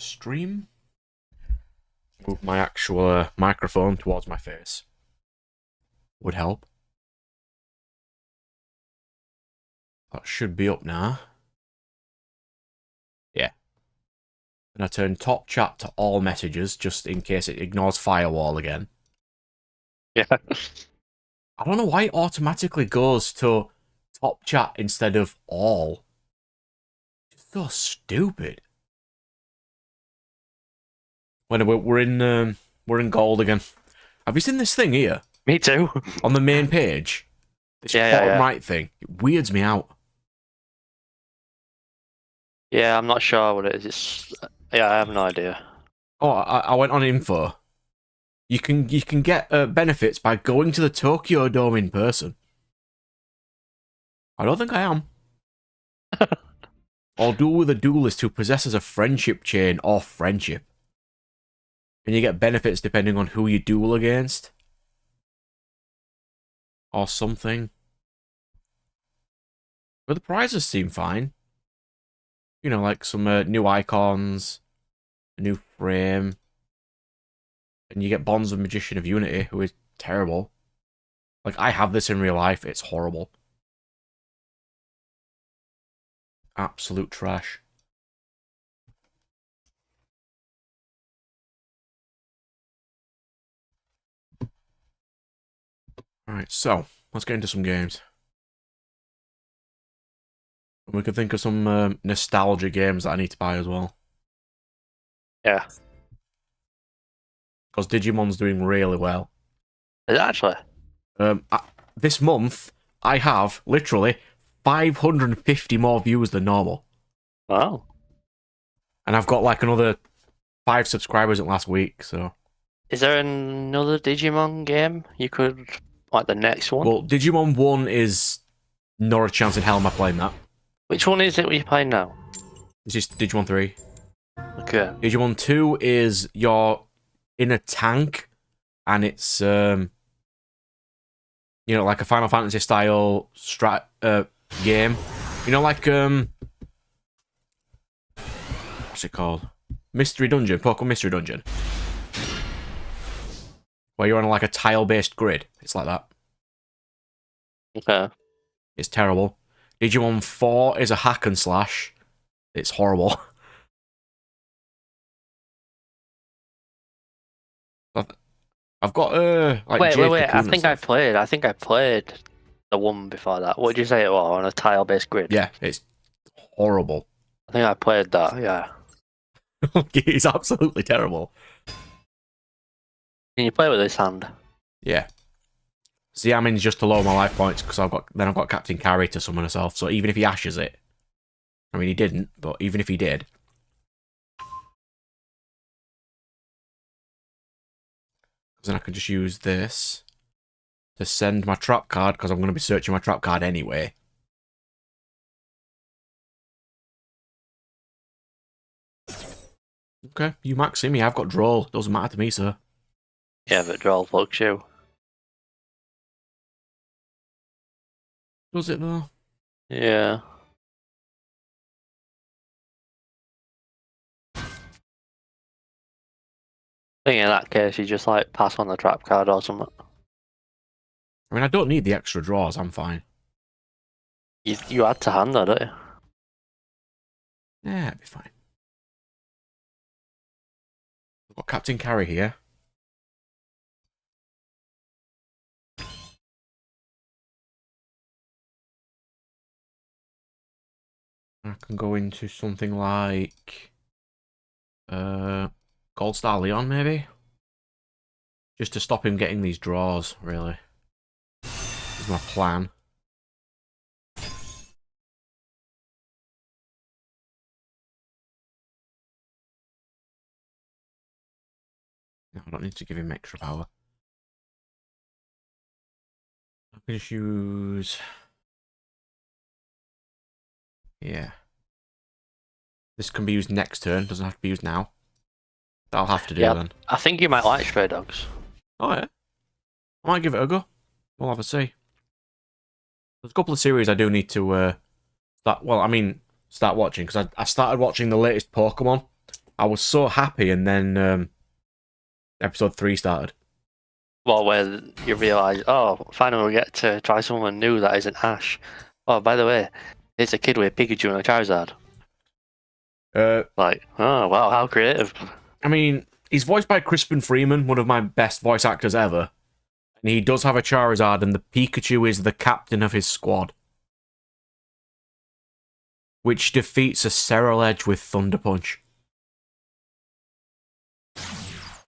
stream. Move my actual microphone towards my face. Would help. That should be up now. Yeah. And I turn top chat to all messages, just in case it ignores firewall again. Yeah. I don't know why it automatically goes to top chat instead of all. It's so stupid. When we're in gold again. Have you seen this thing here? Me too. On the main page? This bottom right thing. It weirds me out. Yeah, I'm not sure what it is. Yeah, I have no idea. Oh, I went on info. You can get benefits by going to the Tokyo Dome in person. I don't think I am. Or duel with a duelist who possesses a friendship chain or friendship. And you get benefits depending on who you duel against. Or something. But the prizes seem fine. You know, like some new icons, a new frame. And you get Bonds of Magician of Unity, who is terrible. Like, I have this in real life. It's horrible. Absolute trash. Alright, so, let's get into some games. We can think of some nostalgia games that I need to buy as well. Yeah. Because Digimon's doing really well. Is it actually? This month, I have, literally, 550 more views than normal. Wow. And I've got, like, another 5 subscribers in last week, so... Is there another Digimon game you could... Like the next one? Well, Digimon 1 is not a chance in hell am I playing that. Which one is it you're playing now? This is Digimon 3. Okay. Digimon 2 is you're in a tank, and it's, you know, like a Final Fantasy style game. You know, like, what's it called? Mystery Dungeon, Pokemon Mystery Dungeon. Where you're on like a tile-based grid. It's like that. Okay. It's terrible. Digimon 4 is a hack and slash. It's horrible. I've got like wait. I think I played the one before that. What did you say it was? On a tile-based grid? Yeah, it's horrible. I think I played that, yeah. It's absolutely terrible. Can you play with this hand? Yeah. Zeion is just to lower my life points because I've got Captain Carry to summon herself. So even if he ashes it, I mean he didn't, but even if he did, then I can just use this to send my trap card because I'm going to be searching my trap card anyway. Okay, you maxing me. I've got draw. Doesn't matter to me, sir. Yeah, but Duel fucks you. Does it though? Yeah. I think in that case you just like pass on the trap card or something. I mean, I don't need the extra draws. I'm fine. You had to hand that, don't you? Yeah, it'd be fine. I've got Captain Carry here. I can go into something like Gold Star Leon, maybe? Just to stop him getting these draws, really. Is my plan. No, I don't need to give him extra power. I can just use... Yeah. This can be used next turn, doesn't have to be used now. That'll have to do then. I think you might like Stray Dogs. Oh yeah. I might give it a go. We'll have a see. There's a couple of series I do need to start watching, because I started watching the latest Pokemon, I was so happy, and then episode 3 started. Well, where you realise, oh, finally we get to try someone new that isn't Ash. Oh, by the way, it's a kid with a Pikachu and a Charizard. Like, oh wow, how creative. I mean, he's voiced by Crispin Freeman, one of my best voice actors ever. And he does have a Charizard, and the Pikachu is the captain of his squad. Which defeats a Serral Edge with Thunder Punch.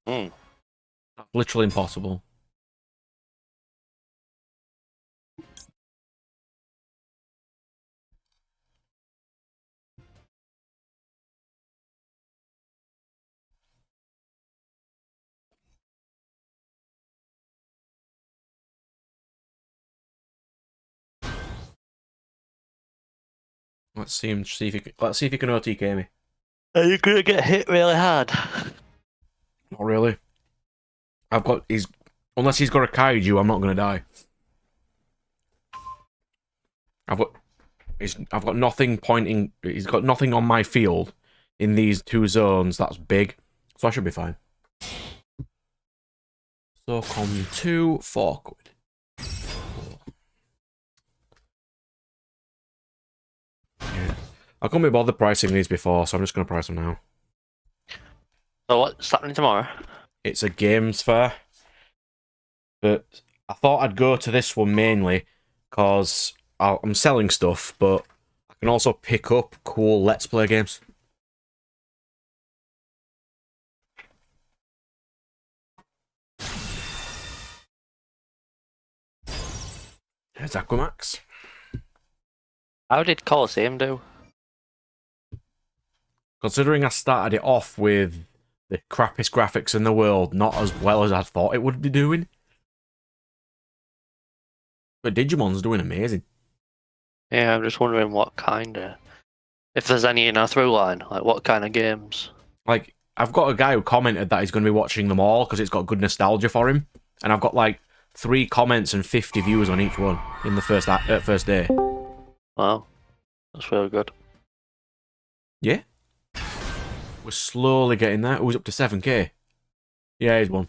Hmm. That's literally impossible. Let's see him. Let's see if he can OTK me. Are you gonna get hit really hard? Not really. Unless he's got a kaiju, I'm not gonna die. I've got nothing pointing. He's got nothing on my field in these 2 zones that's big, so I should be fine. So com 2, 4 quid. Yeah. I couldn't be bothered pricing these before, so I'm just gonna price them now. So what's happening tomorrow? It's a games fair, but I thought I'd go to this one mainly because I'm selling stuff, but I can also pick up cool Let's Play games. There's Aquamax. How did Colosseum do? Considering I started it off with the crappiest graphics in the world, not as well as I thought it would be doing. But Digimon's doing amazing. Yeah, I'm just wondering what kind of... If there's any in our through line, like what kind of games? Like, I've got a guy who commented that he's going to be watching them all because it's got good nostalgia for him. And I've got like 3 comments and 50 views on each one in the first day. Wow, that's really good. Yeah. We're slowly getting there. Who's up to 7k? Yeah, he's one.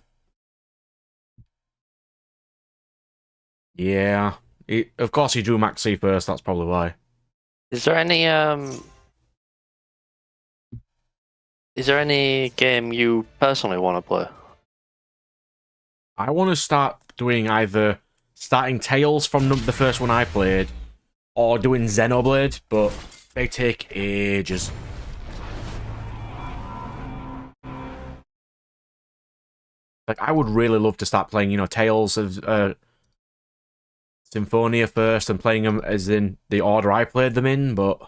Yeah. Of course he drew Max C first, that's probably why. Is there any game you personally want to play? I want to start doing either starting Tales from the first one I played, or doing Xenoblade, but they take ages. Like, I would really love to start playing, Tales of Symphonia first and playing them as in the order I played them in, but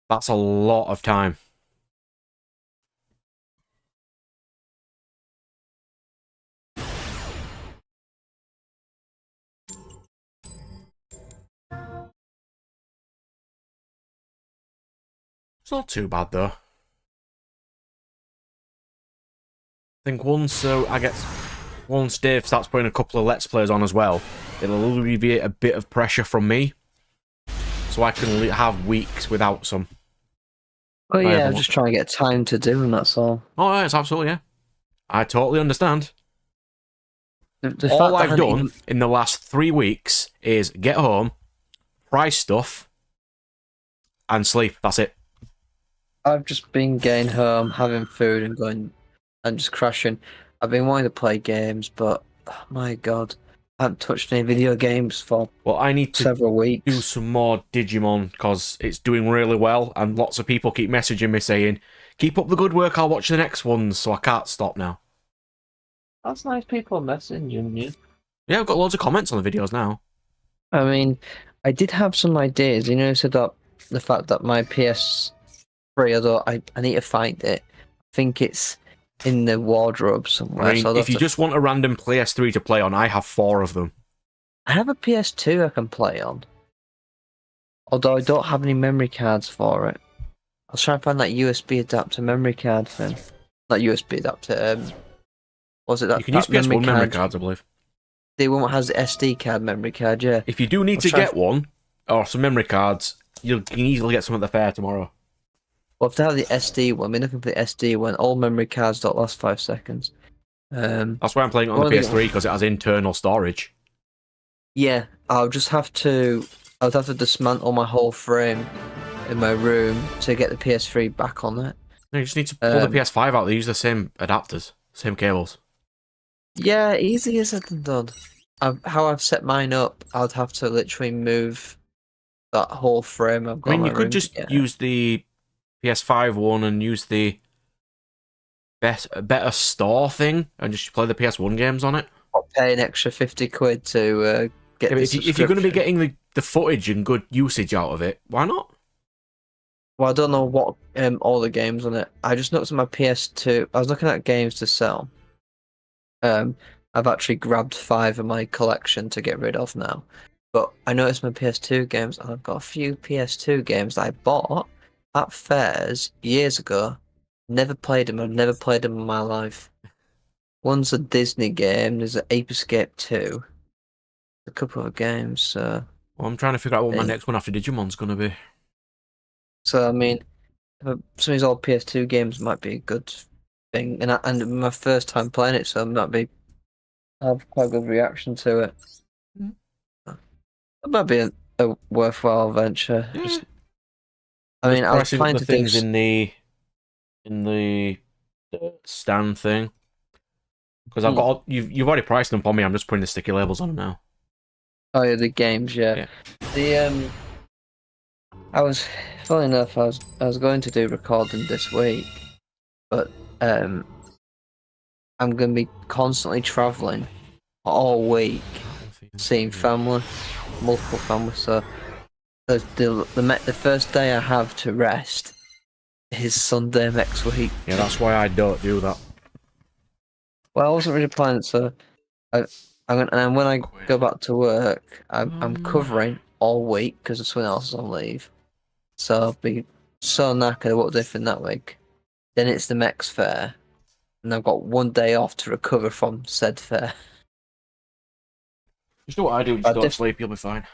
that's a lot of time. It's not too bad, though. I think once Dave starts putting a couple of Let's Plays on as well, it'll alleviate a bit of pressure from me, so I can have weeks without some. Oh yeah, I'm just trying to get time to do them, that's all. Oh, yeah, it's absolutely, yeah. I totally understand. The All fact I've that done in the last 3 weeks is get home, price stuff, and sleep. That's it. I've just been getting home, having food, and going and just crashing. I've been wanting to play games, but oh my god, I haven't touched any video games for I need to several weeks. do some more Digimon because it's doing really well, and lots of people keep messaging me saying, "Keep up the good work. I'll watch the next ones." So I can't stop now. That's nice people messaging you. Yeah, I've got loads of comments on the videos now. I mean, I did have some ideas. Said that the fact that my PS3, although I need to find it. I think it's in the wardrobe somewhere. I mean, if you just want a random PS3 to play on, I have 4 of them. I have a PS2 I can play on. Although I don't have any memory cards for it. I'll try and find that USB adapter memory card thing. Not USB adapter, was it that? You can use PS1 memory cards, I believe. The one that has the SD card memory card, yeah. If you do need to get one, or some memory cards, you can easily get some at the fair tomorrow. Well, if they have the SD one, we're looking for the SD one. All memory cards don't last 5 seconds. That's why I'm playing it on Well, the PS3 because it has internal storage. Yeah, I'll just have to. I'll have to dismantle my whole frame in my room to get the PS3 back on it. No, you just need to pull the PS5 out. They use the same adapters, same cables. Yeah, easier said than done. How I've set mine up, I'd have to literally move that whole frame I've got I in mean, my you could room just to get it. use the PS5 one and use the better store thing and just play the PS1 games on it. I'll pay an extra 50 quid to get Yeah, the but if you're going to be subscription. getting the footage and good usage out of it, why not? Well, I don't know what all the games on it. I just looked at my PS2. I was looking at games to sell. I've actually grabbed 5 of my collection to get rid of now. But I noticed my PS2 games, and I've got a few PS2 games that I bought at fairs years ago. Never played them. I've never played them in my life. One's a Disney game. There's an Ape Escape 2. A couple of games. So, Well, I'm trying to figure out what my next one after Digimon's going to be. I mean, some of these old PS2 games might be a good thing, and my first time playing it, so it might be have quite a good reaction to it. Mm. It might be a worthwhile venture. Yeah. I mean, I was Pricing up planning the to do. things in the stand thing because I've got you've already priced them for me. I'm just putting the sticky labels on them now. Oh yeah, the games. Yeah. The I was, funny enough, I was going to do recording this week, but I'm going to be constantly traveling all week, seeing family, multiple families. So the first day I have to rest is Sunday next week. Yeah, that's why I don't do that. Well, I wasn't really planning, so and when I go back to work, I'm covering all week because someone else is on leave. So I'll be so knackered. What different that week? Then it's the Mex fair, and I've got 1 day off to recover from said fair. Just do what I do. Just go to sleep. You'll be fine.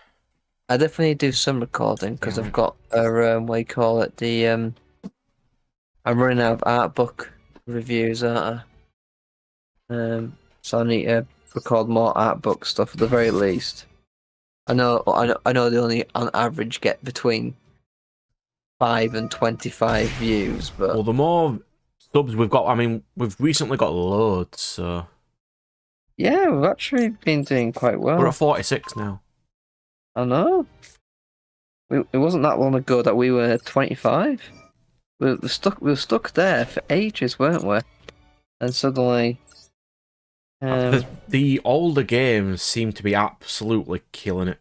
I definitely do some recording because Yeah, I've got a what do you call it? I'm running out of art book reviews, aren't I? So I need to record more art book stuff at the very least. I know they only on average get between 5 and 25 views, but Well, the more subs we've got, I mean, we've recently got loads, so yeah, we've actually been doing quite well. we're at 46 now. I know. It wasn't that long ago that we were 25. We were stuck there for ages, weren't we? And suddenly, The older games seem to be absolutely killing it.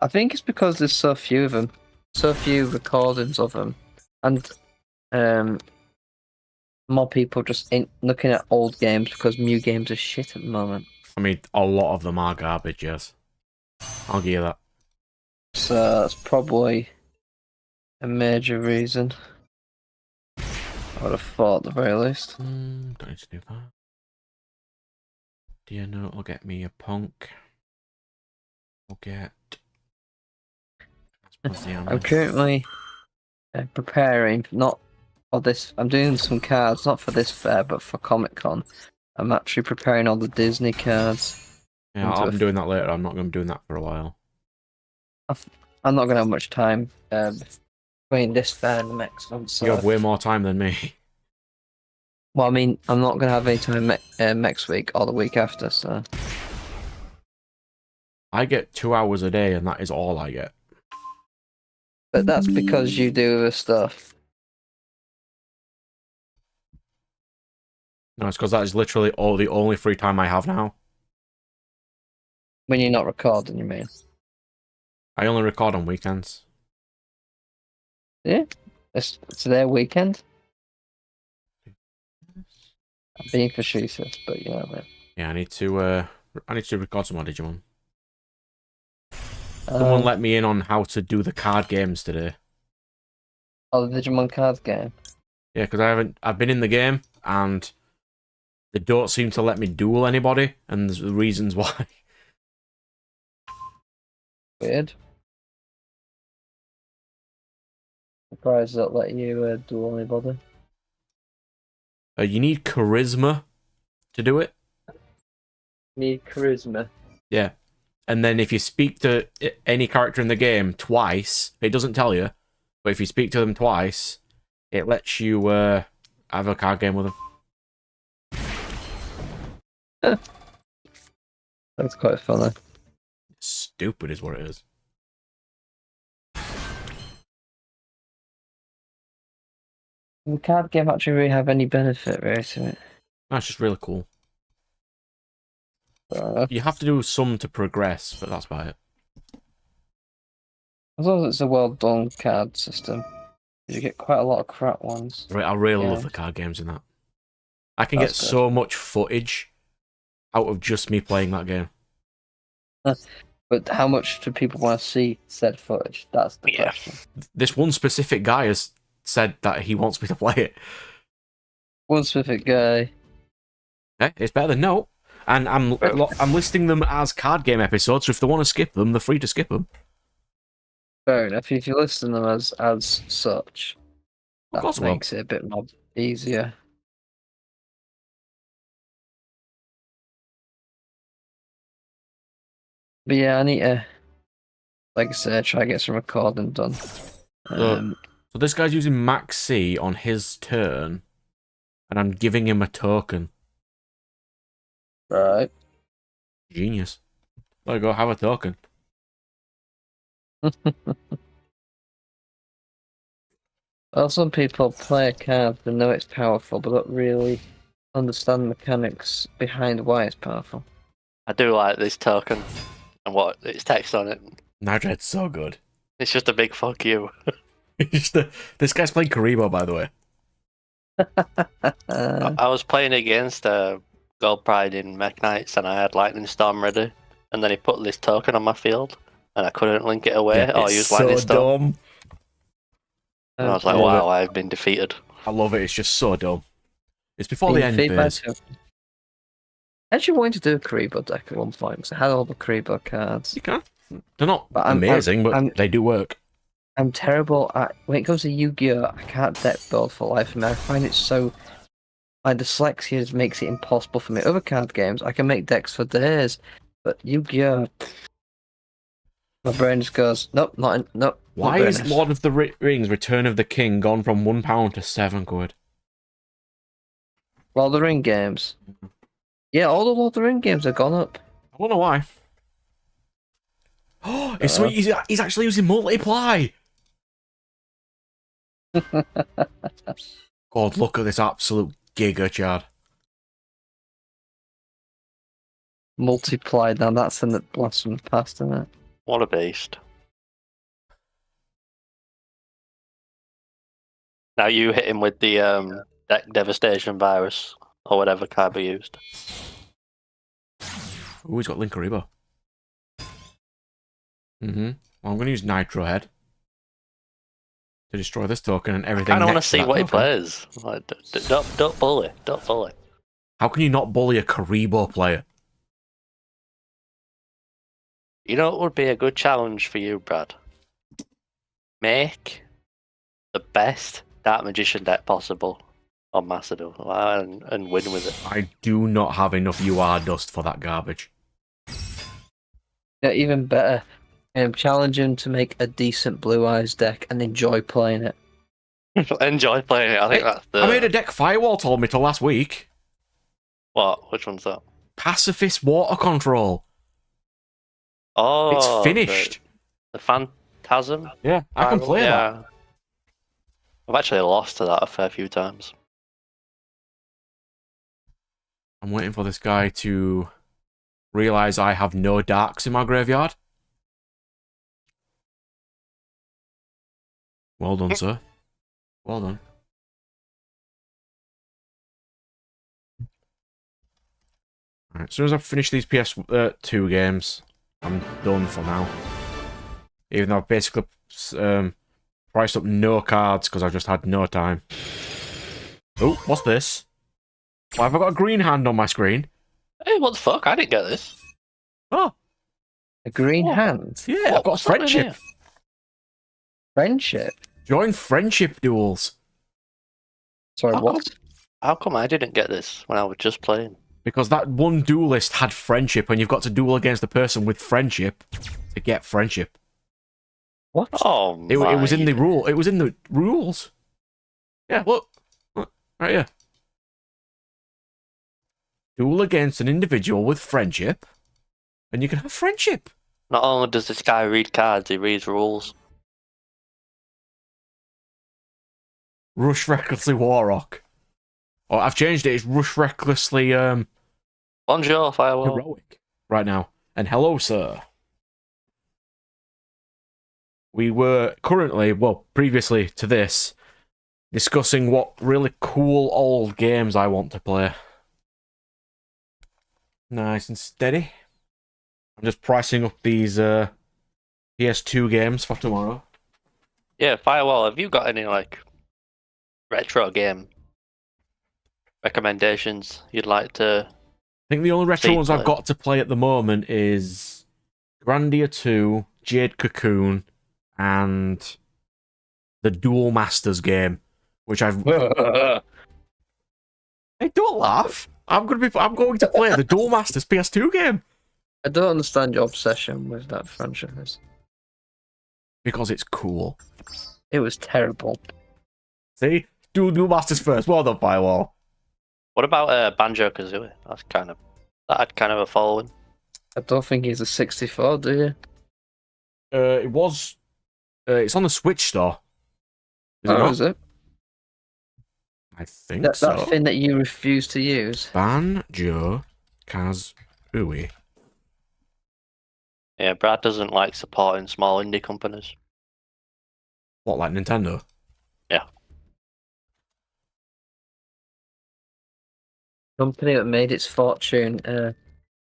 I think it's because there's so few of them, so few recordings of them, and more people just ain't looking at old games because new games are shit at the moment. I mean, a lot of them are garbage, yes. I'll give you that. So that's probably a major reason. I would have thought at the very least. Don't need to do that. Do you know it'll get me a punk? I'll get... I'm currently preparing, not for this. I'm doing some cards, not for this fair, but for Comic Con. I'm actually preparing all the Disney cards. Yeah, I'll be doing that later. I'm not going to be doing that for a while. I'm not going to have much time between this fair and the next one. So. You have way more time than me. Well, I mean, I'm not going to have any time next week or the week after, so... I get 2 hours a day, and that is all I get. But that's because you do other stuff. No, it's because that is literally the only free time I have now. When you're not recording, you mean? I only record on weekends. Yeah? It's their weekend? I'm being facetious, but you know what I mean. Yeah, I need to record some more Digimon. Someone let me in on how to do the card games today. Oh, the Digimon cards game? Yeah, because I've been in the game, and they don't seem to let me duel anybody, and there's reasons why. Weird. Surprised that let you duel anybody. You need charisma to do it. Need charisma. Yeah. And then if you speak to any character in the game twice, it doesn't tell you, but if you speak to them twice, it lets you have a card game with them. That's quite funny. Stupid is what it is. The card game actually really have any benefit really to it. That's just really cool. Uh, You have to do some to progress, but that's about it. as long as it's a well done card system, you get quite a lot of crap ones. I really love Yeah. the card games in that. I can That's get good. so much footage out of just me playing that game. But how much do people want to see said footage? That's the Yeah. question. This one specific guy has said that he wants me to play it. One specific guy. It's better than no. And I'm listing them as card game episodes, so if they want to skip them, they're free to skip them. Fair enough. If you listen to them as such, Of course that I will. makes it a bit more easier. But yeah, I need to, like I said, try to get some recording done. So this guy's using Max C on his turn, and I'm giving him a token. Right. Genius. There you go, have a token. Well, some people play a card and know it's powerful, but don't really understand the mechanics behind why it's powerful. I do like this token and what its text on it. Nightred's so good. It's just a big fuck you. This guy's playing Karibo, by the way. I was playing against Gold Pride in Mech Knights and I had Lightning Storm ready, and then he put this token on my field and I couldn't link it away or it's use so Lightning Storm. dumb. And I was like, love wow, I've been defeated. I love it. It's just so dumb. It's before the end phase. I actually wanted to do a Karibo deck at one point because I had all the Karibo cards. You can. They're not But amazing, but they do work. I'm terrible at when it comes to Yu-Gi-Oh! I can't deck build for life of me. I find it so my dyslexia just makes it impossible for me. Other card games I can make decks for days, but Yu-Gi-Oh! My brain just goes nope, nope. Why not is doing Lord of the Rings Return of the King gone from £1 to £7? Lord of the Ring games. Yeah, all the Lord of the Ring games have gone up. I don't know why. Oh, it's sweet. He's actually using multiply. God, look at this absolute giga, Chad. Multiplied now, that's in the blast from the past, isn't it? What a beast. Now you hit him with the deck devastation virus or whatever card we used. Ooh, he's got Linkaribo. Well, I'm going to use Nitro Head to destroy this token and everything. I don't want to next see that what he token. plays. Like, don't bully. Don't bully. How can you not bully a Karibo player? You know what would be a good challenge for you, Brad? Make the best Dark Magician deck possible on Macedon and win with it. I do not have enough UR dust for that garbage. Yeah, even better. Challenge him to make a decent Blue Eyes deck and enjoy playing it. Enjoy playing it. I think that's the. I made a deck Firewall told me to last week. What? Which one's that? Pacifist Water Control. Oh, It's finished. The Phantasm? Yeah, I can play that. Yeah. I've actually lost to that a fair few times. I'm waiting for this guy to realise I have no darks in my graveyard. Well done, sir. Well done. Alright, as soon as I finish these PS2 games, I'm done for now. Even though I've basically priced up no cards because I've just had no time. Oh, what's this? Why have I got a green hand on my screen? Hey, what the fuck? I didn't get this. Oh, A green What? hand? yeah, I've got What's happening friendship. here? Friendship? Join friendship duels. Sorry, How what? How come I didn't get this when I was just playing? Because that one duelist had friendship, and you've got to duel against the person with friendship to get friendship. What? Oh It my! was in the rule. It was in the rules. Yeah, look right here. Duel against an individual with friendship, and you can have friendship. Not only does this guy read cards, he reads rules. Rush recklessly Warrock. Oh, I've changed it. It's rush recklessly Bonjour, Firewall. heroic right now. And hello, sir. We were currently, well, previously to this, discussing what really cool old games I want to play. Nice and steady. I'm just pricing up these PS2 games for tomorrow. Yeah, Firewall. Have you got any like retro game recommendations you'd like to? I think the only retro See, ones I've play. got to play at the moment is Grandia 2, Jade Cocoon, and the Duel Masters game, which I've... Hey, don't laugh! I'm going to play the Duel Masters PS2 game. I don't understand your obsession with that franchise. Because it's cool. It was terrible. See? Duel Masters first. Well done, Firewall. What about Banjo Kazooie? That had kind of a following. I don't think he's a 64, do you? It was... it's on the Switch store. Is it Oh, not? is it? I think That so. thing that you refuse to use. Banjo Kazooie. Yeah, Brad doesn't like supporting small indie companies. What, like Nintendo? Yeah. Company that made its fortune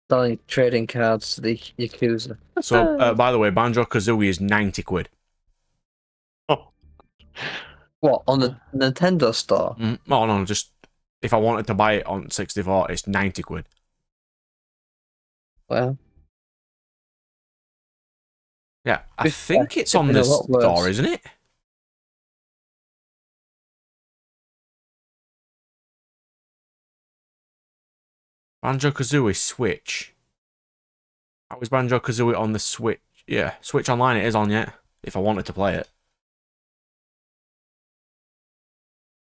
selling trading cards to the Yakuza. So, by the way, Banjo Kazooie is 90 quid. Oh, What, on the Nintendo store? Oh, no, just if I wanted to buy it on 64, it's 90 quid. Well, Yeah, I Be think fair, it's could've on been the a lot worse. store, isn't it? Banjo Kazooie Switch. How is Banjo Kazooie on the Switch? Yeah, Switch Online it is on yet, if I wanted to play it.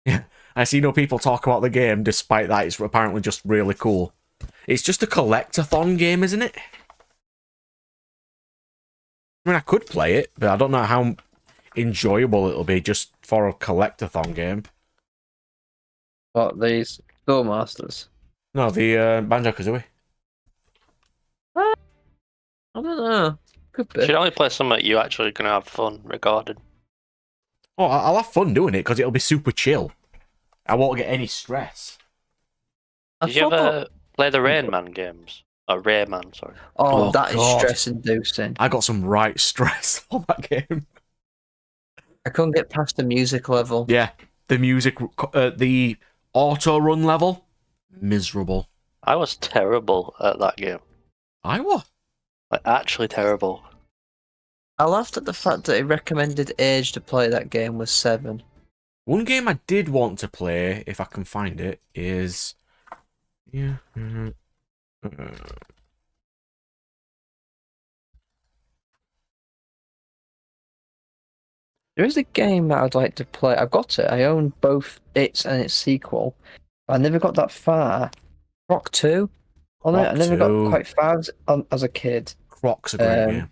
Yeah, I see no people talk about the game, despite that it's apparently just really cool. It's just a collectathon game, isn't it? I mean, I could play it, but I don't know how enjoyable it'll be just for a collectathon game. What, these Duel Masters? No, the Banjo Kazooie. I don't know. Could you be. should only play something you actually gonna have fun recording. Oh, I'll have fun doing it because it'll be super chill. I won't get any stress. I Did you thought- ever play the Rain Man games? Or Rayman, sorry. Oh, Oh, that is God. stress-inducing. I got some right stress on that game. I couldn't get past the music level. Yeah, the music, the auto run level, miserable. I was terrible at that game. I was. Like, actually terrible. I laughed at the fact that it recommended age to play that game was 7. One game I did want to play, if I can find it, is yeah. There is a game that I'd like to play. I've got it. I own both its and its sequel. I never got that far. Rock 2 on it. I Rock never 2. got quite far as a kid. Croc's a great game.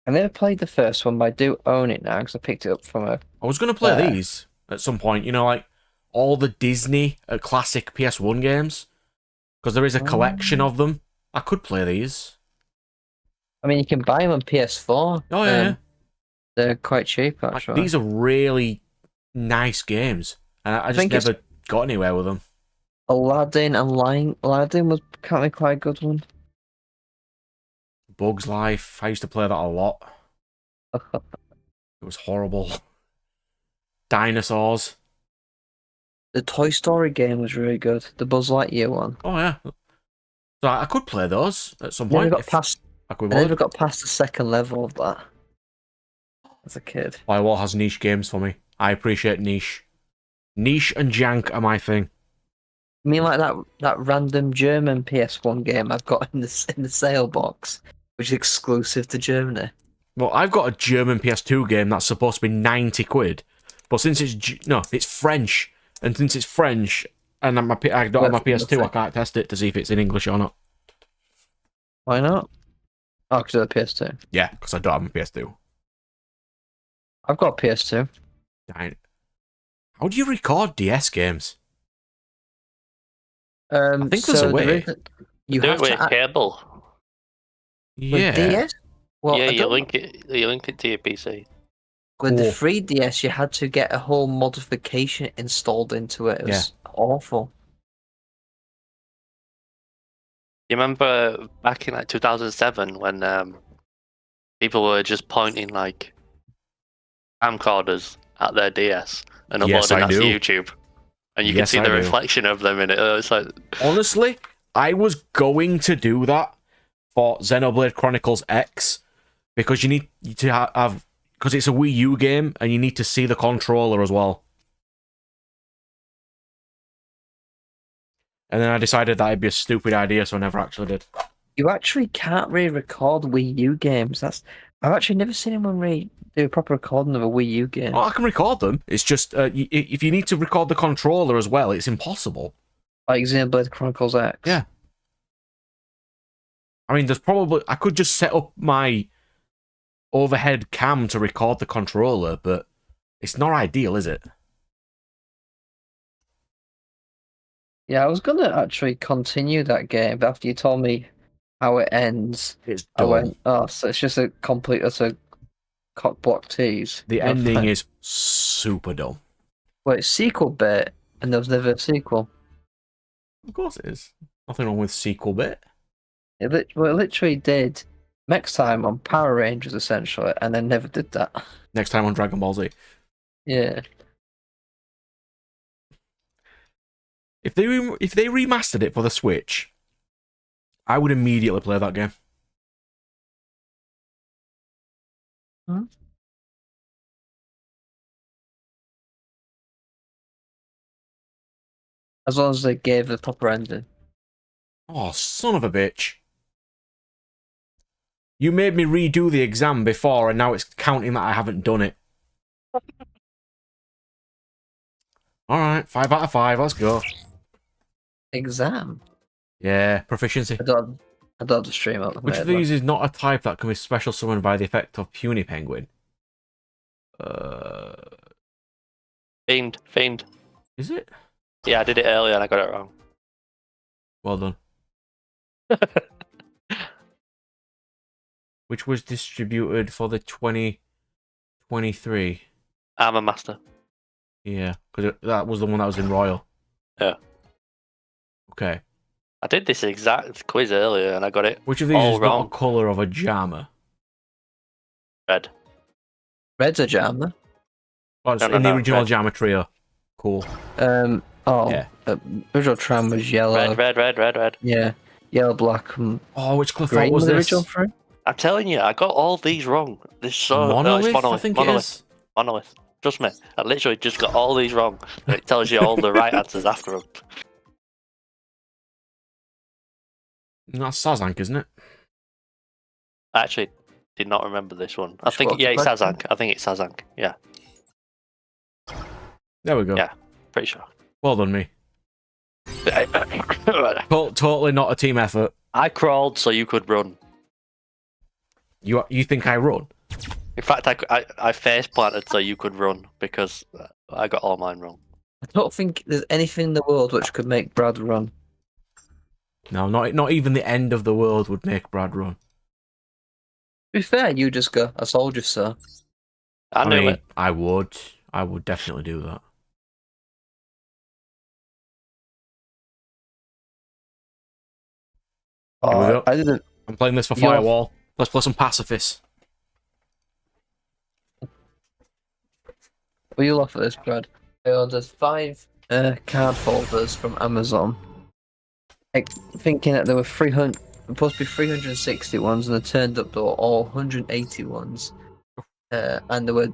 I never played the first one, but I do own it now because I picked it up from a. I was going to play Fair. these at some point, you know, like all the Disney classic PS1 games, because there is a collection of them. I could play these. I mean, you can buy them on PS4. Oh, yeah. They're quite cheap, Like, actually. these are really nice games, and I just think it's- never got anywhere with them. Aladdin and Aladdin was kind of quite a good one. Bugs Life, I used to play that a lot. It was horrible. Dinosaurs. The Toy Story game was really good. The Buzz Lightyear one. Oh, yeah. So I could play those at some Never point. got if past. I could I never bothered. got past the second level of that. as a kid. Firewall has niche games for me. I appreciate niche. Niche and jank are my thing. I mean, like that random German PS1 game I've got in the sale box, which is exclusive to Germany. Well, I've got a German PS2 game that's supposed to be 90 quid, but since it's French, and since it's French, and I don't have my PS2, I can't test it to see if it's in English or not. Why not? Oh, because of the PS2. Yeah, because I don't have my PS2. I've got a PS2. How do you record DS games? I think there's a way. You Do have it with to a cable. with Yeah. DS. Well, Yeah, I you don't- link it. You link it to your PC. With the Cool. 3DS, you had to get a whole modification installed into it. It was awful. You remember back in like 2007 when people were just pointing like camcorders at their DS and Yes, uploading I that to do. YouTube, and you Yes, could see I the do. reflection of them in it. It's like, Honestly, I was going to do that for Xenoblade Chronicles X because you need to have because it's a Wii U game and you need to see the controller as well. And then I decided that it'd be a stupid idea, so I never actually did. You actually can't record Wii U games. I've actually never seen anyone do a proper recording of a Wii U game. Oh, I can record them. It's just if you need to record the controller as well, it's impossible. Like Xenoblade Chronicles X. Yeah. I mean, I could just set up my overhead cam to record the controller, but it's not ideal, is it? Yeah, I was gonna actually continue that game, but after you told me how it ends, It's I dumb. went, oh, so it's just a complete utter cock block tease. The You know, ending like- is super dumb. Well, it's sequel bit, and there was never a sequel. Of course it is. Nothing wrong with sequel bit. It literally did next time on Power Rangers, essentially, and then never did that. Next time on Dragon Ball Z. Yeah. If they remastered it for the Switch, I would immediately play that game. Hmm? As long as they gave the proper ending. Oh, son of a bitch. You made me redo the exam before, and now it's counting that I haven't done it. Alright, 5 out of 5, let's go. Exam? Yeah, proficiency. I don't have the stream up. Which of these is not a type that can be special summoned by the effect of Puny Penguin? Fiend. Is it? Yeah, I did it earlier and I got it wrong. Well done. Which was distributed for the 2023. Armor Master. Yeah, because that was the one that was in Royal. Yeah. Okay. I did this exact quiz earlier and I got it Which of these all is wrong. not a colour of a JAMA? Red. Red's a jammer. Oh, it's No, in the no, original red. JAMA trio. Cool. Yeah. Original Tram was yellow. Red. Yeah. Yellow, black, and Oh, which Cliff green was was the this? original three. I'm telling you, I got all these wrong. This so Monolith, it's Monolith. I think Monolith. it is. Monolith. Trust me, I literally just got all these wrong. And it tells you all the right answers after them. That's Sazank, isn't it? I actually did not remember this one. I Which think, one's yeah, it's the question? Sazank. I think it's Sazank. Yeah, There we go. Yeah. pretty sure. Well done, me. Totally not a team effort. I crawled so you could run. You think I run? In fact, I face planted so you could run because I got all mine wrong. I don't think there's anything in the world which could make Brad run. No, not even the end of the world would make Brad run. To be fair, you just go, I told you so. I knew it. I would definitely do that. Here we go. I didn't. I'm playing this for You're- Firewall. Let's play some Pacifist. Well, you'll offer this, Brad. I ordered 5 card folders from Amazon. Like, thinking that there were supposed to be 360 ones, and they turned up to all 180 ones. and there were,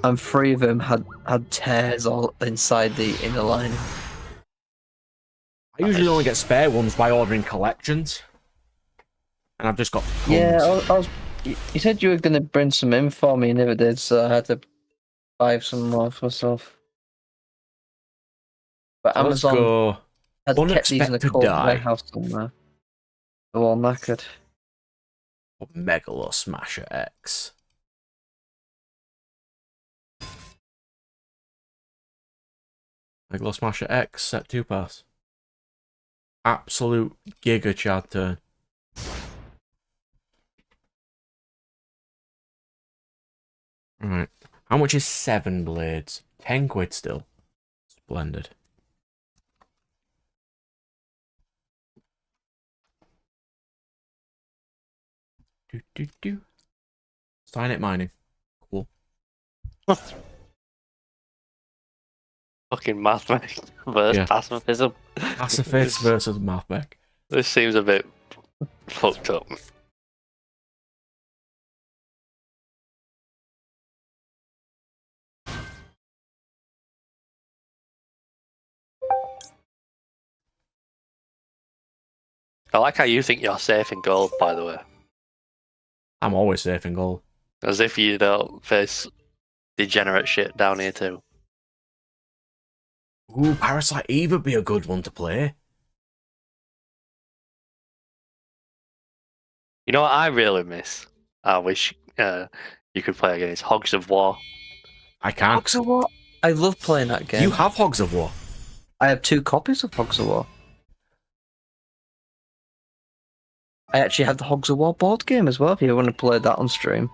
and 3 of them had tears all inside the inner lining. I usually only get spare ones by ordering collections, and I've just got tons. Yeah, I was. You said you were going to bring some in for me, and never did, so I had to buy some more for myself. But So let's Amazon go. had kept these in a Unexpected cold die. warehouse somewhere. They're all knackered. Megalo Smasher X. Megalo Smasher X set 2 pass. Absolute giga Chad turn. Right. How much is 7 blades? 10 quid still. Splendid. Do. Sign it mining. Cool. Fucking mathematics versus Yeah. pacifism. Pacifist versus Mathbeck. This seems a bit fucked up. I like how you think you're safe in gold, by the way. I'm always safe in goal. As if you don't face degenerate shit down here too. Ooh, Parasite Eve would be a good one to play. You know what I really miss? I wish you could play again. It's Hogs of War. I can't. Hogs of War? I love playing that game. You have Hogs of War. I have 2 copies of Hogs of War. I actually have the Hogs of War board game as well, if you want to play that on stream.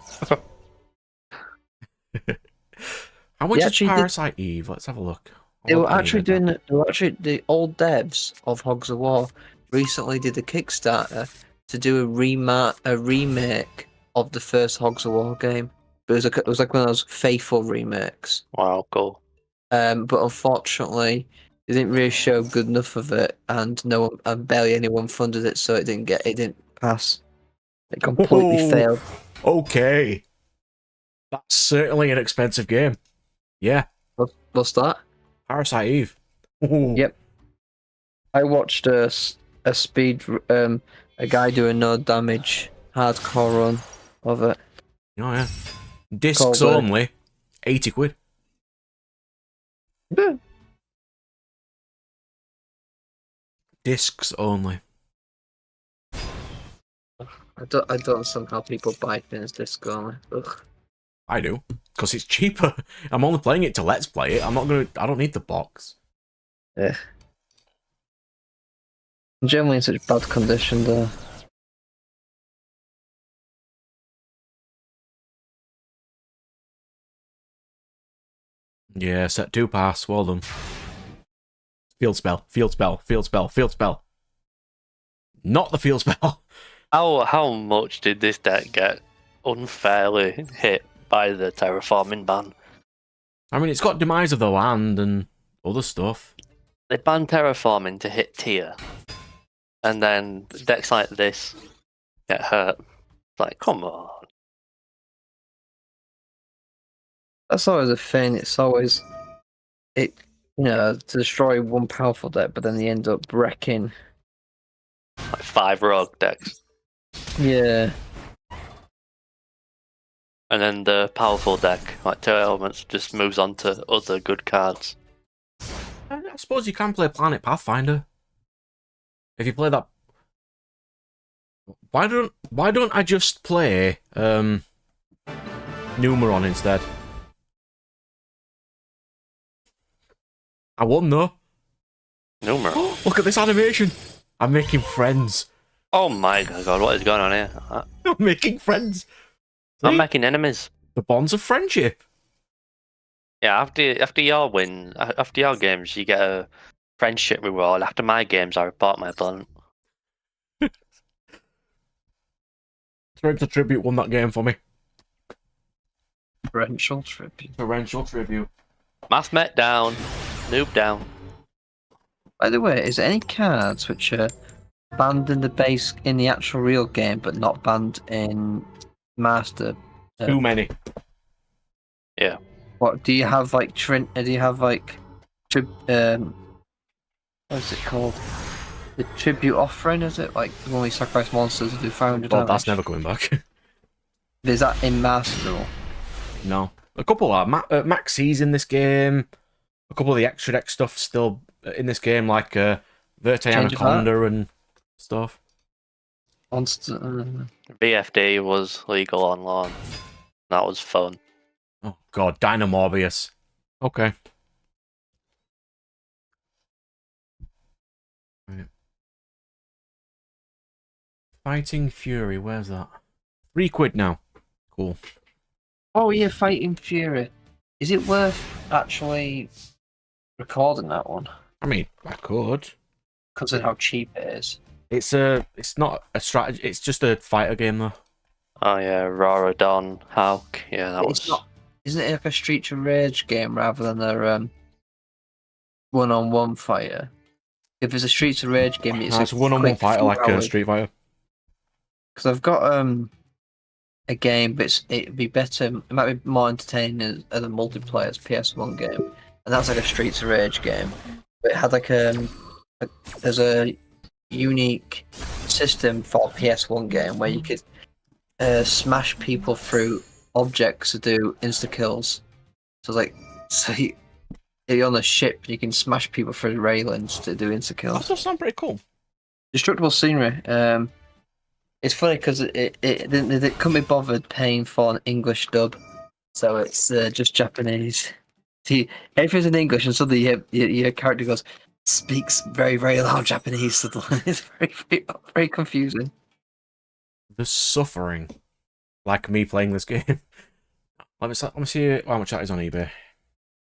How much Yeah, is actually, Parasite Eve? Let's have a look. They were actually the old devs of Hogs of War recently did a Kickstarter to do a remake of the first Hogs of War game. But it was like one of those faithful remakes. Wow, cool. But unfortunately, they didn't really show good enough of it, and barely anyone funded it, so it didn't pass. It completely Whoa. failed. Okay. That's certainly an expensive game. Yeah. What's that? Parasite Eve. Ooh. Yep. I watched a guy doing no damage hardcore run of it. Oh, yeah. Discs Cold, only. 80 quid. Yeah. Discs only. I don't understand how people buy things this only. Ugh. I do. Because it's cheaper. I'm only playing it to Let's Play it. I don't need the box. Yeah. Generally in such bad condition though. Yeah, set 2 pass. Well done. Field spell. Field spell. Field spell. Field spell. Not the field spell. How much did this deck get unfairly hit by the terraforming ban? I mean, it's got Demise of the Land and other stuff. They banned terraforming to hit tier, and then decks like this get hurt. Like, come on. That's always a thing. It's always to destroy one powerful deck, but then they end up wrecking. Like 5 rogue decks. Yeah. And then the powerful deck, like 2 elements, just moves on to other good cards. I suppose you can play Planet Pathfinder. If you play that, why don't I just play Numeron instead? I won though. Numeral. Look at this animation. I'm making friends. Oh my god, what is going on here? I'm making friends. I'm See? making enemies. The bonds of friendship. Yeah, after your win, after your games, you get a friendship reward. After my games, I report my opponent. Torrential Tribute won that game for me. Torrential Tribute. Torrential Tribute. Mathmet down. Noob down. By the way, is there any cards which are banned in the actual real game, but not banned in Master? Too many. Yeah. What do you have like? Do you have like? What's it called? The tribute offering, is it? Like when we sacrifice monsters to do 500 Well, damage? that's never coming back. Is that in Master Duel? No. A couple are. Maxie's in this game. A couple of the extra deck stuff still in this game, like Verte Change of Heart? Anaconda and stuff. Monster. BFD was legal on lawn. That was fun. Oh god, Dynamorbius. Okay. Right. Fighting Fury, where's that? £3 now. Cool. Oh yeah, Fighting Fury. Is it worth actually recording that one? I mean, I could. Because of how cheap it is. It's not a strategy. It's just a fighter game though. Oh yeah, Rorodon, Hulk. Yeah, that It's was. not. Isn't it like a Streets of Rage game rather than a one-on-one fighter? If it's a Streets of Rage game, it's It's a one-on-one fighter like a Street Fighter. Because I've got a game, but it'd be better. It might be more entertaining as a multiplayer as PS1 game, and that's like a Streets of Rage game. But it had like there's a unique system for a PS1 game where you could smash people through objects to do insta kills. So you're on a ship, you can smash people through the railings to do insta That kills. does sound pretty cool. Destructible scenery. It's funny because they couldn't be bothered paying for an English dub, so it's just Japanese. See, everything's in English, and suddenly your character speaks very, very loud Japanese. Suddenly, it's very, very, very confusing. The suffering, like me playing this game. Let me see how much that is on eBay.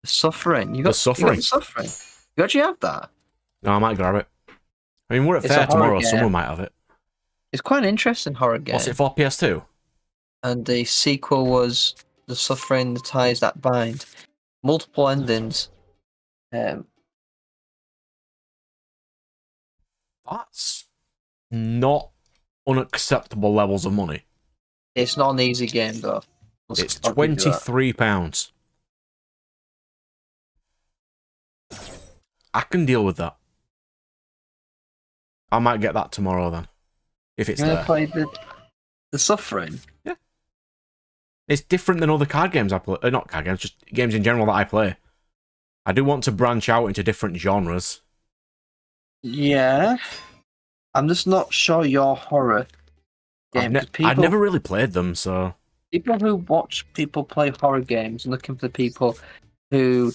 The suffering. You The got Suffering. the suffering. You actually have that. No, I might grab it. I mean, we're at It's a fair horror tomorrow. game. Someone might have it. It's quite an interesting horror game. What's it for? PS2. And the sequel was The Suffering, The Ties That Bind. Multiple endings. That's not unacceptable levels of money. It's not an easy game though. It's I'll give you that. £23. I can deal with that. I might get that tomorrow then, if it's You there. want to play the Suffering? Yeah. It's different than other card games I play. Not card games, just games in general that I play. I do want to branch out into different genres. Yeah. I'm just not sure your horror game. 'cause I've never really played them, so... People who watch people play horror games and looking for the people who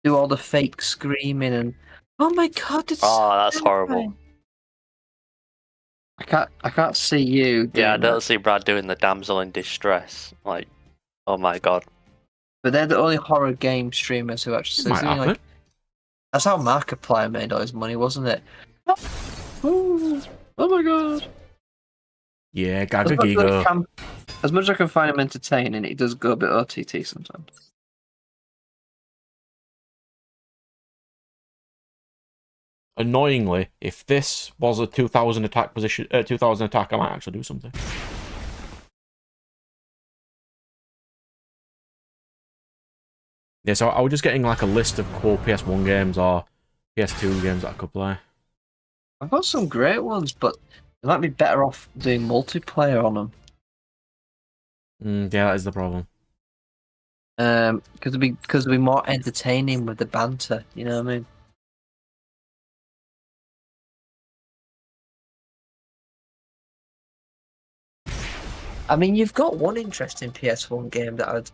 do all the fake screaming and oh my god, it's Oh, that's terrifying." horrible. I can't see you doing Yeah, I don't that. see Brad doing the damsel in distress. Like, oh my god. But they're the only horror game streamers who actually Might happen. like that's how Markiplier made all his money, wasn't it? Oh my god. Yeah, As Gaga much, Giga. as much as I can find him entertaining, he does go a bit OTT sometimes. Annoyingly, if this was a 2000 attack position, 2000 attack, I might actually do something. Yeah, so I was just getting like a list of cool PS1 games or PS2 games that I could play. I've got some great ones, but they might be better off doing multiplayer on them. Yeah, that is the problem. Because it'd be more entertaining with the banter. You know what I mean? I mean, you've got one interesting PS1 game that I'd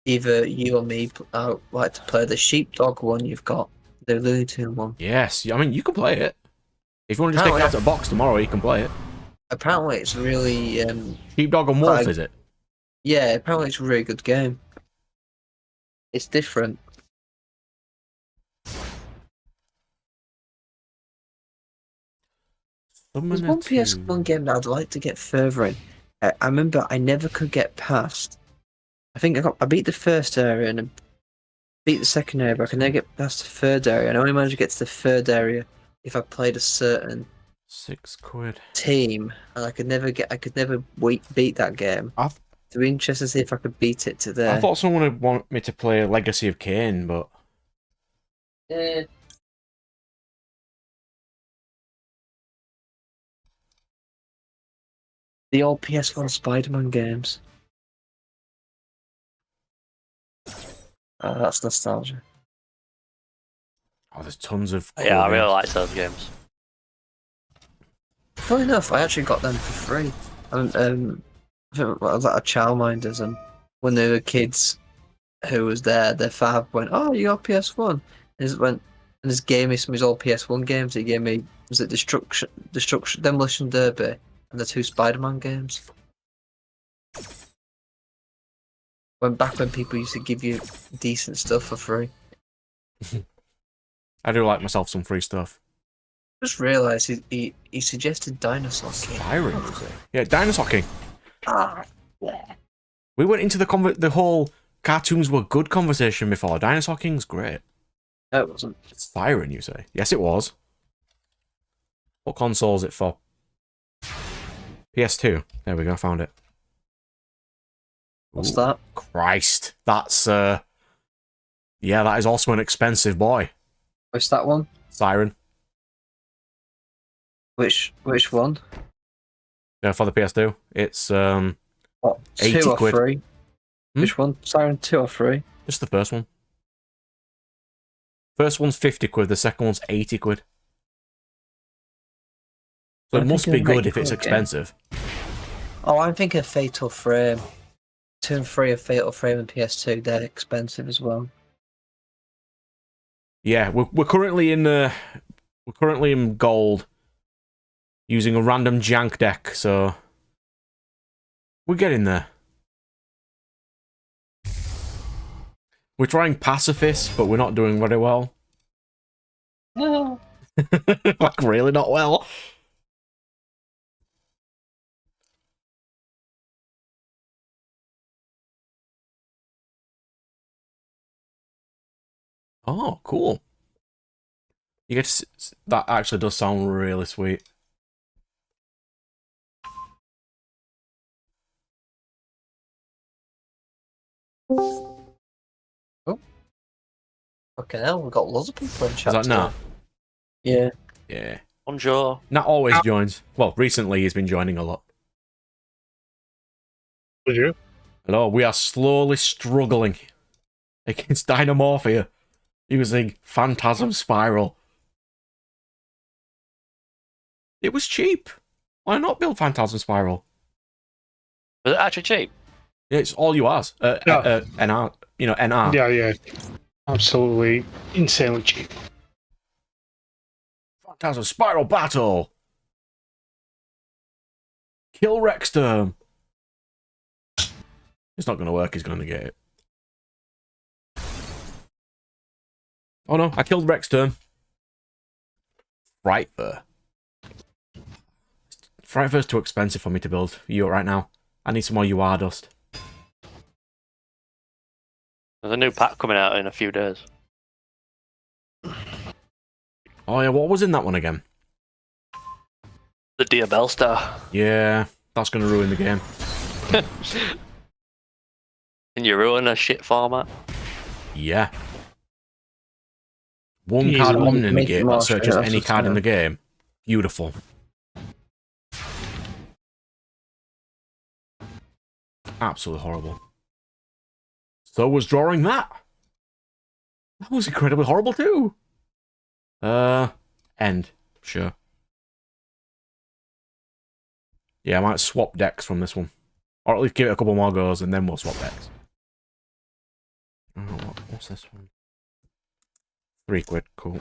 either you or me like to play. The Sheepdog one you've got, the Looney Tune one. Yes, I mean, you can play it. If you want to just take it out of the box tomorrow, you can play it. Apparently, it's really Sheepdog and Wolf, is it? yeah. Apparently, it's a really good game. It's different. There's one PS1 game that I'd like to get further in. I remember I never could get past. I think I beat the first area and I beat the second area, but I could never get past the third area. And I only managed to get to the third area if I played a certain £6. team, and I could never beat that game. I To be interested to see if I could beat it today. I thought someone would want me to play Legacy of Kain, but Eh. The old PS1 Spider-Man games. That's nostalgia. oh, there's tons of cool Yeah, I really games. like those games. Funny enough, I actually got them for free. And I think I was at a childminders, and when they were kids who was there, their father went, "Oh, you got PS1?" And he went and just gave me some of his old PS1 games. He gave me Destruction, Demolition Derby, and the 2 Spider-Man games. Back when people used to give you decent stuff for free. I do like myself some free stuff. Just realised he suggested Dinosaur King. Siren, you say? Yeah, Dinosaur King. Ah, yeah. We went into the whole cartoons were good conversation before. Dinosaur King's great. No, it wasn't. Siren, you say? Yes, it was. What console is it for? PS2. There we go, found it. What's Ooh, that? Christ. That's, yeah, that is also an expensive boy. What's that one? Siren. Which one? Yeah, for the PS2. It's, What, 80 2 or quid. 3? Which one? Siren 2 or 3? just the first one. First one's 50 quid, the second one's 80 quid. So I it must think be it'll good make if it's good, yeah. expensive. Oh, I'm thinking Fatal Frame. 2 and 3 of Fatal Frame and PS2, they're expensive as well. Yeah, we're currently in gold using a random jank deck, so we're getting there. We're trying pacifist, but we're not doing very well. No. Like really not well. Oh, cool. You get to that actually does sound really sweet. Okay, hell, we've got loads of people in Is chat. that Nat? Yeah. Yeah. Bonjour. Nat always joins. Well, recently he's been joining a lot. Did you? Hello, we are slowly struggling against Dynamorphia using Phantasm Spiral. It was cheap. Why not build Phantasm Spiral? Was it actually cheap? It's all you ask. Yeah. NR, NR. Yeah. Absolutely insanely cheap. Phantasm Spiral Battle! Kill Rexterm! It's not going to work, he's going to get it. Oh no, I killed Rexterm. Frightfur. Frightfur's too expensive for me to build right now. I need some more UR dust. There's a new pack coming out in a few days. Oh yeah, what was in that one again? The Diabell Star. Yeah, that's going to ruin the game. Can you ruin a shit format? Yeah. One Easy. card on in the Make it game more that searches straight, any that's card in fair. the game. Beautiful. Absolutely horrible. So was drawing that. That was incredibly horrible too. End. Sure. Yeah, I might swap decks from this one. Or at least give it a couple more goes and then we'll swap decks. What's this one? 3 quid, cool.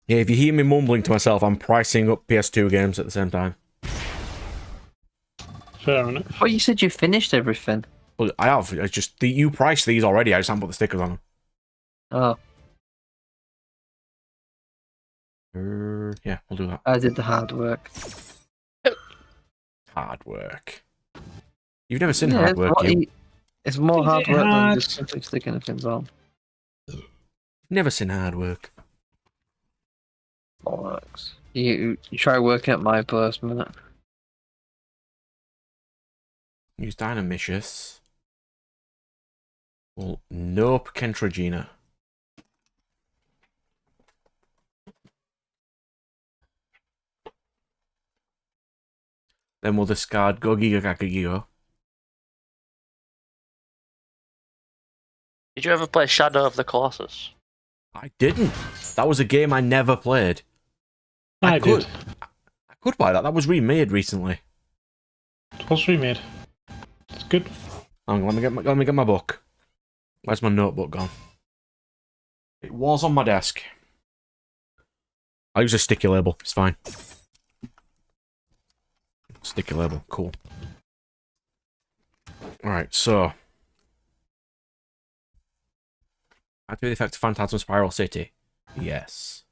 Yeah, if you hear me mumbling to myself, I'm pricing up PS2 games at the same time. Fair enough. Oh, you said you finished everything. Well, I have. It's just you priced these already. I just haven't put the stickers on Oh, them. Yeah, we'll do that. I did the hard work. Hard work. You've never seen Yeah, hard work, you. it's more hard work than hard? just simply sticking things on. Never seen hard work. Bollocks. You try working at my first minute. Use Dynamicious. Well, nope, Kentragina. Then we'll discard Gogigagigo. Did you ever play Shadow of the Colossus? I didn't. That was a game I never played. I could. did. I could buy that. That was remade recently. It was remade. It's good. Hang on, let me get my book. Where's my notebook gone? It was on my desk. I'll use a sticky label. It's fine. Sticky label. Cool. Alright, so. Activate the effect of Phantasm Spiral City. Yes.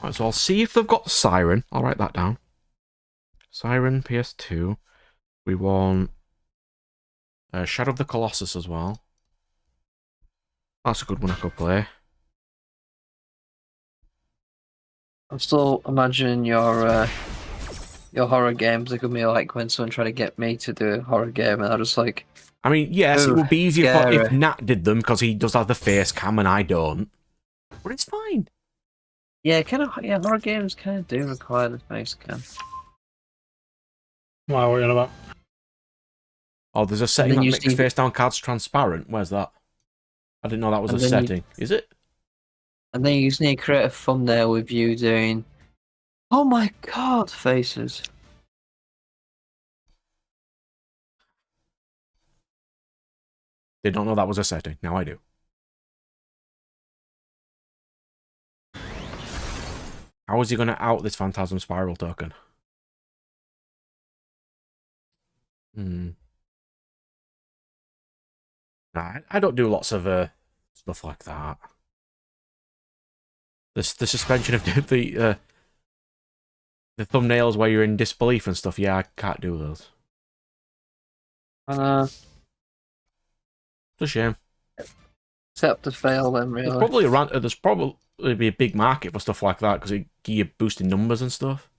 Right, so I'll see if they've got Siren. I'll write that down. Siren, PS2. We want Shadow of the Colossus as well. That's a good one I could play. I'm still imagining your horror games are gonna be like when someone tried to get me to do a horror game, and I just like. I mean, yes, it would be easier if scary. Nat did them because he does have the face cam and I don't. But it's fine. Yeah, horror games kind of do require the face cam. What are we on about? Oh, there's a setting then that you makes see- face down cards transparent. Where's that? I didn't know that was And a then you- setting. Is it? And then you just need to create a thumbnail with you doing, "Oh my god," faces. Did not know that was a setting. Now I do. How is he going to out this Phantasm Spiral token? Nah, I don't do lots of stuff like that. The suspension of the thumbnails where you're in disbelief and stuff. Yeah, I can't do those. It's a shame. Except to fail them, There's really. probably be a big market for stuff like that because it give you boosting numbers and stuff.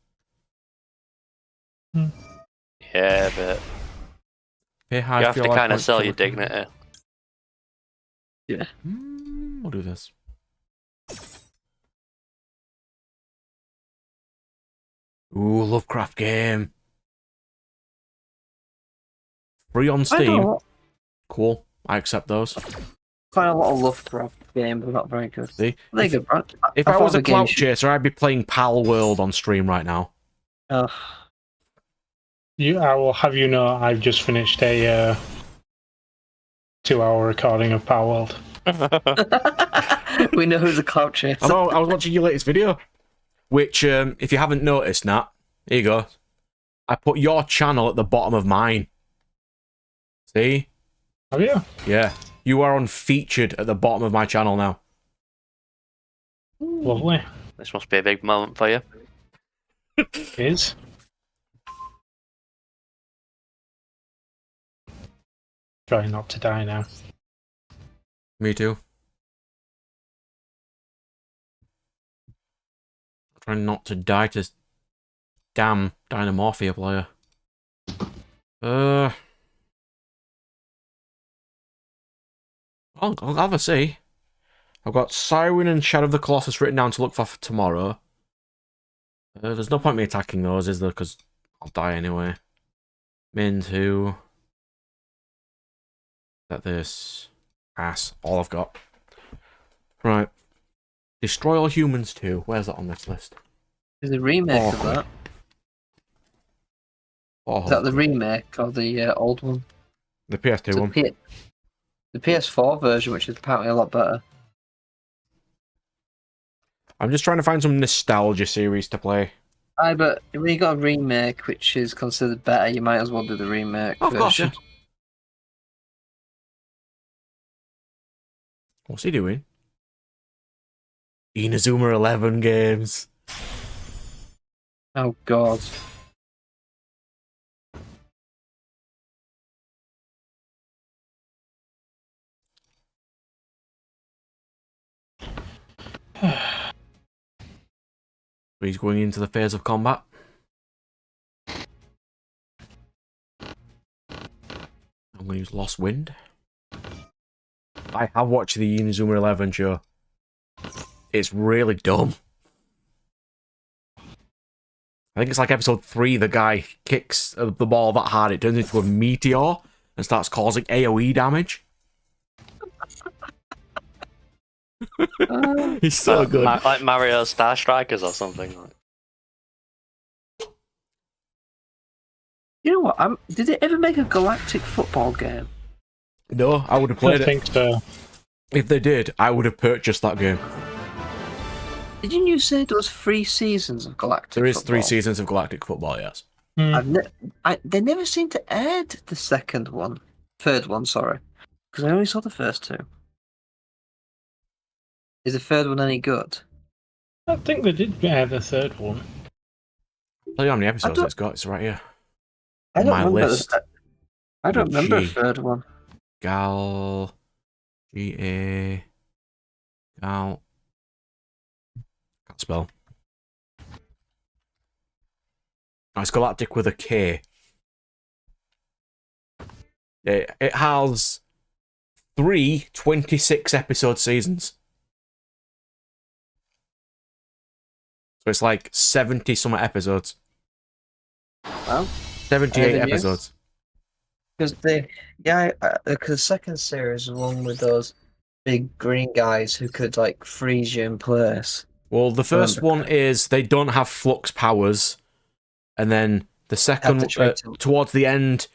Yeah, but Pay high, you have feel to like kind of points sell to your recover. dignity. Yeah. We'll do this. Ooh, Lovecraft game. Free on I Steam. don't Cool. I accept those. find a lot of Lovecraft games, but not very good. See? They're good, right? If I was thought a the game clout should- chaser, I'd be playing Pal World on stream right now. Ugh. I will have you know I've just finished a 2-hour recording of Power World. We know who's a clout chaser. I know, I was watching your latest video. Which, if you haven't noticed, Nat, here you go. I put your channel at the bottom of mine. See? Have you? Yeah. You are unfeatured at the bottom of my channel now. Lovely. This must be a big moment for you. Is. Trying not to die now. Me too. Trying not to die to this damn Dynamorphia player. I'll have a see. I've got Siren and Shadow of the Colossus written down to look for tomorrow. There's no point me attacking those, is there? Because I'll die anyway. Min 2. That this. Pass. All I've got. Right. Destroy All Humans 2. Where's that on this list? There's a remake of that. Oh, Is that the remake or the old one? the PS2 It's one. the PS4 version, which is apparently a lot better. I'm just trying to find some nostalgia series to play. Aye, but when you got a remake which is considered better, you might as well do the remake Oh, of course, version. yeah. What's he doing? Inazuma 11 games. Oh god. He's going into the phase of combat. I'm going to use Lost Wind. I have watched the Inazuma 11 show. It's really dumb. I think it's like episode 3, the guy kicks the ball that hard, it turns into a meteor and starts causing AoE damage. He's so good. Like Mario Star Strikers or something. You know what? Did they ever make a galactic football game? No, I would have I played it. think so. If they did, I would have purchased that game. Didn't you say there was 3 seasons of galactic There is football? 3 seasons of Galactic Football, yes. They never seem to add the third one, sorry. Because I only saw the first 2. Is the third one any good? I think they did add the third one. I'll tell you how many episodes it's got, it's right here. I On don't my remember. list. I don't remember a G. third one. Gal... G-A... Gal... Can't spell. Oh, it's Galactic with a K. It has 3 26-episode seasons. So it's like 70-something episodes. Well, 78 Anything else? episodes. because the second series was one with those big green guys who could like freeze you in place. Well, the first Remember. one is they don't have flux powers. And then the second, try to- towards the end,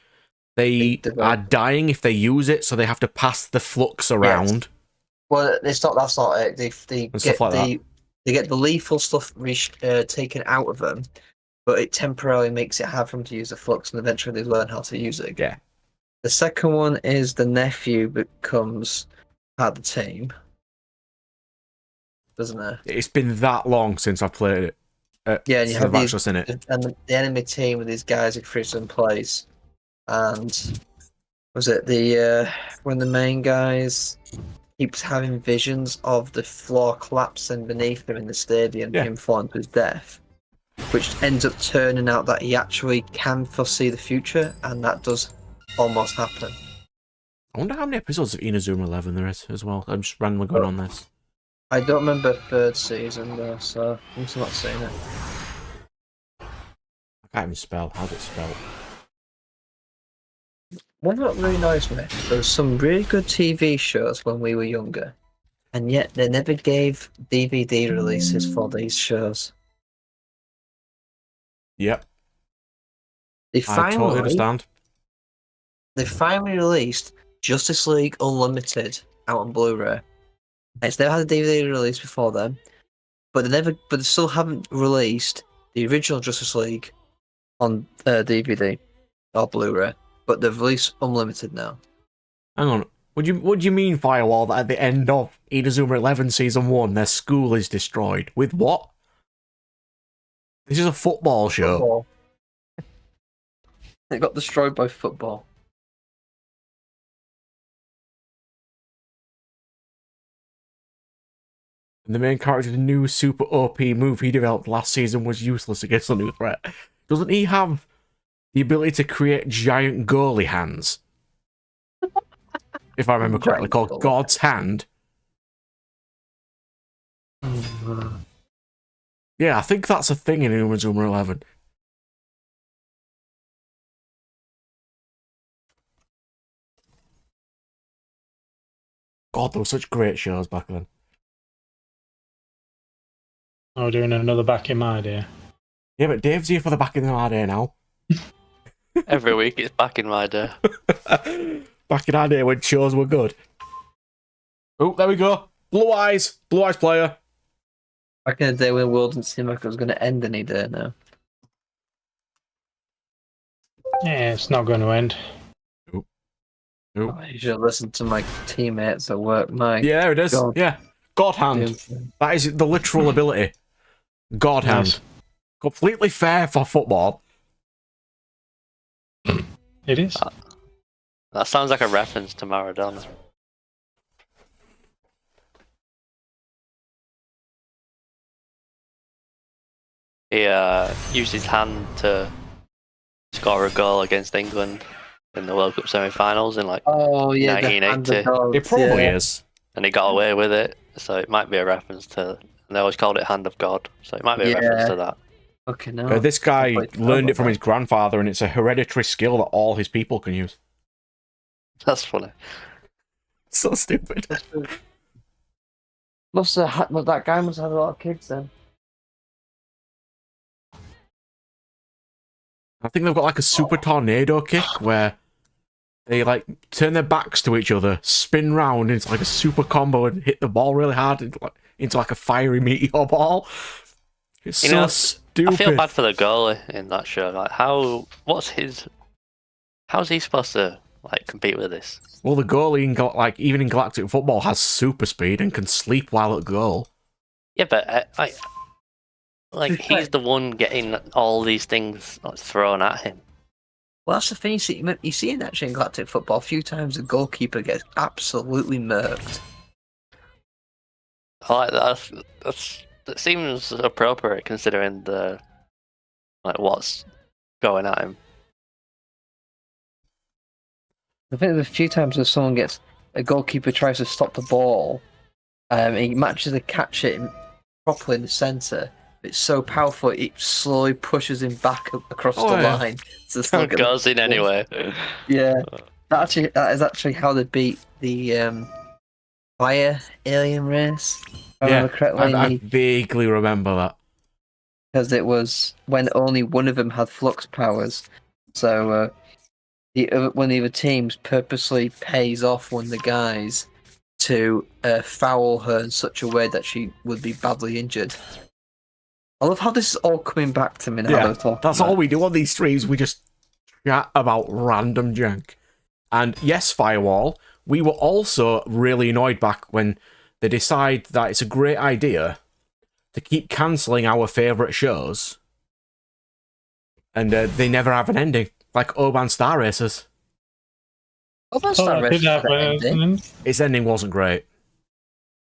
they develop- are dying if they use it, so they have to pass the flux around. Well, it's not. That's not it. They And get stuff like they get the lethal stuff taken out of them, but it temporarily makes it hard for them to use the flux, and eventually they learn how to use it again. Yeah. The second one is the nephew becomes part of the team, doesn't it? It's been that long since I've played it. Yeah, and you since have I've actually seen it. and the enemy team with these guys who freeze in place, and was it when the main guys keeps having visions of the floor collapsing beneath him in the stadium, Yeah. him falling to his death, which ends up turning out that he actually can foresee the future, and that does almost happen. I wonder how many episodes of Inazuma 11 there is as well. I'm just randomly going on this. I don't remember third season though, so I'm still not seeing it. I can't even spell. How's it spelled? One that really annoys me, there was some really good TV shows when we were younger, and yet they never gave DVD releases for these shows. Yep, They I totally finally, understand. they finally released Justice League Unlimited out on Blu-ray. It's never had a DVD release before then, but they still haven't released the original Justice League on DVD or Blu-ray. But they've released Unlimited now. Hang on. What do you mean, Firewall, that at the end of Inazuma 11 Season 1, their school is destroyed? With what? This is a football show. Football. They got destroyed by football. And the main character's new super OP move he developed last season was useless against a new threat. Doesn't he have the ability to create giant goalie hands? If I remember correctly, Giant called goalie God's Hand. Yeah, I think that's a thing in Inazuma 11. God, there were such great shows back then. Oh, we're doing another back in my day. Yeah, but Dave's here for the back in our day now. Every week it's back in my day. Back in our day when shows were good. Oh, there we go. Blue Eyes. Blue Eyes player. Back in the day when the world didn't seem like it was going to end any day now. Yeah, it's not going to end. Nope. Oh, you should listen to my teammates at work, Mike. Yeah, there it is. God. Yeah. God Hand. That is the literal ability. God Hand. Nice. Completely fair for football. It is. That sounds like a reference to Maradona. He used his hand to score a goal against England in the World Cup semi-finals in like Oh yeah, the hand 1980, of God. It probably yeah. is. and he got away with it. So it might be a reference to. And they always called it Hand of God, so it might be a reference to that. Okay, no. This guy Completely learned it forgot from about his grandfather, and it's a hereditary skill that all his people can use. That's funny. So stupid. that. That guy must have had a lot of kids then. I think they've got like a super tornado kick where they like turn their backs to each other, spin round into like a super combo and hit the ball really hard into like a fiery meteor ball. It's so stupid. I feel bad for the goalie in that show. Like, how's he supposed to like compete with this? Well, the goalie even in galactic football has super speed and can sleep while at goal. Yeah, but like he's the one getting all these things like, thrown at him. Well, that's the thing. You see in actually in galactic football, a few times the goalkeeper gets absolutely murked. I like that seems appropriate considering the like what's going at him. I think there's a few times where a goalkeeper tries to stop the ball, he manages to catch it properly in the centre. It's so powerful, it slowly pushes him back across the line. So still get Goes in anyway. Yeah, that is actually how they beat the fire alien race. If I remember correctly, I vaguely remember that. Because it was when only one of them had flux powers. So one of the other teams purposely pays off one of the guys to foul her in such a way that she would be badly injured. I love how this is all coming back to me now. Yeah, that's all we do on these streams. We just chat about random junk. And yes, Firewall, we were also really annoyed back when they decide that it's a great idea to keep cancelling our favourite shows. And they never have an ending. Like Oban Star Racers. Oban Star Racers had an ending. Its ending wasn't great.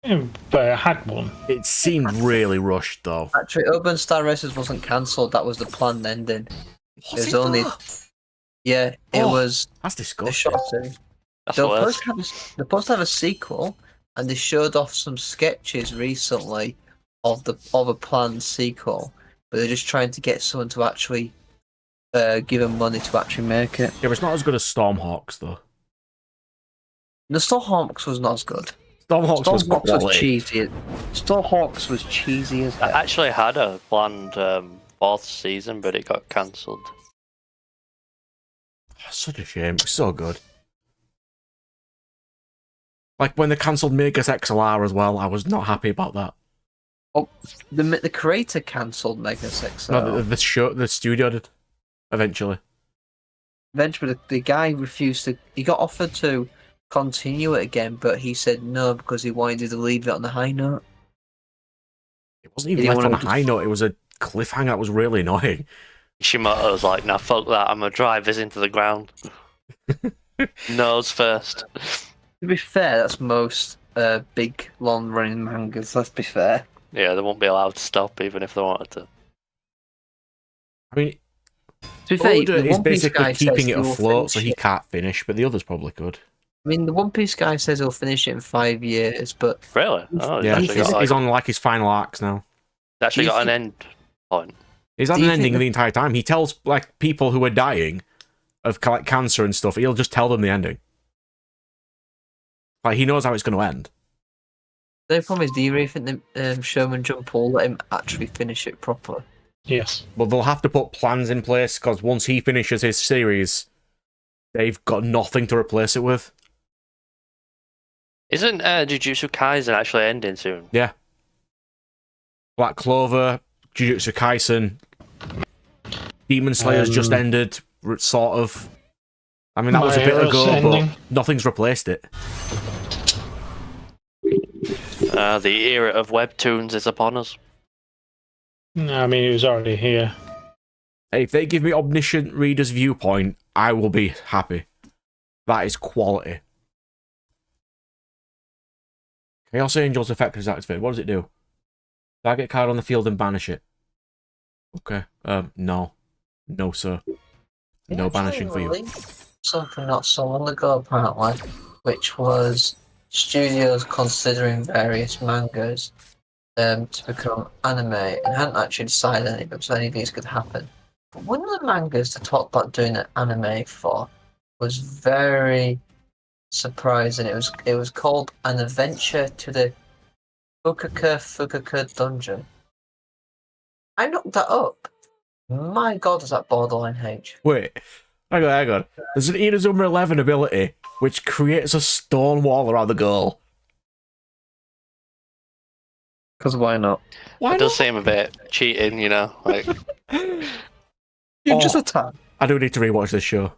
Yeah, but it had one. It seemed really rushed, though. Actually, Urban Star Races wasn't cancelled. That was the planned ending. Was it was only. though? Yeah, it was. That's The disgusting. short series. They're supposed to have a sequel, and they showed off some sketches recently of a planned sequel, but they're just trying to get someone to actually give them money to actually make it. Yeah, but it's not as good as Stormhawks, though. The Stormhawks was not as good. Stormhawks was cheesy. Stormhawks was cheesy as I hell. actually had a planned fourth season, but it got cancelled. Such a shame. It was so good. Like when they cancelled Megas XLR as well, I was not happy about that. Oh, the creator cancelled Mega 6. No, the studio did. Eventually, the guy refused to. He got offered to continue it again, but he said no because he wanted to leave it on a high note. It wasn't even left on a high note. It was a cliffhanger that was really annoying. Shimoto was like, "Nah, fuck that. I'm gonna drive this into the ground. Nose first." To be fair, that's most big, long-running mangas. Let's be fair. Yeah, they won't be allowed to stop even if they wanted to. I mean, to be fair, Oda the is One Piece basically guy keeping says it he'll afloat, so finish he it. can't finish, but the others probably could. I mean, the One Piece guy says he'll finish it in 5 years, but Really? Oh, Yeah, actually got, he's on like his final arcs now. actually Do you got an end point. He's had Do an you ending think the entire time. He tells like people who are dying of like cancer and stuff. He'll just tell them the ending. Like he knows how it's going to end. the problem is, do you really think that Sherman Jump will let him actually finish it properly? Yes. But they'll have to put plans in place because once he finishes his series, they've got nothing to replace it with. Isn't Jujutsu Kaisen actually ending soon? Yeah. Black Clover, Jujutsu Kaisen, Demon Slayer's just ended, sort of. I mean, that was a bit ago, but nothing's replaced it. The era of webtoons is upon us. No, I mean, it was already here. Hey, if they give me Omniscient Reader's Viewpoint, I will be happy. That is quality. Chaos Angel's effect is activated. What does it do? Target card on the field and banish it. Okay. No. No, sir. They No actually banishing for you. released something not so long ago, apparently, which was studios considering various mangas to become anime, and hadn't actually decided any, because any of these could happen. But one of the mangas they talked about doing an anime for was very surprising. It was called An Adventure to the Fukuka Dungeon. I looked that up. My god, is that borderline H? Wait. Hang on. There's an Inazuma 11 ability which creates a stone wall around the girl. Because why not? Why It does not? seem a bit cheating, you know. Like, You Oh. just attack. I do need to rewatch this show.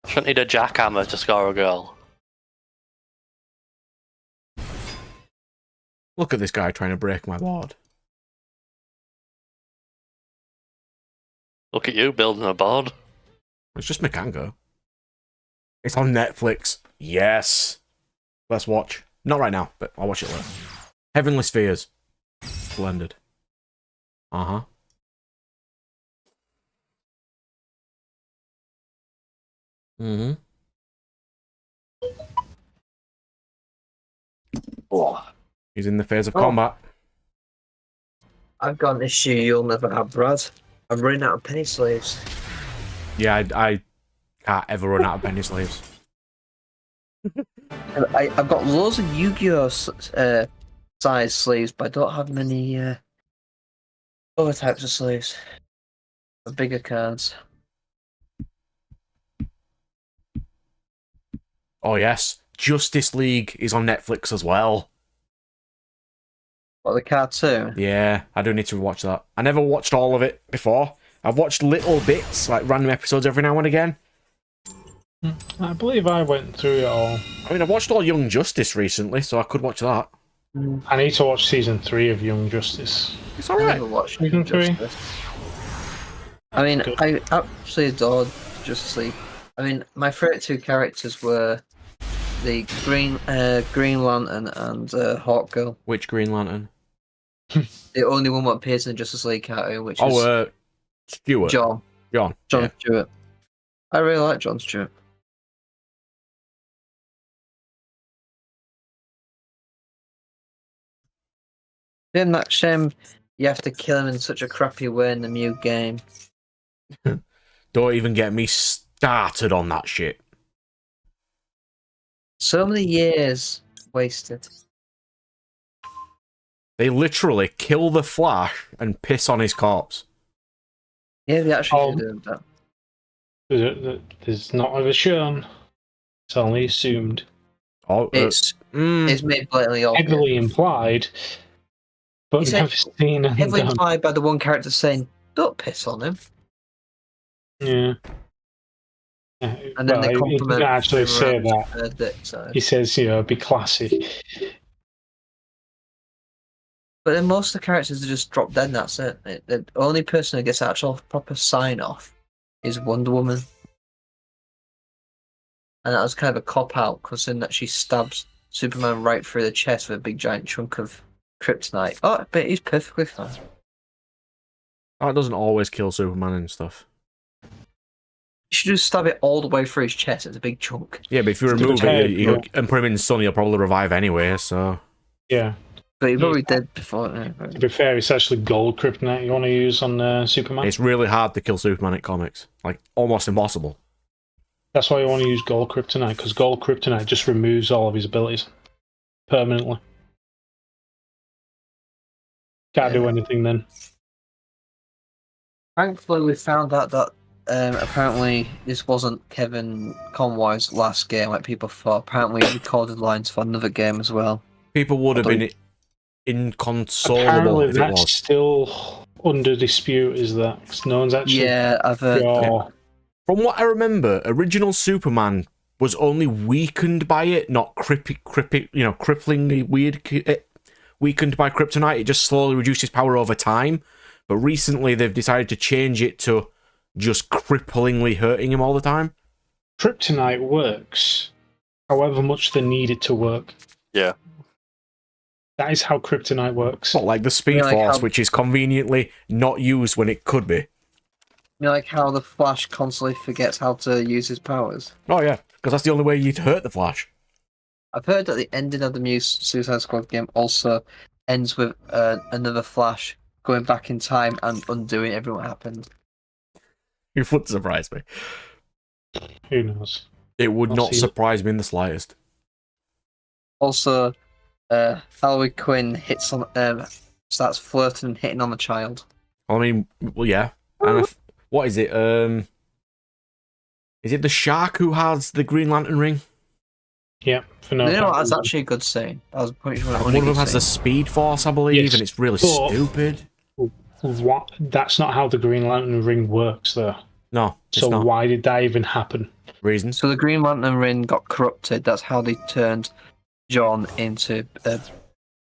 shouldn't need a jackhammer to score a girl. Look at this guy trying to break my board. Look at you building a board. It's just Mekango. It's on Netflix. Yes. Let's watch. Not right now, but I'll watch it later. Heavenly Spheres. Splendid. Uh-huh. Mm-hmm. Oh, He's in the phase of Oh. combat. I've got an issue you'll never have, Brad. I'm running out of penny sleeves. Yeah, I can't ever run out of penny sleeves. I've got loads of Yu-Gi-Oh! Size sleeves, but I don't have many other types of sleeves. The bigger cards. Oh, yes. Justice League is on Netflix as well. What, the cartoon? Yeah, I do need to watch that. I never watched all of it before. I've watched little bits, like random episodes every now and again. I believe I went through it all. I mean, I watched all Young Justice recently, so I could watch that. I need to watch season 3 of Young Justice. It's I alright. never watched Season three? Justice. I mean, Good. I absolutely adored Justice League. I mean, my favourite two characters were the Green Lantern and Hawkgirl. Which Green Lantern? The only one that appears in the Justice League cartoon, which is Stewart. John John. Yeah. Stewart. I really like John Stewart. Then that shame you have to kill him in such a crappy way in the new game. Don't even get me started on that shit. So many years wasted. They literally kill the Flash and piss on his corpse. Yeah, they actually Oh. do that. There's not ever shown. It's only assumed. Oh, It's made blatantly obvious. Heavily implied, but He said- never seen and Heavily done. implied by the one character saying, "Don't piss on him," Yeah. and then they Well, he compliment. didn't actually say that. So. He says, be classy. But then most of the characters are just drop dead. And that's it. The only person who gets actual proper sign off is Wonder Woman, and that was kind of a cop out, considering that she stabs Superman right through the chest with a big giant chunk of kryptonite. Oh, but he's perfectly fine. that doesn't always kill Superman and stuff. You should just stab it all the way through his chest. It's a big chunk. Yeah, but if you It's remove okay, it and put him in the sun, he'll probably revive anyway, so... Yeah. But he probably did before. To be fair, it's actually gold kryptonite you want to use on Superman. It's really hard to kill Superman in comics. Like, almost impossible. That's why you want to use gold kryptonite, because gold kryptonite just removes all of his abilities permanently. Can't do anything then. Thankfully, we found out that apparently this wasn't Kevin Conroy's last game like people thought. Apparently, he recorded lines for another game as well. People would have Although- been inconsolable Apparently, if it that's was. still under dispute, is that? 'Cause no one's actually Yeah, I've heard. sure. From what I remember, original Superman was only weakened by it, not cripplingly weakened by kryptonite. It just slowly reduced his power over time. But recently, they've decided to change it to just cripplingly hurting him all the time. Kryptonite works, however much they need it to work. Yeah. That is how kryptonite works. What, like the Speed Yeah, like Force, how- which is conveniently not used when it could be. You know, like how the Flash constantly forgets how to use his powers. Oh yeah, because that's the only way you'd hurt the Flash. I've heard that the ending of the new Suicide Squad game also ends with another Flash going back in time and undoing everything what happened. It wouldn't surprise me. Who knows? It would I'll not see. surprise me in the slightest. Also, Harley Quinn hits on starts flirting and hitting on the child. I mean, well, yeah. And what is it? Is it the shark who has the Green Lantern ring? Yeah, for no. You know what? apparent That's reason. actually a good scene. That was pretty sure And one of them has the Speed Force, I believe, Yes. and it's really But- stupid. What? That's not how the Green Lantern ring works, though. No, it's So not. why did that even happen? Reasons. So the Green Lantern ring got corrupted. That's how they turned John into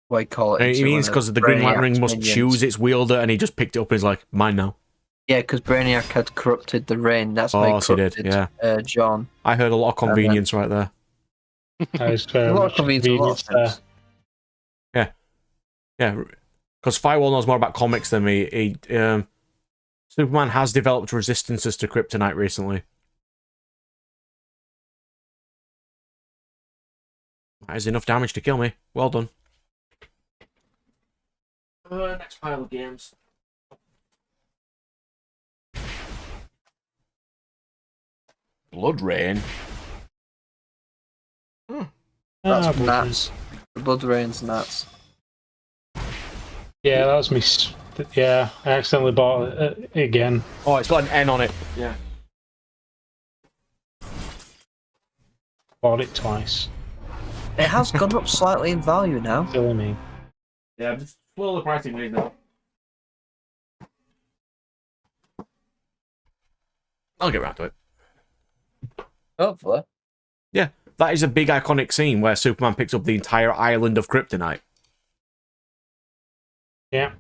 what you call it. It into means one of because the Green Lantern ring must Brainiac's choose minions. its wielder, and he just picked it up and he's like, mine now. Yeah, because Brainiac had corrupted the ring. That's how Oh, he so he did, corrupted yeah. John. I heard a lot of convenience right there. That is very A lot of much convenience, a lot of convenience sense. Yeah, because Firewall knows more about comics than me. Superman has developed resistances to kryptonite recently. That is enough damage to kill me. Well done. Next pile of games. Blood Rain. That's but- nuts. The blood rain's nuts. Yeah, that was me. Yeah, I accidentally bought it again. Oh, it's got an N on it. Yeah. Bought it twice. It has gone up slightly in value now. Silly me. Yeah, I'm just slowly pricing these now. I'll get around to it. Hopefully. Yeah, that is a big iconic scene where Superman picks up the entire island of kryptonite. Yeah.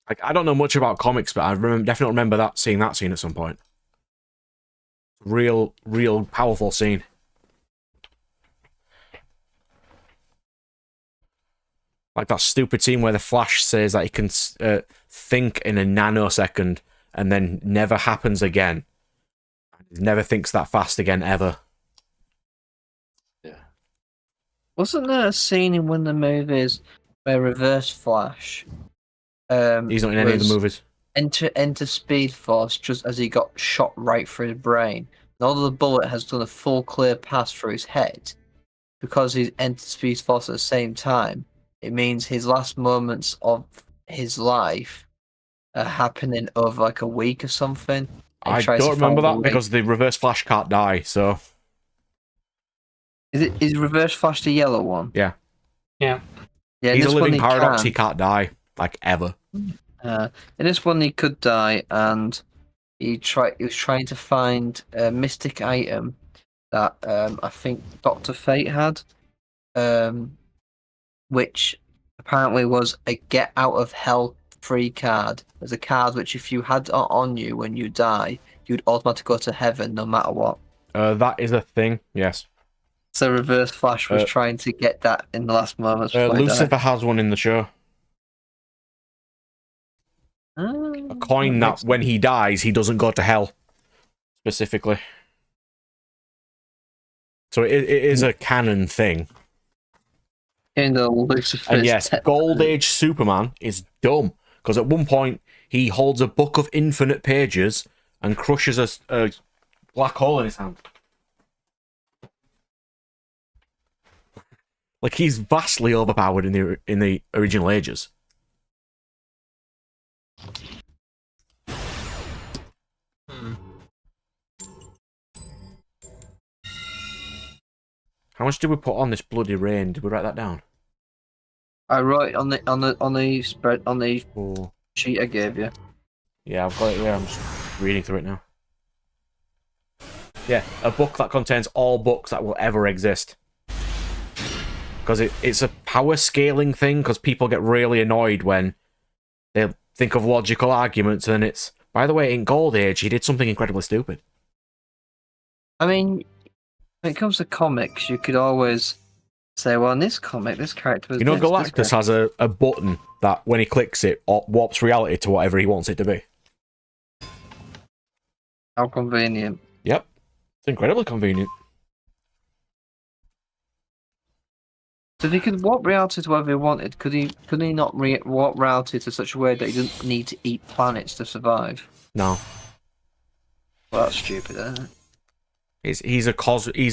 Like, I don't know much about comics, but I definitely remember seeing that scene at some point. Real powerful scene. Like that stupid scene where the Flash says that he can think in a nanosecond and then never happens again. He never thinks that fast again, ever. Yeah. Wasn't there a scene in one of the movies where Reverse Flash He's not in any of the was movies. enter Speed Force just as he got shot right through the brain? And although the bullet has done a full clear pass through his head, because he's entered Speed Force at the same time, it means his last moments of his life are happening over like a week or something. And he I tries to don't remember find a that way- because the Reverse Flash can't die, so... Is Reverse Flash the yellow one? Yeah. Yeah. Yeah, in He's a this one living paradox, can. he can't die. Like, ever. In this one, he could die, and he was trying to find a mystic item that I think Doctor Fate had, which apparently was a get out of hell free card. There's a card which, if you had on you when you die, you'd automatically go to heaven no matter what. That is a thing, yes. So Reverse Flash was trying to get that in the last moments before he died. Lucifer has one in the show. A coin that, when he dies, he doesn't go to hell. Specifically. So it is a canon thing. In the Lucifer. And yes, Gold Age Superman is dumb. Because at one point, he holds a book of infinite pages and crushes a black hole in his hand. Like, he's vastly overpowered in the original ages. How much did we put on this bloody rain? Did we write that down? I wrote on the spread on the Oh. sheet I gave you. Yeah, I've got it there. I'm just reading through it now. Yeah, a book that contains all books that will ever exist. Because it's a power scaling thing, because people get really annoyed when they think of logical arguments, and it's, by the way, in Gold Age, he did something incredibly stupid. I mean, when it comes to comics, you could always Say, well, in this comic, this character was You know, this Galactus guy. has a button that, when he clicks it, warps reality to whatever he wants it to be. How convenient. Yep. It's incredibly convenient. So if he could warp reality to whatever he wanted, could he not warp reality to such a way that he doesn't need to eat planets to survive? No. Well, that's stupid, isn't it? He's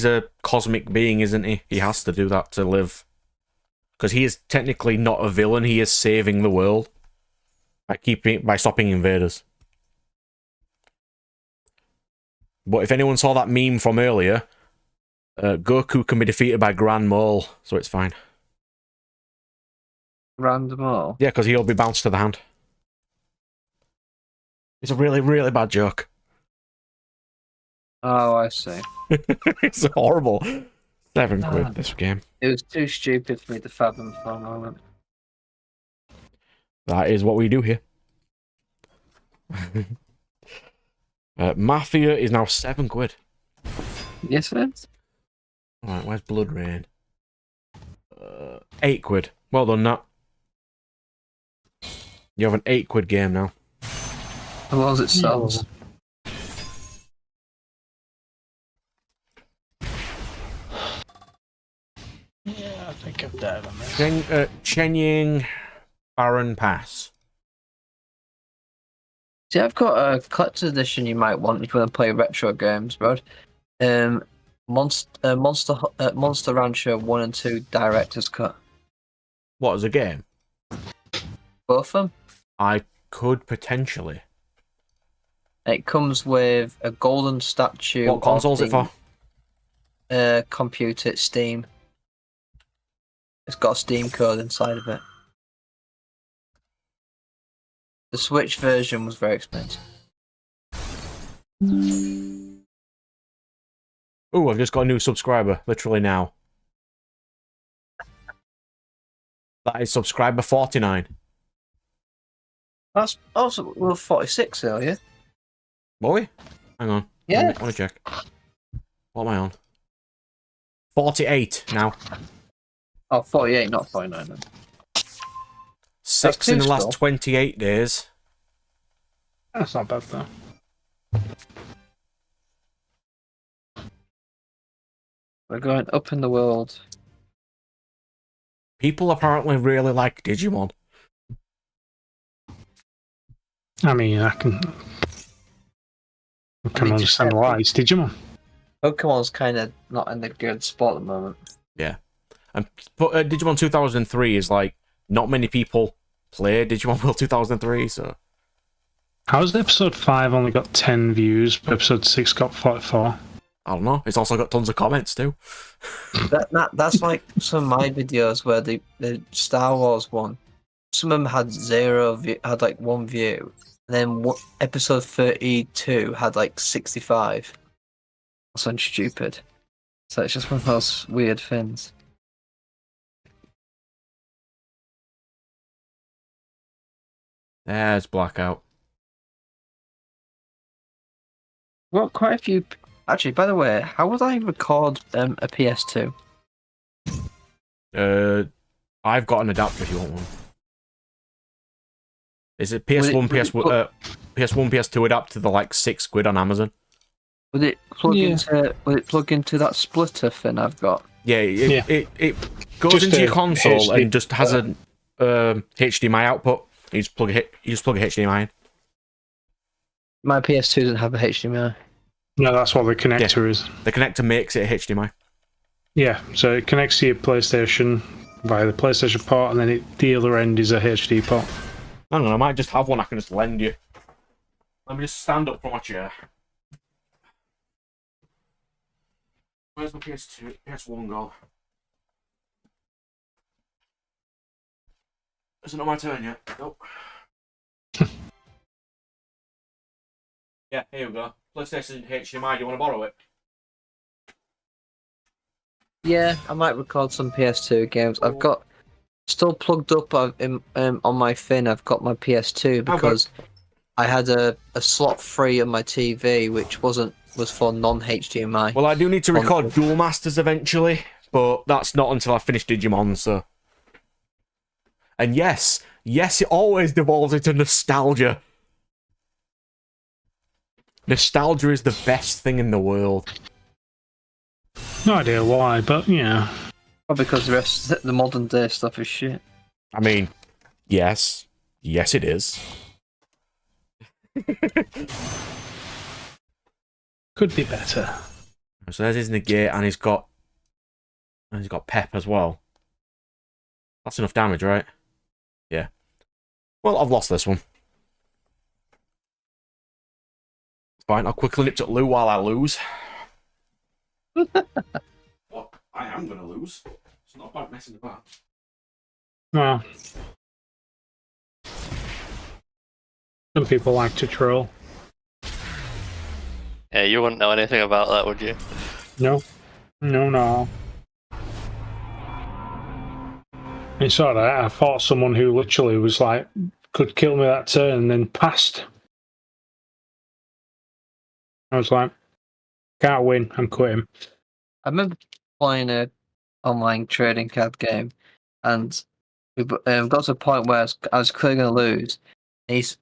a cosmic being, isn't he? He has to do that to live. Because he is technically not a villain, he is saving the world. By stopping invaders. But if anyone saw that meme from earlier, Goku can be defeated by Grand Mole, so it's fine. Random all. Yeah, because he'll be bounced to the hand. It's a really, really bad joke. Oh, I see. It's horrible. £7 this game. It was too stupid for me to fathom for a moment. That is what we do here. Mafia is now £7. Yes, it is. Alright, where's Blood Rain? £8. Well done, Nat. You have an £8 game now. As long as it sells. Yeah, I think I've died on this. Shenying Baron Pass. See, I've got a collector's edition you might want if you want to play retro games, bro. Monster Rancher 1 and 2 Director's Cut. What, as a game? Both of them. I could potentially. It comes with a golden statue. What console's it for? Computer, Steam. It's got a Steam code inside of it. The Switch version was very expensive. Ooh, I've just got a new subscriber, literally now. That is subscriber 49. That's also we're 46 earlier. Boy? Hang on. Yeah. I want to check. What am I on? 48 now. Oh, 48, not 49 then. 6 in the last still. 28 days. That's not bad though. We're going up in the world. People apparently really like Digimon. I mean, I can understand why. It's Digimon. Pokemon's kind of not in the good spot at the moment. Yeah. But Digimon 2003 is like, not many people play Digimon World 2003, so... How's episode 5 only got 10 views, but episode 6 got 44? I don't know. It's also got tons of comments too. That's like some of my videos where the Star Wars one, some of them had had like 1 view, and then episode 32 had like 65. That's something stupid. So it's just one of those weird things. There's Blackout. Well, quite a few. Actually, by the way, how would I record a PS2? I've got an adapter if you want one. Is it PS1, PS1, PS2 adapter? They're like £6 on Amazon. Would it plug into that splitter thing I've got? Yeah, it goes Just into your a console HD, and just has a HDMI output. You just plug a HDMI in. My PS2 doesn't have a HDMI. No, that's what the connector is. The connector makes it a HDMI. Yeah, so it connects to your PlayStation via the PlayStation port, and then the other end is a HD port. I don't know, I might just have one I can just lend you. Let me just stand up from my chair. Where's my PS2, PS1 go? Is it not my turn yet? Nope. Yeah, here we go. PlayStation HDMI, do you want to borrow it? Yeah, I might record some PS2 games. I've got still plugged up on my thing. I've got my PS2 because I had a slot free on my TV, which was for non-HDMI. Well, I do need to record Duel Masters eventually, but that's not until I finish Digimon, so... And yes, it always devolves into nostalgia. Nostalgia is the best thing in the world. No idea why, but yeah. Well, because the rest of the modern day stuff is shit. I mean, yes. Yes, it is. Could be better. So there's his negate, and he's got pep as well. That's enough damage, right? Yeah. Well, I've lost this one. It's fine, I'll quickly nip to Lou while I lose. Well, I am going to lose. It's not about messing about. Well, some people like to troll. Yeah, you wouldn't know anything about that, would you? No. It's alright, I fought someone who literally was like, could kill me that turn and then passed. I was like, can't win, I'm quitting. I remember playing a online trading card game, and we got to a point where I was clearly going to lose.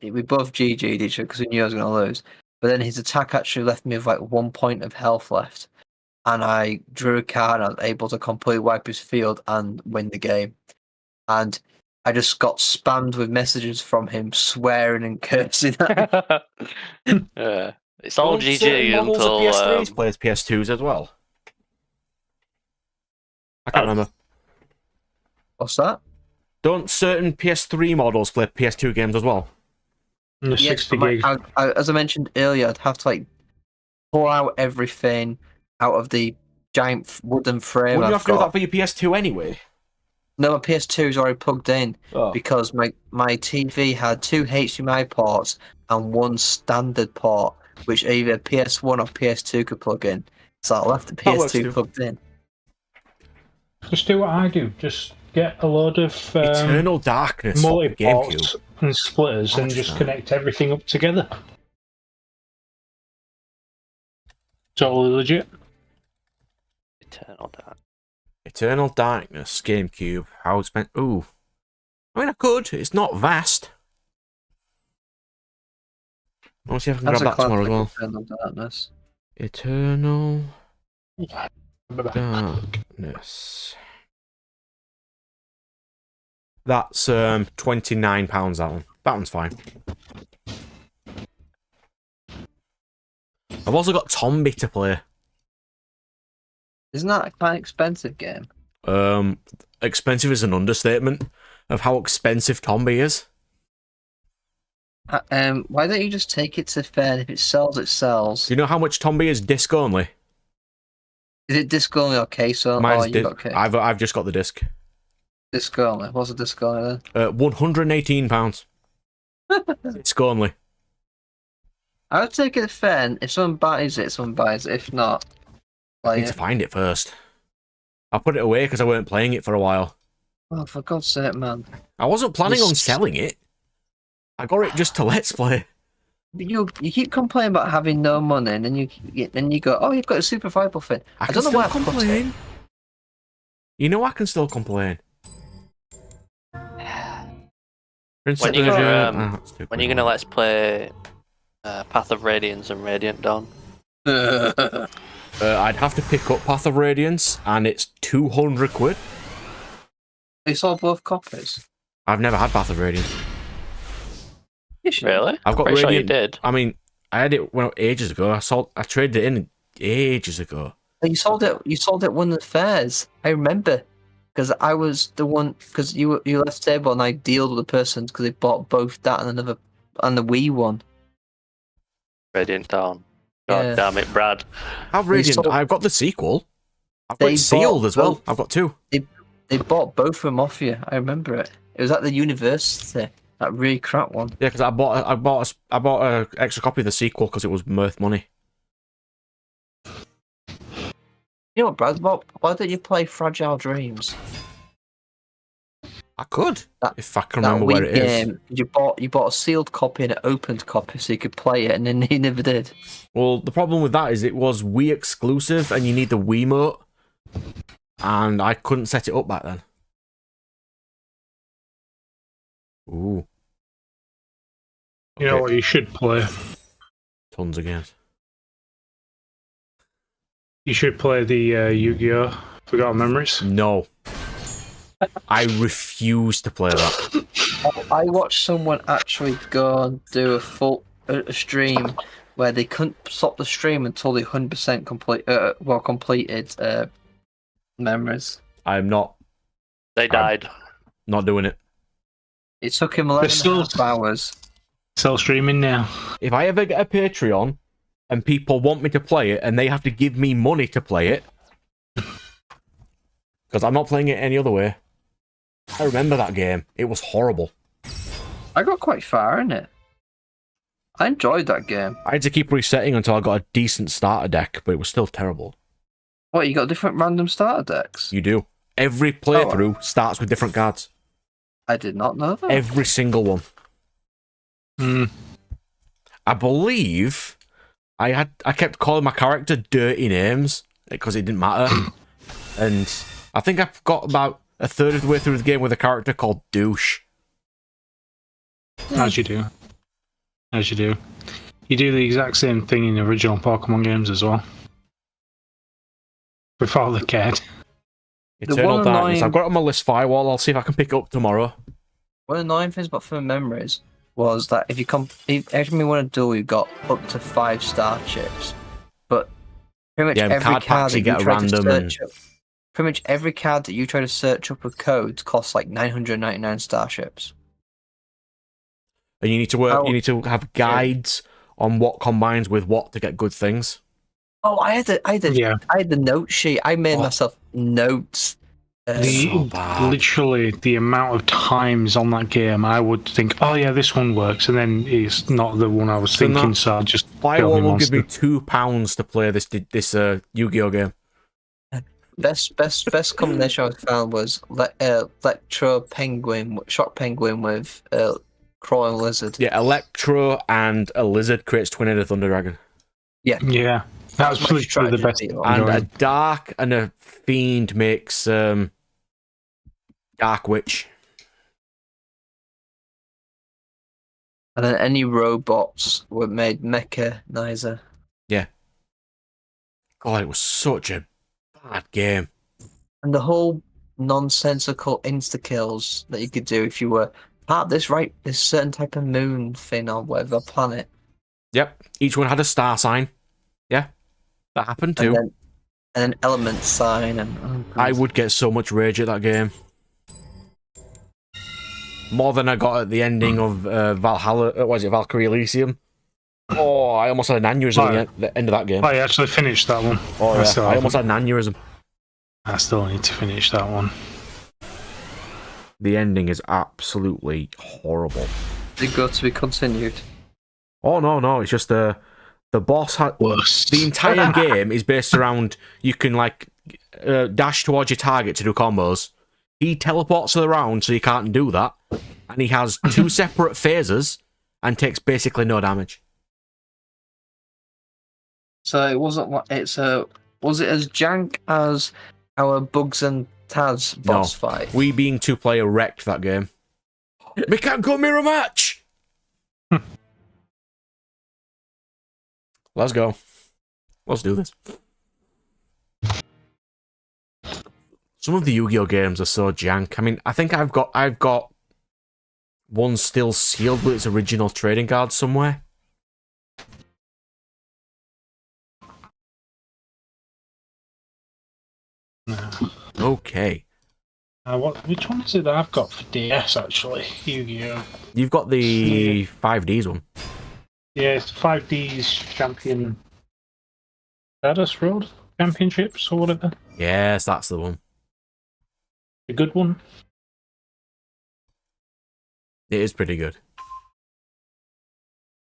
We both GG'd each other because we knew I was going to lose. But then his attack actually left me with like 1 point of health left, and I drew a card and I was able to completely wipe his field and win the game. And I just got spammed with messages from him swearing and cursing at me. Yeah. It's all Don't GG certain models until... of PS3s plays PS2s as well? I can't remember. What's that? Don't certain PS3 models play PS2 games as well? And the Yes, 60 but gig. as I mentioned earlier, I'd have to like pull out everything out of the giant wooden frame. Wouldn't you I've have to do got. that for your PS2 anyway? No, my PS2 is already plugged in Oh. because my TV had 2 HDMI ports and 1 standard port, which either PS1 or PS2 could plug in. So I left the That works PS2 too. plugged in. Just do what I do. Just get a load of Eternal Darkness for the GameCube. multi-ports and splitters How and much just is that? connect everything up together. Totally legit. Eternal Dark. Eternal Darkness, GameCube. How spent? Ooh. I mean, I could. It's not vast. I'll see if I can That's grab a that tomorrow as classic well. Eternal Darkness. Eternal Darkness. That's £29 that one. That one's fine. I've also got Tombi to play. Isn't that quite an expensive game? Expensive is an understatement of how expensive Tombi is. Why don't you just take it to fair? And if it sells, it sells. Do you know how much Tombi is disc only? Is it disc only or case only? Mine's You disc. got case. I've just got the disc. Disc only. What's a disc only then? £118. Disc only. I would take it to fair. And if someone buys it, someone buys it. If not, I like need to find it first. I put it away because I weren't playing it for a while. oh, for God's sake, man! I wasn't planning on This- selling it. I got it just to let's play. You keep complaining about having no money, and then you go, oh, you've got a super viable thing. I I can don't know still why I put it. complain. You know I can still complain. Prince When you Persia- gonna, that's too When you're quick. gonna let's play Path of Radiance and Radiant Dawn? I'd have to pick up Path of Radiance, and it's 200 quid. They sold both copies. I've never had Path of Radiance. Really? I've got Pretty sure you Radiant. did. I mean, I had it ages ago. I traded it in ages ago. You sold it. You sold it one of the fairs. I remember because I was the one because you left the table and I dealed with the person because they bought both that and another and the Wii one. Radiant Dawn. God Yeah. damn it, Brad. I've Radiant. sold- I've got the sequel. I've got They it sealed bought as well. both. I've got 2. They bought both of them off you. I remember it. It was at the university. That really crap one. Yeah, because I bought a extra copy of the sequel because it was worth money. You know what, Brad? Why don't you play Fragile Dreams? I could That- if I can That remember where Wii it is. game, you bought a sealed copy and an opened copy so you could play it, and then you never did. Well, the problem with that is it was Wii exclusive, and you need the Wiimote. and I couldn't set it up back then. Ooh. You know what you should play? Tons of games. You should play the Yu-Gi-Oh! Forgotten Memories. No. I refuse to play that. I watched someone actually go and do a stream where they couldn't stop the stream until they 100% completed memories. I'm not They died. not doing it. It took him 11 and a half hours. Still streaming now. If I ever get a Patreon and people want me to play it and they have to give me money to play it, because I'm not playing it any other way. I remember that game. It was horrible. I got quite far in it. I enjoyed that game. I had to keep resetting until I got a decent starter deck, but it was still terrible. What, you got different random starter decks? You do. Every playthrough starts with different cards. I did not know that. Every single one. I believe I kept calling my character dirty names because it didn't matter. And I think I've got about a third of the way through the game with a character called Douche. As you do. As you do. You do the exact same thing in the original Pokemon games as well. Before they cared. Eternal Darkness. I've got it on my list firewall. I'll see if I can pick it up tomorrow. One of the annoying things about Fun Memories was that if every time you won a duel, you got up to 5 star chips. But pretty much every card card packs that you get you try to random search up, pretty much every card that you try to search up with codes costs like 999 starships. And you need to work. You need to have guides on what combines with what to get good things. Oh, I had the note sheet. I made myself notes. Literally, the amount of times on that game I would think, oh yeah, this one works, and then it's not the one I was thinking, so I just Firewall will give me £2 to play this Yu-Gi-Oh game. Best combination I found was Electro Penguin, Shock Penguin with Crawling Lizard. Yeah, Electro and a lizard creates twin-headed Thunder Dragon. Yeah. That was literally the best. And a Dark and a Fiend makes Dark Witch. And then any robots were made Mechanizer. Yeah. God, it was such a bad game. And the whole nonsensical insta-kills that you could do if you were part of this certain type of moon thing on whatever planet. Yep. Each one had a star sign. Yeah. That happened too. And then element sign and... I would get so much rage at that game. More than I got at the ending of Valhalla. Was it Valkyrie Elysium? Oh, I almost had an aneurysm at the end of that game. I actually finished that one. Oh, yeah. I almost had an aneurysm. I still need to finish that one. The ending is absolutely horrible. They got to be continued. Oh, no. It's just the boss had... The entire game is based around you can, dash towards your target to do combos. He teleports around so you can't do that. And he has 2 separate phases and takes basically no damage. So it wasn't like was it as jank as our Bugs and Taz boss fight? We being 2-player wrecked that game. We can't go mirror match! Let's go. Let's do this. Some of the Yu-Gi-Oh games are so jank. I mean, I think I've got one still sealed with its original trading card somewhere. Okay. Which one is it that I've got for DS, actually? Yu-Gi-Oh! You've got the 5Ds one. Yeah, it's 5D's Champion... Stardust Road Championships, or whatever. Yes, that's the one. A good one. It is pretty good.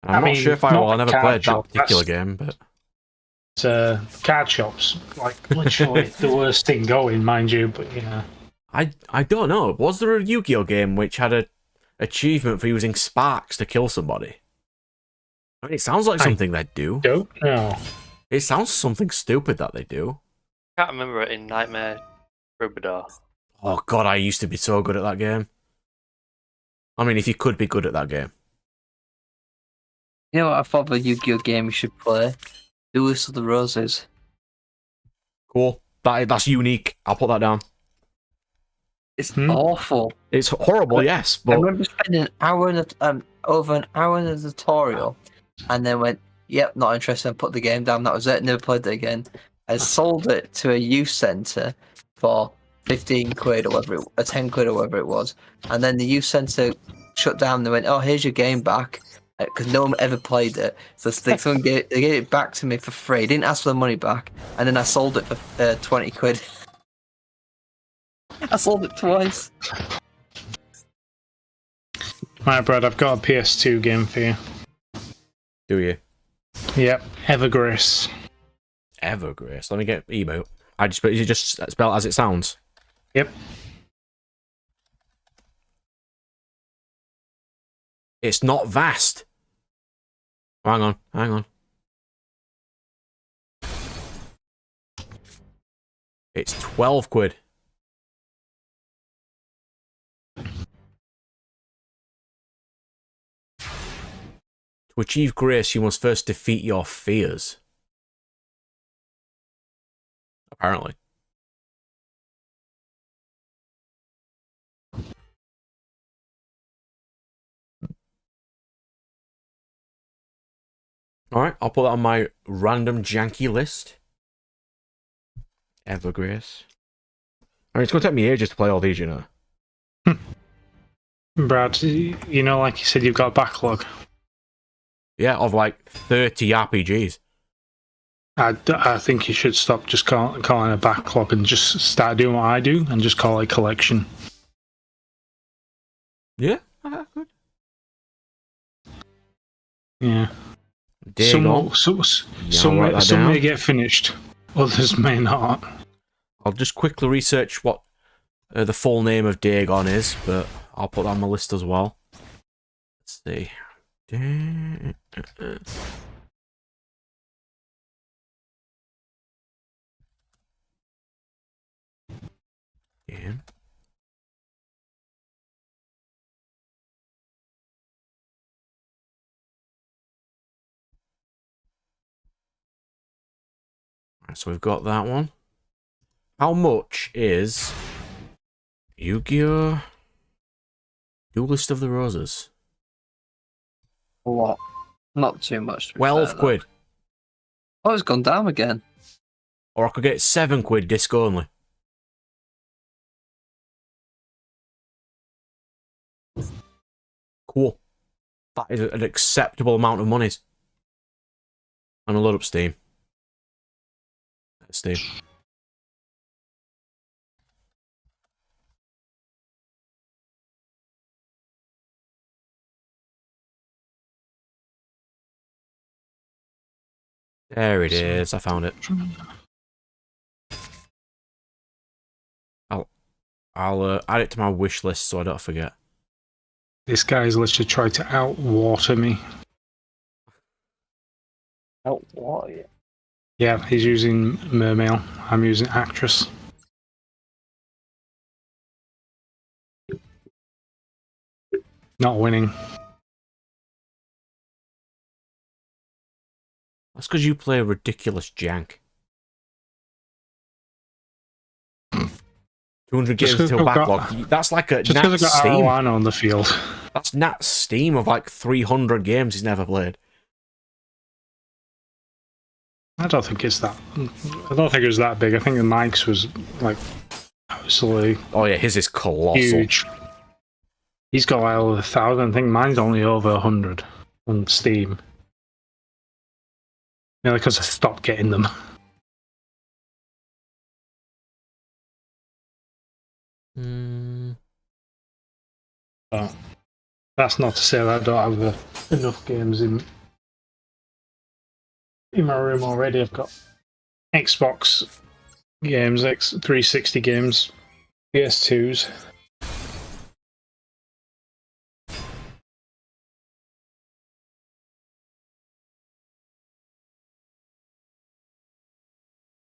I'm not sure if I never played that particular game, but... It's card shops. Literally the worst thing going, mind you, but I don't know. Was there a Yu-Gi-Oh game which had an achievement for using sparks to kill somebody? I mean, it sounds like something they'd do. Don't know. It sounds something stupid that they do. I can't remember it in Nightmare Rubidor. Oh god, I used to be so good at that game. I mean, if you could be good at that game. You know what I thought of a Yu-Gi-Oh game you should play? Duel of the Roses. Cool. That's unique. I'll put that down. It's awful. It's horrible, yes, I but remember spending an hour in over an hour in a tutorial, and then went, "Yep, not interested." And put the game down. That was it. Never played it again. I sold it to a youth centre for 15 quid or whatever, 10 quid or whatever it was, and then the youth centre shut down. And they went, "Oh, here's your game back," because no one ever played it. So someone they gave it back to me for free. Didn't ask for the money back, and then I sold it for 20 quid. I sold it twice. Right, Brad, I've got a PS2 game for you. do you? Yep, Evergrace. Evergrace. Let me get emote. Is it just spelled as it sounds? Yep. It's not vast. Hang on. It's 12 quid. To achieve grace, you must first defeat your fears. Apparently. Alright, I'll put that on my random janky list. Evergrace. I mean, it's going to take me ages to play all these, you know. Brad, you know, like you said, you've got a backlog. Yeah, of like 30 RPGs. I think you should stop just calling it a backlog and just start doing what I do and just call it collection. Yeah, good. Yeah. Some may get finished, others may not. I'll just quickly research what the full name of Dagon is, but I'll put that on my list as well. Let's see. Game. Right, so we've got that one. How much is Yu-Gi-Oh! Duelist of the Roses? A lot. Not too much. 12 quid. Oh, it's gone down again. Or I could get 7 quid disc only. Cool. That is an acceptable amount of monies. I'm gonna load up Steam. Steam. There it is. I found it. I'll add it to my wish list so I don't forget. This guy's literally tried to outwater me. Outwater you? Yeah, he's using Mermail. I'm using Actress. Not winning. That's because you play a ridiculous jank. 200 games to a backlog. That's like a just Nat because I've got Steam. Arowana on the field. That's Nat Steam of like 300 games he's never played. I don't think it's that. I don't think it was that big. I think the Mike's was like absolutely. Oh yeah, his is colossal. Huge. He's got like over 1,000. I think mine's only over 100 on Steam. Yeah, because I stopped getting them. Oh, that's not to say that I don't have enough games in my room already. I've got Xbox games, X360 games, PS2s.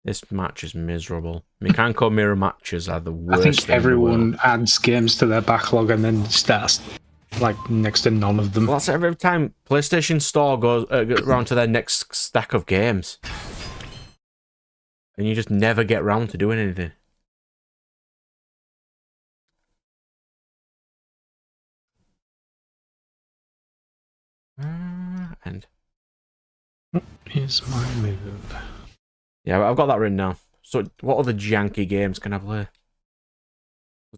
This match is miserable. Mekanko mirror matches are the I worst think thing in the world. everyone adds games to their backlog and then starts like next to none of them. Well, that's every time PlayStation Store goes around to their next stack of games. And you just never get round to doing anything. And Here's my move. yeah, I've got that written down. So, what other janky games can I play?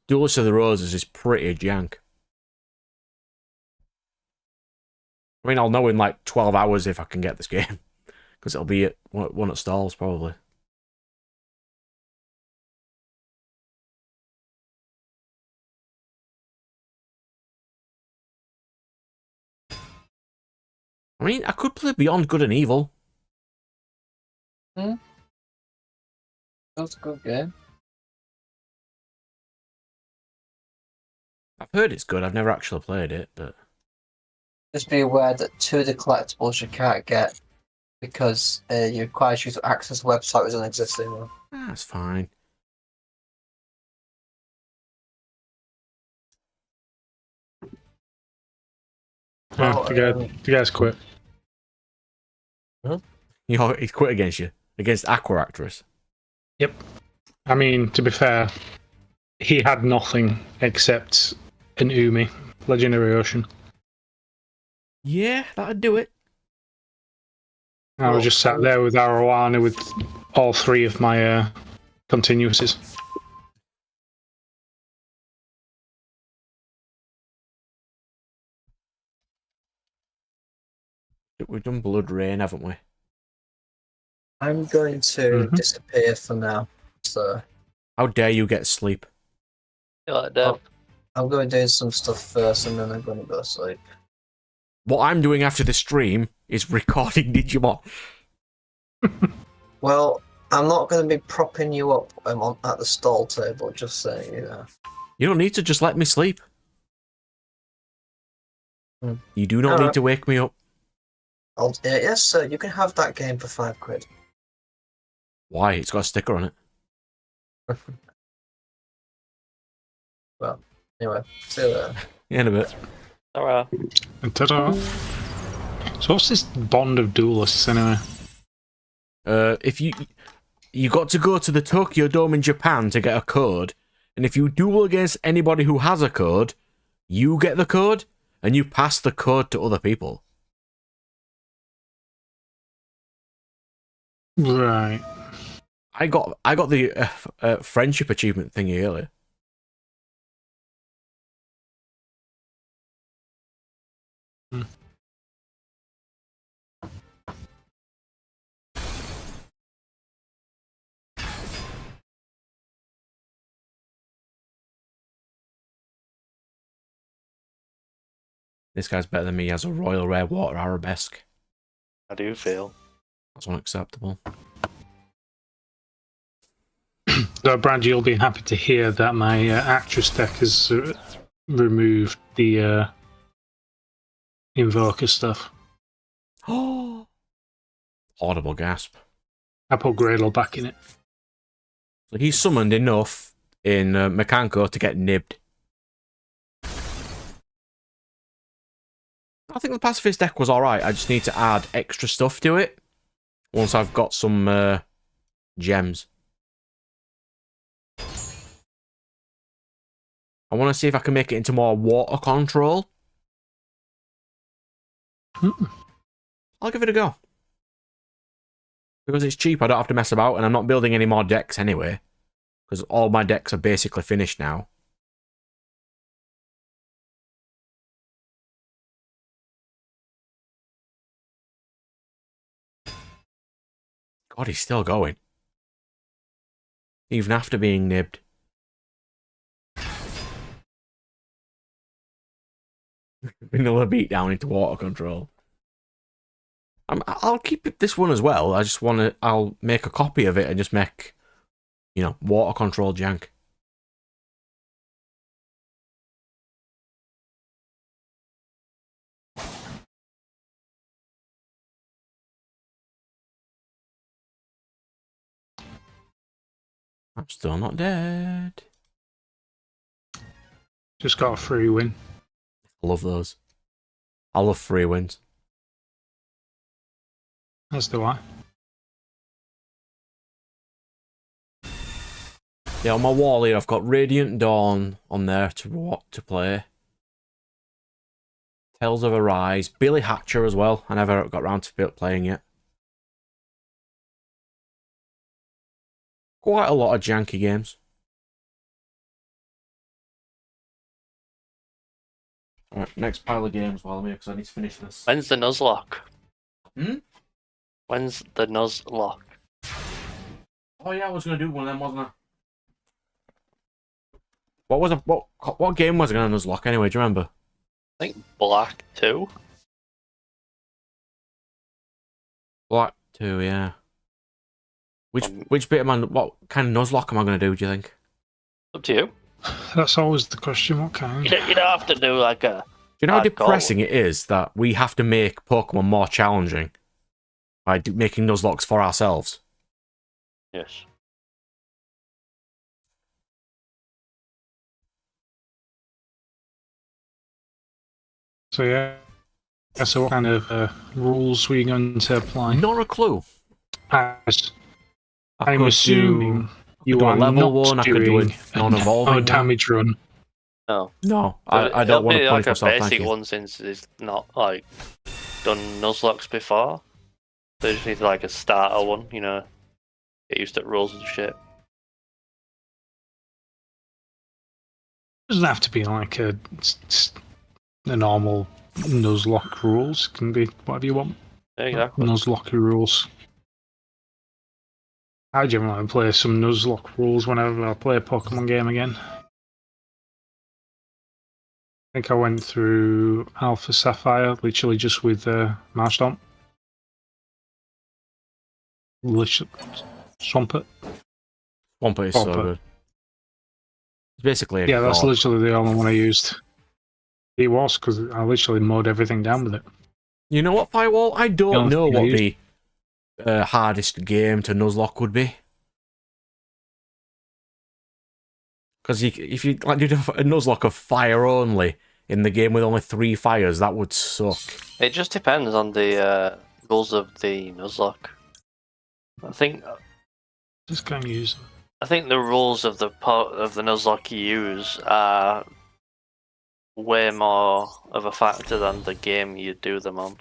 Duelist of the Roses is pretty jank. I mean, I'll know in like 12 hours if I can get this game. Because it'll be at one at stalls, probably. I mean, I could play Beyond Good and Evil. That's a good game. I've heard it's good. I've never actually played it, but Just be aware that 2 of the collectibles you can't get because it requires you to access a website with an existing one. that's fine. Well, The guy's quit. He's quit against you. Against Aqua Actress. Yep. I mean, to be fair, he had nothing except an Umi, Legendary Ocean. Yeah, that'd do it. I was just sat there with Arowana with all 3 of my continuouses. We've done Blood Rain, haven't we? I'm going to disappear for now, so How dare you get sleep? You like that? I'm going to do some stuff first and then I'm going to go to sleep. What I'm doing after the stream is recording Digimon. Well, I'm not going to be propping you up at the stall table, just saying, you know. You don't need to just let me sleep. You do not need to wake me up. Yes, sir, you can have that game for £5. Why? It's got a sticker on it. Well, anyway, see you later. In a bit. Alright. Ta-da! So what's this bond of duelists anyway? If you got to go to the Tokyo Dome in Japan to get a code, and if you duel against anybody who has a code, you get the code, and you pass the code to other people. Right. I got the friendship achievement thingy earlier. This guy's better than me. He has a Royal Rare Water Arabesque. How do you feel? That's unacceptable. So, Brad, you'll be happy to hear that my actress deck has removed the Invoker stuff. Oh! Audible gasp. I put Gradle back in it. So he summoned enough in Mekanko to get nibbed. I think the Pacifist deck was alright. I just need to add extra stuff to it once I've got some gems. I want to see if I can make it into more water control. I'll give it a go. Because it's cheap, I don't have to mess about, and I'm not building any more decks anyway. Because all my decks are basically finished now. God, he's still going. Even after being nibbed. Vanilla beatdown into water control. I'll keep this one as well. I just want to. I'll make a copy of it and just make, you know, water control jank. I'm still not dead. Just got a free win. I love those. I love free wins. As do I. Yeah, on my wall here, I've got Radiant Dawn on there to play. Tales of Arise, Billy Hatcher as well. I never got around to playing it. Quite a lot of janky games. Alright, next pile of games while I'm here because I need to finish this. When's the Nuzlocke? Hmm? When's the Nuzlocke? Oh yeah, I was gonna do one of them, wasn't I? What game was I gonna Nuzlocke anyway? Do you remember? I think Black 2. Black 2, yeah. Which bit am I? What kind of Nuzlocke am I gonna do? Do you think? Up to you. That's always the question. What kind? You don't have to do like a. Do you know how hardcore depressing it is that we have to make Pokemon more challenging by making Nuzlocks for ourselves? Yes. So yeah. So what kind of rules were you going to apply? Not a clue. As I I'm could assuming you do a are level not one. I could do doing a non-evolving. a damage run. No. No, I It'll don't want be to punish like a myself. Thank basic you. one since it's not like done Nuzlocks before. They just need like a starter one, you know. Get used to rules and shit. Doesn't have to be like a normal Nuzlocke rules. It can be whatever you want. Yeah, exactly. Nuzlocke rules. I generally play some Nuzlocke rules whenever I play a Pokemon game again. I think I went through Alpha Sapphire literally just with Marshtomp. Literally, Swampert. Swampert is so Swampert. good. It's basically a Yeah, that's god. literally the only one I used. It was because I literally mowed everything down with it. You know what, Firewall? I don't only know thing I what used- the hardest game to Nuzlocke would be. Because if you like did a Nuzlocke of fire only in the game with only 3 fires, that would suck. It just depends on the rules of the Nuzlocke. I think Just can't use them. the rules of the Nuzlocke you use are way more of a factor than the game you do them on.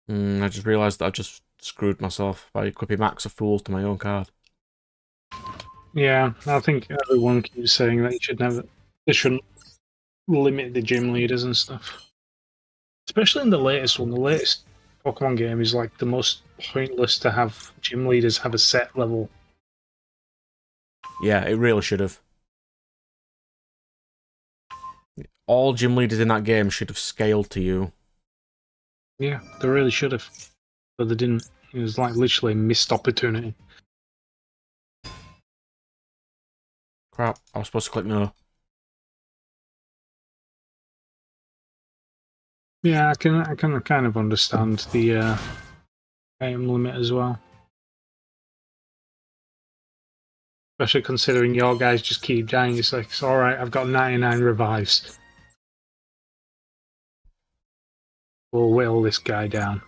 I just realised that I just screwed myself by equipping Max a Fool to my own card. Yeah, I think everyone keeps saying that they shouldn't limit the gym leaders and stuff. Especially in the latest one. The latest Pokemon game is like the most pointless to have gym leaders have a set level. Yeah, it really should have. All gym leaders in that game should have scaled to you. Yeah, they really should have. But they didn't. It was like literally a missed opportunity. Crap, I was supposed to click no. Yeah, I can kind of understand the aim limit as well. Especially considering your guys just keep dying. It's like, it's alright, I've got 99 revives. We'll whittle this guy down.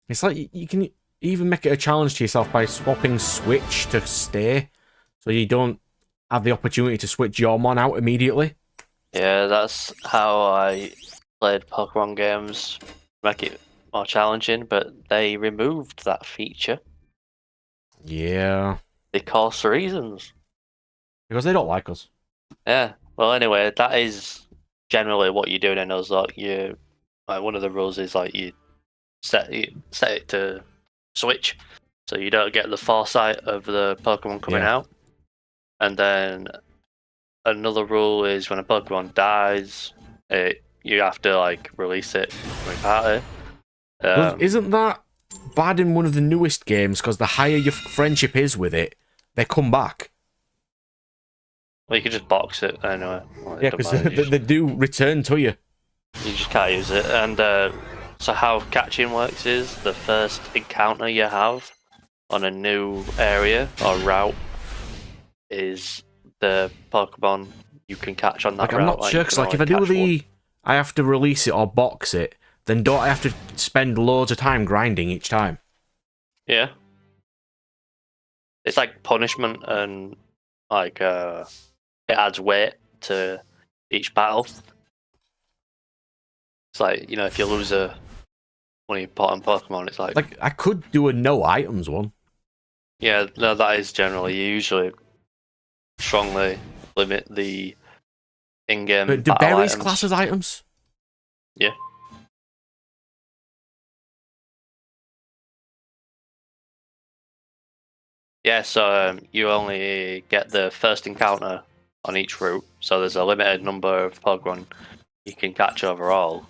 It's like you can even make it a challenge to yourself by swapping switch to stay, so you don't have the opportunity to switch your mon out immediately. Yeah, that's how I played Pokemon games, make it more challenging, but they removed that feature Yeah, because of reasons. because they don't like us. Yeah. Well, anyway, that is generally what you're doing in Nuzlocke. You like one of the rules is like you set it to switch, so you don't get the foresight of the Pokemon coming Yeah. out. And then another rule is when a Pokemon dies, you have to like release it from your party. Isn't that bad in one of the newest games because the higher your friendship is with it, they come back. Well, you could just box it anyway. Well, Yeah, because they do return to you. You just can't use it. And so how catching works is the first encounter you have on a new area or route is the Pokemon you can catch on that Like, route. I'm not sure, because like, if I do I have to release it or box it, then don't I have to spend loads of time grinding each time? Yeah. It's like punishment and like it adds weight to each battle. It's like, you know, if you lose one of your important Pokemon, it's like Like, I could do a no items one. yeah, no, that is generally you usually strongly limit the in-game But do battle berries items. class as items? Yeah. Yeah, so you only get the first encounter on each route, so there's a limited number of Pokemon you can catch overall.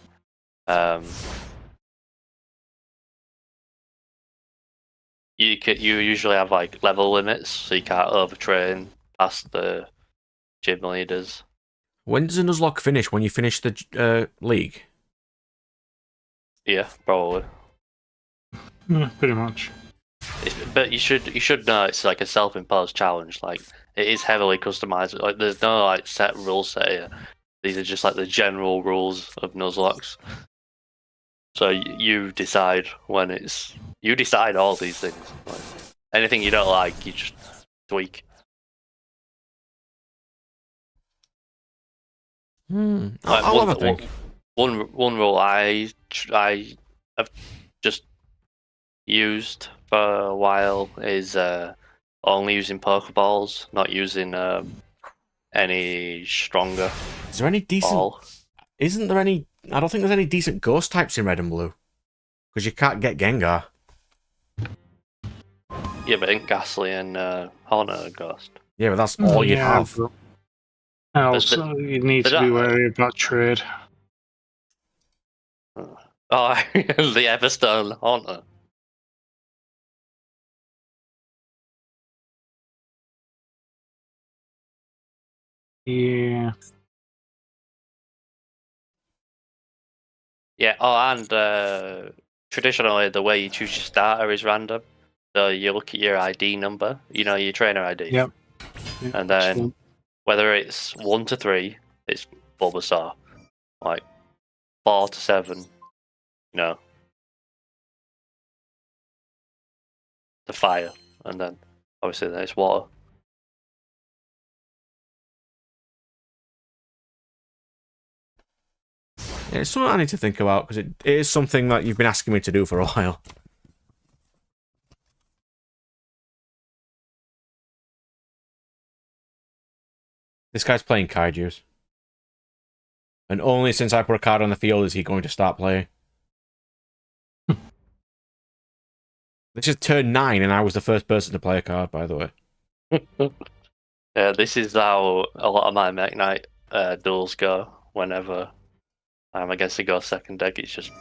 You usually have like level limits, so you can't overtrain past the gym leaders. When does a Nuzlocke finish? When you finish the league? Yeah, probably. Yeah, pretty much. But you should know it's like a self-imposed challenge. Like it is heavily customized. Like there's no like set rule set here. These are just like the general rules of Nuzlocke. So you decide when it's you decide all these things. Like, anything you don't like, you just tweak. Like, I'll have a think. One rule I have just used for a while is only using Pokeballs, not using any stronger Is there any decent? ball. Isn't there any? I don't think there's any decent ghost types in Red and Blue, because you can't get Gengar. Yeah, but in Ghastly and Haunter Ghost. Yeah, but that's all you have. But also, you need to be wary about trade. Oh, the Everstone Haunter. Yeah. Yeah. Oh, and traditionally, the way you choose your starter is random. So you look at your ID number, you know, your trainer ID. Yep. And then whether it's 1 to 3, it's Bulbasaur. Like 4 to 7, you know, the fire. And then obviously then it's water. Yeah, it's something I need to think about, because it is something that you've been asking me to do for a while. This guy's playing Kaijus. And only since I put a card on the field is he going to start playing. This is turn 9, and I was the first person to play a card, by the way. Yeah, this is how a lot of my Mech Knight duels go. Whenever I'm against the Ghost second deck, it's just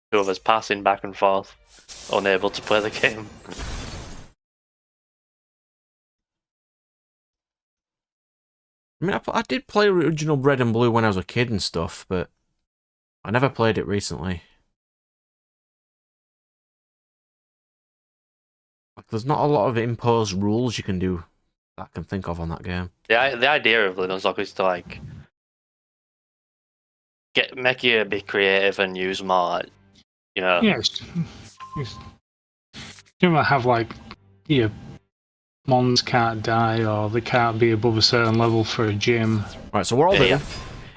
two of us passing back and forth, unable to play the game. I mean, I did play original Red and Blue when I was a kid and stuff, but I never played it recently. Like, there's not a lot of imposed rules you can do that I can think of on that game. The idea of Nuzlocke is to like make you be creative and use more, like, you know. Yes. You might have like your mons can't die or they can't be above a certain level for a gym. Right, so what I'll do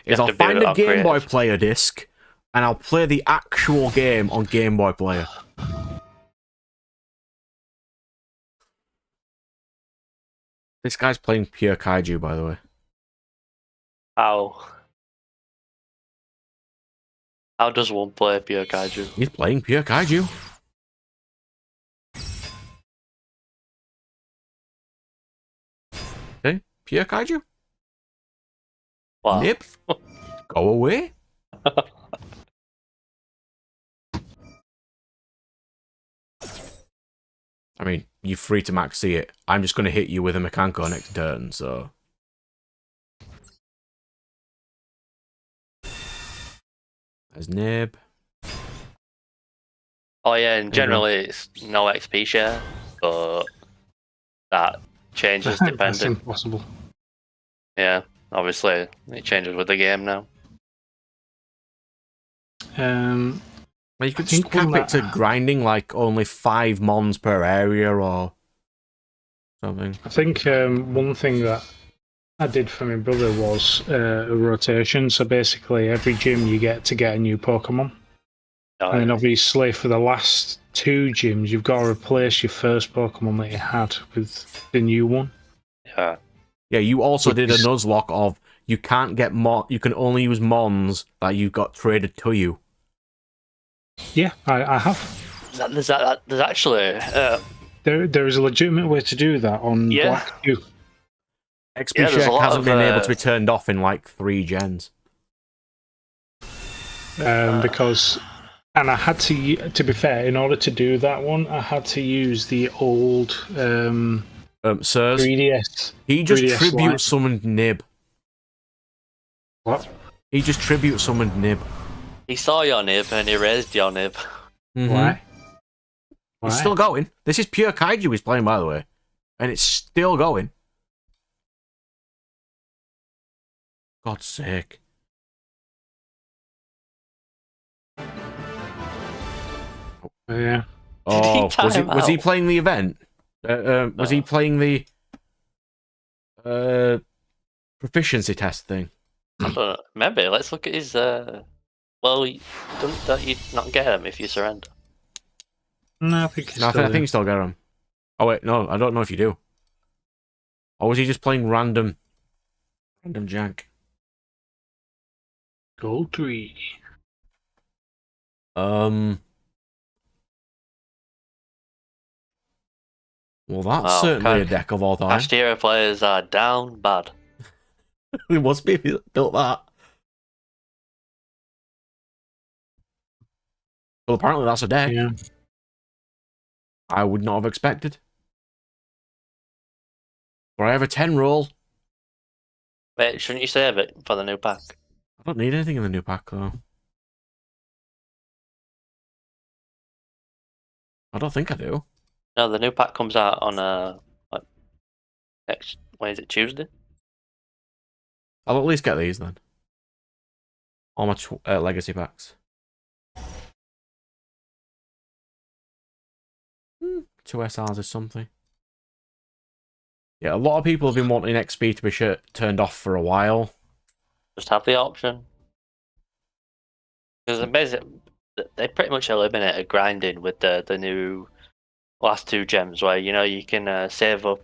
is I'll find a Game Boy Player disc and I'll play the actual game on Game Boy Player. This guy's playing pure Kaiju, by the way. How does one play pure Kaiju? He's playing pure Kaiju. Okay, pure Kaiju? Wow. Nip, go away. I mean, you're free to max see it. I'm just going to hit you with a Mechanco next turn, so... There's Nib. Oh yeah, and generally it's no XP share, but that changes That's depending. impossible. Yeah, obviously it changes with the game now. Well, you could I think cap one it to that- grinding like only 5 mons per area or something. I think one thing that I did for my brother was a rotation. So basically, every gym you get to get a new Pokemon. Oh, And then obviously for the last 2 gyms, you've got to replace your first Pokemon that you had with the new one. yeah. Yeah, you also did a Which- Nuzlocke of you can't get you can only use mons that you got traded to you. Yeah, I have. There's actually There is a legitimate way to do that on Yeah. Black 2. XP Yeah, there's a check lot hasn't of, been able to be turned off in like 3 gens. Because, and I had to be fair, in order to do that one, I had to use the old Sirs, 3DS. he just 3DS tribute Lite. summoned Nib. What? He just tribute summoned Nib. he saw your nib and he raised your nib. Mhm. Why? Why? It's still going. This is pure Kaiju he's playing, by the way. And it's still going. God's sake. Yeah. Oh, was he, time was he out? playing the event? Was he No. playing the proficiency test thing? I don't know. Maybe let's look at his. Well, don't you not get him if you surrender? No, I think it's No, I still think you still get him. Oh wait, no, I don't know if you do. Or was he just playing random jank? Gold 3. Well, that's Wow, certainly okay. a deck of all time. Past hero players are down bad. It must be if he built that. Well, apparently that's a deck. Yeah. I would not have expected. But I have a 10 roll. Wait, shouldn't you save it for the new pack? I don't need anything in the new pack, though. I don't think I do. No, the new pack comes out on like next. When is it? Tuesday? I'll at least get these then. All my legacy packs. 2 SRs is something. Yeah, a lot of people have been wanting XP to be turned off for a while. Just have the option. Because basically, they pretty much eliminated grinding with the new last 2 gems, where you can save up.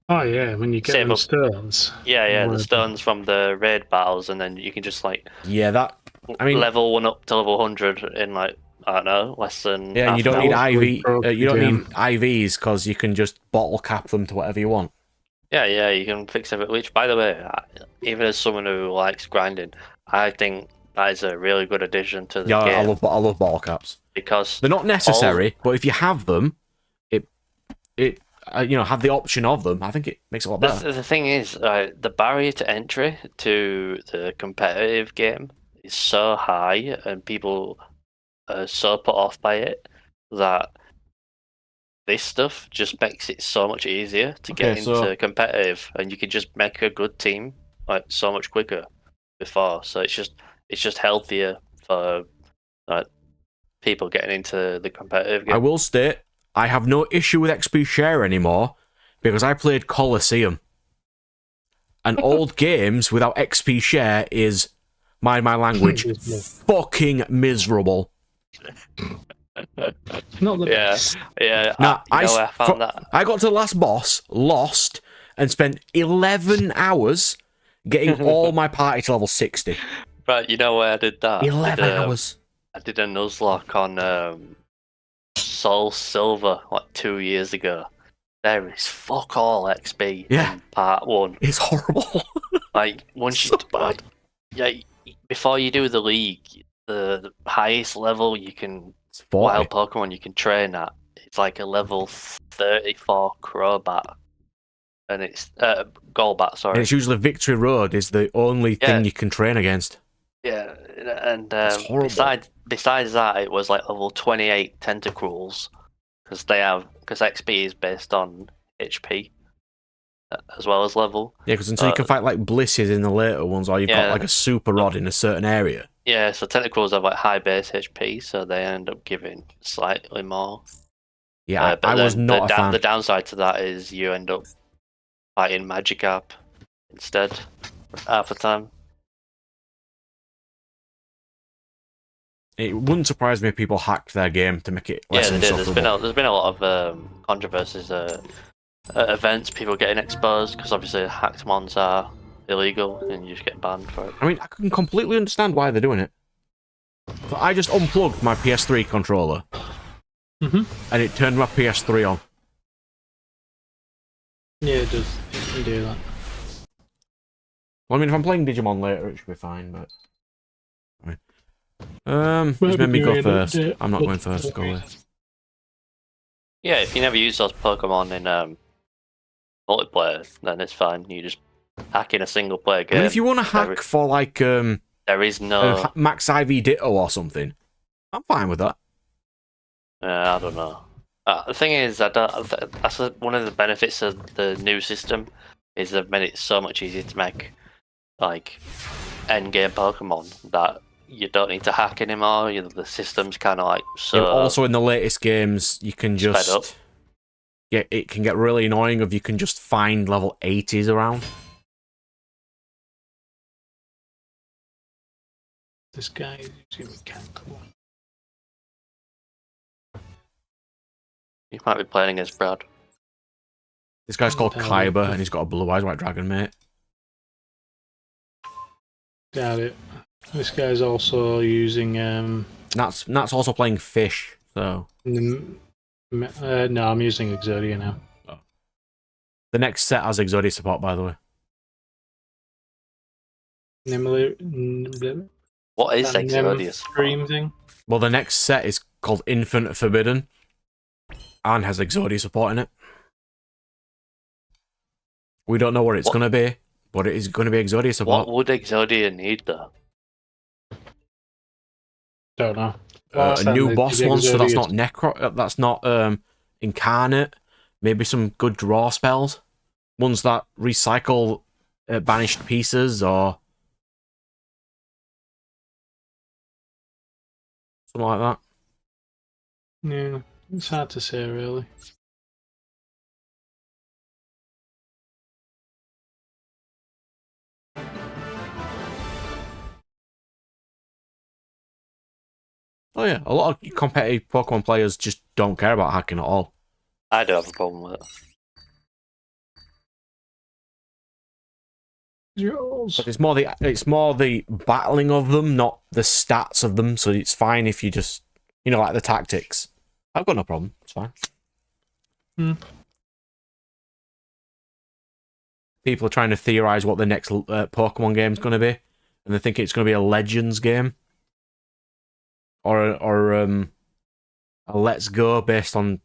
Oh yeah, when you get Save them up. stones. Yeah, the Word. stones from the raid battles, and then you can just like Yeah, that. I mean, level 1 up to level 100 in like I don't know, less than. yeah, half you don't an need hour. IV. You don't Yeah. need IVs because you can just bottle cap them to whatever you want. Yeah, you can fix it. Which, by the way, even as someone who likes grinding, I think that is a really good addition to the Yeah, game I love bottle caps. because They're not necessary, but if you have them, it have the option of them. I think it makes it a lot better. the thing is, the barrier to entry to the competitive game is so high, and people are so put off by it that this stuff just makes it so much easier to get Okay, so- into competitive, and you can just make a good team like so much quicker before. So it's just healthier for people getting into the competitive I game. will state, I have no issue with XP share anymore because I played Colosseum. And old games without XP share is, mind my language, fucking miserable. Not the Yeah, best. yeah. Nah, I found that. I got to the last boss, lost, and spent 11 hours getting all my party to level 60. Right, you know where I did that? 11 hours. I did a Nuzlocke on Soul Silver like 2 years ago. There is fuck all XP Yeah. in part 1. It's horrible. Like once So you bad. yeah, before you do the league, the highest level you can It's 40. wild Pokemon you can train at it's like a level 34 Crobat, and it's Golbat. And Sorry. it's usually Victory Road is the only thing Yeah. you can train against. Yeah, and It's horrible. besides that, it was like level 28 Tentacruels because XP is based on HP as well as level. Yeah, because until you can fight like Blisses in the later ones, or you've got Yeah. like a super rod in a certain area. Yeah, so Tentacruels have like high base HP, so they end up giving slightly more. Yeah, But I was then not a fan. the downside to that is you end up fighting Magikarp instead half the time. It wouldn't surprise me if people hacked their game to make it less Yeah, they did. insufferable. There's been a lot of controversies, events, people getting exposed because obviously hacked mons are illegal and you just get banned for it. I mean, I can completely understand why they're doing it. But I just unplugged my PS3 controller, Mm-hmm. and it turned my PS3 on. Yeah, it does. You can do that. Well, I mean, if I'm playing Digimon later, it should be fine, but... Who's made me go first? I'm not going first, go away. Yeah, if you never use those Pokemon in multiplayer, then it's fine. You just hack in a single player I game. mean, if you want to hack for, like, there is no. Max IV Ditto or something, I'm fine with that. I don't know. The thing is, that's one of the benefits of the new system is they've made it so much easier to make like end game Pokemon that you don't need to hack anymore. The system's kind of like so. Yeah, also, in the latest games, you can Sped up. just... Yeah, it can get really annoying if you can just find level 80s around. This guy is using mechanical. You might be playing against Brad. This guy's called Kaiba, and he's got a blue-eyed white dragon, mate. Got it. This guy's also using Nat's also playing Fish, so... no, I'm using Exodia now. The next set has Exodia support, by the way. What is That Exodia? Stream thing. Well, the next set is called Infinite Forbidden, and has Exodia support in it. We don't know what it's going to be, but it is going to be Exodia support. What would Exodia need though? Don't know. A new boss monster that's not Necro, that's not Incarnate. Maybe some good draw spells, ones that recycle banished pieces or something like that. Yeah, it's hard to say really. Oh yeah, a lot of competitive Pokemon players just don't care about hacking at all. I don't have a problem with it. But it's more the battling of them, not the stats of them. So it's fine if you just, like the tactics. I've got no problem. It's fine. People are trying to theorize what the next Pokemon game is going to be, and they think it's going to be a Legends game, or a Let's Go based on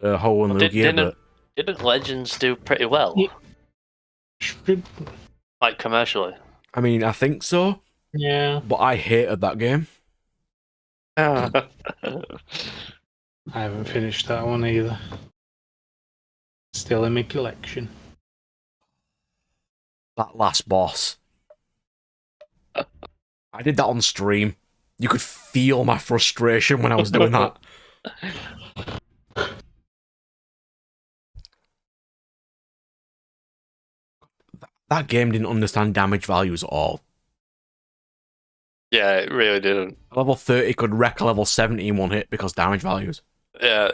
Ho and Lugia. Didn't Legends do pretty well? Yeah. Like commercially. I mean, I think so. Yeah. But I hated that game. I haven't finished that one either. Still in my collection. That last boss. I did that on stream. You could feel my frustration when I was doing that. That game didn't understand damage values at all. Yeah, it really didn't. Level 30 could wreck a level 70 in one hit because damage values. Yeah,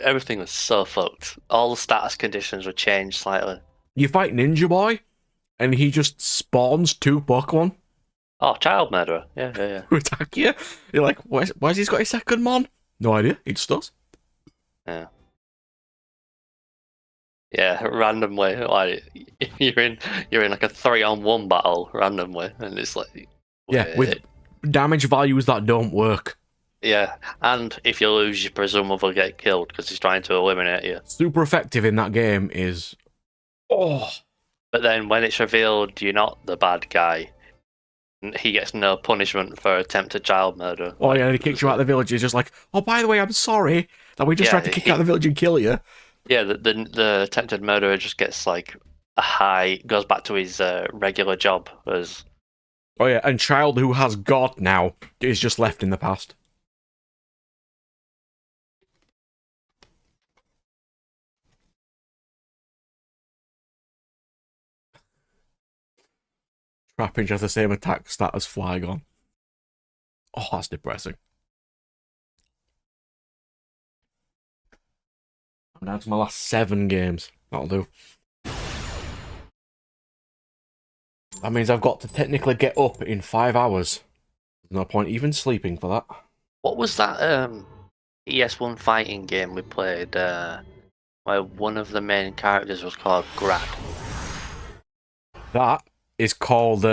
everything was so fucked. All the status conditions were changed slightly. You fight Ninja Boy, and he just spawns 2 Pokemon. Oh, Child Murderer. Yeah. Who attack you. You're like, where's he got his second mon? No idea. He just does. Yeah. Yeah, randomly, like you're in like a 3-on-1 battle randomly, and it's like Yeah, with damage values that don't work. Yeah, and if you lose, you presumably get killed because he's trying to eliminate you. Super effective in that game is... Oh, But then when it's revealed you're not the bad guy, he gets no punishment for attempted child murder. oh yeah, and he kicks you out of the village. He's just like, oh, by the way, I'm sorry that we just Yeah, tried to kick you out of the village and kill you. Yeah, the attempted murderer just gets like goes back to his regular job as. Oh yeah, and child who has God now is just left in the past. Trapinch has the same attack stat as Flygon. Oh, that's depressing. I'm down to my last 7 games. That'll do. That means I've got to technically get up in 5 hours. There's no point even sleeping for that. What was that ES1 fighting game we played where one of the main characters was called Grad? That is called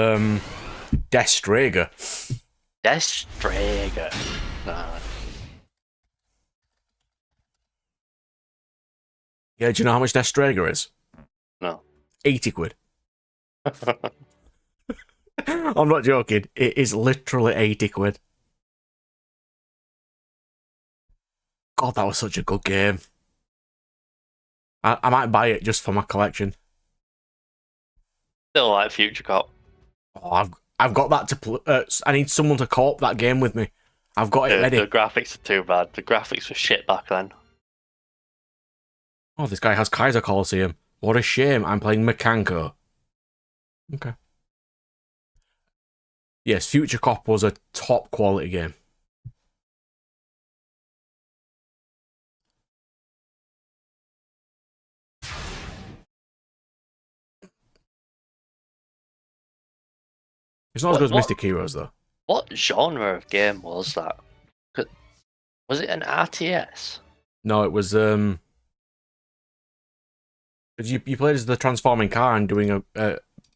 Destrager. Destrager. Yeah, do you know how much Destrager is? No. 80 quid. I'm not joking. It is literally 80 quid. God, that was such a good game. I might buy it just for my collection. Still like Future Cop. Oh, I've got that to play. I need someone to co-op that game with me. I've got it ready. The graphics are too bad. The graphics were shit back then. Oh, this guy has Kaiser Coliseum. What a shame. I'm playing Mekanko. Okay. Yes, Future Cop was a top quality game. It's not as good as Mystic Heroes, though. What genre of game was that? Was it an RTS? No, it was you played as the transforming car and doing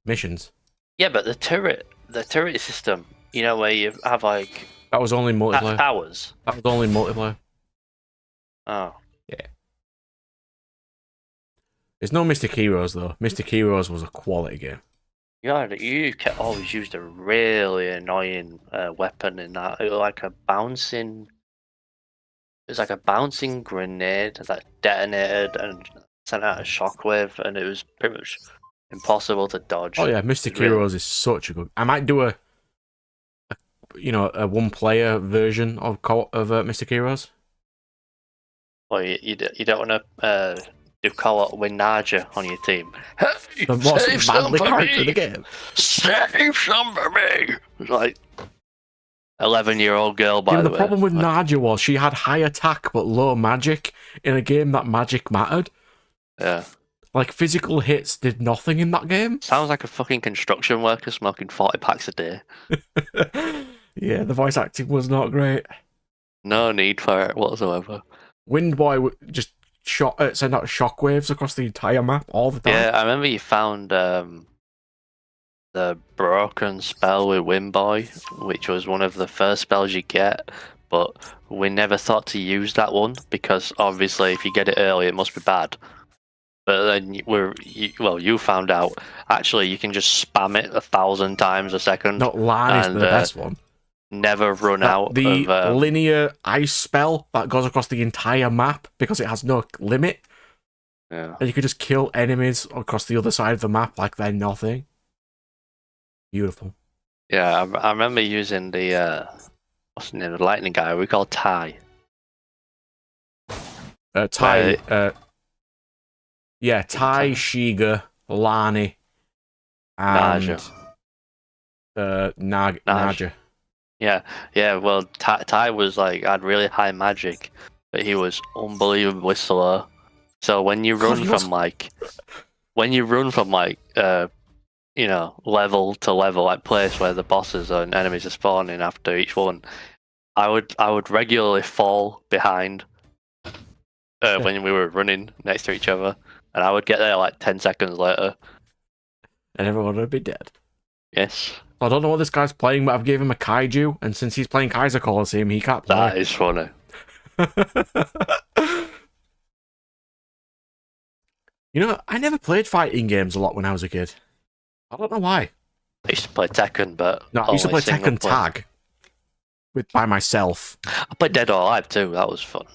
missions. Yeah, but the turret system, you know, where you have like That was only multiplayer. powers. That was only multiplayer. Oh, Yeah. There's no Mystic Heroes though. Mystic Heroes was a quality game. yeah, you always used a really annoying weapon in that. It was like a bouncing. It was like a bouncing grenade that detonated and sent out a shockwave, and it was pretty much impossible to dodge. Oh yeah, Mystic Heroes is such a good. I might do a one-player version of Mystic Heroes. Well, you don't want to do co-op with Naja on your team. Hey, The most save some manly for character in me! the game. Save some for me! It's like 11-year-old girl, by Yeah, the the way. problem with Naja was she had high attack but low magic in a game that magic mattered. Yeah. Like, physical hits did nothing in that game. Sounds like a fucking construction worker smoking 40 packs a day. Yeah, the voice acting was not great. No need for it whatsoever. Windboy just sent out shockwaves across the entire map all the time. Yeah, I remember you found the broken spell with Windboy, which was one of the first spells you get, but we never thought to use that one because obviously if you get it early it must be bad. But then you found out actually you can just spam it 1,000 times a second. Not Lan is the best one. Never run out the of linear ice spell that goes across the entire map because it has no limit. Yeah. And you could just kill enemies across the other side of the map like they're nothing. Beautiful. Yeah, I remember using the what's the name of the lightning guy we call Ty. Ty, Ty, Shiga, Lani, and Naja. Yeah. Well, Ty was like had really high magic, but he was unbelievably slow. So when you run from level to level, like place where the bosses and enemies are spawning after each one, I would regularly fall behind when we were running next to each other, and I would get there like 10 seconds later. And everyone would be dead. Yes. I don't know what this guy's playing, but I've given him a kaiju, and since he's playing Kaiser Coliseum, he can't play. That is funny. You know, I never played fighting games a lot when I was a kid. I don't know why. I used to play Tekken, but No, I used to play only single Tekken player. Tag by myself. I played Dead or Alive too. That was fun.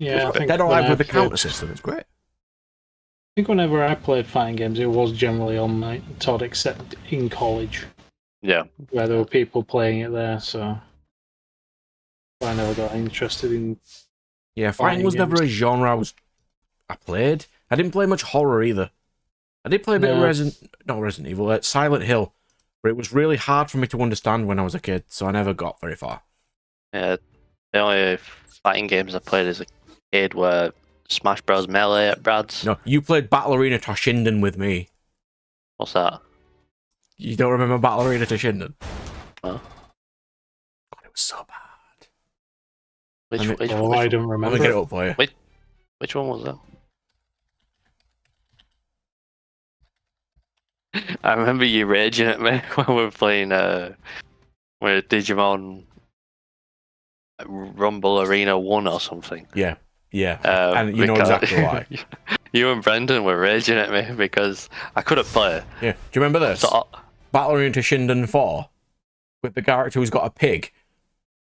Yeah, I think Dead or when Alive I with the played- counter system, it's great. I think whenever I played fighting games, it was generally on my Todd, except in college, Yeah. where there were people playing it there. So I never got interested in. Yeah, fighting was never a games. genre I played. I didn't play much horror either. I did play a bit of Resident Evil, Silent Hill, but it was really hard for me to understand when I was a kid, so I never got very far. Yeah. The only fighting games I played as a kid were Smash Bros. Melee at Brad's. No, you played Battle Arena Toshinden with me. What's that? You don't remember Battle Arena Toshinden? No. God, it was so bad. Which, I mean- which, Oh, which, I don't I'm remember. gonna get it up for you. which one was that? I remember you raging at me when we were playing with Digimon Rumble Arena 1 or something. Yeah, and you know because- exactly why. You and Brendan were raging at me because I couldn't play. Yeah, do you remember this? So, Battle Arena Toshinden 4 with the character who's got a pig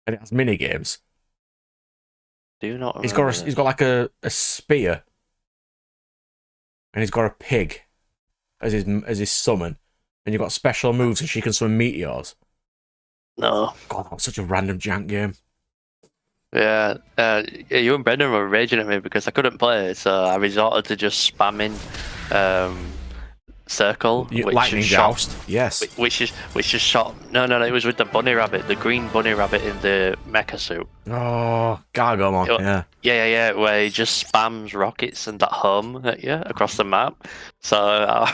and it has mini games. do you not He's remember got this? he's got like a spear and he's got a pig as his summon, and you've got special moves and she can summon meteors. No. God, that was such a random jank game. Yeah, you and Brendan were raging at me because I couldn't play, so I resorted to just spamming circle, which Lightning shot, Joust, yes. which is shot. No, it was with the bunny rabbit, the green bunny rabbit in the mecha suit. Oh, Gargomon, Oh. yeah. Yeah, where he just spams rockets and that hum at you across the map. So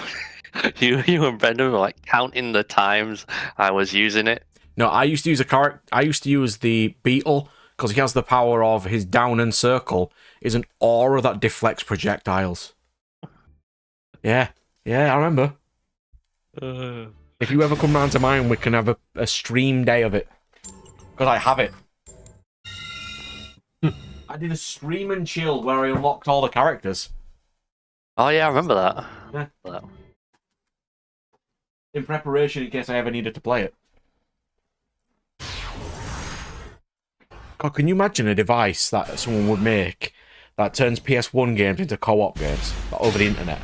you and Brendan were like counting the times I was using it. No, I used to use I used to use the Beetle because he has the power of his down and circle is an aura that deflects projectiles. Yeah, I remember. If you ever come round to mine, we can have a stream day of it. Because I have it. I did a stream and chill where I unlocked all the characters. Oh yeah, I remember that. Yeah. That- In preparation in case I ever needed to play it. God, can you imagine a device that someone would make that turns PS1 games into co-op games like over the internet?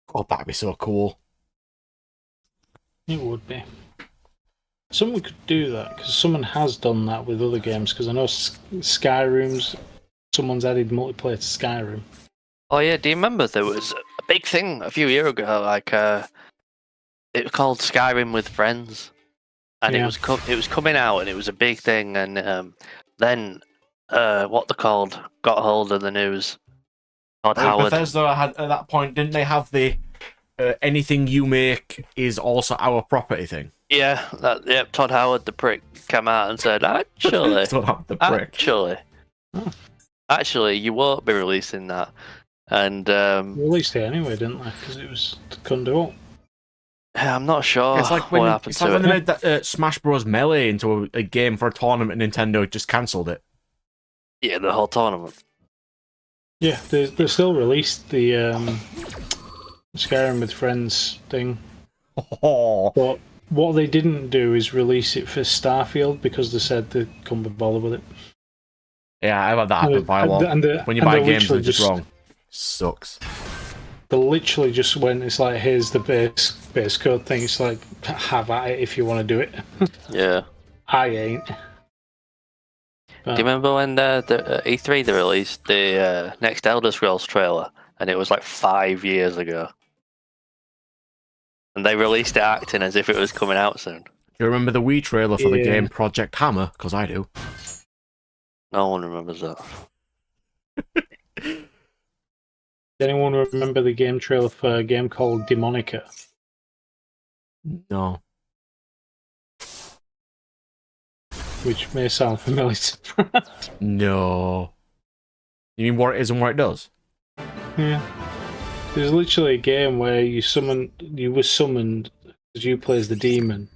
God, that'd be so cool. It would be. Someone could do that because someone has done that with other games. Because I know Skyrim's. Someone's added multiplayer to Skyrim. Oh yeah, do you remember there was a big thing a few years ago, like it was called Skyrim with Friends, and Yeah. it was coming out, and it was a big thing, and then what they called got hold of the news. Todd Howard. Bethesda had at that point, didn't they have the anything you make is also our property thing? Yeah, Todd Howard, the prick, came out and said, actually, Don't have the prick. actually, you won't be releasing that, and Released it anyway, didn't they? Because it was couldn't do it. I'm not sure It's like when, what happened it's like to when it. they made that Smash Bros. Melee into a game for a tournament and Nintendo just cancelled it. Yeah, the whole tournament. Yeah, they still released the Skyrim with Friends thing, Oh, but what they didn't do is release it for Starfield because they said they couldn't be bothered with it. yeah, I've had that happen quite a lot. When you and buy they games, literally they're just wrong. Sucks. They literally just went. It's like, here's the base code thing. It's like, have at it if you want to do it. Yeah. I ain't. Do you remember when the E3 they released the next Elder Scrolls trailer, and it was like 5 years ago, and they released it acting as if it was coming out soon. Do you remember the Wii trailer for the Yeah. game Project Hammer? Because I do. No one remembers that. Does anyone remember the game trailer for a game called Demonica? No. Which may sound familiar. No. You mean what it is and what it does? Yeah. There's literally a game where you were summoned as you play as the demon,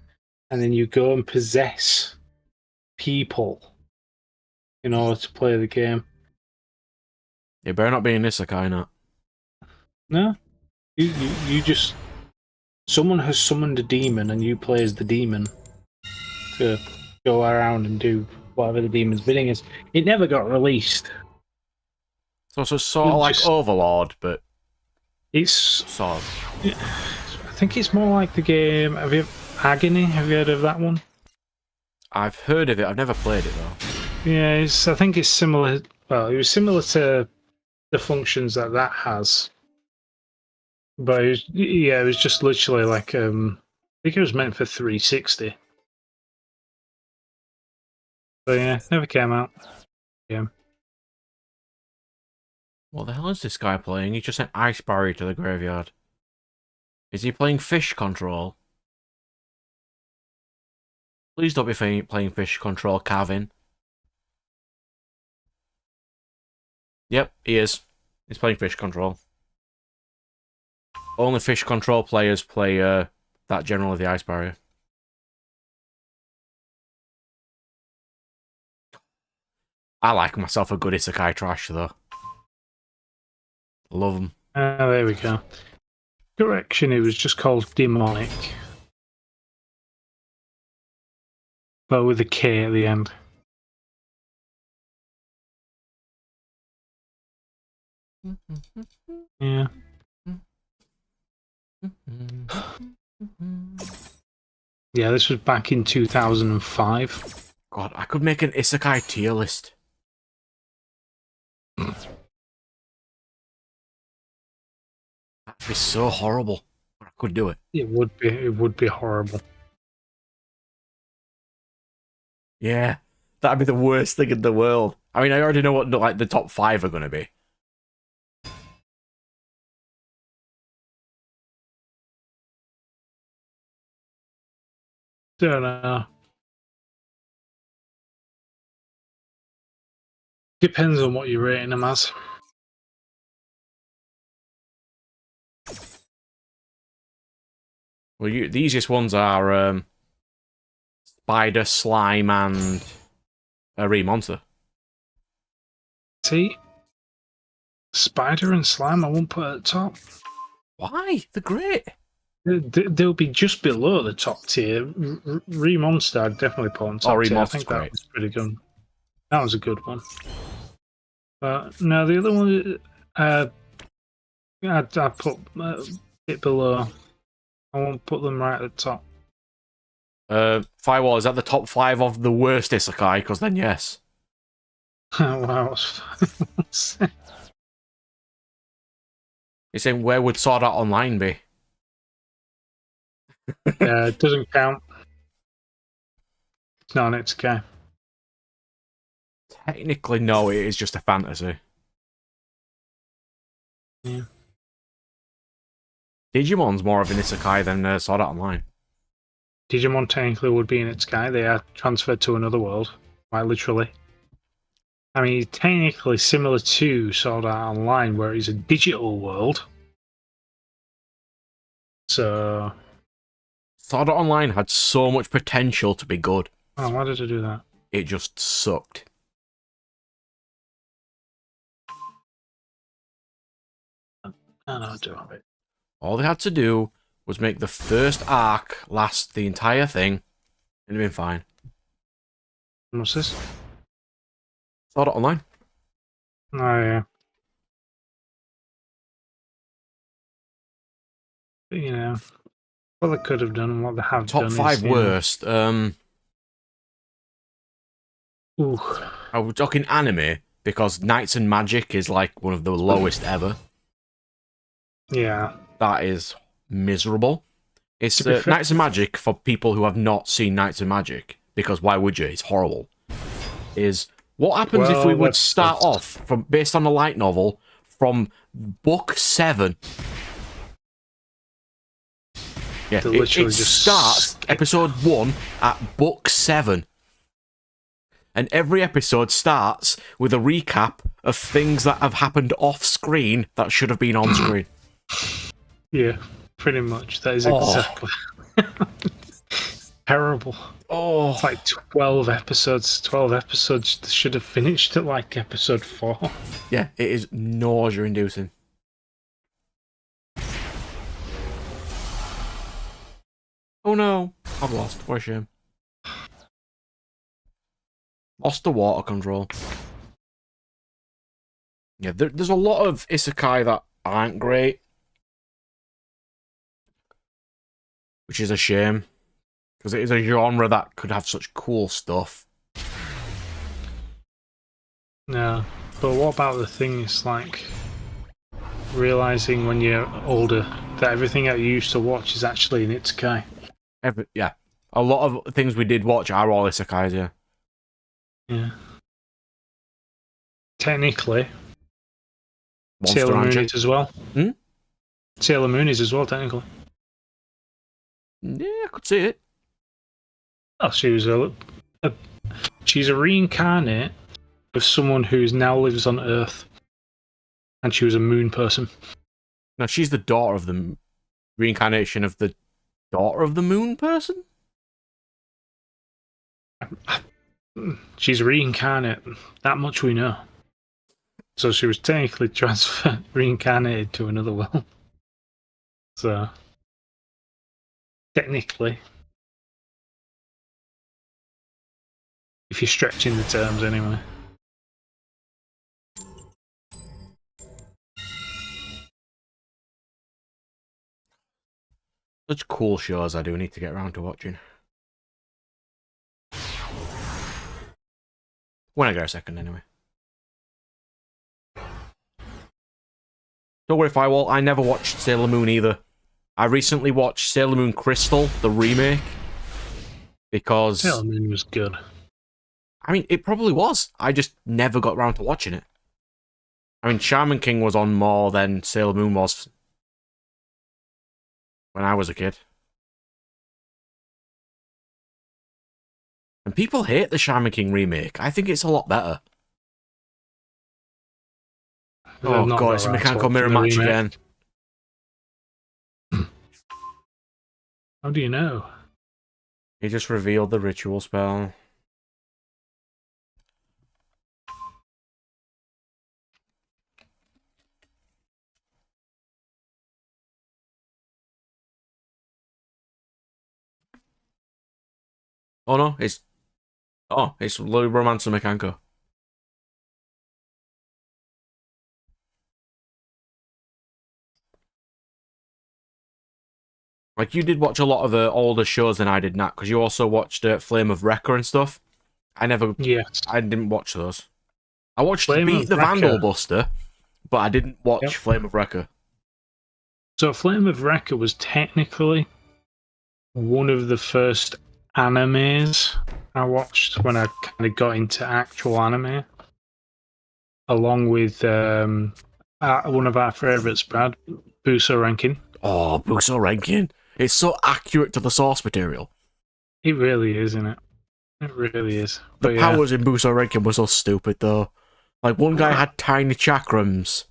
and then you go and possess people in order to play the game. It better not be an isekai, not. No, you just someone has summoned a demon, and you play as the demon to go around and do whatever the demon's bidding is. It never got released. So it's sort of like Overlord, but It's sort of. I think it's more like the game. Agony? Have you heard of that one? I've heard of it. I've never played it though. Yeah, I think it's similar. Well, it was similar to the functions that has, but it was just literally like I think it was meant for 360. But yeah, never came out. Yeah. What the hell is this guy playing? He just sent Ice Barrier to the graveyard. Is he playing Fish Control? Please don't be playing Fish Control, Kavin. Yep, he is. He's playing Fish Control. Only Fish Control players play that General of the Ice Barrier. I like myself a good isekai trash, though. Love them. There we go. Correction, it was just called Demonic. But with a K at the end. Yeah. Yeah, this was back in 2005. God, I could make an isekai tier list. That'd be so horrible. But I could do it. It would be horrible. Yeah, that'd be the worst thing in the world. I mean, I already know what like the top 5 are going to be. Don't know. Depends on what you're rating them as. Well, the easiest ones are Spider, Slime, and a Monster. See? Spider and Slime I won't put at the top. Why? They're great. They'll be just below the top tier. Monster I'd definitely put on top tier. I think that was pretty good. That was a good one. But no, the other one, I'd put a bit below. I won't put them right at the top. Firewall, is that the top 5 of the worst isekai? Because then yes. Wow. You're saying where would Sword Art Online be? It doesn't count. It's not an isekai. Technically, no, it is just a fantasy. Yeah. Digimon's more of an isekai than Sword Art Online. Digimon technically would be in isekai. They are transferred to another world, quite literally. I mean, technically similar to Sword Art Online, where it's a digital world. So... Sword Art Online had so much potential to be good. Oh, why did I do that? It just sucked. Oh, no, I do have it. All they had to do was make the first arc last the entire thing, and it'd been fine. What's this? Sword Art Online. Oh, yeah. But, you know, what they could have done and what they have Top done. Top 5 worst. Ooh. Are we talking anime? Because Knights and Magic is like one of the lowest ever. Yeah. That is miserable. It's Knights and Magic, for people who have not seen Knights and Magic, because why would you? It's horrible. Is what happens if we would start off from based on a light novel from book 7? Yeah, it starts episode 1 at book 7. And every episode starts with a recap of things that have happened off screen that should have been on screen. Yeah, pretty much. That is exactly. terrible. Oh, It's like 12 episodes. 12 episodes should have finished at like episode 4. yeah, it is nausea-inducing. Oh no, I've lost. What a shame. Lost the water control. Yeah, there's a lot of isekai that aren't great, which is a shame, because it is a genre that could have such cool stuff. No, but what about the thing is like realizing when you're older that everything that you used to watch is actually an isekai. Yeah, a lot of things we did watch are all isekais, yeah. Yeah. Technically, Monster Sailor Moon Rancher. is as well. Hmm? Sailor Moon is as well, technically. Yeah, I could see it. Oh, she's a reincarnate of someone who now lives on Earth, and she was a moon person. No, she's the daughter of the reincarnation of the daughter of the moon person? She's reincarnate. That much we know. So she was technically reincarnated to another world. So technically, if you're stretching the terms anyway. Such cool shows I do need to get around to watching. When I get a second, anyway. Don't worry, Firewall, I never watched Sailor Moon either. I recently watched Sailor Moon Crystal, the remake, because... Sailor Moon was good. I mean, it probably was. I just never got around to watching it. I mean, Shaman King was on more than Sailor Moon was when I was a kid. And people hate the Shaman King remake. I think it's a lot better. Oh god, it's a mechanical mirror match again. How do you know? He just revealed the ritual spell. Oh no, it's Louis Romancer Mechanco. Like, you did watch a lot of older shows than I did, Nat, because you also watched Flame of Wrecker and stuff. Yes. I didn't watch those. I watched Flame Beat of the Wrecker. Vandal Buster, but I didn't watch Yep. Flame of Wrecker. So Flame of Wrecker was technically one of the first animes I watched when I kind of got into actual anime, along with one of our favourites, Brad, Buso Rankin. Oh, Buso Rankin. It's so accurate to the source material. It really is, isn't it? It really is. The But yeah, powers in Buso Rankin were so stupid, though. Like, one guy had tiny chakrams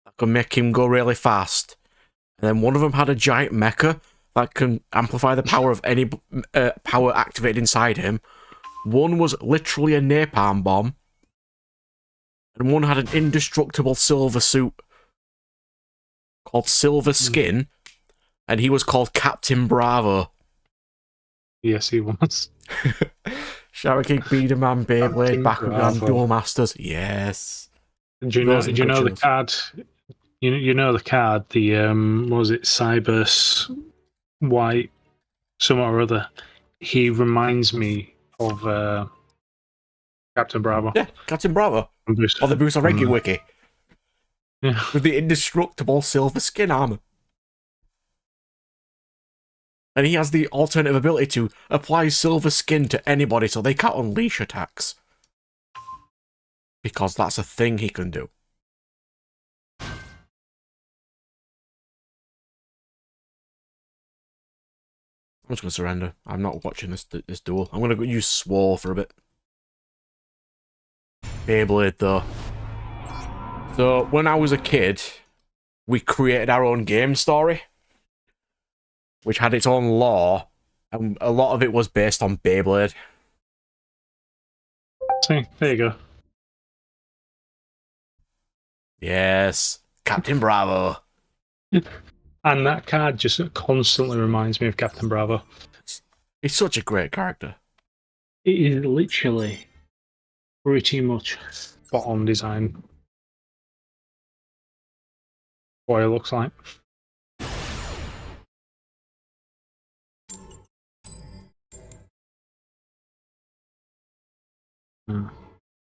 that could make him go really fast. And then one of them had a giant mecha that can amplify the power of any power activated inside him. One was literally a napalm bomb. And one had an indestructible silver suit called Silver Skin. And he was called Captain Bravo. yes, he was. Shaman King, Biederman, Beyblade, Captain Bakugan, Bravo. Duel Masters. Yes. Do you know? Those Do you know the pictures. card? You know the card. The what was it? Cybers White, some or other. He reminds me of Captain Bravo. Yeah, Captain Bravo. From Bruce. Or the Buso Rankin Mm. wiki. Yeah. With the indestructible silver skin armor. And he has the alternative ability to apply silver skin to anybody so they can't unleash attacks. Because that's a thing he can do. I'm just going to surrender. I'm not watching this duel. I'm going to use Swore for a bit. Beyblade, though. So, when I was a kid, we created our own game story, which had its own lore, A lot of it was based on Beyblade. See, there you go. Yes, Captain Bravo. And that card just constantly reminds me of Captain Bravo. He's such a great character. It is literally pretty much spot on design. What it looks like.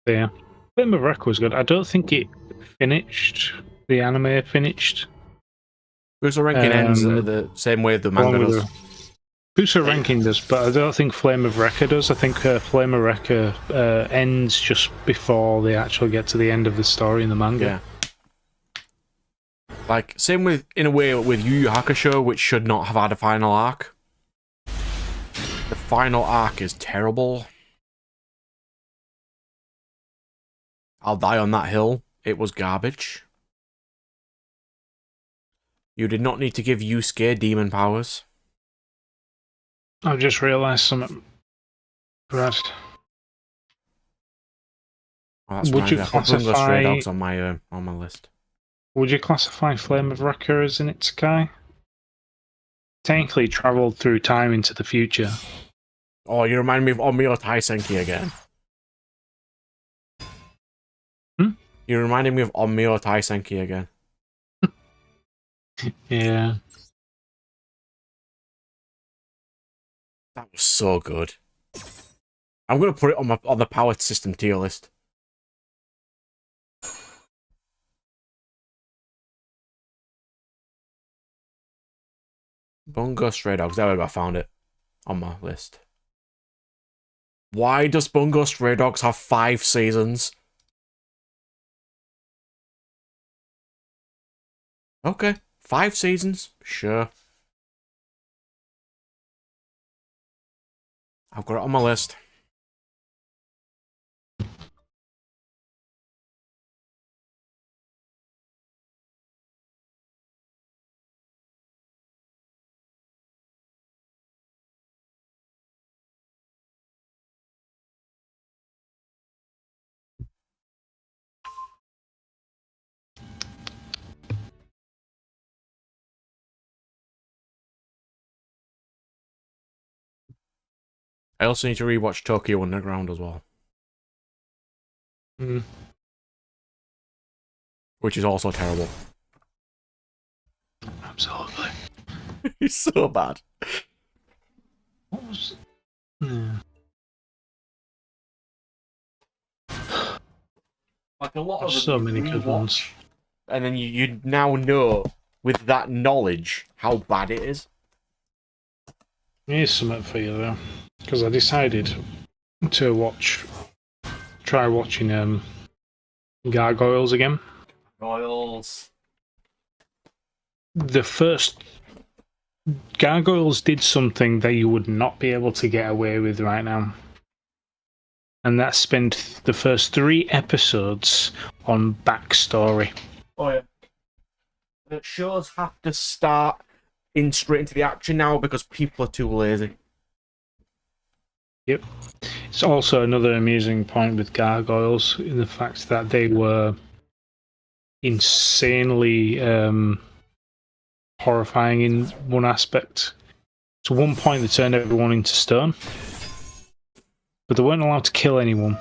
Yeah. Flame of Wreck was good. I don't think it finished. The anime finished. Because the ranking ends the same way the manga along with does. Pusa ranking does, but I don't think Flame of Wrecker does. I think Flame of Wrecker ends just before they actually get to the end of the story in the manga. Yeah. Like, same with, in a way, with Yu Yu Hakusho, which should not have had a final arc. The final arc is terrible. I'll die on that hill. It was garbage. You did not need to give Yusuke demon powers. I've just realised something. Brad, Oh, that's would right. you I put Bungo Stray classify? Dogs on my list. Would you classify Flame of Wrecker as an Isekai? Technically, travelled through time into the future. Oh, you remind me of Onmyo Taisenki again. You're reminding me of Onmyo Taisenki again. Yeah. That was so good. I'm gonna put it on the power system tier list. Bungo Stray Dogs. There we go. I found it on my list. Why does Bungo Stray Dogs have 5 seasons? Okay, 5 seasons. Sure. I've got it on my list. I also need to rewatch Tokyo Underground as well. Mm. Which is also terrible. Absolutely. It's so bad. What was? Yeah. Like a lot There's of so many good ones. And then you now know, with that knowledge, how bad it is. Here's something for you though, because I decided to try watching Gargoyles again. Royals. The first Gargoyles did something that you would not be able to get away with right now, and that's spent the first 3 episodes on backstory. Oh yeah. The shows have to start in straight into the action now because people are too lazy. Yep. It's also another amusing point with Gargoyles in the fact that they were insanely horrifying in one aspect. To one point, they turned everyone into stone, but they weren't allowed to kill anyone.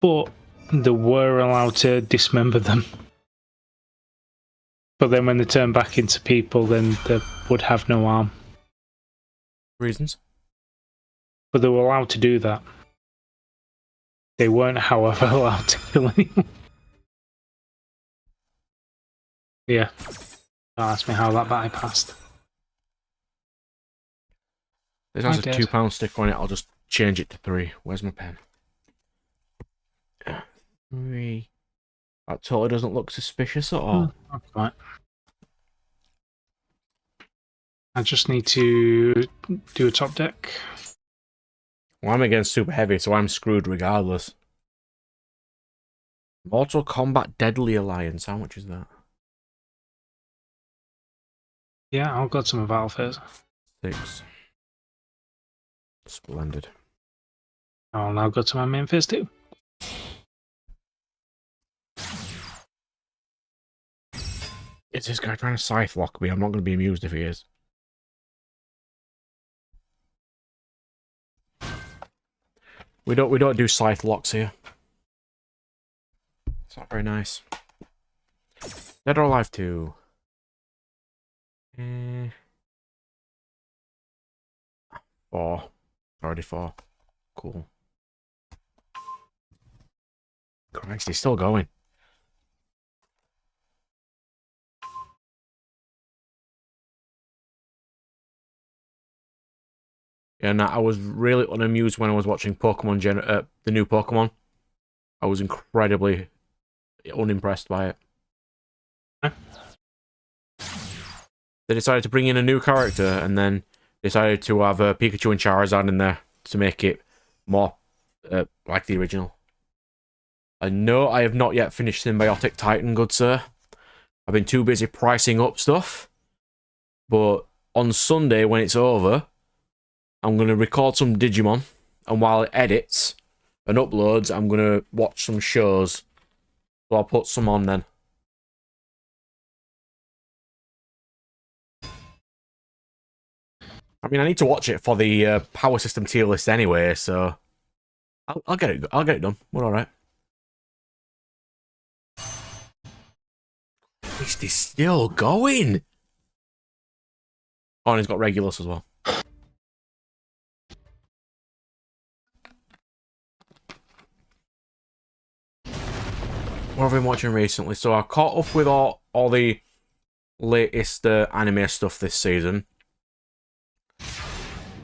But they were allowed to dismember them. But then when they turned back into people, then they would have no arm. Reasons? But they were allowed to do that. They weren't, however, allowed to kill anyone. Yeah. Don't ask me how that bypassed. This has I a did. £2 sticker on it. I'll just change it to 3. Where's my pen? 3. That totally doesn't look suspicious at all. That's right. I just need to do a top deck. Well, I'm against Super Heavy, so I'm screwed regardless. Mortal Kombat Deadly Alliance. How much is that? Yeah, I'll go to my battle phase. 6. Splendid. I'll now go to my main phase 2. Is this guy trying to scythe lock me? I'm not going to be amused if he is. We don't do scythe locks here. It's not very nice. Dead or Alive 2. Four. Already 4. Cool. Christ, he's still going. Yeah, and I was really unamused when I was watching Pokemon the new Pokemon. I was incredibly unimpressed by it. Huh? They decided to bring in a new character and then decided to have Pikachu and Charizard in there to make it more like the original. I know I have not yet finished Symbiotic Titan, good sir. I've been too busy pricing up stuff. But on Sunday, when it's over, I'm going to record some Digimon. And while it edits and uploads, I'm going to watch some shows. So I'll put some on then. I mean, I need to watch it for the Power System tier list anyway, so I'll get it. I'll get it done. We're all right. He's still going. Oh, and he's got Regulus as well. What have I been watching recently? So I caught up with all the latest anime stuff this season.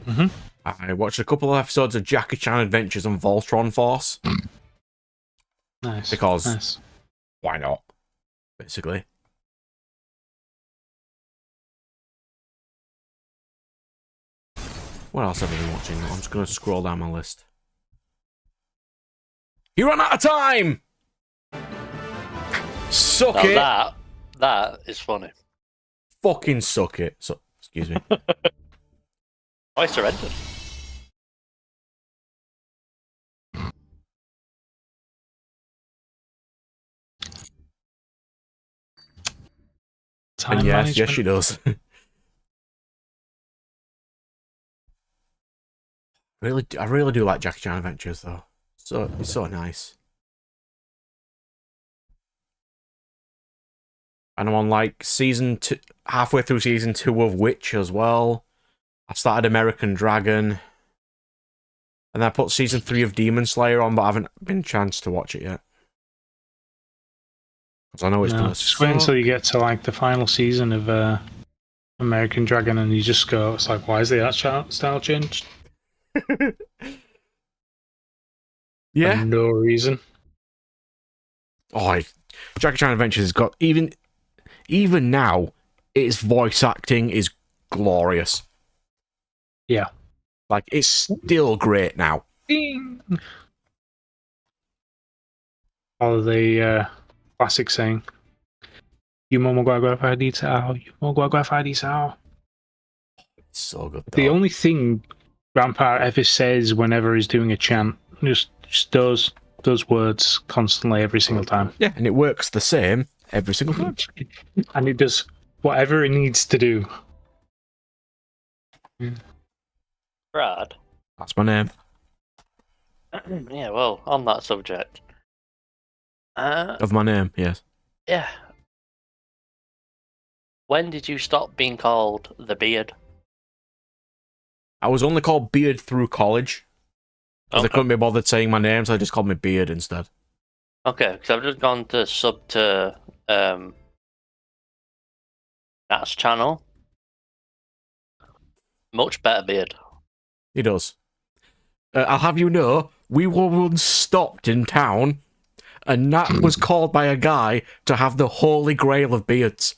Mm-hmm. I watched a couple of episodes of Jackie Chan Adventures and Voltron Force. Nice. Because nice. Why not? Basically. What else have I been watching? I'm just going to scroll down my list. You ran out of time! Suck it! That is funny. Fucking suck it. So, excuse me. I surrendered. Time And yes, management. yes, she does. I really do like Jackie Chan Adventures though. So it's so nice. And I'm on like season 2, halfway through season 2 of Witch as well. I've started American Dragon. And I put season 3 of Demon Slayer on, but I haven't been a chance to watch it yet. Because I know it's gonna just wait until you get to like the final season of American Dragon and you just go, it's like, why is the art style changed? Yeah. For no reason. Oh, Jackie Chan Adventures has got even now, its voice acting is glorious. Yeah. Like it's still great now. Or the classic saying, "You mogwagwa di sao, you mogwagwa di sao." It's so good. The Though. only thing Grandpa ever says whenever he's doing a chant, just those words constantly every single time. Yeah, and it works the same every single time. And it does whatever it needs to do. Brad. That's my name. Yeah, well, on that subject. Of my name, yes. Yeah. When did you stop being called the Beard? I was only called Beard through college. Because I couldn't be bothered saying my name, so I just called me Beard instead. Okay, because I've just gone to sub to Nat's channel. Much better beard. He does. I'll have you know, we were once stopped in town, and Nat was called by a guy to have the holy grail of beards.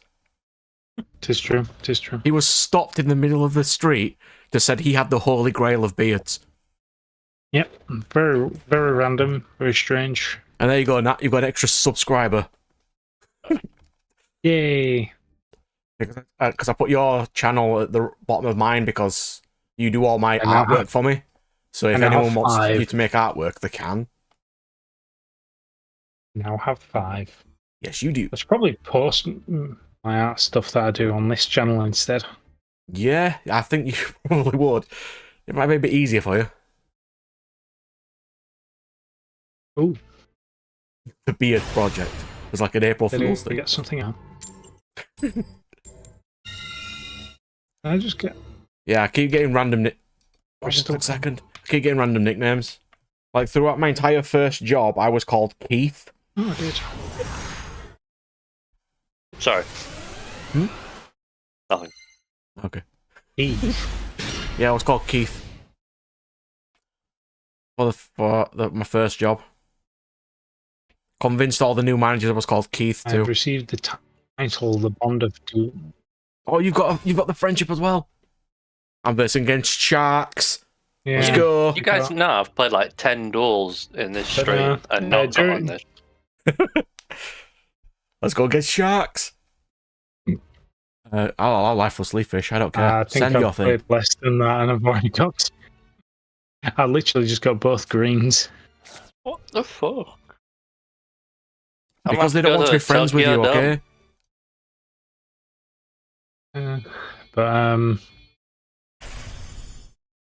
Tis true. Tis true. He was stopped in the middle of the street that said he had the holy grail of beards. Yep. Very, very random. Very strange. And there you go, Nat. You've got an extra subscriber. Yay. Because I put your channel at the bottom of mine because you do all my I now artwork have- for me. So if I now have anyone wants 5. you to make artwork, they can. Now have 5. Yes, you do. I should probably post my art stuff that I do on this channel instead. Yeah, I think you probably would. It might be a bit easier for you. Ooh, The beard project. It's like an April did Fool's I thing. get something out? I just get Yeah, I keep getting random. We're still- One second. I keep getting random nicknames. Like throughout my entire first job, I was called Keith. Oh, I did. Sorry. Nothing. Okay. Eve. Yeah, I was called Keith for my first job. Convinced all the new managers I was called Keith too. I've received the title, The Bond of Duel. Oh, you've got the friendship as well. I'm versing against sharks. Yeah. Let's go. You guys know I've played like 10 duels in this But, stream and not got on during- this. Let's go against sharks. I'll life was fish. I don't care. I think Send your I've thing. played less than that and I've already got... I literally just got both greens. What the fuck? Because they don't want to be friends with you, okay? But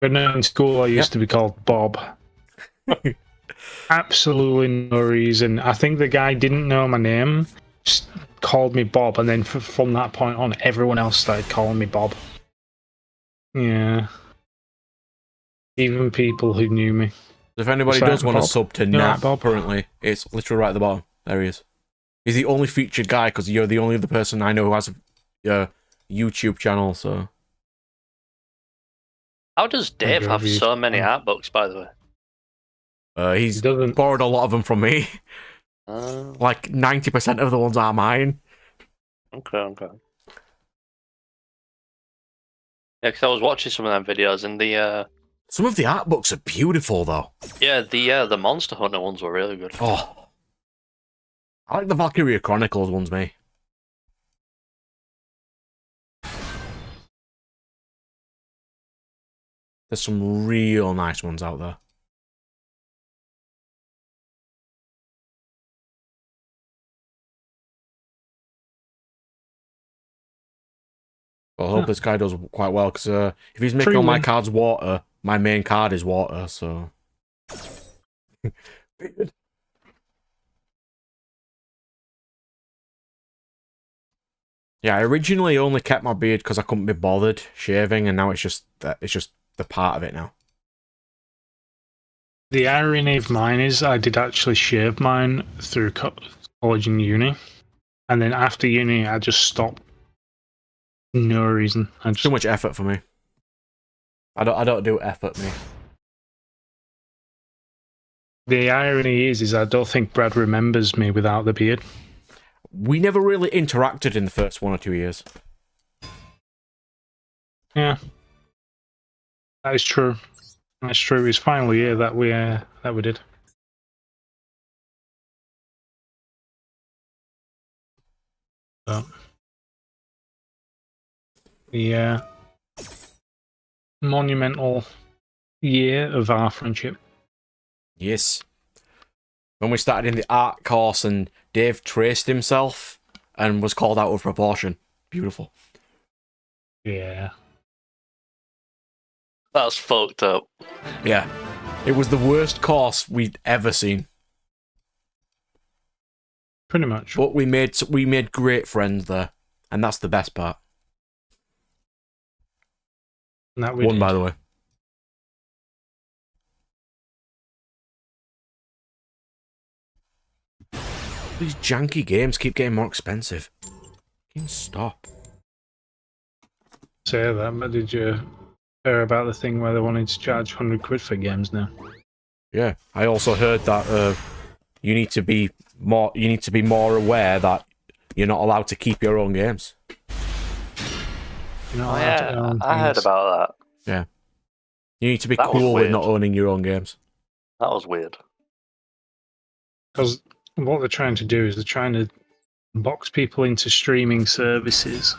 in school I used to be called Bob. Absolutely no reason. I think the guy didn't know my name, just called me Bob, and then from that point on, everyone else started calling me Bob. Yeah. Even people who knew me. If anybody What's that, does want to Bob? sub to You know Nat, that, Bob? currently, it's literally right at the bottom. There he is. He's the only featured guy because you're the only other person I know who has a YouTube channel, so... How does Dave have reviews. so many art books, by the way? He's He doesn't. borrowed a lot of them from me. Like 90% of the ones are mine. Okay. Yeah, because I was watching some of them videos, and Some of the art books are beautiful, though. the Monster Hunter ones were really good. Oh. I like the Valkyria Chronicles ones, mate. There's some real nice ones out there. Well, I hope this guy does quite well, because if he's making all my win. cards water, my main card is water, so... Weird. Yeah, I originally only kept my beard because I couldn't be bothered shaving, and now it's just the part of it now. The irony of mine is I did actually shave mine through college and uni. And then after uni, I just stopped. No reason. I just Too much effort for me. I don't do effort, me. The irony is I don't think Brad remembers me without the beard. We never really interacted in the first 1 or 2 years. Yeah, that is true. That's true. It's finally here that we did. But the monumental year of our friendship. Yes. When we started in the art course and Dave traced himself and was called out of proportion. Beautiful. Yeah. That's fucked up. Yeah. It was the worst course we'd ever seen. Pretty much. But we made great friends there. And that's the best part. And that we One, did. by the way. These janky games keep getting more expensive. Can you stop? Say that, but did you hear about the thing where they wanted to charge 100 quid for games now? Yeah. I also heard that you need to be more aware that you're not allowed to keep your own games. You know, I heard about that. You need to be That was cool with weird. not owning your own games. That was weird. Because what they're trying to do is they're trying to box people into streaming services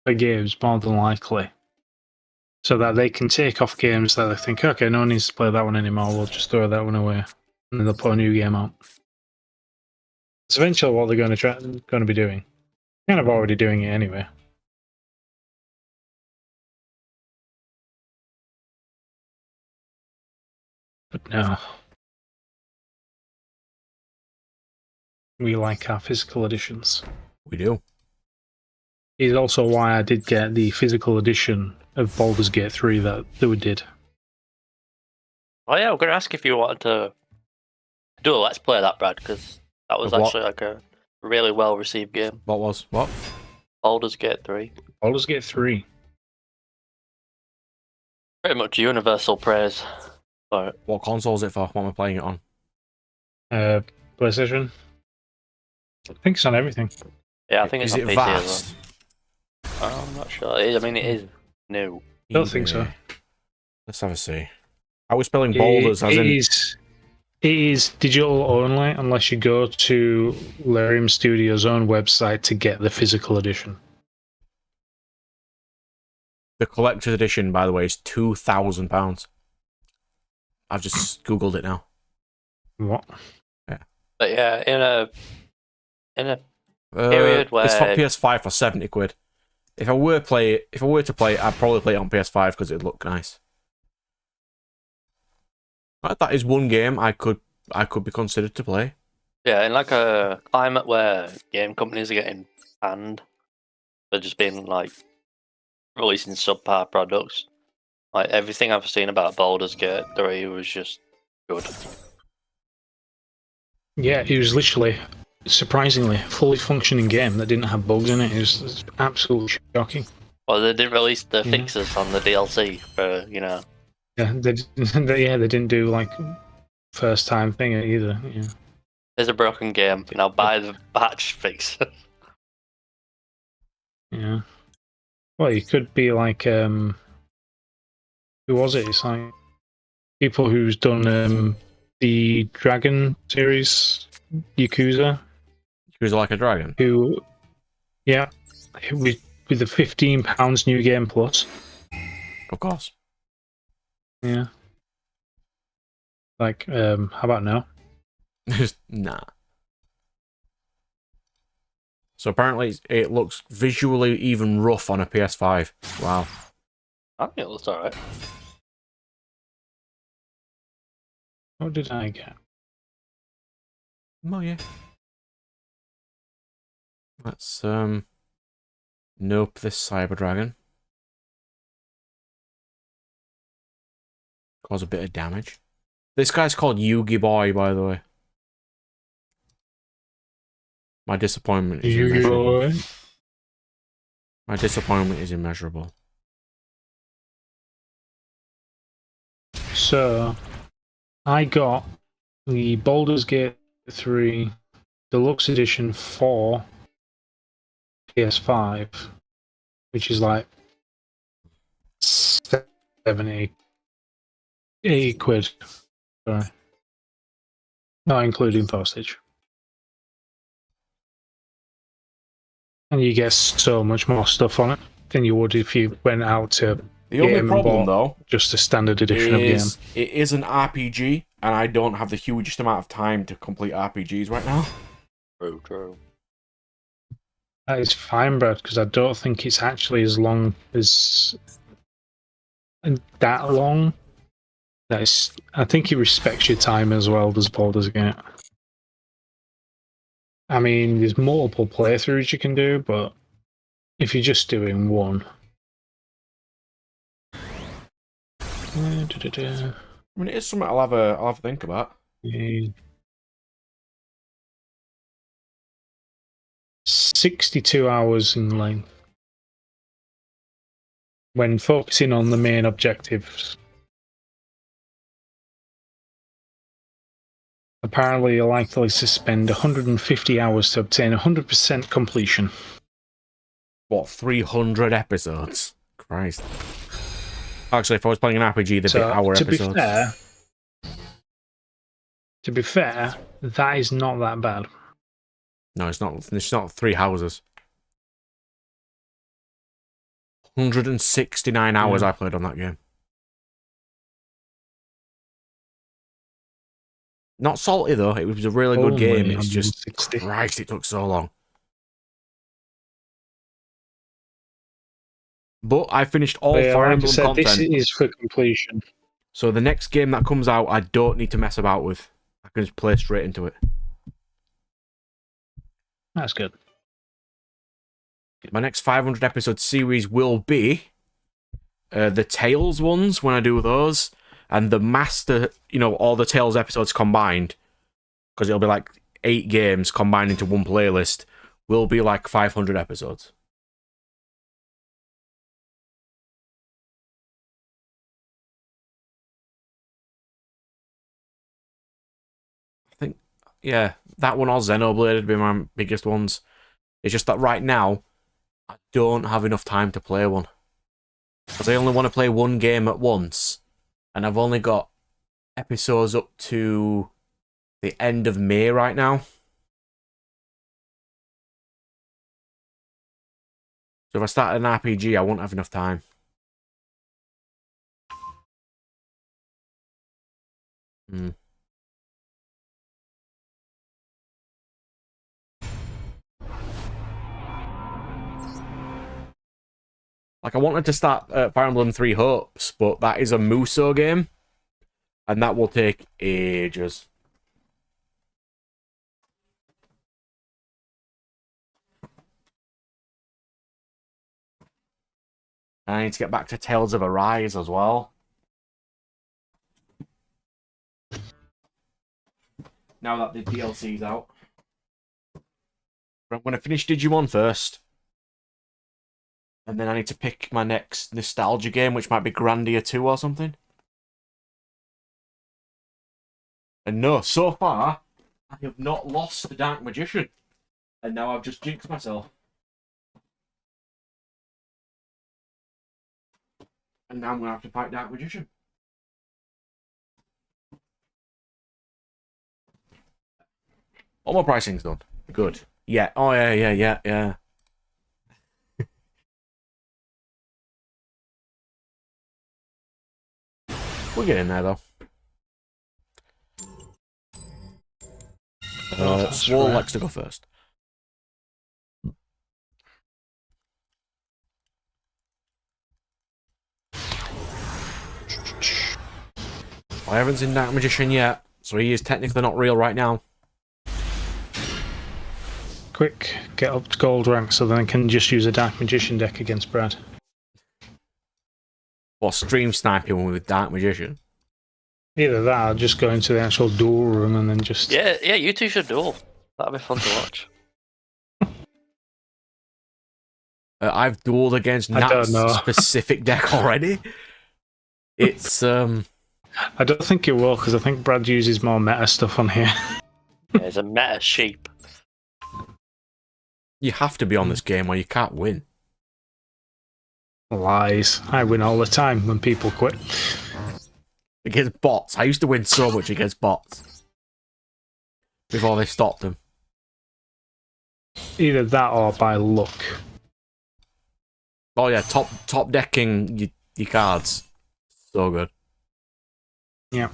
for games more than likely, so that they can take off games that they think, okay, no one needs to play that one anymore. We'll just throw that one away, and then they'll put a new game out. It's eventually what they're going to be doing. Kind of already doing it anyway. But no, we like our physical editions. We do. Is also why I did get the physical edition of Baldur's Gate 3 that we did. Oh yeah, I'm going to ask if you wanted to do a Let's Play that, Brad, because that was Of what? actually like a really well received game. What? Baldur's Gate 3. Baldur's Gate 3. Pretty much universal praise for it. What console is it for? What am I playing it on? PlayStation. I think it's on everything. Yeah, I think it's Is on it PC as vast? well. I'm not sure. I mean, it is new. Don't think so. Let's have a see. I was spelling boulders as It in... is digital only unless you go to Larium Studios' own website to get the physical edition. The collector's edition, by the way, is £2,000. I've just Googled it now. What? But yeah, in a period where It's for PS5 for 70 quid. If I were to play it, I'd probably play it on PS5 because it'd look nice. That is one game I could be considered to play. yeah, in like a climate where game companies are getting banned for just being like releasing subpar products. Like everything I've seen about Baldur's Gate 3 was just good. Yeah, it was literally, surprisingly, a fully functioning game that didn't have bugs in it. It was absolutely shocking. Well, they did release the Yeah. fixes on the DLC for, you know. Yeah, they didn't do like first time thing either. Yeah. There's a broken game, you know, buy the patch fix. Yeah. Well, you could be like, who was it? It's like people who's done the Dragon series, Yakuza, Who's like a dragon? who, yeah, with the £15 new game plus. Of course. Yeah. Like, how about now? Nah. So apparently it looks visually even rough on a PS5. Wow. I think it looks alright. What did I get? Oh yeah. Let's nope this cyber dragon. Cause a bit of damage. This guy's called Yugi Boy, by the way. My disappointment is immeasurable. My disappointment is immeasurable. So, I got the Baldur's Gate 3 Deluxe Edition for PS5, which is like 70, 80 quid. Sorry. Not including postage. And you get so much more stuff on it than you would if you went out to The only Game and problem, bought though, just a standard edition of game. is it is an RPG, and I don't have the hugest amount of time to complete RPGs right now. True. That is fine, Brad, because I don't think it's actually as long as that long. I think it respects your time as well, does Baldur's Gate. I mean, there's multiple playthroughs you can do, but if you're just doing one. I mean, it is something I'll have a think about. 62 hours in length. When focusing on the main objectives. Apparently, you're likely to spend 150 hours to obtain 100% completion. What, 300 episodes? Christ. Actually, if I was playing an RPG, they'd be hour episodes. To be fair, that is not that bad. No, it's not. It's not 3 houses. 169 hours Yeah. I played on that game. Not salty though. It was a really good Only game. It's just 160. Christ, it took so long. But I finished all But yeah, Fire like I Emblem said, this content. is for completion. So the next game that comes out, I don't need to mess about with. I can just play straight into it. That's good. My next 500 episode series will be the Tales ones when I do those, and the Master, all the Tales episodes combined, because it'll be like 8 games combined into one playlist, will be like 500 episodes. I think, yeah, that one or Xenoblade would be my biggest ones. It's just that right now, I don't have enough time to play one. Because I only want to play one game at once, and I've only got episodes up to the end of May right now. So if I started an RPG, I won't have enough time. Like, I wanted to start Fire Emblem 3 Hopes, but that is a Muso game, and that will take ages. And I need to get back to Tales of Arise as well. Now that the DLC's out. But I'm going to finish Digimon first. And then I need to pick my next nostalgia game, which might be Grandia 2 or something. And no, so far, I have not lost the Dark Magician. And now I've just jinxed myself. And now I'm going to have to fight Dark Magician. All my pricing's done. Good. Yeah. Oh, yeah. We'll get in there, though. Swole likes to go first. I haven't seen Dark Magician yet, so he is technically not real right now. Quick, get up to gold rank so then I can just use a Dark Magician deck against Brad. Or stream sniping with Dark Magician. Either that or just go into the actual duel room and then just... Yeah, you two should duel. That'd be fun to watch. I've dueled against Nat's specific deck already. It's, I don't think it will, because I think Brad uses more meta stuff on here. Yeah, it's a meta sheep. You have to be on this game or you can't win. Lies. I win all the time when people quit. Against bots. I used to win so much against bots. Before they stopped them. Either that or by luck. Oh yeah, top decking your cards. So good. Yeah.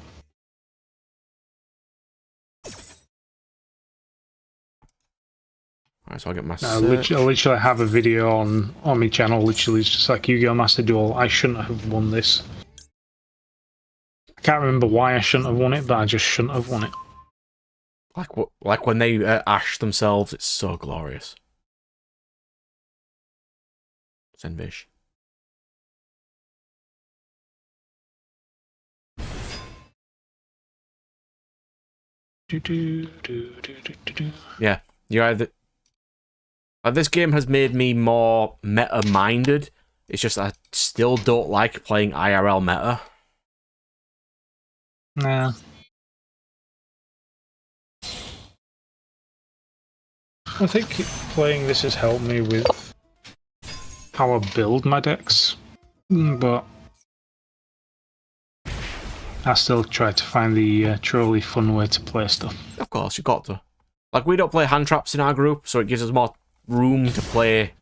Alright, so I'll get my I literally have a video on my channel, literally, it's just like Yu-Gi-Oh! Master Duel. I shouldn't have won this. I can't remember why I shouldn't have won it, but I just shouldn't have won it. Like when they ash themselves, it's so glorious. Zenvish. Yeah, you're either... this game has made me more meta-minded. It's just I still don't like playing IRL meta. Nah. I think playing this has helped me with how I build my decks, but I still try to find the truly fun way to play stuff. Of course, you got to. Like, we don't play hand traps in our group, so it gives us more room to play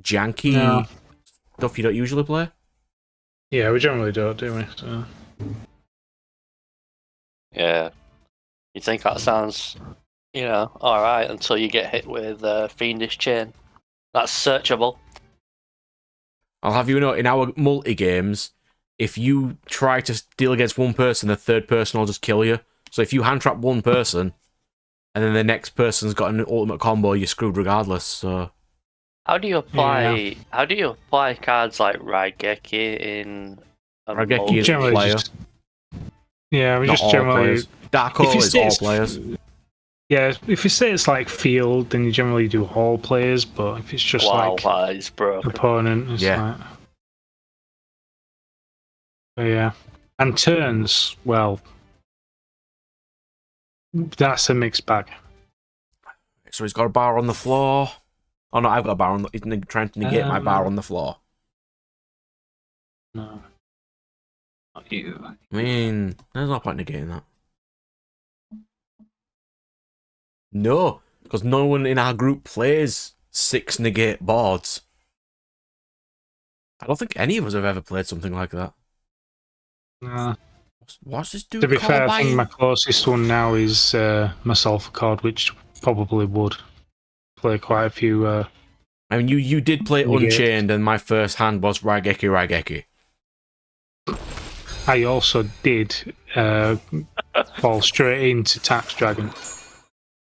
janky stuff you don't usually play. Yeah, we generally don't, do we? So. Yeah. You think that sounds, alright until you get hit with Fiendish Chain. That's searchable. I'll have you know, in our multi-games, if you try to deal against one person, the third person will just kill you. So if you hand-trap one person, and then the next person's got an ultimate combo, you're screwed regardless, so... How do you apply cards like Raigeki in a Raigeki is Generally player. Yeah, we Not just all generally... players. Darko is all players. Yeah, if you say it's like field, then you generally do all players, but if it's just that is broken. opponent, it's like... But yeah. And turns, well... That's a mixed bag. So he's got a bar on the floor. Oh no, I've got a bar on the... He's trying to negate my bar on the floor. No. Not you. I mean, there's no point negating that. No, because no one in our group plays 6 negate boards. I don't think any of us have ever played something like that. What's this dude To be called fair, by? I think my closest one now is myself card, which probably would play quite a few. I mean, you did play Negate. Unchained, and my first hand was Raigeki. I also did fall straight into Tax Dragon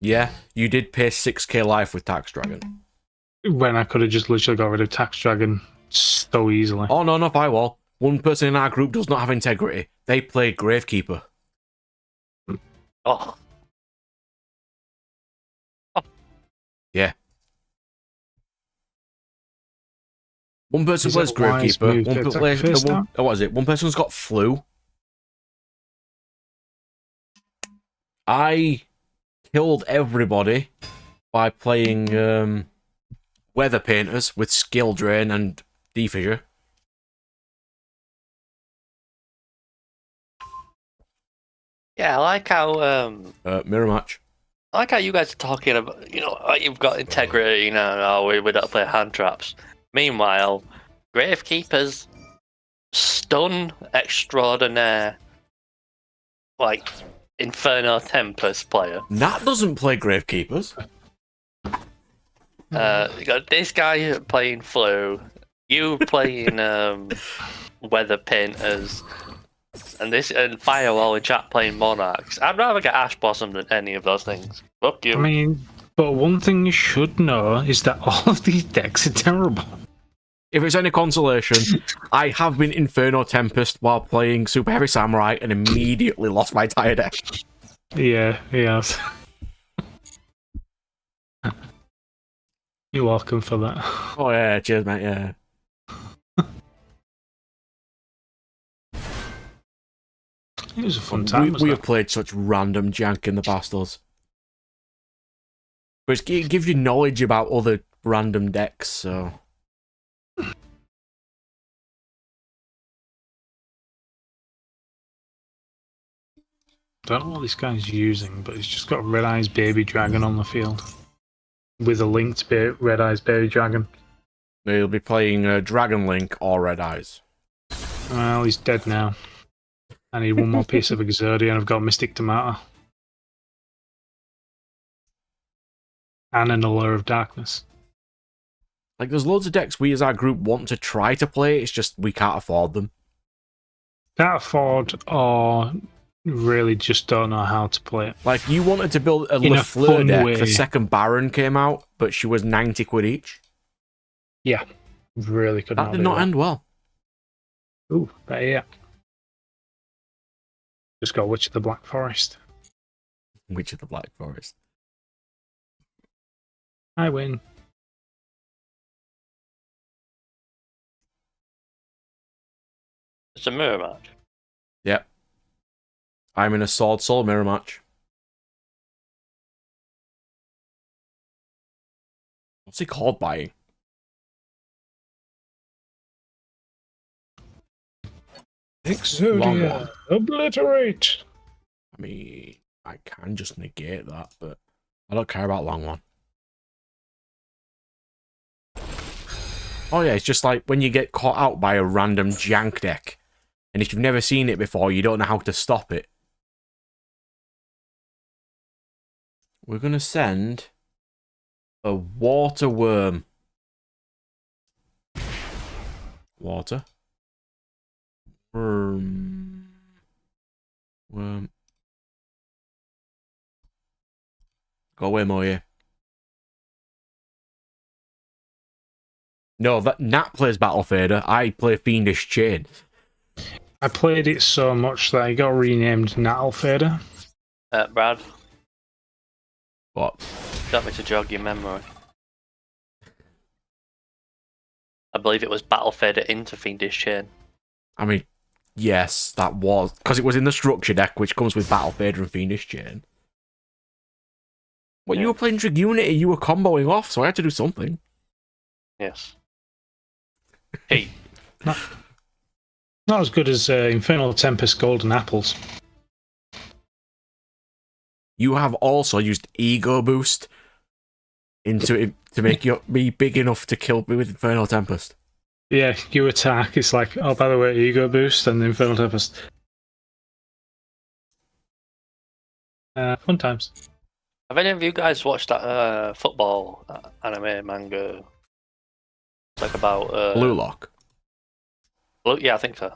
Yeah, you did pay 6k life with Tax Dragon. when I could have just literally got rid of Tax Dragon so easily. Oh no, not Firewall. One person in our group does not have integrity. They play Gravekeeper. Oh. Yeah. One person Is plays that a wise Gravekeeper. move to One attack plays first one, down? what is it? One person's got flu. I killed everybody by playing Weather Painters with Skill Drain and Defissure. Yeah, I like how Mirror match. I like how you guys are talking about, like you've got integrity, we don't play hand traps. Meanwhile, Gravekeeper's stun extraordinaire, like Inferno Tempest player. Nat doesn't play Gravekeepers. You got this guy playing Flu, you playing Weather Painters, and Firewall and chat playing Monarchs. I'd rather get Ash Blossom than any of those things. Fuck you. I mean, but one thing you should know is that all of these decks are terrible. If it's any consolation, I have been Inferno Tempest while playing Super Heavy Samurai and immediately lost my entire deck. Yeah, yes. You're welcome for that. Oh yeah, cheers mate, yeah. It was a fun time. We have played such random jank in the past, us. But it gives you knowledge about other random decks, so... Don't know what this guy's using, but he's just got Red Eyes Baby Dragon on the field. With a linked Red Eyes Baby Dragon. He'll be playing Dragon Link or Red Eyes. Well, he's dead now. I need one more piece of Exodia and I've got Mystic Tomato. And an Allure of Darkness. Like, there's loads of decks we as our group want to try to play, it's just we can't afford them. Can't afford or really just don't know how to play it. Like, you wanted to build a In a LeFleur fun deck, way. the second Baron came out, but she was 90 quid each. Yeah. Really could That not did do not that. end well. Ooh, but yeah. Just got Witch of the Black Forest. Witch of the Black Forest. I win. It's a mirror match. Yep. I'm in a Sword Soul mirror match. What's he called buying? Long Exodia, one. obliterate. I mean, I can just negate that, but I don't care about long one. Oh yeah, it's just like when you get caught out by a random jank deck, and if you've never seen it before, you don't know how to stop it. We're gonna send a water worm. Water. Worm. Worm. Go away, Moya. No, that Nat plays Battle Fader. I play Fiendish Chain. I played it so much that I got renamed Natal Fader. Brad, What? got me to jog your memory. I believe it was Battle Fader into Fiendish Chain. I mean, yes, that was because it was in the structure deck, which comes with Battle Fader and Fiendish Chain. Well, Yeah. you were playing Dragunity, you were comboing off, so I had to do something. Yes. Hey, Not as good as Infernal Tempest Golden Apples. You have also used Ego Boost into it to make you be big enough to kill me with Infernal Tempest. Yeah, you attack, it's like, oh, by the way, Ego Boost and Infernal Tempest. Fun times. have any of you guys watched that football anime manga? It's like about Blue Lock. Yeah, I think so.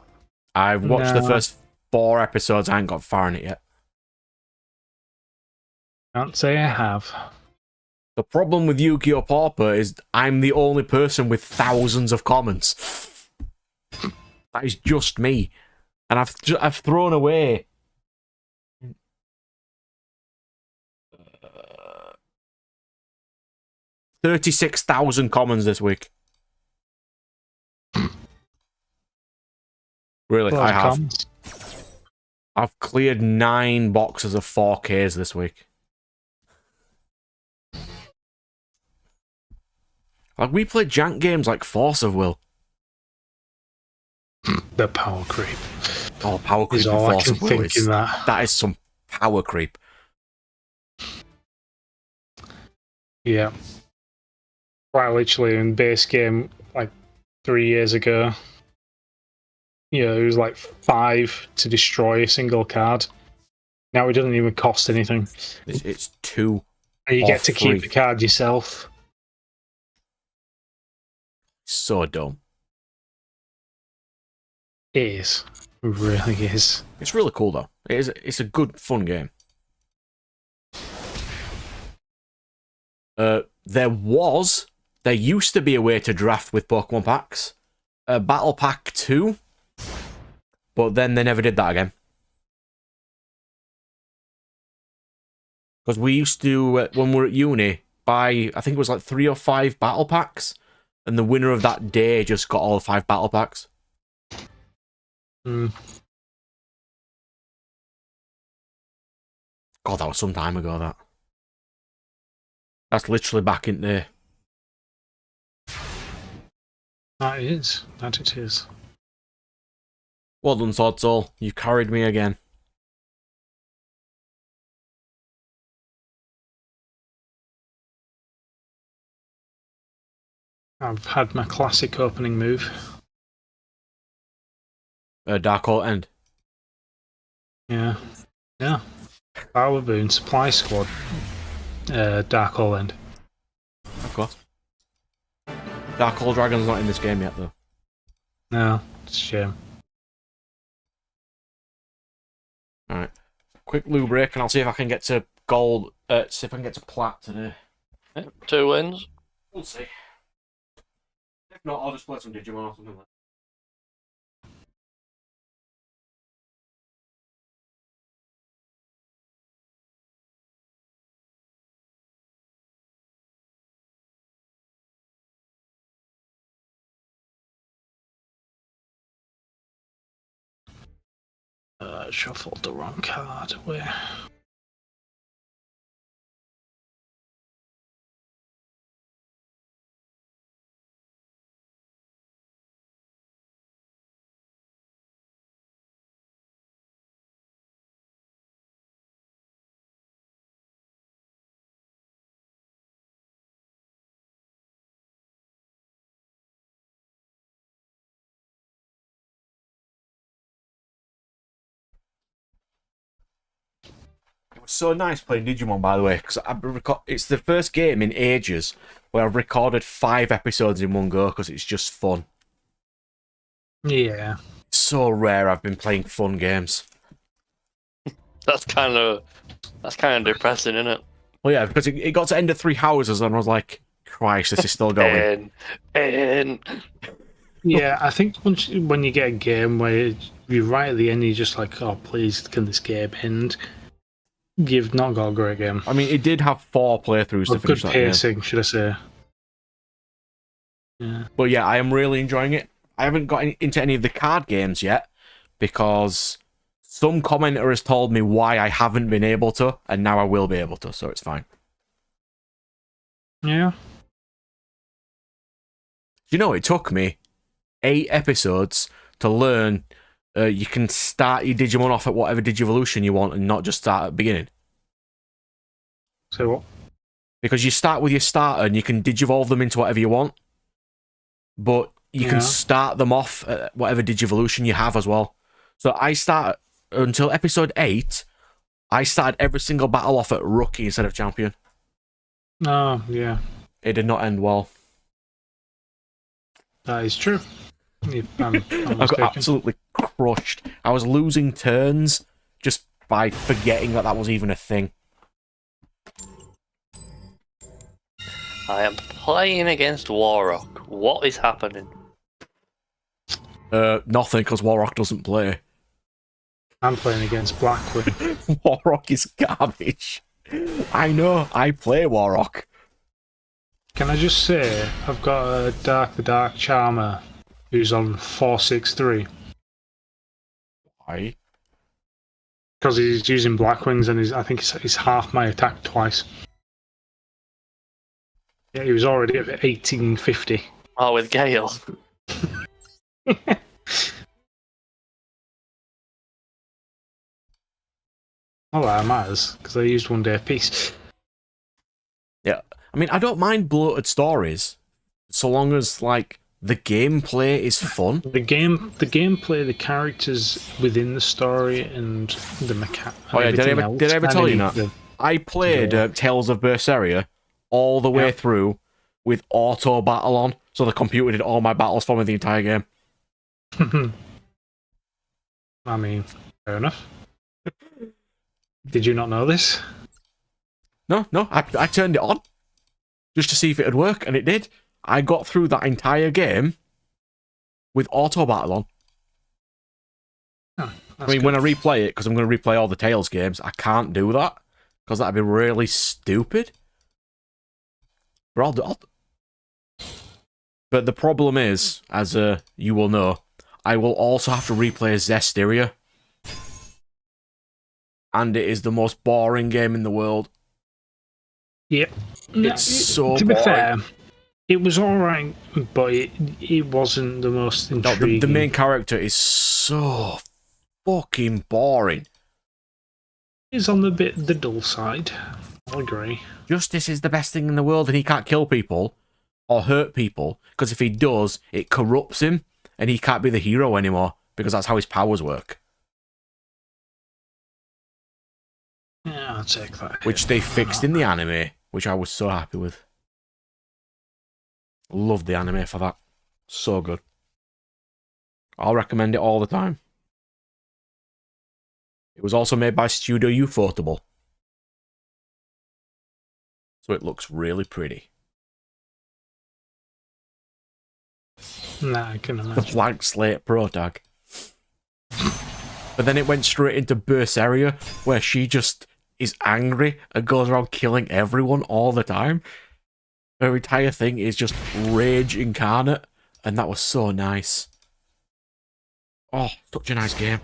I've watched the No. first 4 episodes. I ain't got far in it yet. Can't say I have. The problem with Yu-Gi-Oh! Pauper is I'm the only person with thousands of comments. That is just me. And I've thrown away 36,000 comments this week. Really, Well, I have. comments. I've cleared 9 boxes of 4Ks this week. Like, we played jank games like Force of Will. The power creep Oh, power creep is in all I Force can of Will think is... in that. That is some power creep. Yeah. Quite literally in base game, like 3 years ago, it was like 5 to destroy a single card. Now it doesn't even cost anything. It's 2. And you Or get to free. keep the card yourself. So dumb. It is. It really is. It's really cool though. It's a good, fun game. There used to be a way to draft with Pokemon packs. Battle Pack 2. But then they never did that again. Because we used to, when we were at uni, buy, I think it was like 3 or 5 battle packs. And the winner of that day just got all 5 battle packs. Mm. God, that was some time ago, that. That's literally back in there. That is. That it is. Well done, Sword Soul. You carried me again. I've had my classic opening move. Dark Hole End. Yeah. Yeah. Power Boon Supply Squad. Dark Hole End. Of course. Dark Hole Dragon's not in this game yet, though. No, it's a shame. Alright. Quick loo break, and I'll see if I can get to gold. See if I can get to plat today. Yeah, 2 wins. We'll see. If not, I'll just play some Digimon or something like that. Shuffled the wrong card. Where? was so nice playing Digimon, by the way, because it's the first game in ages where I've recorded 5 episodes in one go because it's just fun. Yeah. It's so rare I've been playing fun games. That's kind of depressing, isn't it? Well, yeah, because it got to end of 3 houses and I was like, Christ, this is still going. And Yeah, I think when you get a game where you're right at the end, you're just like, oh, please, can this game end? You've not got a great game. I mean, it did have 4 playthroughs to finish Good that game. pacing, should I say. Yeah. But yeah, I am really enjoying it. I haven't got into any of the card games yet because some commenter has told me why I haven't been able to, and now I will be able to, so it's fine. Yeah. You know, it took me 8 episodes to learn you can start your Digimon off at whatever Digivolution you want and not just start at the beginning. So what? Because you start with your starter and you can Digivolve them into whatever you want, but you can start them off at whatever Digivolution you have as well. So I start until episode 8, I started every single battle off at Rookie instead of Champion. Oh, yeah. It did not end well. That is true. I'm I got absolutely crushed. I was losing turns just by forgetting that was even a thing. I am playing against Warrock. What is happening? Nothing, because Warrock doesn't play. I'm playing against Blackwing. Warrock is garbage. I know, I play Warrock. Can I just say, I've got a the Dark Charmer who's on 463. Why? Because he's using Blackwings and I think he's half my attack twice. Yeah, he was already at 1850. Oh, with Gale. Oh, that matters, because I used 1 day apiece. Yeah, I mean, I don't mind bloated stories, so long as, like, the gameplay is fun. The gameplay, the characters within the story, and the mechanics. Oh yeah, did I ever tell you that? I played Tales of Berseria all the way through with auto battle on, so the computer did all my battles for me the entire game. I mean, fair enough. Did you not know this? No, I turned it on just to see if it would work, and it did. I got through that entire game with auto battle on. Oh, I mean, when I replay it, because I'm going to replay all the Tales games, I can't do that because that'd be really stupid. But the problem is, as you will know, I will also have to replay Zestiria. And it is the most boring game in the world. Yep. It's so to be boring. fair, it was alright, but it wasn't the most intriguing. No, the main character is so fucking boring. It's on the dull side. I'll agree. Justice is the best thing in the world, and he can't kill people or hurt people, because if he does, it corrupts him, and he can't be the hero anymore, because that's how his powers work. Yeah, I'll take that. Which they fixed in the anime, which I was so happy with. Loved the anime for that. So good. I'll recommend it all the time. It was also made by Studio Ufotable. So it looks really pretty. Nah, I can The imagine. blank slate pro tag. But then it went straight into Berseria, where she just is angry and goes around killing everyone all the time. Her entire thing is just rage incarnate, and that was so nice. Oh, such a nice game.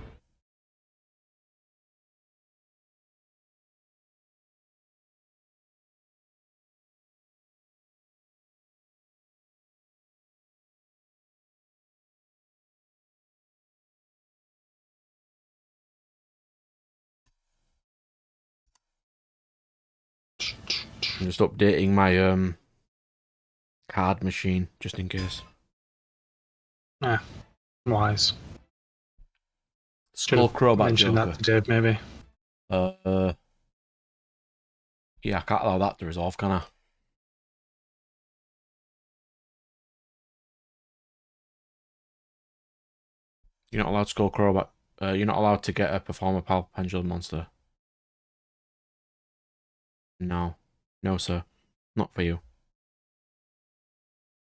I'm just updating my card machine, just in case. Wise. Skull Crowbat Mention Joker. that to Dave, maybe. Yeah, I can't allow that to resolve, can I? You're not allowed to go Crobat. You're not allowed to get a Performer Pal Pendulum monster. No. No, sir. Not for you.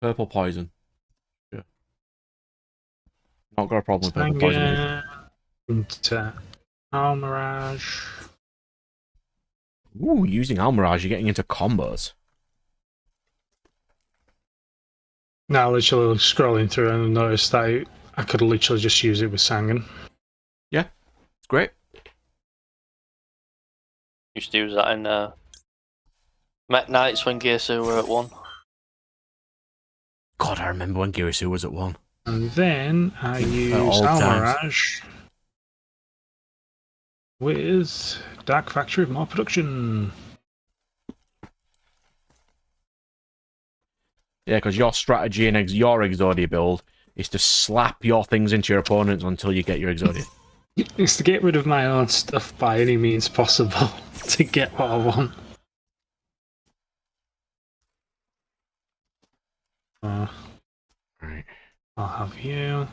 Purple Poison. Sure. Not got a problem with Purple Poison. Into Almirage. Ooh, using Almirage, you're getting into combos. Now, literally scrolling through and noticed that I could literally just use it with Sangan. Yeah, it's great. Used to use that in Met Knights when Gearsu were at 1. God, I remember when Girisu was at 1. And then I use old Almirage with Dark Factory of More Production. Yeah, because your strategy and your Exodia build is to slap your things into your opponents until you get your Exodia. It's to get rid of my own stuff by any means possible to get what I want. Right. I'll have you.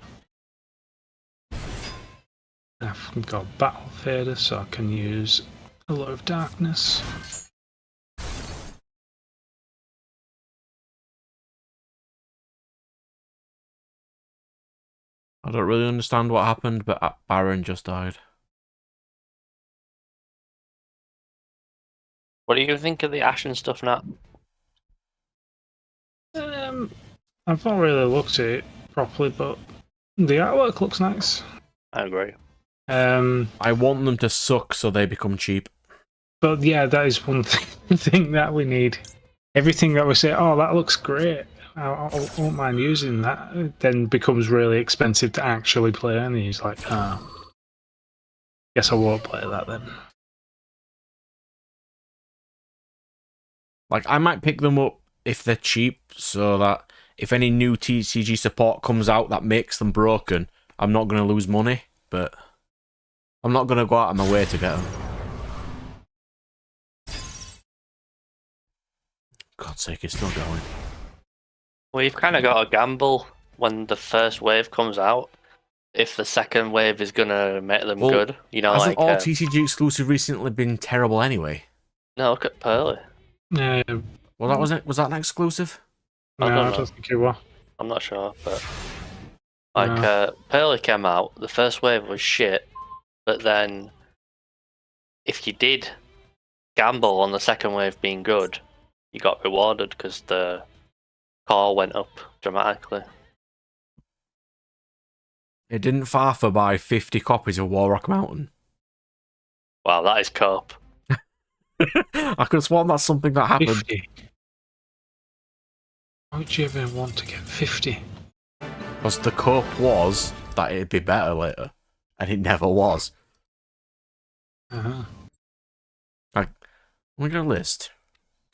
I've got Battle Fader, so I can use a lot of darkness. I don't really understand what happened, but Baron just died. What do you think of the Ashen stuff now? I've not really looked at it properly, but the artwork looks nice. I agree. I want them to suck so they become cheap. But yeah, that is one thing that we need. Everything that we say, oh, that looks great, I won't mind using that, then becomes really expensive to actually play, and he's like, guess I won't play that then. Like, I might pick them up if they're cheap, so that if any new TCG support comes out that makes them broken, I'm not going to lose money, but I'm not going to go out of my way to get them. God's sake, it's still going. Well, you've kind of got to gamble when the first wave comes out. If the second wave is going to make them good. You know, hasn't like... all TCG exclusive recently been terrible anyway? No, look at Pearly. Well, that wasn't. Was that an exclusive? No, I don't think it was. I'm not sure, but... Like, Pearly came out, the first wave was shit, but then if you did gamble on the second wave being good, you got rewarded because the core went up dramatically. It didn't Farfa buy 50 copies of Warrock Mountain. Wow, that is cope. I could have sworn that's something that happened. 50. Why would you ever want to get 50? Because the cope was that it'd be better later, and it never was. Like, we're gonna list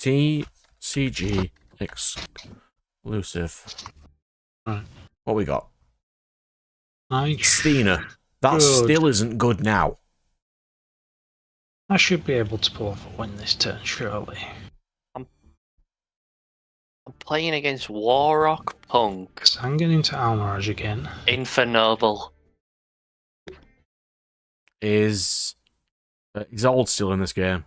TCG exclusive. Right. What we got? Nice. Stina. That Good. still isn't good now. I should be able to pull off a win this turn, surely. I'm playing against Warrock Punk. So I'm getting into Almirage again. Infernoble. Is Exalt still in this game?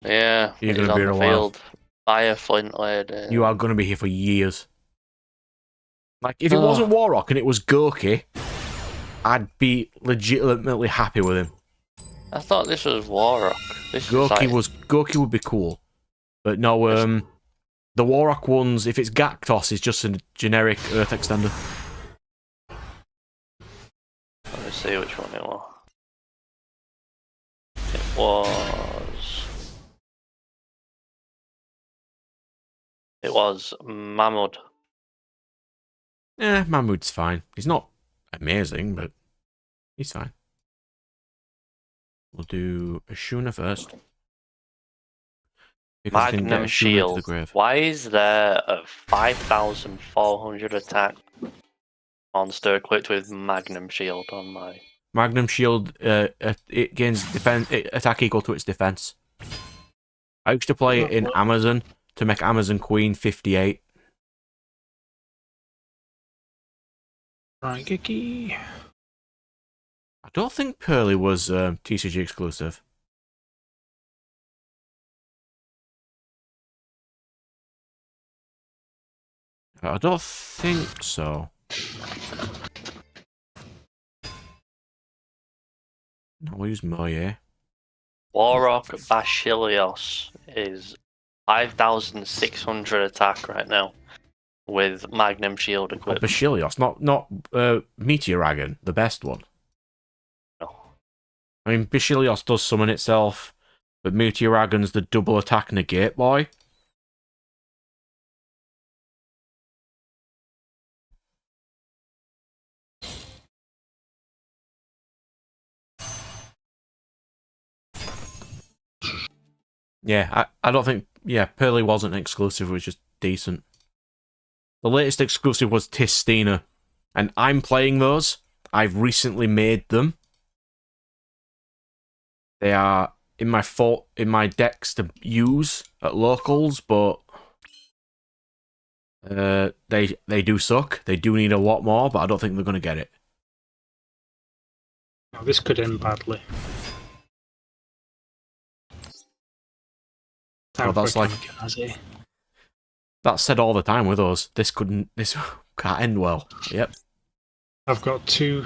Yeah, You're he's gonna on be the here a while. field. Fire Flint Lady. You are going to be here for years. Like, if it wasn't Warrock and it was Gorky, I'd be legitimately happy with him. I thought this was Warrock. This Gorky is Gorky would be cool. But no, the Warrock ones, if it's Gactos, is just a generic Earth Extender. Let me see which one it was. It was... It was Mahmoud. Mahmoud's fine. He's not amazing, but he's fine. We'll do Ashuna first. Because I can get Magnum Ashuna to Shield. the grave. Why is there a 5,400 attack monster equipped with Magnum Shield on my... Magnum Shield, it gains attack equal to its defense. I used to play it in Amazon to make Amazon Queen 58. Right, Giki. I don't think Pearly was TCG exclusive. I don't think so. No, we'll use Moye. Warrock Bashilios is 5,600 attack right now with Magnum Shield equipped. Bashilios, not Meteoragon, the best one. No. I mean, Bashilios does summon itself, but Meteoragon's the double attack negate boy. Yeah, I don't think... Yeah, Pearly wasn't an exclusive, it was just decent. The latest exclusive was Tistina, and I'm playing those. I've recently made them. They are in my decks to use at locals, but they do suck. They do need a lot more, but I don't think they're going to get it. Oh, this could end badly. Well, that's like... That's said all the time with us. This can't end well. Yep. I've got 2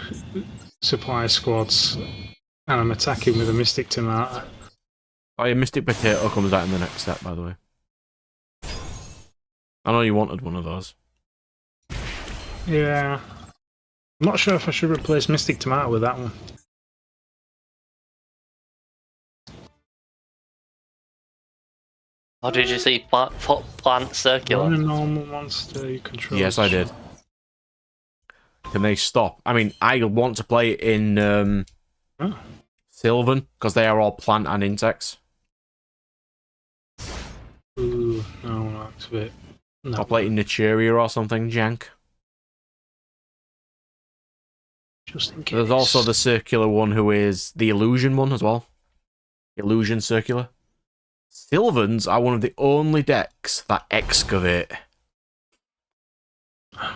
supply squads, and I'm attacking with a Mystic Tomato. Oh, your Mystic Potato comes out in the next step, by the way. I know you wanted one of those. Yeah. I'm not sure if I should replace Mystic Tomato with that one. Or did you see plant circular? Run a normal monster you control. Yes, I did. Can they stop? I mean, I want to play it in Sylvan, because they are all plant and insects. Ooh, no, that's a bit... No. I'll play it in Naturia or something, jank. Just in case. There's also the circular one who is the illusion one as well. Illusion circular. Sylvans are one of the only decks that excavate. I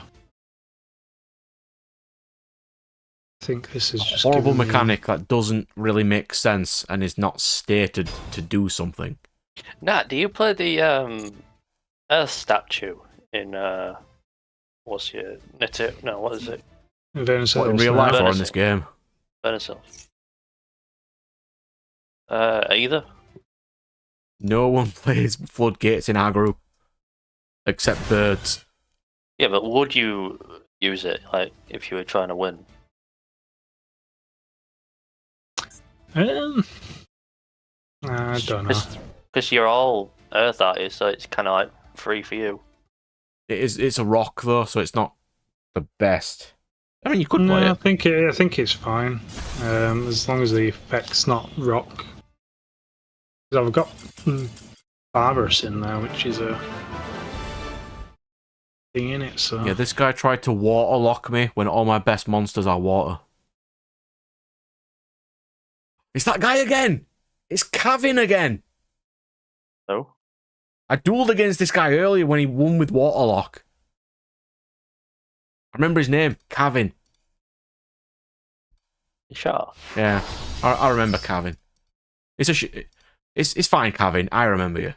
think this is just Horrible giving me- mechanic that doesn't really make sense and is not stated to do something. Nat, do you play the Earth statue in what's your no, what is it? What, in real life or in this game? Venusaur. Either. No one plays Floodgates in our group. Except Birds. Yeah, but would you use it, like, if you were trying to win? I don't know. Because you're all Earth artists, so it's kind of like free for you. It's a rock though, so it's not the best. I mean, you could play No, it. I think it's fine. As long as the effect's not rock. 'Cause I've got Barbarous in there, which is a thing in it, so... Yeah, this guy tried to water lock me when all my best monsters are water. It's that guy again! It's Kavin again! No? I dueled against this guy earlier when he won with Waterlock. I remember his name, Kavin. You sure? Yeah, I remember Kavin. It's fine, Kavin. I remember you.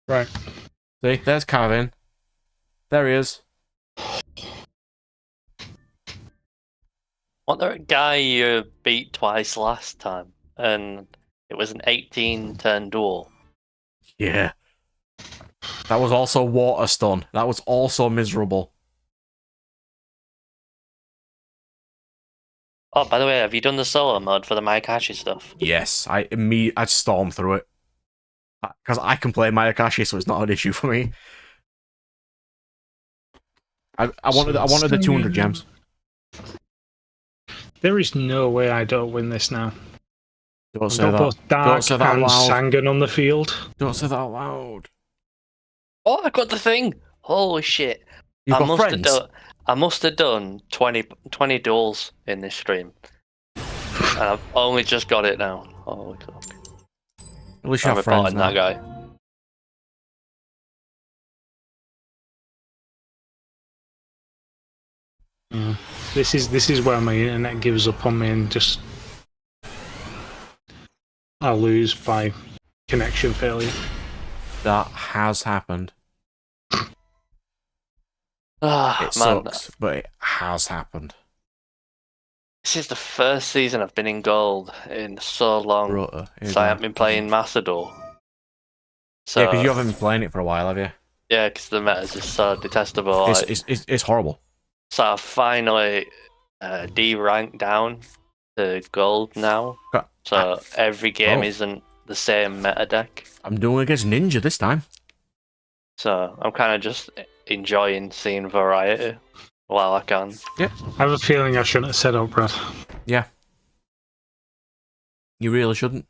Right. See, there's Kavin. There he is. What the guy you beat twice last time, and it was an 18-turn duel. Yeah. That was also Waterstone. That was also miserable. Oh, by the way, have you done the solo mode for the Mayakashi stuff? Yes, I stormed through it. Because I can play Mayakashi, so it's not an issue for me. I wanted the 200 gems. There is no way I don't win this now. Don't I've say got that. both Dark Don't say that and loud. Sangan on the field. Don't say that out loud. Oh, I got the thing! Holy shit. You've got friends? I must have done 20 duels in this stream. And I've only just got it now. Holy fuck. At least you I'm have friends reporting now. that guy. Yeah. This is where my internet gives up on me and just I lose by connection failure. That has happened. Ah, It man, sucks, but it has happened. this is the first season I've been in gold in so long. Brother, So I haven't been playing Macedor. So, yeah, because you haven't been playing it for a while, have you? Yeah, because the meta is just so detestable. It's horrible. So I finally D-ranked down to gold now. So every game isn't the same meta deck. I'm doing against Ninja this time. So I'm kind of just enjoying seeing variety while I can. Yep. I have a feeling I shouldn't have said up, Brad. Yeah. You really shouldn't.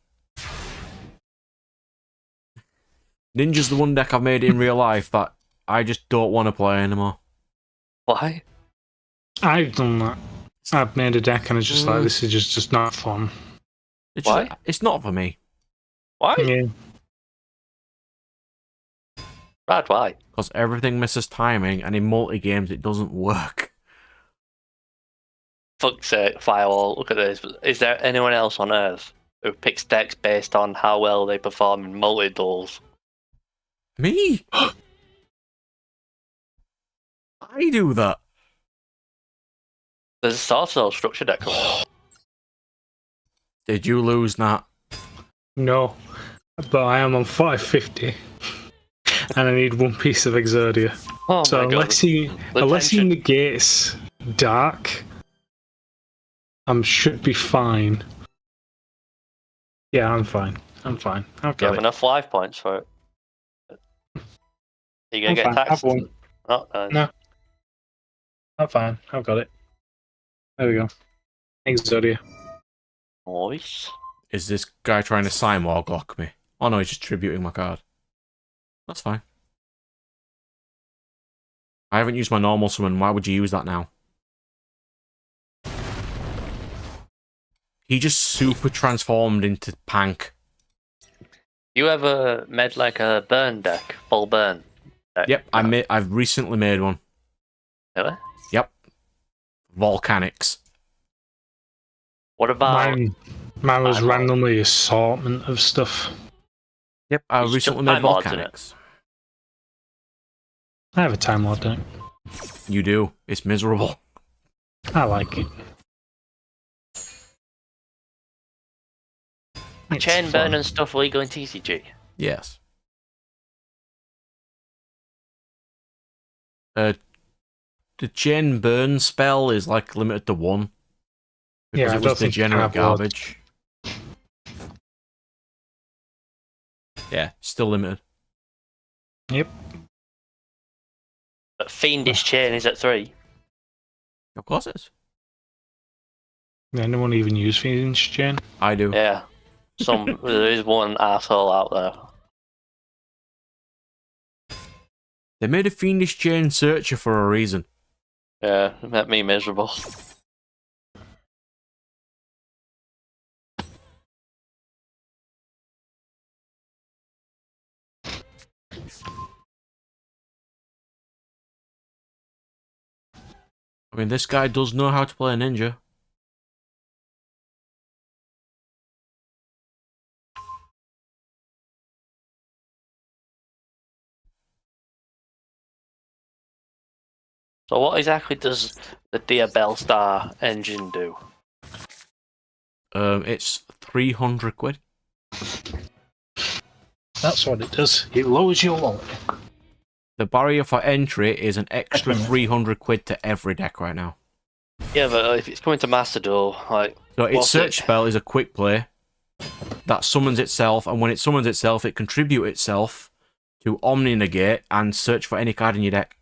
Ninja's the one deck I've made in real life that I just don't want to play anymore. Why? I've done that. I've made a deck and it's just like, this is just not fun. Why? It's not for me. Why? Yeah. Brad, why? Because everything misses timing, and in multi-games it doesn't work. Fuck's sake, Firewall, look at this. Is there anyone else on Earth who picks decks based on how well they perform in multi-duels? Me? I do that. There's a Sorcerer structure deck coming up. Did you lose, Nat? No. But I am on 550. And I need one piece of Exodia. Oh So my God. unless he negates Dark, I should be fine. Yeah, I'm fine. I'm fine. I've Do you got have it. enough life points for it? Are you going I'm to get fine. taxed? I've won. Oh, nice. No. I'm fine. I've got it. There we go. Exodia. Nice. Is this guy trying to Simorg lock me? Oh no, he's just tributing my card. That's fine. I haven't used my normal summon. Why would you use that now? He just super transformed into Pank. You ever made like a burn deck? Full burn deck? Yep, I've recently made one. Really? Yep. Volcanics. What about... Mine was Time Lord. randomly assortment of stuff. Yep, I You recently still made Time Lords in it? Volcanics. I have a Time Lord deck. You do. It's miserable. I like it. It's Chain fun. burn and stuff legal in TCG? Yes. The chain burn spell is like limited to one. Because Yeah, I it don't was think you can degenerate have lots. garbage. Yeah, still limited. Yep. But Fiendish Chain is at 3. Of course it is. Yeah, no one even use Phoenix Chain. I do. Yeah. There is one asshole out there. They made a Fiendish Chain Searcher for a reason. Yeah, it made me miserable. I mean, this guy does know how to play a ninja. So what exactly does the Diabell Star engine do? It's 300 quid. That's what it does. It lowers your wallet. The barrier for entry is an extra 300 quid to every deck right now. Yeah, but if it's coming to Master Duel, like... So its what's search it? spell is a quick play that summons itself, and when it summons itself, it contributes itself to Omni Negate and search for any card in your deck.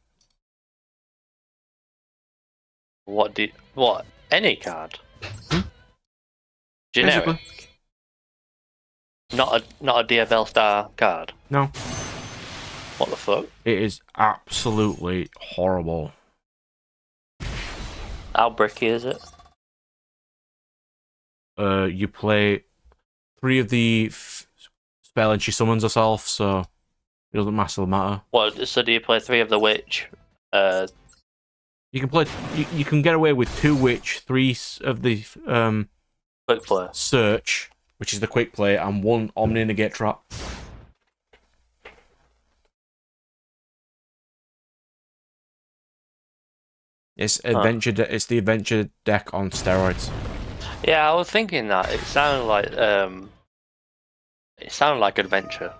What? Any card? Hmm? Generic? Basically. Not a Diabell Star card? No. What the fuck? It is absolutely horrible. How bricky is it? You play 3 of the spell and she summons herself, so it doesn't matter. What? So do you play 3 of the Witch, You can play. You can get away with 2 witch, 3 of the Quick play. search, which is the quick play, and 1 omni negate trap. It's adventure. It's the adventure deck on steroids. Yeah, I was thinking that it sounded like adventure.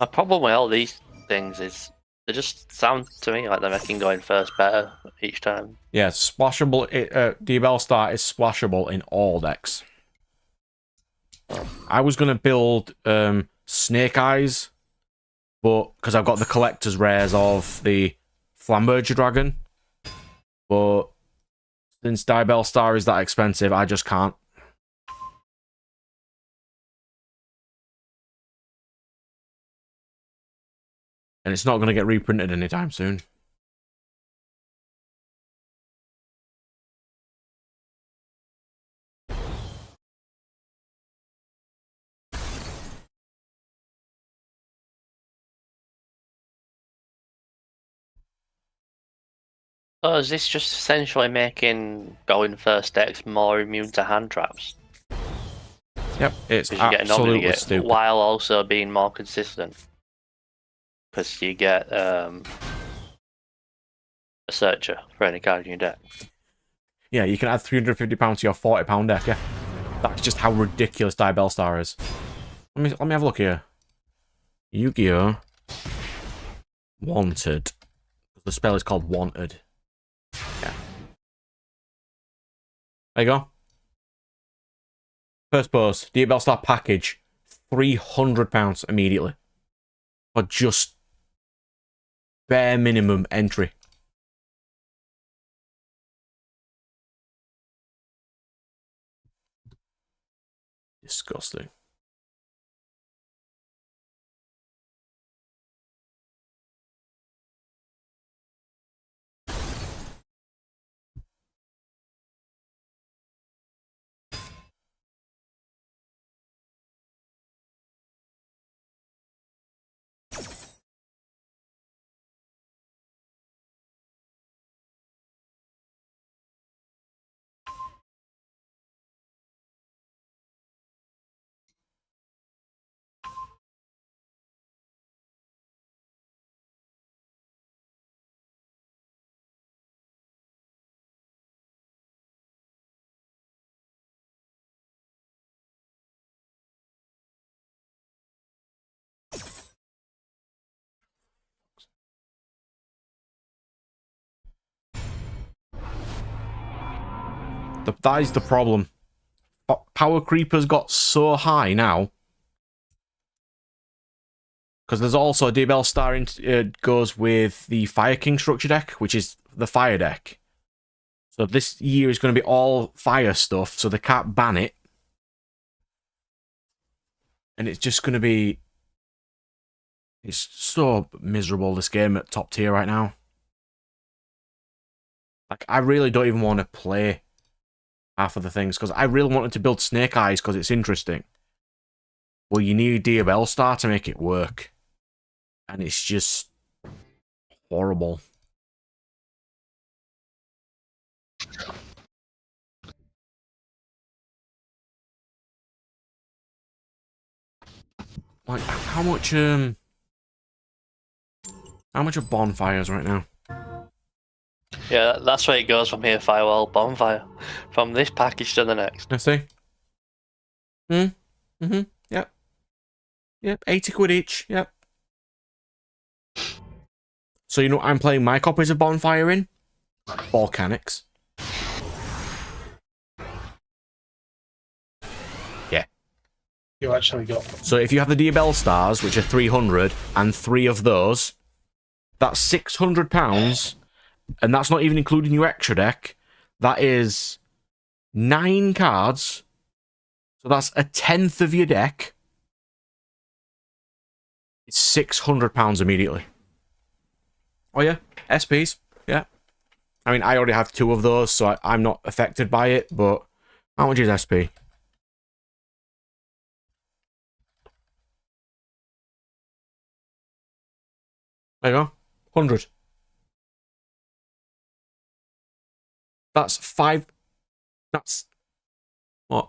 My problem with all these things is they just sound to me like they're making going first better each time. Yeah, it's splashable. Duel Star is splashable in all decks. I was gonna build Snake Eyes, but because I've got the collector's rares of the Flamberger Dragon, but since Duel Star is that expensive, I just can't. And it's not going to get reprinted anytime soon. So is this just essentially making going first decks more immune to hand traps? Yep, it's Because you get an absolutely omni-negate stupid. while also being more consistent. Because you get a searcher for any card in your deck. Yeah, you can add £350 to your £40 deck, yeah. That's just how ridiculous Duel Star is. Let me have a look here. Yu-Gi-Oh! Wanted. The spell is called Wanted. Yeah. There you go. First post, Duel Star package, £300 immediately. For just bare minimum entry. Disgusting. That is the problem. Power Creeper's got so high now. Because there's also Duel Star goes with the Fire King structure deck, which is the fire deck. So this year is going to be all fire stuff, so they can't ban it. And it's just going to be... It's so miserable, this game at top tier right now. Like, I really don't even want to play half of the things, because I really wanted to build Snake Eyes because it's interesting. Well, you need Duel Star to make it work. And it's just horrible. Like, how much are bonfires right now? Yeah, that's where it goes from here, Firewall, Bonfire. From this package to the next. Let's see. Yep. Yep, 80 quid each, yep. So, you know what I'm playing my copies of Bonfire in? Volcanics. Yeah. You actually got... So if you have the Duel Stars, which are 300, and 3 of those, that's £600, and that's not even including your extra deck. That is 9 cards. So that's a tenth of your deck. It's £600 immediately. Oh yeah, SPs, yeah. I mean, I already have 2 of those, so I'm not affected by it, but how much is SP? There you go. 100. That's five. That's what?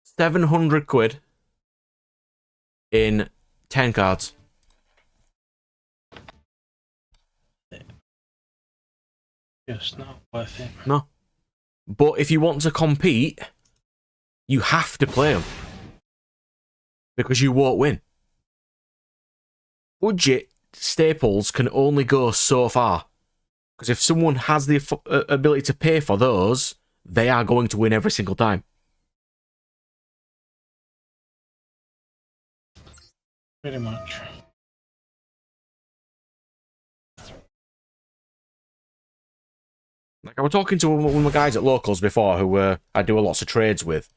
700 quid in 10 cards. Just not worth it. No. But if you want to compete, you have to play them. Because you won't win. Budget staples can only go so far. Because if someone has the ability to pay for those, they are going to win every single time. Pretty much. Like I was talking to one of my guys at Locals before, who I do lots of trades with.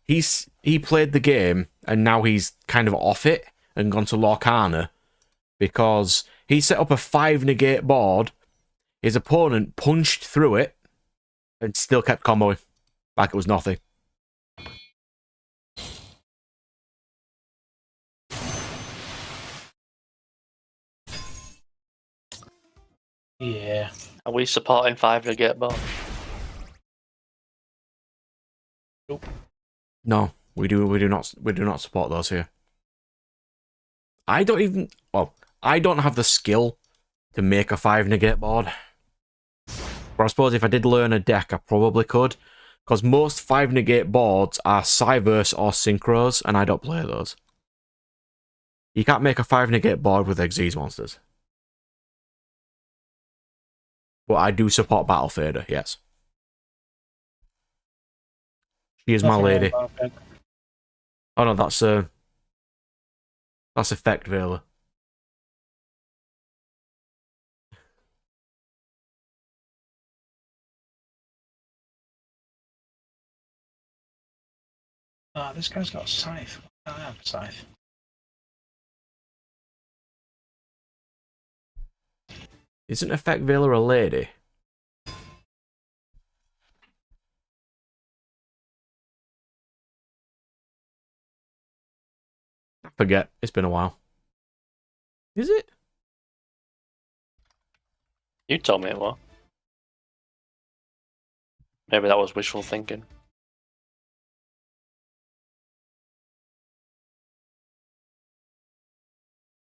He played the game and now he's kind of off it and gone to Lorcana because he set up a 5 negate board. His opponent punched through it and still kept comboing like it was nothing. Yeah. Are we supporting 5 to get both? Nope. No, we do not support those here. I don't have the skill to make a 5 negate board. But I suppose if I did learn a deck, I probably could. Because most 5 negate boards are Cyverse or Synchros, and I don't play those. You can't make a 5 negate board with Xyz monsters. But I do support Battle Fader, yes. She is my Nothing lady. wrong about that. Oh no, that's Effect Veiler. Ah, this guy's got a scythe. I don't have a scythe. Isn't Effect Veiler a lady? I forget. It's been a while. Is it? You told me it was. Maybe that was wishful thinking.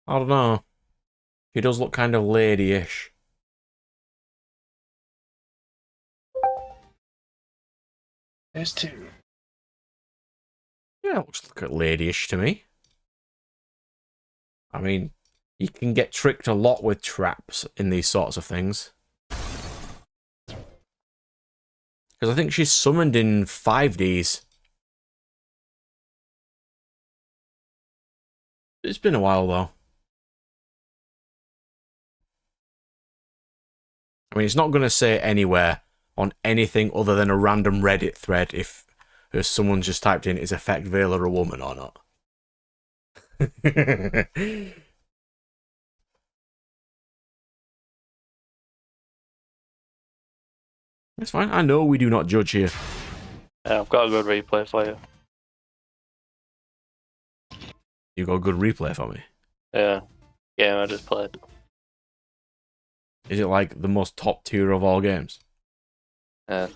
I don't know. She does look kind of lady-ish. There's 2. Yeah, it looks like lady-ish to me. I mean, you can get tricked a lot with traps in these sorts of things. Because I think she's summoned in 5Ds. It's been a while, though. I mean, it's not going to say anywhere on anything other than a random Reddit thread if someone just typed in, is Effect Veiler a woman or not? It's fine. I know we do not judge here. Yeah, I've got a good replay for you. You got a good replay for me. Yeah, game I just played. Is it like the most top tier of all games? Yeah.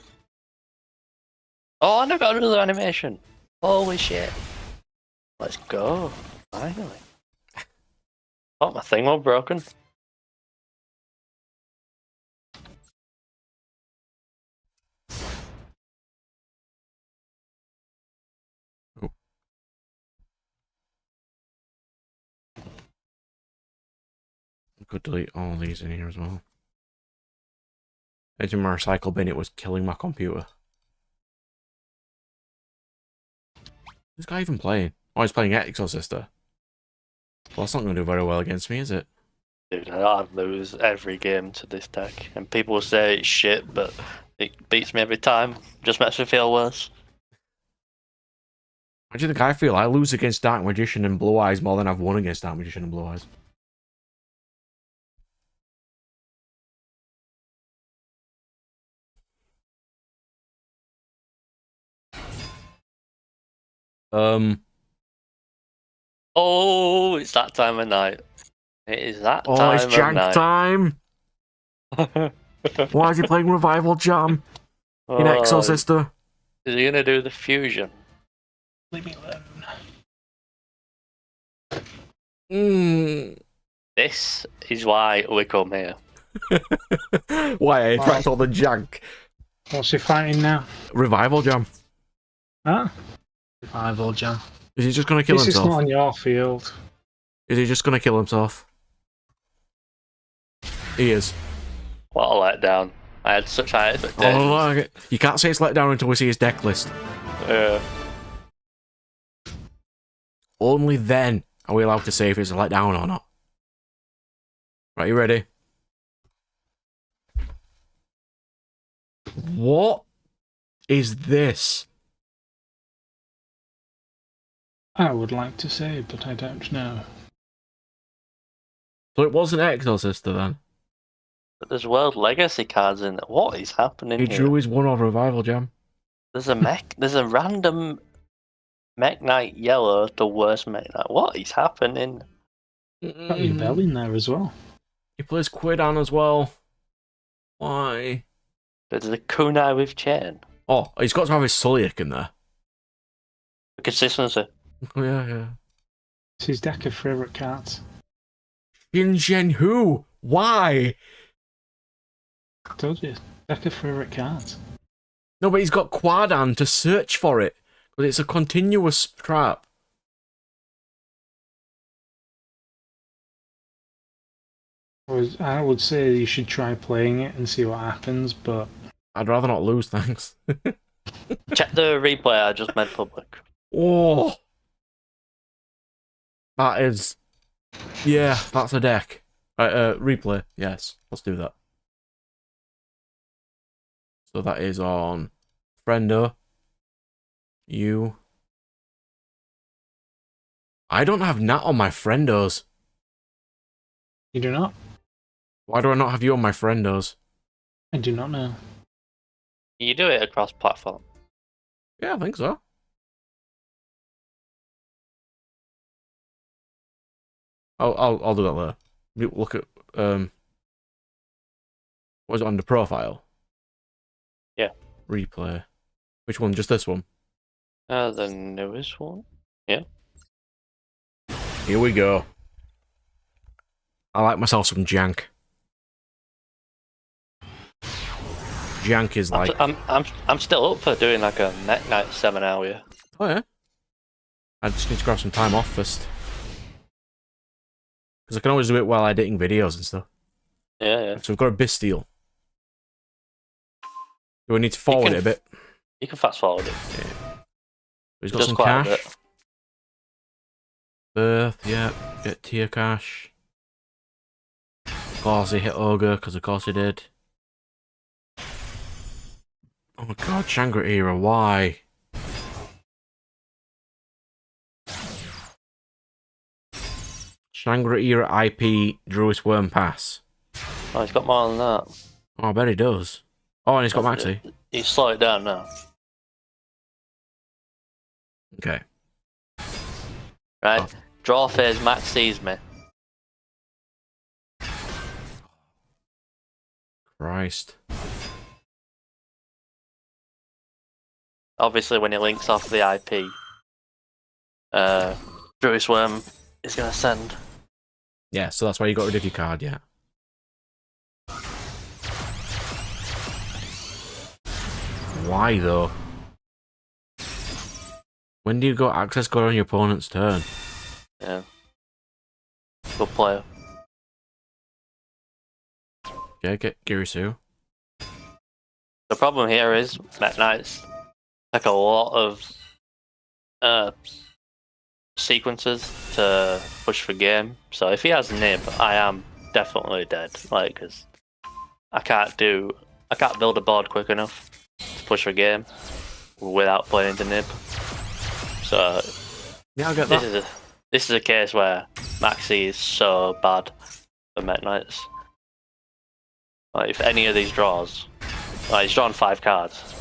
Oh, I never got another animation. Holy shit. Let's go. Finally. Oh, my thing was broken. Oh. I could delete all these in here as well. Into my recycle bin, it was killing my computer. Who's this guy even playing? Oh, he's playing Exorcister. Well, that's not going to do very well against me, is it? Dude, I lose every game to this deck. And people say it's shit, but it beats me every time. Just makes me feel worse. How do you think I feel? I lose against Dark Magician and Blue Eyes more than I've won against Dark Magician and Blue Eyes. Oh, it's that time of night. It is that Oh, time it's of jank night. time! Why is he playing Revival Jam in Exo Sister? Is he gonna do the fusion? Leave me alone. This is why we come here. Why I attract all the jank? What's he fighting now? Revival Jam. Huh? Revival Jam. Is he just gonna kill This is himself? not on your field. Is he just gonna kill himself? He is. What a letdown. I had such high expectations. Oh, look, you can't say it's let down until we see his deck list. Only then are we allowed to say if it's a letdown or not. Right, you ready? What is this? I would like to say, but I don't know. So it wasn't Exo Sister then? But there's World Legacy cards in there. What is happening He here? drew his one of Revival Jam. There's a random Mech Knight yellow, the worst Mech Knight. What is happening? Got your bell in there as well. He plays Quidan as well. Why? There's a kunai with chain. Oh, he's got to have his Sulliak in there. Consistency. Oh, yeah. It's his deck of favourite cards. Shin who? Why? I told you, deck of favourite cards. No, but he's got Quadan to search for it. But it's a continuous trap. I would say you should try playing it and see what happens, but I'd rather not lose, thanks. Check the replay I just made public. Oh! That is... Yeah, that's a deck. Replay, yes. Let's do that. So that is on Friendo. You. I don't have Nat on my Friendos. you do not. Why do I not have you on my Friendos? I do not know. You do it across platform. Yeah, I think so. I'll do that later. You look at what is it on the profile? Yeah. Replay. Which one? Just this one. The newest one. Yeah. Here we go. I like myself some jank. Jank is like... I'm still up for doing like a Mech Knight 7-hour. Oh yeah. I just need to grab some time off first. Because I can always do it while editing videos and stuff. Yeah. So we've got a Bastille. Do we need to forward it a bit? You can fast forward it. Yeah. He's got Just some quite a cash. bit. Birth, yeah. Get tier cash. Of course he hit Ogre, because of course he did. Oh my god, Shangri-Era, why? Shangri-Era IP Druid Worm Pass. Oh, he's got more than that. Oh, I bet he does. Oh, and he's got Maxi. He's slowed it down now. Okay. Right. Oh. Draw phase, Max sees me. Christ. Obviously, when he links off the IP, Druid Worm is going to send. Yeah, so that's why you got rid of your card, yeah. Why, though? When do you got access code on your opponent's turn? Yeah. Good player. Yeah, get Girisu. The problem here is Mech Knights take a lot of sequences to push for game. So if he has Nib, I am definitely dead. Like, cause I can't build a board quick enough to push for game without playing the Nib. So Yeah, I'll get that. this is a case where Maxi is so bad for Mech Knights. Like, if any of these draws, like, he's drawn 5 cards,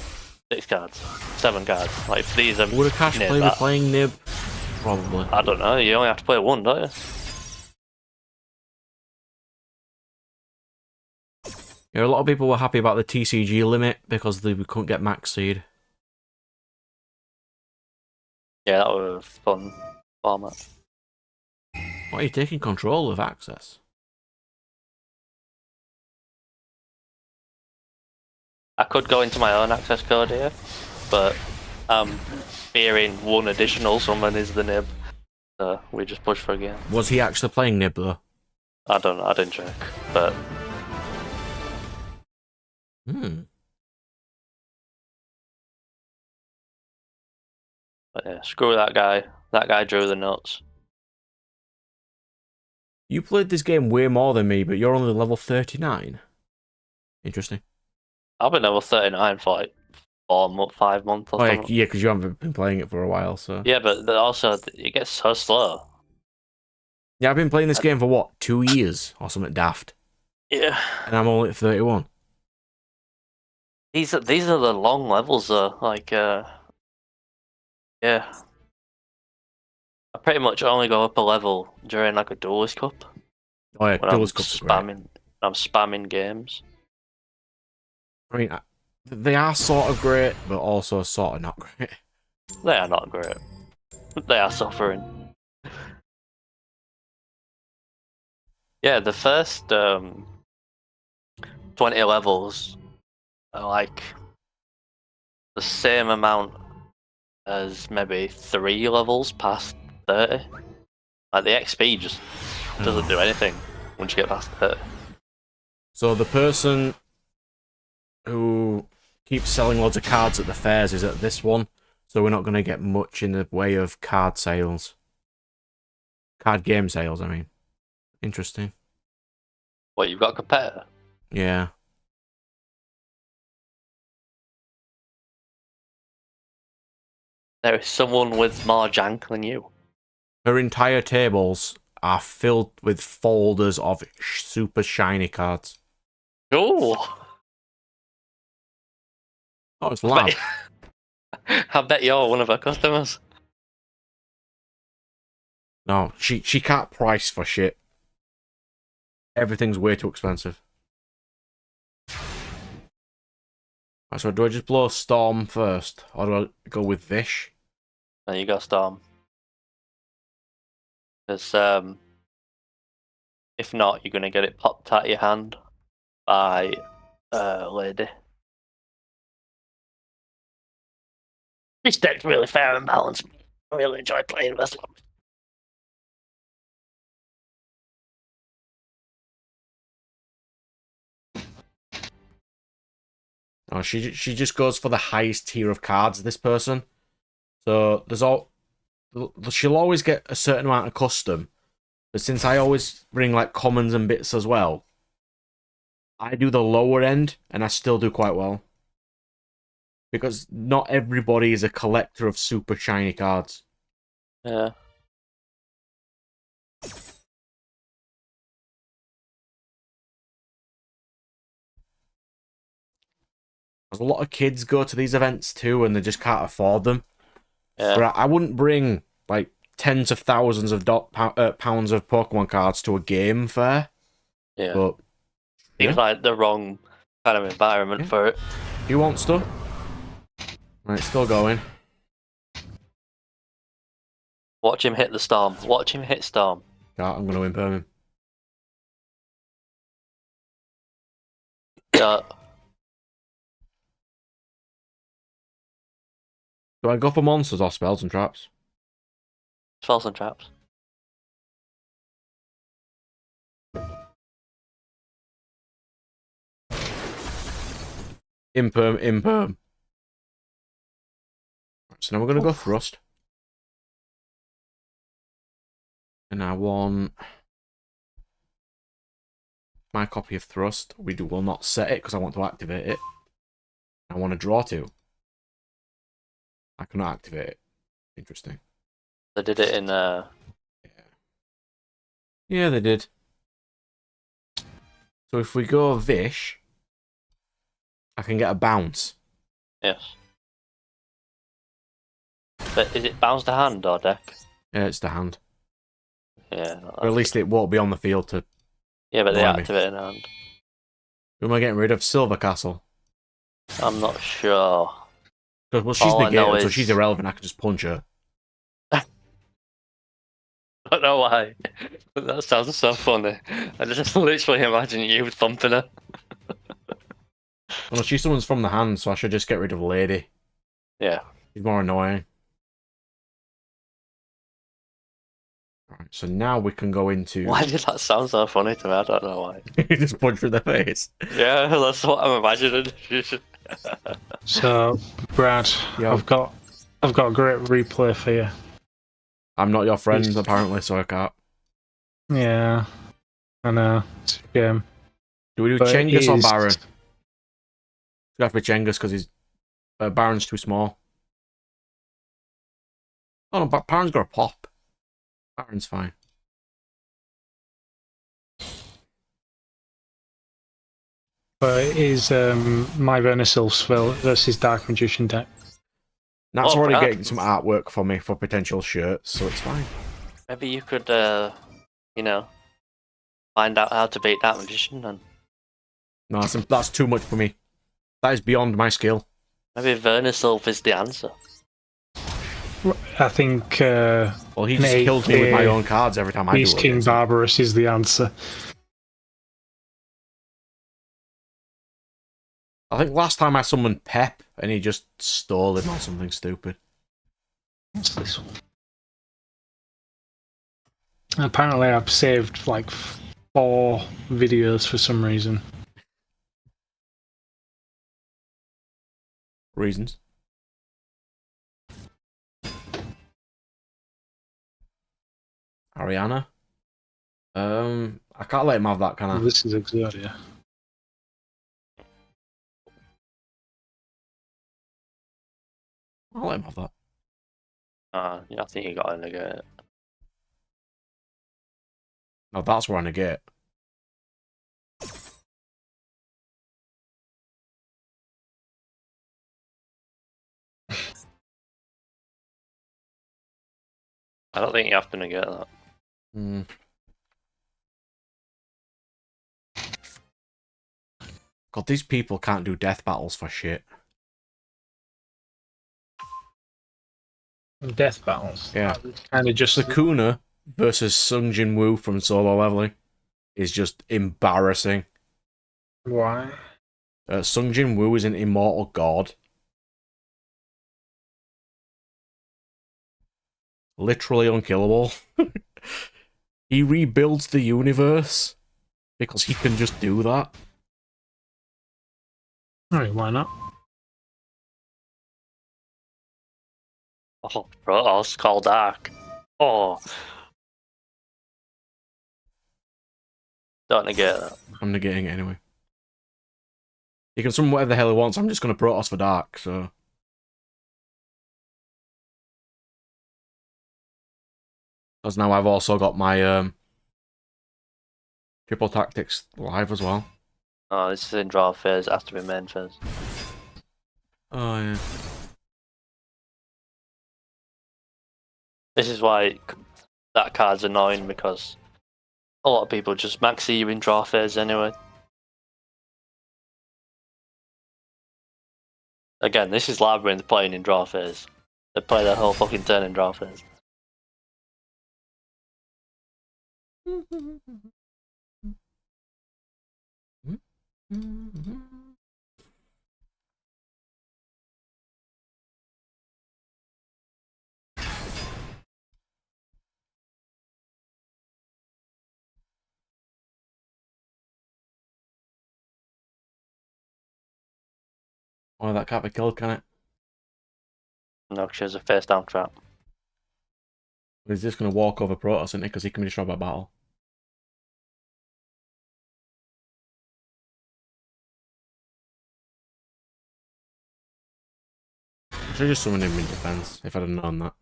6 cards, 7 cards. Like, if these are Would a cash Nib, play be playing Nib? Probably. I don't know. You only have to play one, don't you? Yeah, a lot of people were happy about the TCG limit because they couldn't get max seed. Yeah, that was a fun format. Why are you taking control of access? I could go into my own access code here, but I'm fearing one additional summon is the nib. So we just push for a game. Was he actually playing Nib though? I don't know, I didn't check, but yeah, screw that guy. That guy drew the nuts. You played this game way more than me, but you're only level 39. Interesting. I've been level 39 for like 5 months or Oh, yeah, something. yeah, because you haven't been playing it for a while, so. Yeah, but also it gets so slow. Yeah, I've been playing this game for what, 2 years or something daft, Yeah. and I'm only at 31. These are the long levels though. Like yeah. I pretty much only go up a level during like a duelist cup Oh yeah, when I'm Duel's Cup's great. spamming games. I mean, they are sort of great, but also sort of not great. They are not great. They are suffering. Yeah, the first 20 levels are like the same amount as maybe 3 levels past 30. Like the XP just doesn't do anything once you get past 30. So the person who keeps selling loads of cards at the fairs is at this one, so we're not going to get much in the way of card sales. Card game sales, I mean. Interesting. What, you've got a competitor? Yeah. There is someone with more jank than you. Her entire tables are filled with folders of super shiny cards. Oh! Oh, it's loud. I bet you're one of our customers. No, she can't price for shit. Everything's way too expensive. Right, so do I just blow Storm first? Or do I go with Vish? There you go, Storm. Because if not, you're gonna get it popped out of your hand by lady. This deck's really fair and balanced. I really enjoy playing this one. Oh, she just goes for the highest tier of cards, this person. So she'll always get a certain amount of custom. But since I always bring like commons and bits as well, I do the lower end and I still do quite well. Because not everybody is a collector of super shiny cards. Yeah. A lot of kids go to these events too and they just can't afford them. Yeah. But I wouldn't bring like tens of thousands of pounds of Pokemon cards to a game fair. Yeah. But Seems like the wrong kind of environment for it. do you want stuff? Right, still going. Watch him hit the Storm. Watch him hit Storm. Yeah, I'm going to imperm him. Yeah. Do I go for monsters or spells and traps? Spells and traps. Imperm. So now we're going to go Thrust. And I want my copy of Thrust. We will not set it because I want to activate it. I want to draw 2. I cannot activate it. Interesting. They did it in Yeah, they did. So if we go Vish, I can get a bounce. yes. But is it bounce to hand or deck? Yeah, it's the hand. Yeah. Or at least it won't be on the field to... Yeah, but they blimey. activate in hand. Who am I getting rid of? Silver Castle. I'm not sure. Because, well, she's All I know negated, so is- she's irrelevant. I can just punch her. I don't know why. That sounds so funny. I just literally imagine you thumping her. Well, she's someone's from the hand, so I should just get rid of Lady. Yeah. She's more annoying. Alright, so now we can go into... Why did that sound so funny to me? I don't know why. just punch her in the face. Yeah, that's what I'm imagining. So, Brad, Yeah. I've got a great replay for you. I'm not your friend, Yes. apparently, so I can't. Yeah, I know. It's a shame. Do we do But it Chengus or is- Baron? It's gonna have to be Chengus because his Baron's too small. Oh no, Baron's got a pop. Baron's fine. But it is my Venusil's versus Dark Magician deck. Nat's Oh, already Brad. getting some artwork for me for potential shirts, so it's fine. Maybe you could, you know, find out how to beat that magician, and No, that's too much for me. That is beyond my skill. maybe Vernisilf is the answer. I think Well, he just Nay, kills me with my eh, own cards every time I Beast do it. King Barbarous is the answer. I think last time I summoned Pep and he just stole him or something stupid. What's this one? Apparently, I've saved like 4 videos for some reason. Reasons. Ariana. I can't let him have that, can I? This is Exodia. I'll let him have that. Yeah, I think you got to negate it. No, that's where I negate. I don't think you have to negate that. Hmm. God, these people can't do death battles for shit. Death battles. Yeah. Kind of just Sakuna versus Sung Jin Woo from Solo Leveling is just embarrassing. why? Sung Jin Woo is an immortal god. Literally unkillable. He rebuilds the universe because he can just do that. Alright, why not? Oh, Protoss, call Dark. Oh. Don't negate that. I'm negating it anyway. He can summon whatever the hell he wants. I'm just going to Protoss for Dark, so... Because now I've also got my Triple Tactics live as well. Oh, this is in draw phase, it has to be main phase. Oh, yeah. This is why that card's annoying, because a lot of people just max you in draw phase anyway. Again, this is Labyrinth playing in draw phase. They play their whole fucking turn in draw phase. Oh, that can't be killed, can it? No, she has a face down trap. He's just going to walk over Protoss, isn't he? Because he can be destroyed by battle. I should have just summoned him in defense, if I'd have known that.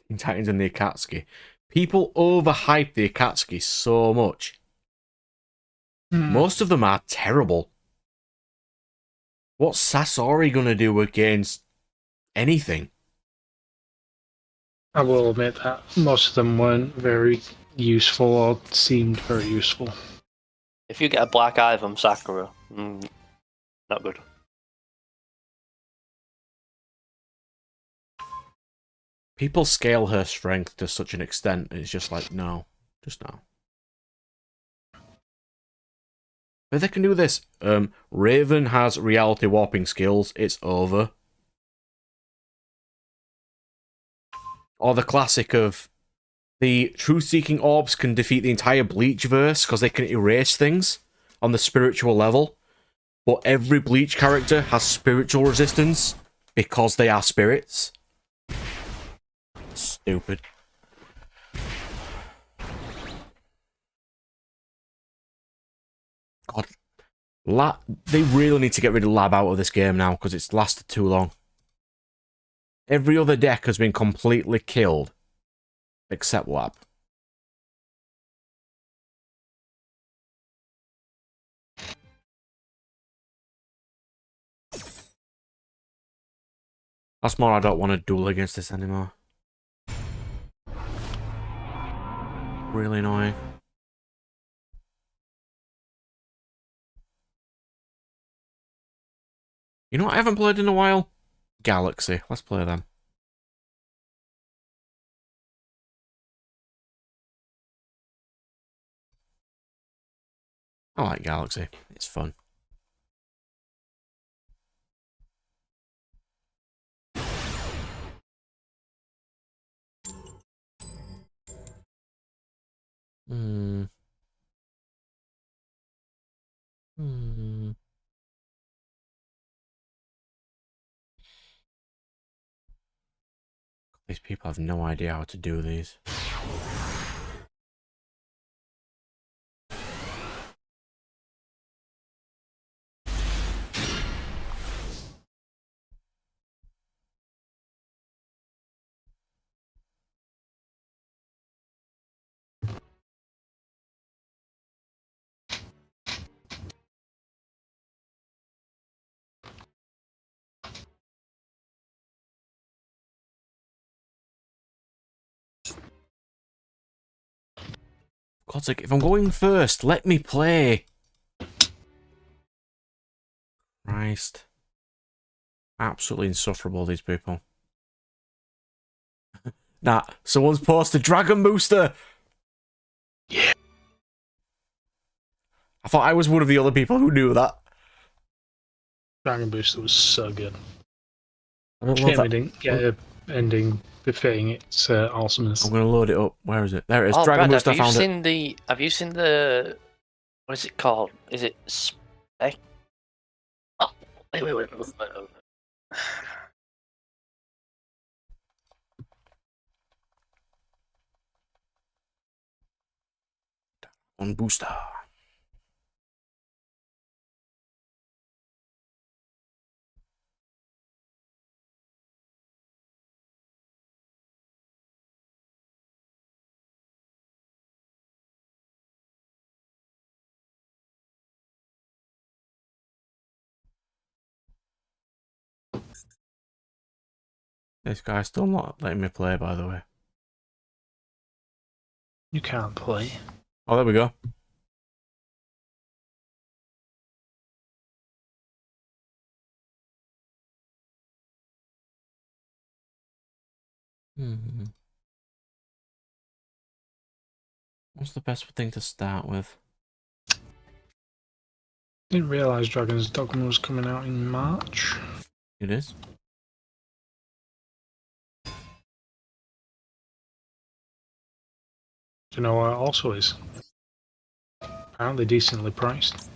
Teen Titans and the Akatsuki. People overhype the Akatsuki so much. Most of them are terrible. What's Sasori gonna do against anything? I will admit that most of them weren't very useful or seemed very useful. If you get a black eye from Sakura, not good. People scale her strength to such an extent, it's just like, no. Just no. But they can do this. Raven has reality warping skills. It's over. Or the classic of the truth-seeking orbs can defeat the entire Bleachverse because they can erase things on the spiritual level. But every Bleach character has spiritual resistance because they are spirits. Stupid. God. They really need to get rid of Lab out of this game now because it's lasted too long. Every other deck has been completely killed except Lab. That's more I don't want to duel against this anymore. Really annoying. You know what I haven't played in a while? Galaxy. Let's play them. I like Galaxy. It's fun. These people have no idea how to do these. God's sake, if I'm going first, let me play. Christ. Absolutely insufferable, these people. Nah, someone's posted Dragon Booster! Yeah. I thought I was one of the other people who knew that. Dragon Booster was so good. I don't love Shame that. we didn't get an ending befitting its awesomeness. I'm going to load it up. Where is it? There it is. Oh, Dragon Brad, Booster, I found it. have you seen the what is it called? Is it Spec? Oh, wait. On Booster. This guy's still not letting me play, by the way. You can't play. Oh, there we go. What's the best thing to start with? Didn't realise Dragon's Dogma was coming out in March. It is. Do you know what it also is? Apparently decently priced.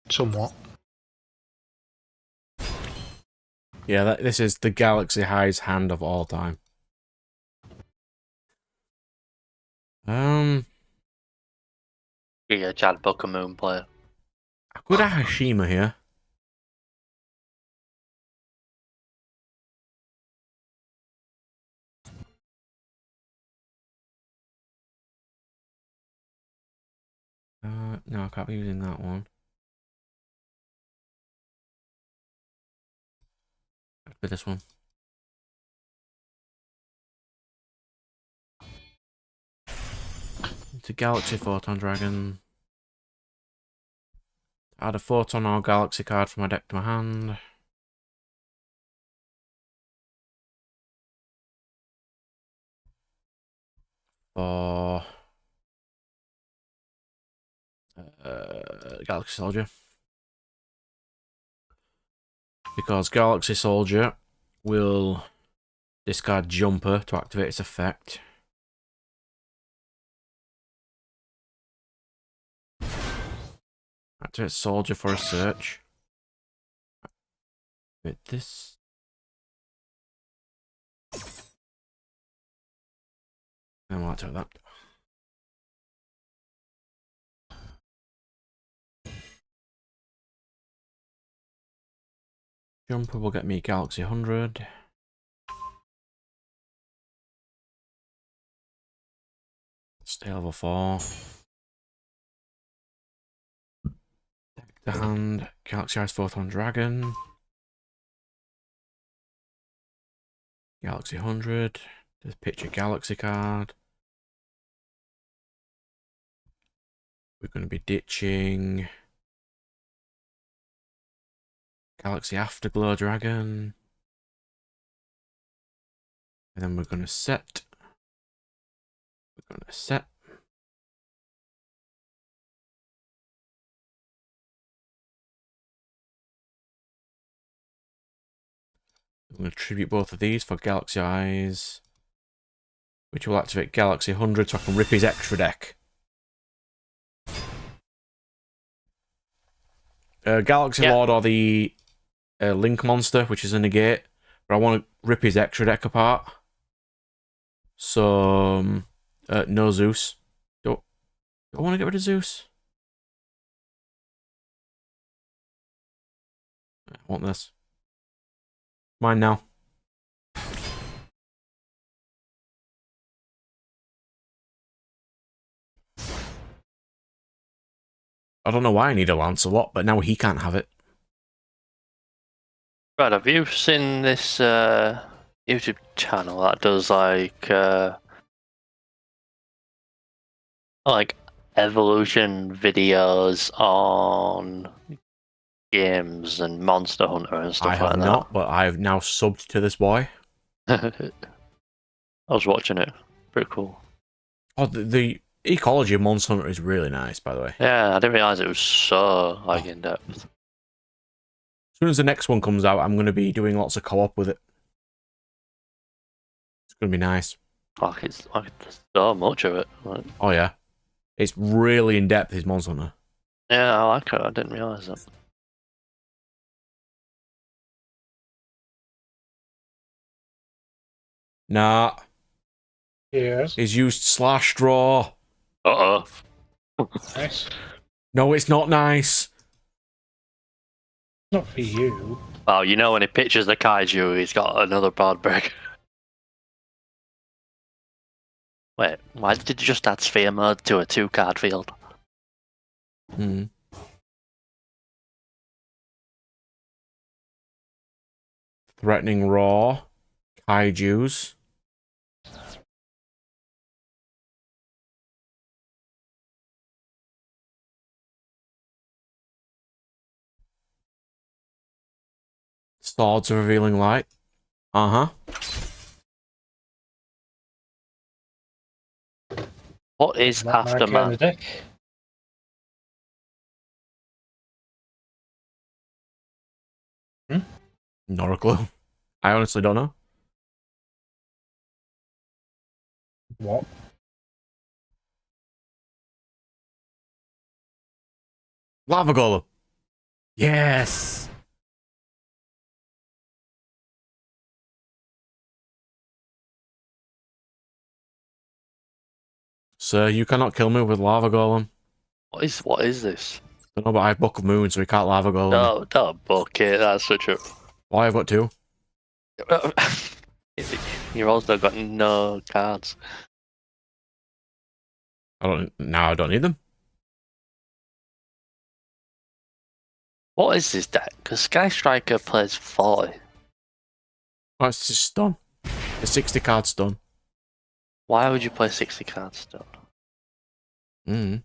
Somewhat. Yeah, this is the Galaxy highest hand of all time. Yeah, Chad Pokemon player. I could have Hashima here. No, I can't be using that one. With this one. to Galaxy Photon Dragon. Add a Photon or Galaxy card from my deck to my hand. For Galaxy Soldier. Because Galaxy Soldier will discard Jumper to activate its effect. Activate Soldier for a search. Activate this. And we'll activate that. Jumper will get me Galaxy 100. Stay level 4. Deck to hand. Galaxy Ice Photon Dragon. Galaxy 100. Just pitch a Galaxy card. We're going to be ditching Galaxy Afterglow Dragon. And then we're going to set. We're going to set. I'm going to tribute both of these for Galaxy Eyes, which will activate Galaxy 100 so I can rip his extra deck. Galaxy Lord or the Link Monster, which is a negate, but I want to rip his extra deck apart. So, no Zeus. Do I want to get rid of Zeus? I want this. Mine now. I don't know why I need a Lancelot, but now he can't have it. Right, have you seen this YouTube channel that does like evolution videos on games and Monster Hunter and stuff I like have that? not, but I've now subbed to this boy. I was watching it. Pretty cool. Oh, the ecology of Monster Hunter is really nice, by the way. Yeah, I didn't realize it was so like in depth. As soon as the next one comes out, I'm going to be doing lots of co-op with it. It's going to be nice. Like it's like there's so much of it. Like, Oh yeah, it's really in depth. His Monster Hunter. yeah, I like it. I didn't realize that. Nah, Yes. he's used Slash Draw. Uh oh. Nice. No, it's not nice. Not for you. Oh, you know when he pitches the kaiju, he's got another board break. Wait, why did you just add Sphere Mode to a 2-card field? Hmm. Threatening Raw. Kaijus. Swords of Revealing Light. Uh-huh. What is Not my kind of Aftermath? deck. Not a clue. I honestly don't know. What? Lava Golem. Yes. Sir, you cannot kill me with Lava Golem. What is this? Don't know, but I have Book of Moon, so he can't Lava Golem. No, don't bucket. That's such a. Why I've got 2? You're also got no cards. I don't need them. What is this deck? Because Sky Striker plays 40. Oh, it's just stun. It's 60 card stun. Why would you play 60 cards still? Mm.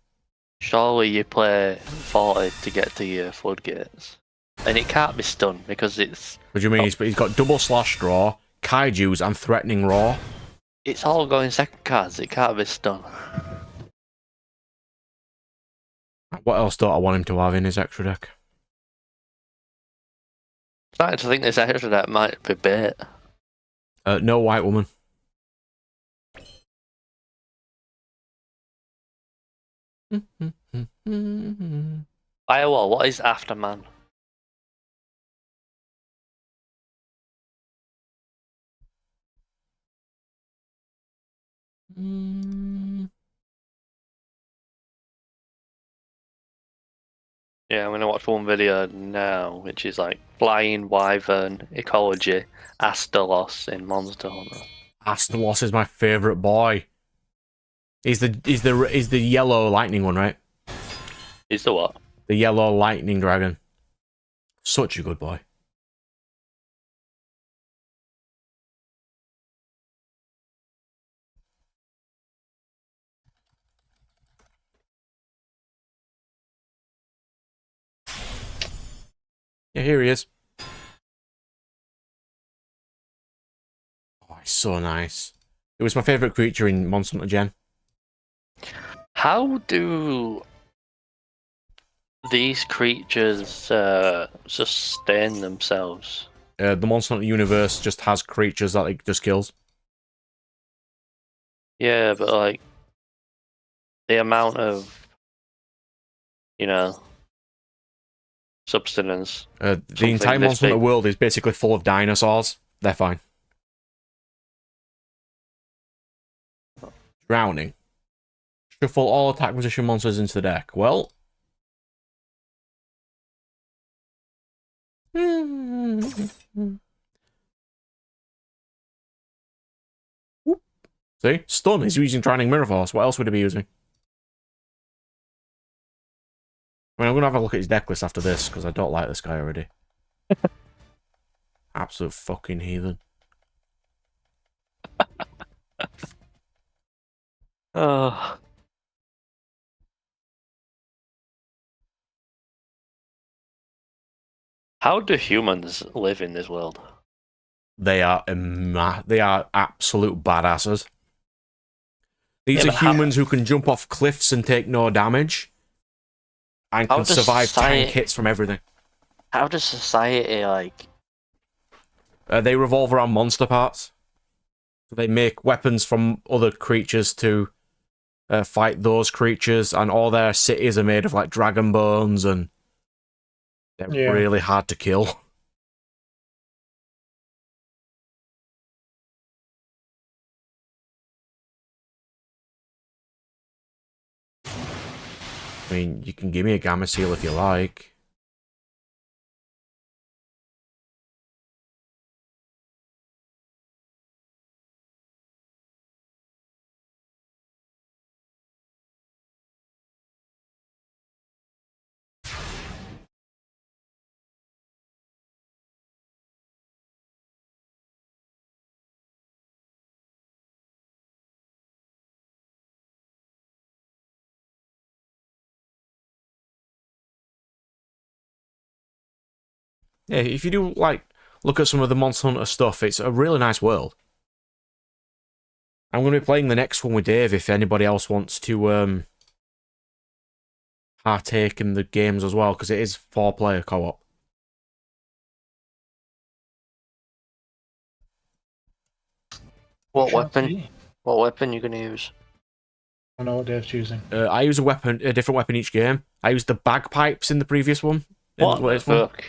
Surely you play 40 to get to your floodgates. And it can't be stunned because it's... What do you mean? He's got double slash draw, kaijus, and threatening roar. It's all going second cards, it can't be stunned. What else don't I want him to have in his extra deck? Starting to think this extra deck might be bait. No white woman. Firewall, what is Afterman? Yeah, I'm gonna watch one video now, which is like Flying Wyvern Ecology Astalos in Monster Hunter. Astalos is my favourite boy. He's the yellow lightning one, right? Is the what? The yellow lightning dragon. Such a good boy. Yeah, here he is. Oh, he's so nice. It was my favourite creature in Monster Hunter Gen. How do these creatures sustain themselves? The Monster Hunter universe just has creatures that it just kills. Yeah, but like the amount of, you know, substance. The Something entire this Monster Hunter big. world is basically full of dinosaurs. They're fine. Drowning. Shuffle all attack position monsters into the deck. Well. See? Stun. He's using Drowning Mirror Force. What else would he be using? I mean, I'm going to have a look at his deck list after this, because I don't like this guy already. Absolute fucking heathen. Oh. How do humans live in this world? They are absolute badasses. These Yeah, are but how- humans who can jump off cliffs and take no damage, and How can does survive society- tank hits from everything. How does society like? They revolve around monster parts. They make weapons from other creatures to fight those creatures, and all their cities are made of like dragon bones, and they're really hard to kill. I mean, you can give me a Gamma Seal if you like. Yeah, if you do like look at some of the Monster Hunter stuff, it's a really nice world. I'm going to be playing the next one with Dave if anybody else wants to partake in the games as well, because it is 4-player co-op. What weapon? What weapon you gonna use? I know what Dave's choosing. I use a different weapon each game. I used the bagpipes in the previous one. What the fuck?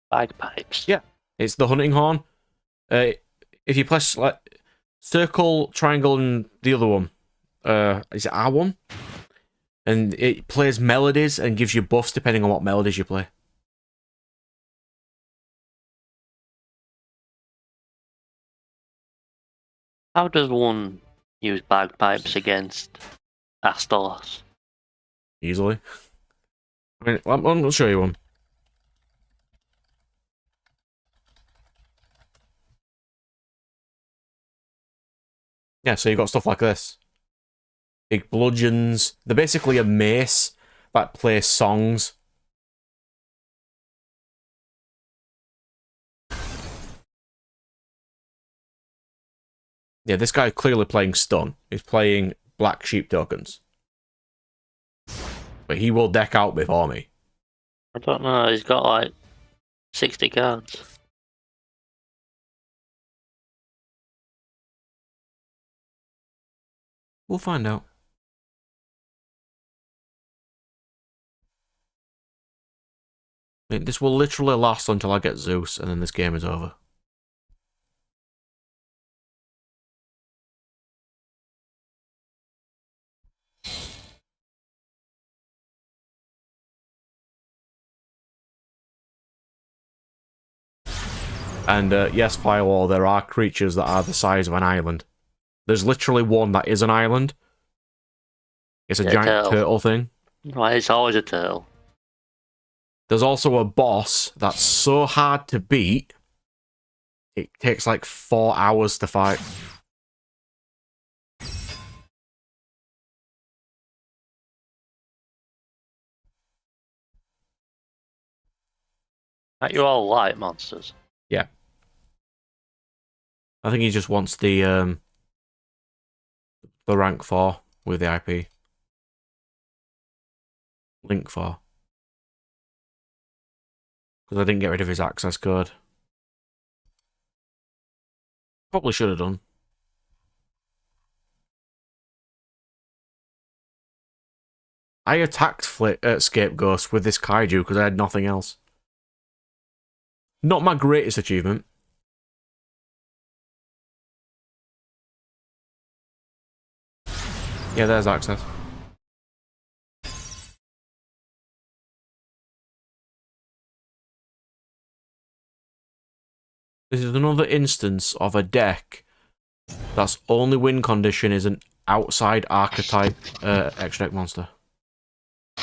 Bagpipes. Yeah, it's the hunting horn. If you press like circle, triangle, and the other one, is it R1? And it plays melodies and gives you buffs depending on what melodies you play. How does one use bagpipes against Astalos? Easily. I mean, I'll show you one. Yeah, so you got stuff like this. big bludgeons. They're basically a mace that plays songs. Yeah, this guy clearly playing stun. He's playing black sheep tokens. But he will deck out before me. I don't know. He's got like 60 cards. We'll find out. I mean, this will literally last until I get Zeus, and then this game is over. And yes, Firewall, there are creatures that are the size of an island. There's literally one that is an island. It's a giant turtle thing. Right, it's always a turtle. There's also a boss that's so hard to beat, it takes like 4 hours to fight. Aren't you all light monsters? Yeah. I think he just wants the rank 4 with the IP. Link 4. Because I didn't get rid of his access code. Probably should have done. I attacked Scapegoat with this kaiju because I had nothing else. Not my greatest achievement. Yeah, there's access. This is another instance of a deck that's only win condition is an outside archetype extra deck monster. I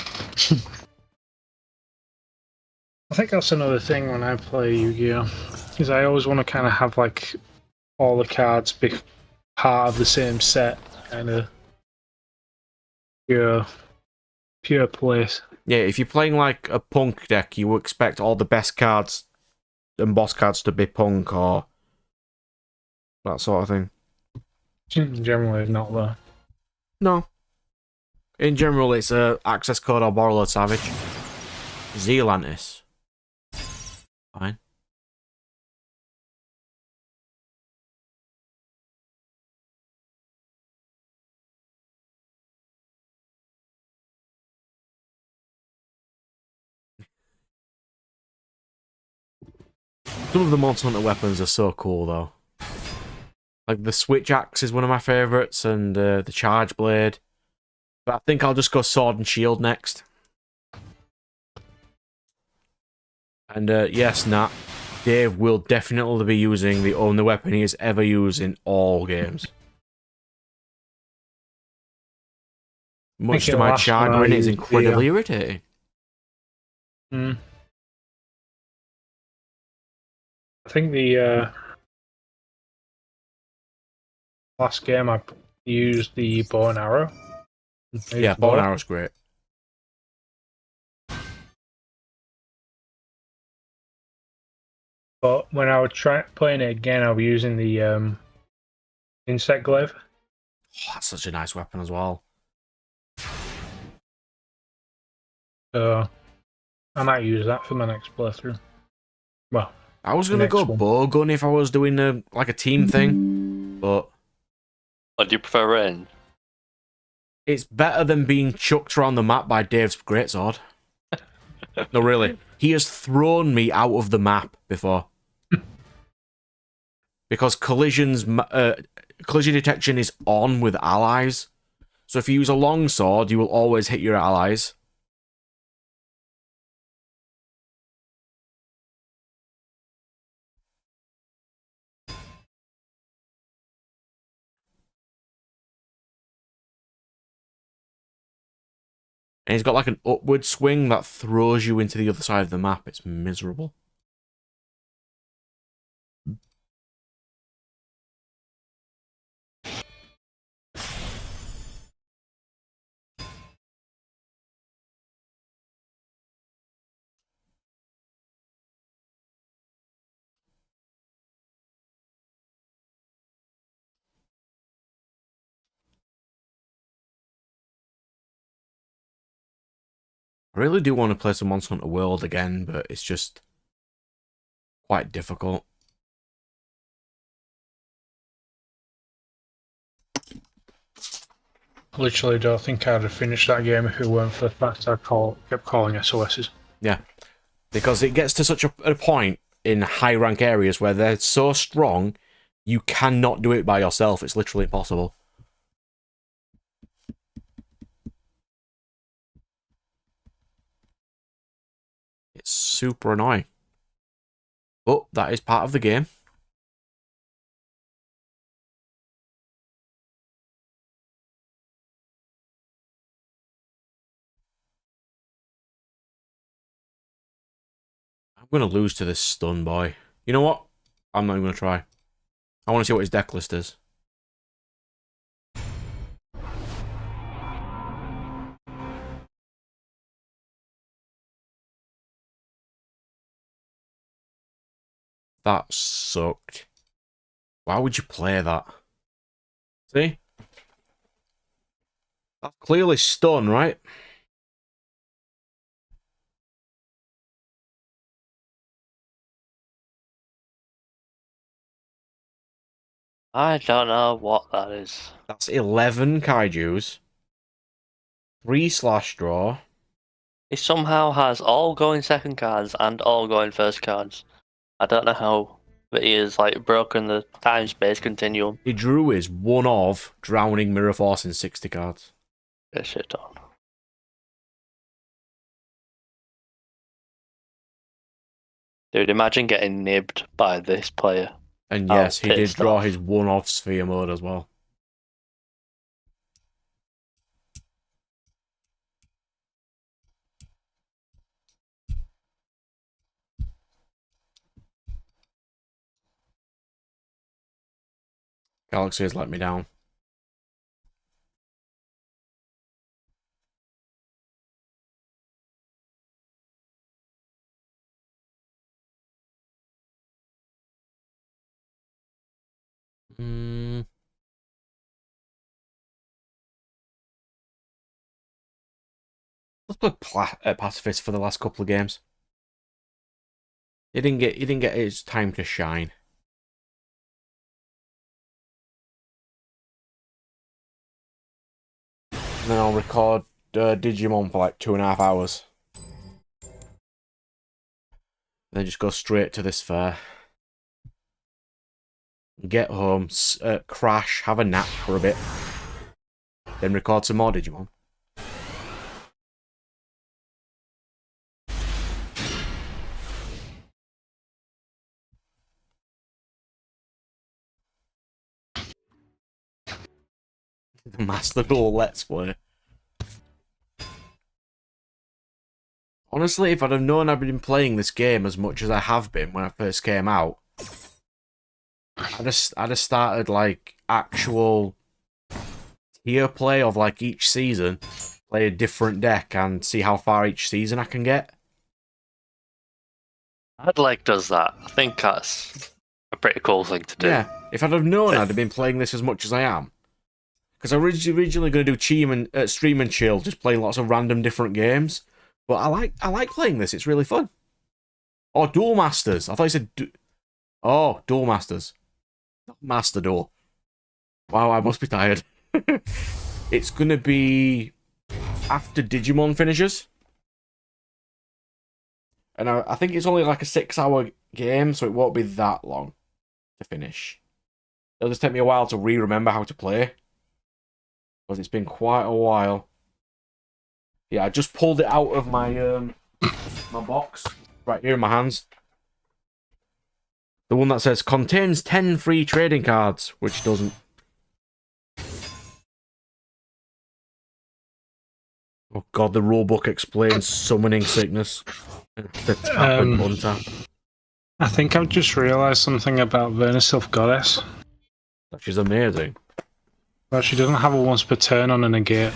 think that's another thing when I play Yu-Gi-Oh! Is I always want to kind of have like all the cards be part of the same set, kind of pure place. Yeah, if you're playing like a punk deck, you expect all the best cards and boss cards to be punk or that sort of thing. Generally not though. No. In general, it's a access code or Borrowed Savage. Zealantis. Fine. Some of the Monster Hunter weapons are so cool, though. Like, the Switch Axe is one of my favourites, and the Charge Blade. But I think I'll just go Sword and Shield next. And yes, Nat, Dave will definitely be using the only weapon he has ever used in all games. Much to my chagrin, it is incredibly irritating. I think the last game I used the bow and arrow. Yeah, bow and arrow's great. But when I would try playing it again, I'll be using the insect glaive. Oh, that's such a nice weapon as well. So I might use that for my next playthrough. Well, I was gonna go bow gun if I was doing like a team thing, but Or do you prefer range? it's better than being chucked around the map by Dave's greatsword. No, really, he has thrown me out of the map before because collision detection is on with allies. So if you use a long sword, you will always hit your allies. And he's got like an upward swing that throws you into the other side of the map. It's miserable. I really do want to play some Monster Hunter World again, but it's just quite difficult. Literally don't think I'd have finished that game if it weren't for the fact I kept calling SOSs. Yeah, because it gets to such a point in high rank areas where they're so strong, you cannot do it by yourself. It's literally impossible. It's super annoying. But that is part of the game. I'm going to lose to this stun boy. You know what? I'm not even going to try. I want to see what his deck list is. That sucked. Why would you play that? See? That's clearly stun, right? I don't know what that is. That's 11 kaijus. 3 slash draw. He somehow has all going second cards and all going first cards. I don't know how, but he has like broken the time space continuum. He drew his one of Drowning Mirror Force in 60 cards. Get shit on. Dude, imagine getting nibbed by this player. And Oh, yes, he did pissed draw off. his one of Sphere mode as well. Galaxy has let me down. Let's play Pacifist for the last couple of games. He didn't get his time to shine. And then I'll record Digimon for like 2.5 hours. Then just go straight to this fair. Get home, crash, have a nap for a bit. Then record some more Digimon. The Master Duel Let's Play. Honestly, if I'd have known I'd been playing this game as much as I have been when I first came out, I'd have started like actual tier play of like each season, play a different deck and see how far each season I can get. I'd like does that. I think that's a pretty cool thing to do. Yeah, if I'd have known I'd have been playing this as much as I am. Because I was originally going to do stream and chill, just playing lots of random different games. But I like playing this. It's really fun. Oh, Duel Masters. I thought you said... Oh, Duel Masters. Master Duel. Wow, I must be tired. It's going to be after Digimon finishes. And I think it's only like a 6-hour game, so it won't be that long to finish. It'll just take me a while to remember how to play. Because it's been quite a while. Yeah, I just pulled it out of my my box. Right here in my hands. The one that says, contains 10 free trading cards, which doesn't. Oh god, the rulebook explains summoning sickness. The tap and untap. I think I've just realised something about Vernisilf Goddess. She's amazing. But she doesn't have a once per turn on a negate.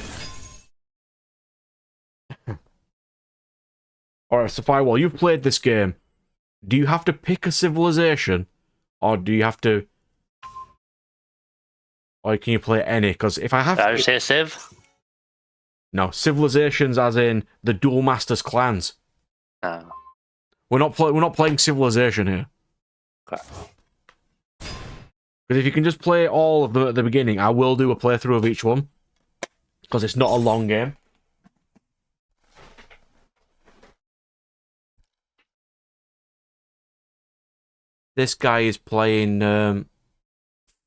Alright, so Firewall, you've played this game. Do you have to pick a civilization? Or do you have to... Or can you play any? Because if I have... Did I just say Civ? No, civilizations as in the Duel Masters clans. Ah, We're not playing Civilization here. okay. Because if you can just play all of them at the beginning, I will do a playthrough of each one. Because it's not a long game. This guy is playing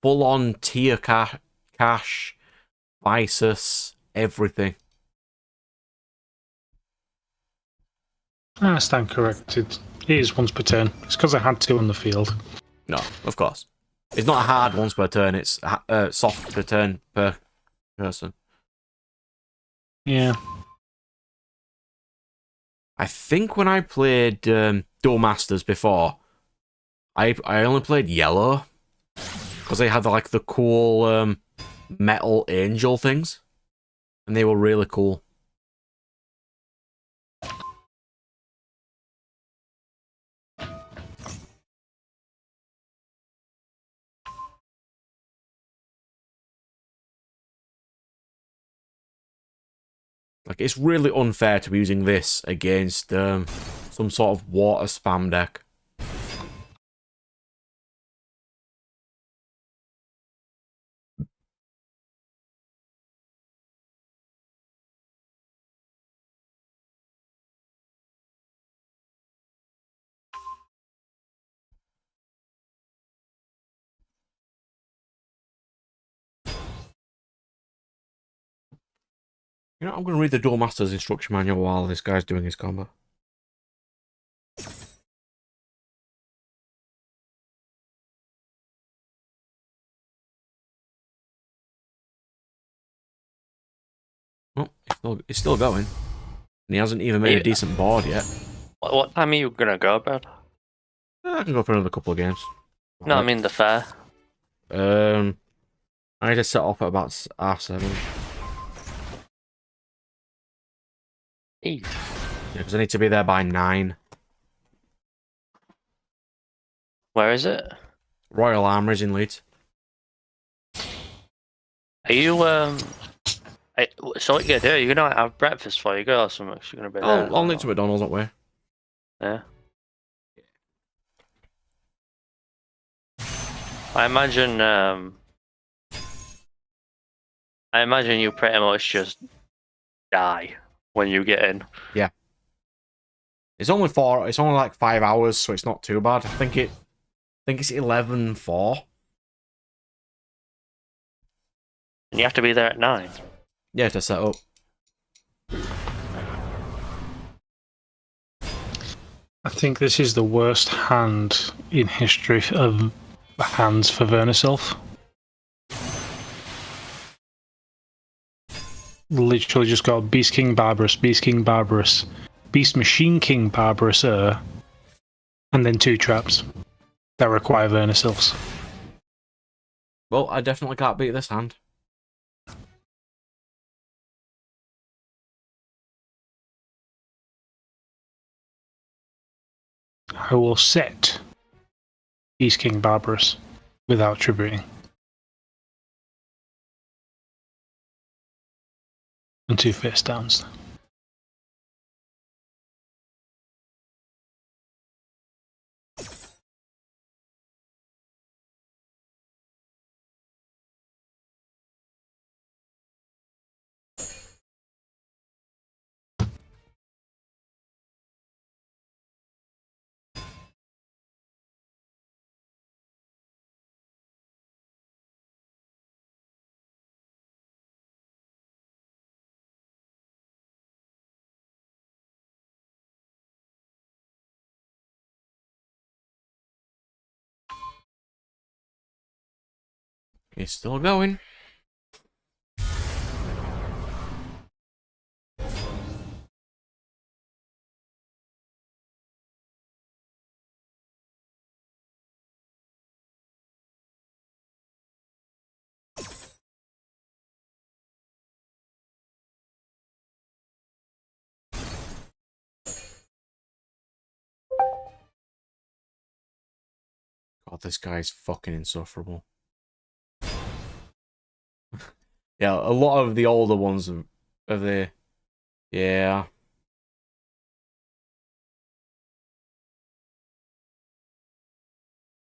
full-on tier cash, Visus, everything. I stand corrected. It is once per turn. It's because I had two on the field. No, of course. It's not a hard once per turn, it's soft per turn per person. Yeah. I think when I played Duel Masters before, I only played yellow. Because they had like the cool metal angel things. And they were really cool. Like, it's really unfair to be using this against some sort of water spam deck. You know, I'm going to read the Duel Masters instruction manual while this guy's doing his combo. Oh, it's still going. And he hasn't even made a decent board yet. What time are you gonna go, bro? I can go for another couple of games. No, I mean the fair. I need to set off at about 7:30. Easy. Yeah, because I need to be there by 9. Where is it? Royal Armouries in Leeds. Are you so what you gonna do? You're gonna have breakfast before you go or something? 'Cause you're gonna be there. I'll nip to McDonald's, don't worry. Yeah. I imagine you pretty much just die when you get in. Yeah. It's only like 5 hours, so it's not too bad. I think it's 11:04. And you have to be there at 9. Yeah, to set up. I think this is the worst hand in history of hands for Verniself. Literally just got Beast King Barbarous, Beast King Barbarous, Beast Machine King Barbarous, and then 2 traps that require Verniselfs. Well, I definitely can't beat this hand. I will set Beast King Barbarous without tributing. And 2 face downs. It's still going. God, this guy's fucking insufferable. Yeah, a lot of the older ones Of the... Yeah.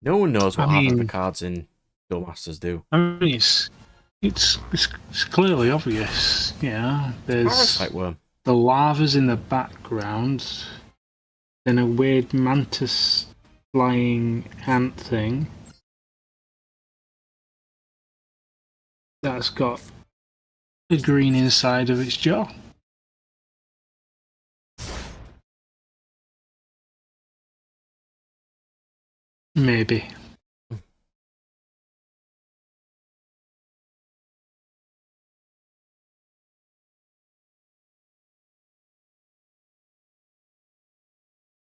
No one knows what I half of the mean- cards in Duel Masters do. I mean, it's clearly obvious. Yeah, there's Parasite Worm. the lavas in the background, then a weird mantis flying ant thing that's got a green inside of its jaw. Maybe.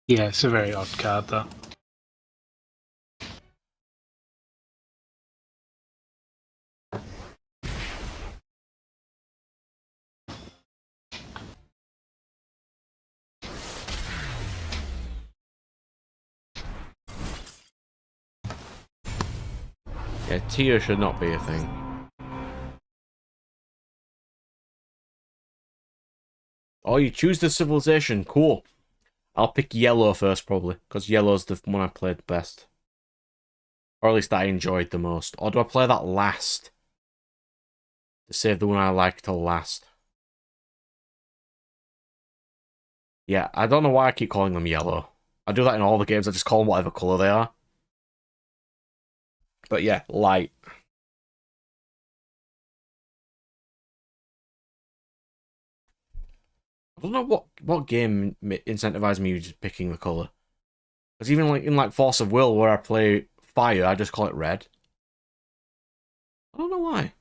Yeah, it's a very odd card, that. Yeah, Tia should not be a thing. Oh, you choose the civilization. Cool. I'll pick yellow first, probably, because yellow's the one I played best. Or at least I enjoyed the most. Or do I play that last? To save the one I like till last. Yeah, I don't know why I keep calling them yellow. I do that in all the games, I just call them whatever colour they are. But yeah, light. I don't know what game incentivized me just picking the colour. Because even like in Force of Will, where I play fire, I just call it red. I don't know why.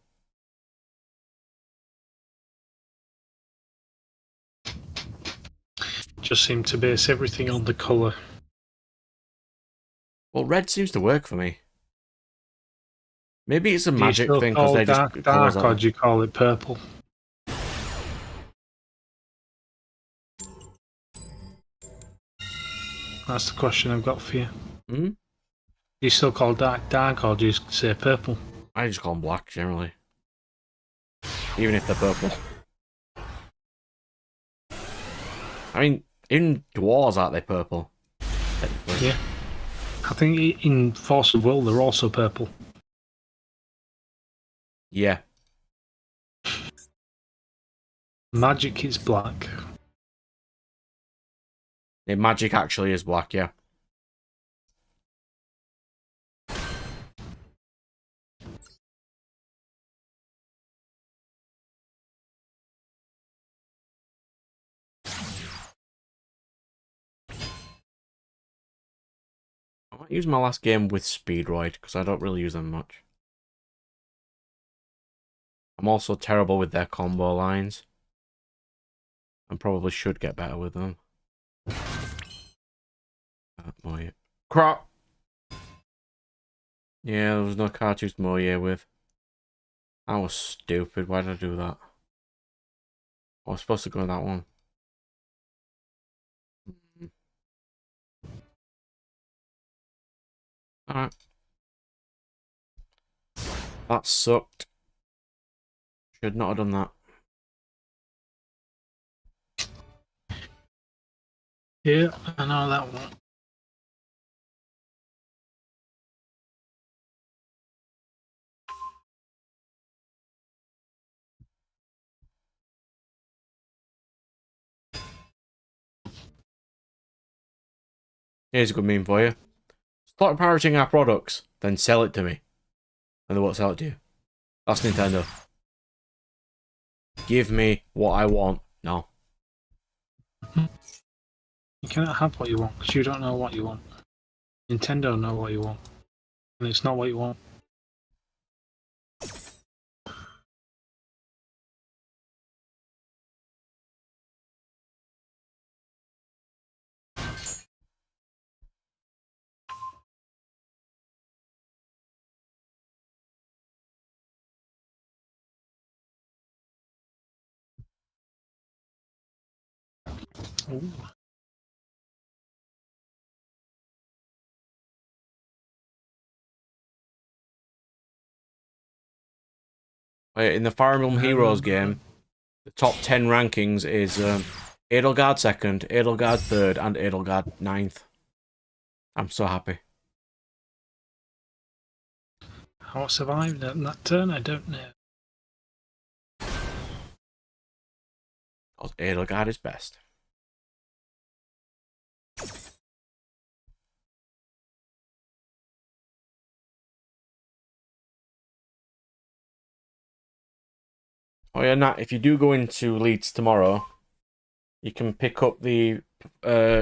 Just seem to base everything on the colour. Well, red seems to work for me. Maybe it's a Do you magic still thing because call they just dark colours dark, or out. do you call it purple? That's the question I've got for you. Hmm? Do you still call dark dark, or do you say purple? I just call them black generally. Even if they're purple. I mean, in Dwarves, aren't they purple? Technically. Yeah. I think in Force of Will they're also purple. Yeah. Magic is black. Yeah, magic actually is black, yeah. I might use my last game with Speedroid, because I don't really use them much. I'm also terrible with their combo lines. And probably should get better with them. Moye. Crap! Yeah, there was no card to use Moye with. That was stupid. Why did I do that? I was supposed to go that one. Alright. That sucked. Should not have done that. Yeah, I know that one. Here's a good meme for you. Start pirating our products, then sell it to me. And they won't sell it to you. That's Nintendo. Give me what I want. No. You cannot have what you want because you don't know what you want. Nintendo know what you want, and it's not what you want. Ooh. Wait, in the Fire Emblem Heroes game, The top 10 rankings is Edelgard 2nd, Edelgard 3rd, and Edelgard 9th. I'm so happy. How I survived that turn, I don't know. Because Edelgard is best. Oh yeah, Nat, if you do go into Leeds tomorrow, you can pick up the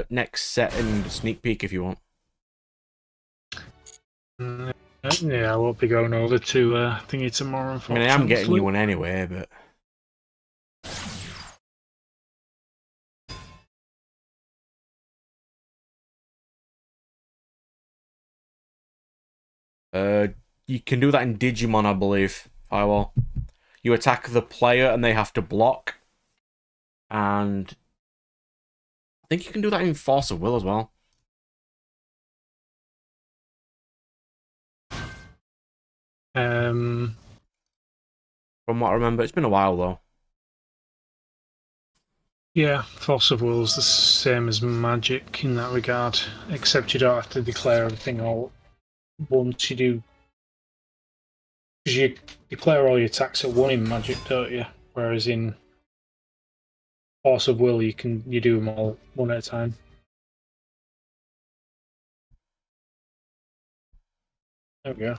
next set in the sneak peek if you want. Yeah, I won't be going over to thingy tomorrow. I mean, I am getting you one anyway, but... you can do that in Digimon, I believe. Firewall. You attack the player and they have to block. And I think you can do that in Force of Will as well. From what I remember, it's been a while though. Yeah, Force of Will is the same as Magic in that regard, except you don't have to declare everything all once you do. Because you declare all your attacks at 1 in Magic, don't you? Whereas in Force of Will, you do them all 1 at a time. There we go.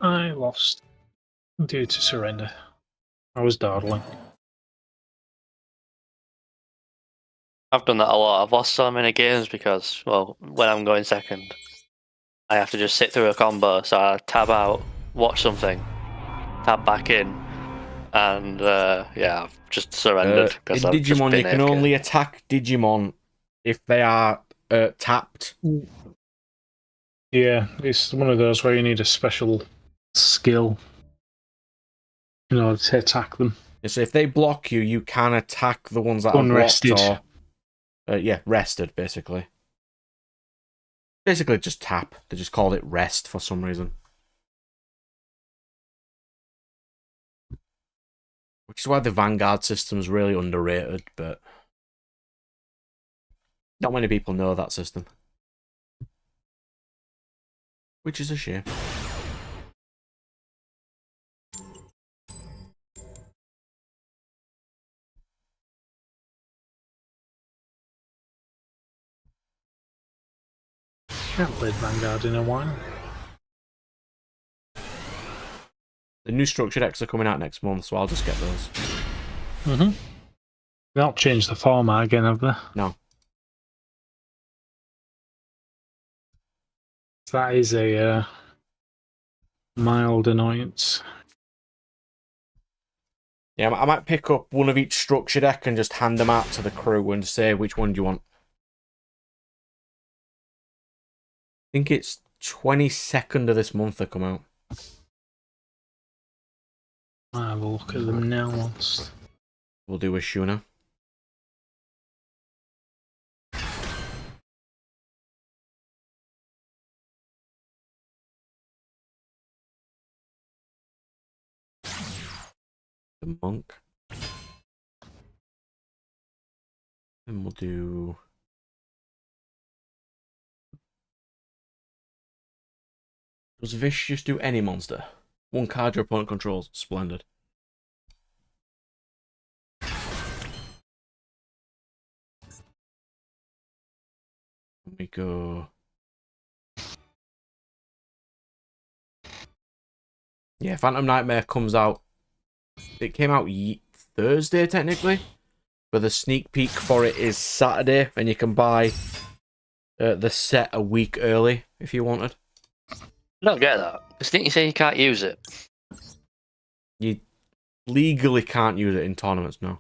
I lost due to surrender. I was dawdling. I've done that a lot. I've lost so many games because, well, when I'm going second, I have to just sit through a combo. So I tab out, watch something, tab back in, and yeah, I've just surrendered. In I've just Digimon, been you can AFK. only attack Digimon if they are tapped. Yeah, it's one of those where you need a special skill in order to attack them. So if they block you, you can attack the ones that are Unrested. blocked or... yeah, rested, basically. Basically just tap. They just called it rest for some reason. Which is why the Vanguard system's really underrated, but... not many people know that system. Which is a shame. Haven't played Vanguard in a while. The new structured decks are coming out next month, so I'll just get those. Mm-hmm. They'll not change the format again, have they? No. That is a mild annoyance. Yeah, I might pick up one of each structure deck and just hand them out to the crew and say which one do you want. I think it's 22nd of this month they come out. I'll have a look at them now once. We'll do a Shuna. The monk. Then we'll do... does Vish just do any monster? One card your opponent controls. Splendid. We go... yeah, Phantom Nightmare comes out... it came out Thursday, technically. But the sneak peek for it is Saturday. And you can buy the set a week early if you wanted. I don't get that. Because didn't you say you can't use it? You legally can't use it in tournaments, no.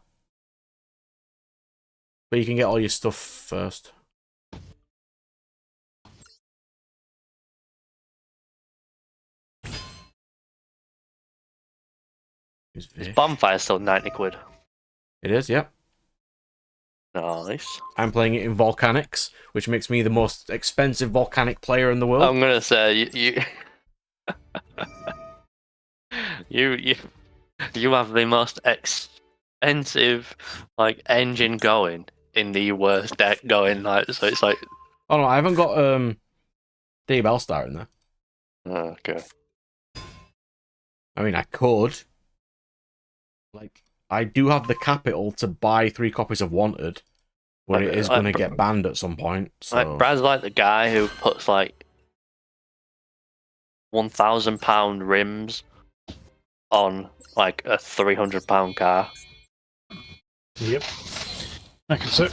But you can get all your stuff first. Is Bonfire still 90 quid? It is, yep. Nice. I'm playing it in Volcanics, which makes me the most expensive Volcanic player in the world. I'm gonna say you You have the most expensive like engine going in the worst deck going. Like so, it's like Oh no, I haven't got the Bellstar in there. okay. I mean, I could. Like, I do have the capital to buy 3 copies of Wanted, but it is going to get banned at some point. So. Like Brad's like the guy who puts like £1,000 rims on like a £300 car. Yep. I can see.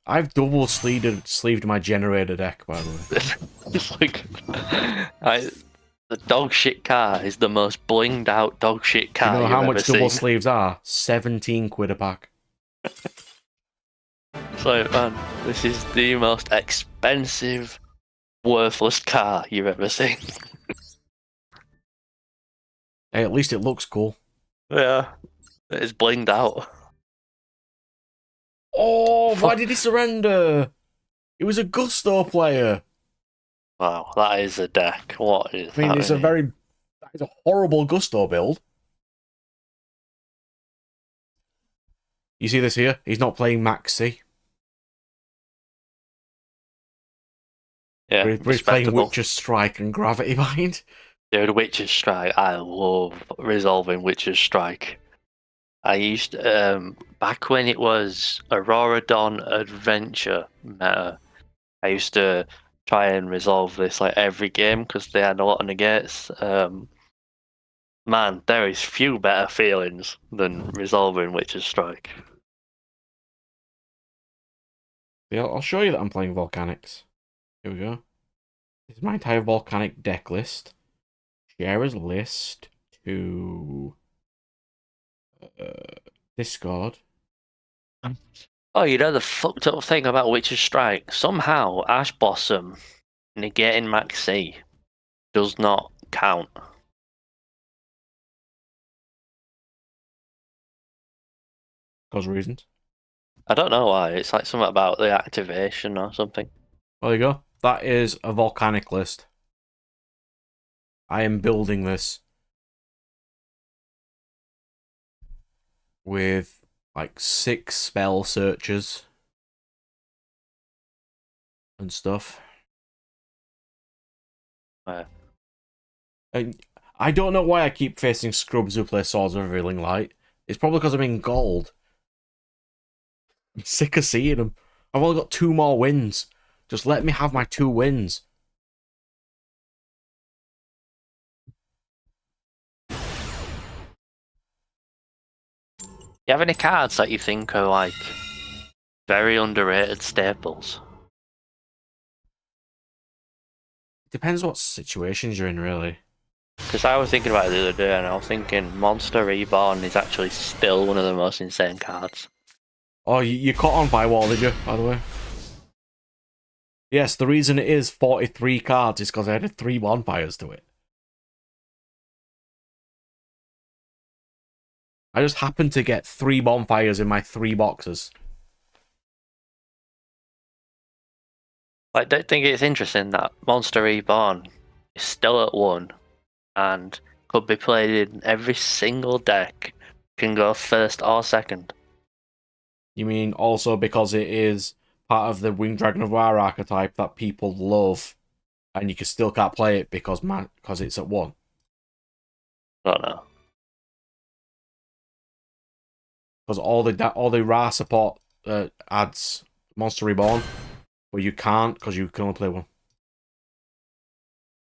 I've double sleeved my generator deck, by the way. It's like the dog shit car is the most blinged out dog shit car You know you've how ever much double seen. sleeves are? 17 quid a pack. It's like, man, this is the most expensive, worthless car you've ever seen. Hey, at least it looks cool. Yeah, it's blinged out. Oh, why did he surrender? It was a Gusto player. Wow, that is a deck. What is I mean, that? it's that is a horrible Gusto build. You see this here? He's not playing Maxi. Yeah, He's playing respectable. Witcher's Strike and Gravity Bind. Dude, Witcher's Strike. I love resolving Witcher's Strike. I used back when it was Aurora Dawn Adventure meta. I used to try and resolve this like every game because they had a lot of negates. Man, there is few better feelings than resolving Witcher's Strike. Yeah, I'll show you that I'm playing Volcanics. Here we go. This is my entire Volcanic deck list. Share as list to Discord. Oh, you know the fucked up thing about Witcher's Strike? Somehow Ash Blossom negating Max C does not count. Cause reasons. I don't know why. It's like something about the activation or something. There you go. That is a Volcanic list. I am building this with like 6 spell searches and stuff. And I don't know why I keep facing scrubs who play Swords of Revealing Light. It's probably because I'm in gold. I'm sick of seeing them. I've only got 2 more wins. Just let me have my 2 wins. You have any cards that you think are like very underrated staples? Depends what situations you're in, really. Because I was thinking about it the other day, and I was thinking Monster Reborn is actually still one of the most insane cards. Oh, you caught on Firewall, did you, by the way? Yes, the reason it is 43 cards is because I added 3 bonfires to it. I just happened to get 3 bonfires in my 3 boxes. I don't think it's interesting that Monster Reborn is still at 1 and could be played in every single deck, can go first or second. You mean also because it is part of the Winged Dragon of War archetype that people love, and you still can't play it because it's at 1? I don't know. Because all the Ra support adds Monster Reborn, but you can't because you can only play 1.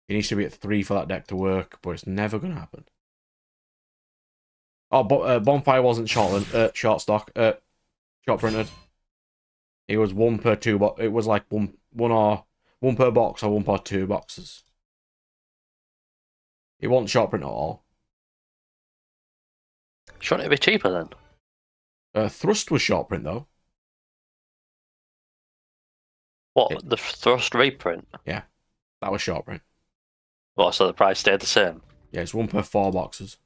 It needs to be at 3 for that deck to work, but it's never going to happen. Oh, but Bonfire wasn't short stock, short printed. It was 1 per 2, but it was like one per box or 1 per 2 boxes. It wasn't short print at all. Shouldn't it be cheaper then? Thrust was short print though. What, the Thrust reprint? Yeah, that was short print. What, so the price stayed the same? Yeah, it's 1 per 4 boxes.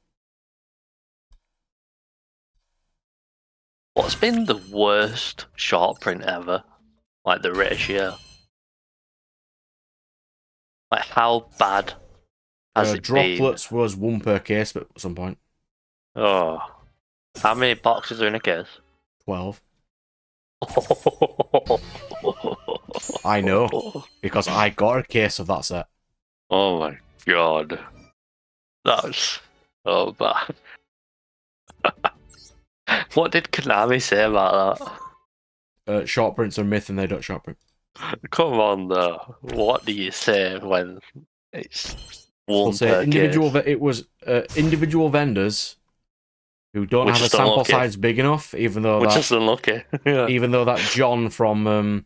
What's been the worst short print ever? Like the ratio? Like how bad has it been? Droplets was 1 per case at some point. Oh, how many boxes are in a case? 12. I know, because I got a case of that set. Oh my god. That's so bad. What did Konami say about Short prints are myth and they don't short print. that? Come on, though. What do you say when it's We'll one say per individual. case? It was individual vendors who don't We're have a just sample unlucky. size big enough, even though Which that is unlucky. Yeah. even though that John from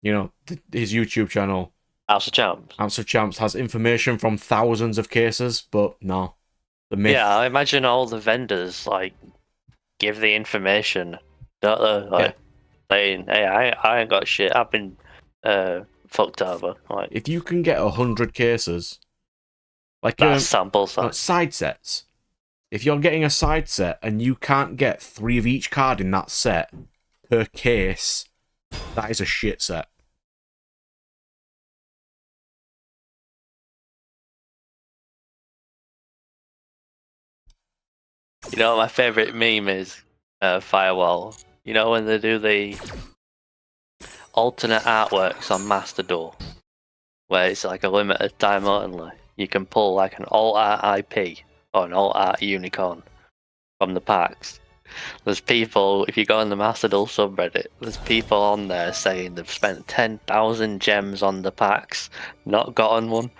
his YouTube channel House of Champs. House of Champs has information from thousands of cases, but no, the myth. Yeah, I imagine all the vendors like give the information, don't they? Like saying, "Hey, I ain't got shit. I've been fucked over." Like If you can get 100 cases, like that's sample no, size. side sets. If you're getting a side set and you can't get 3 of each card in that set per case, that is a shit set. You know what my favorite meme is? Firewall. You know when they do the alternate artworks on Master Duel, where it's like a limited time only. You can pull like an alt art IP or an alt art unicorn from the packs. There's people, if you go on the Master Duel subreddit, there's people on there saying they've spent 10,000 gems on the packs, not gotten one.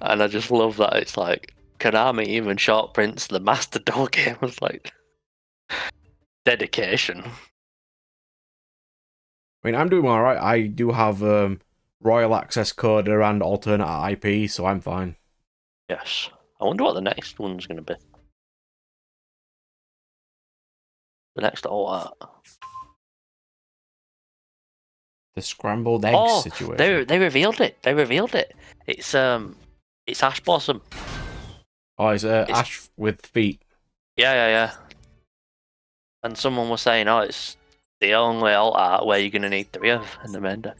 And I just love that it's like, Konami even short prints the Master Duel game. It's like, dedication. I mean, I'm doing alright. I do have Royal Access Code and alternate IP, so I'm fine. Yes. I wonder what the next one's going to be. The next alt art. The scrambled eggs situation. They revealed it. They revealed it. It's Ash Blossom. Oh, it's Ash with feet. Yeah. And someone was saying, oh, it's the only alt art where you're gonna need 3 of in the main deck.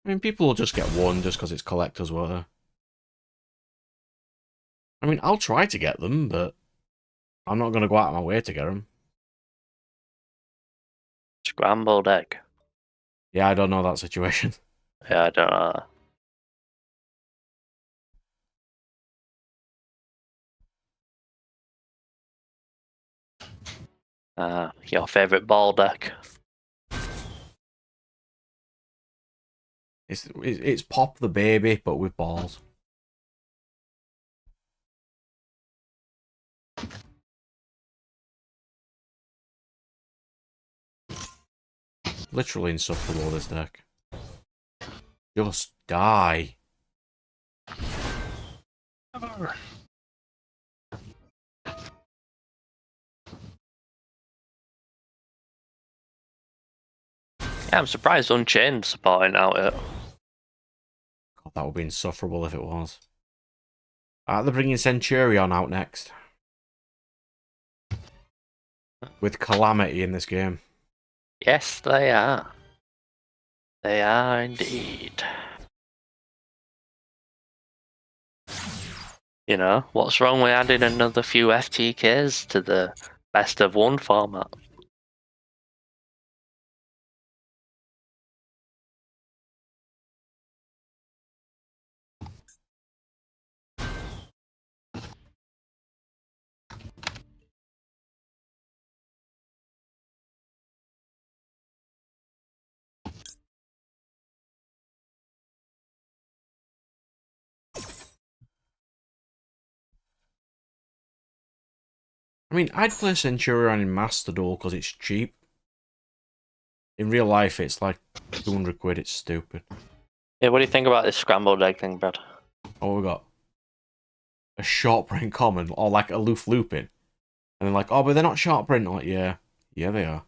I mean, people will just get one just because it's collectors, won't they? I mean, I'll try to get them, but I'm not going to go out of my way to get them. Scrambled egg. Yeah, I don't know that situation. Yeah, I don't know. Your favourite ball deck? It's Pop the Baby, but with balls. Literally insufferable, this deck. Just die. Yeah, I'm surprised Unchained supporting out it. God, that would be insufferable if it was. They're bringing Centurion out next. With Calamity in this game. Yes, they are. They are indeed. You know, what's wrong with adding another few FTKs to the best of 1 format? I mean, I'd play Centurion in Master Duel because it's cheap. In real life, it's like 200 quid. It's stupid. Yeah, what do you think about this scrambled egg thing, Brad? Oh, we got a short print common or like aloof looping. And then like, oh, but they're not short print. I'm like, yeah, they are.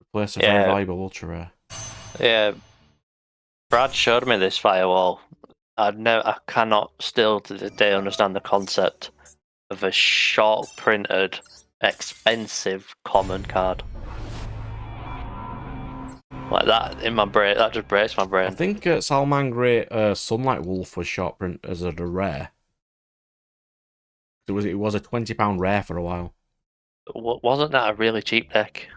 Replace a very valuable ultra rare. Yeah, Brad showed me this firewall. I cannot still to this day understand the concept of a short printed, expensive common card. Like that in my brain, that just breaks my brain. I think Salmangre Sunlight Wolf was short print as a rare. It was a £20 rare for a while. Wasn't that a really cheap deck?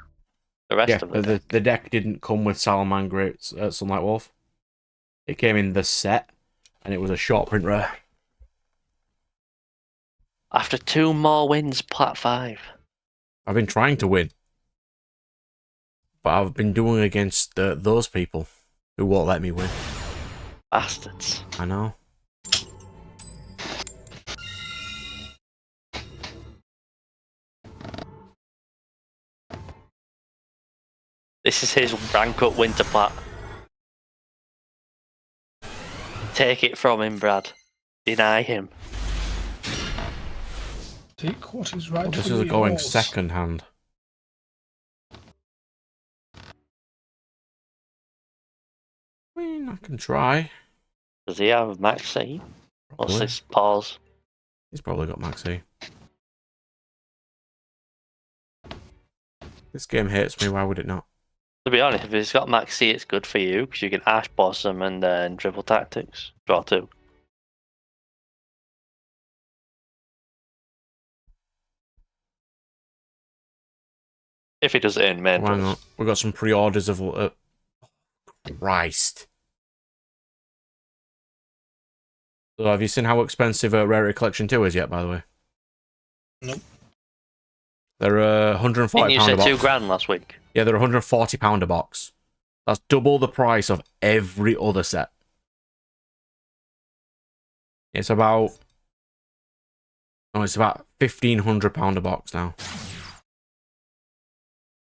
The rest Yeah, of the deck. the deck didn't come with Salamander at Sunlight Wolf. It came in the set, and it was a short print rare. After 2 more wins, Plat 5. I've been trying to win, but I've been doing against those people who won't let me win. Bastards. I know. This is his rank up win to Plat. Take it from him, Brad. Deny him. Take what is right. This is going second hand. I mean, I can try. Does he have Max C? What's Probably. this pause? He's probably got Maxi. This game hates me, why would it not? To be honest, if he's got Max C, it's good for you because you can Ash Boss him and then Triple Tactics. Draw 2. If he does it in main. Hang on. We've got some pre-orders of... Christ. So have you seen how expensive Rarity Collection 2 is yet, by the way? Nope. They're £140 Didn't you a say box. £2,000 last week? Yeah, they're £140 a box. That's double the price of every other set. It's about... No, it's about £1,500 a box now.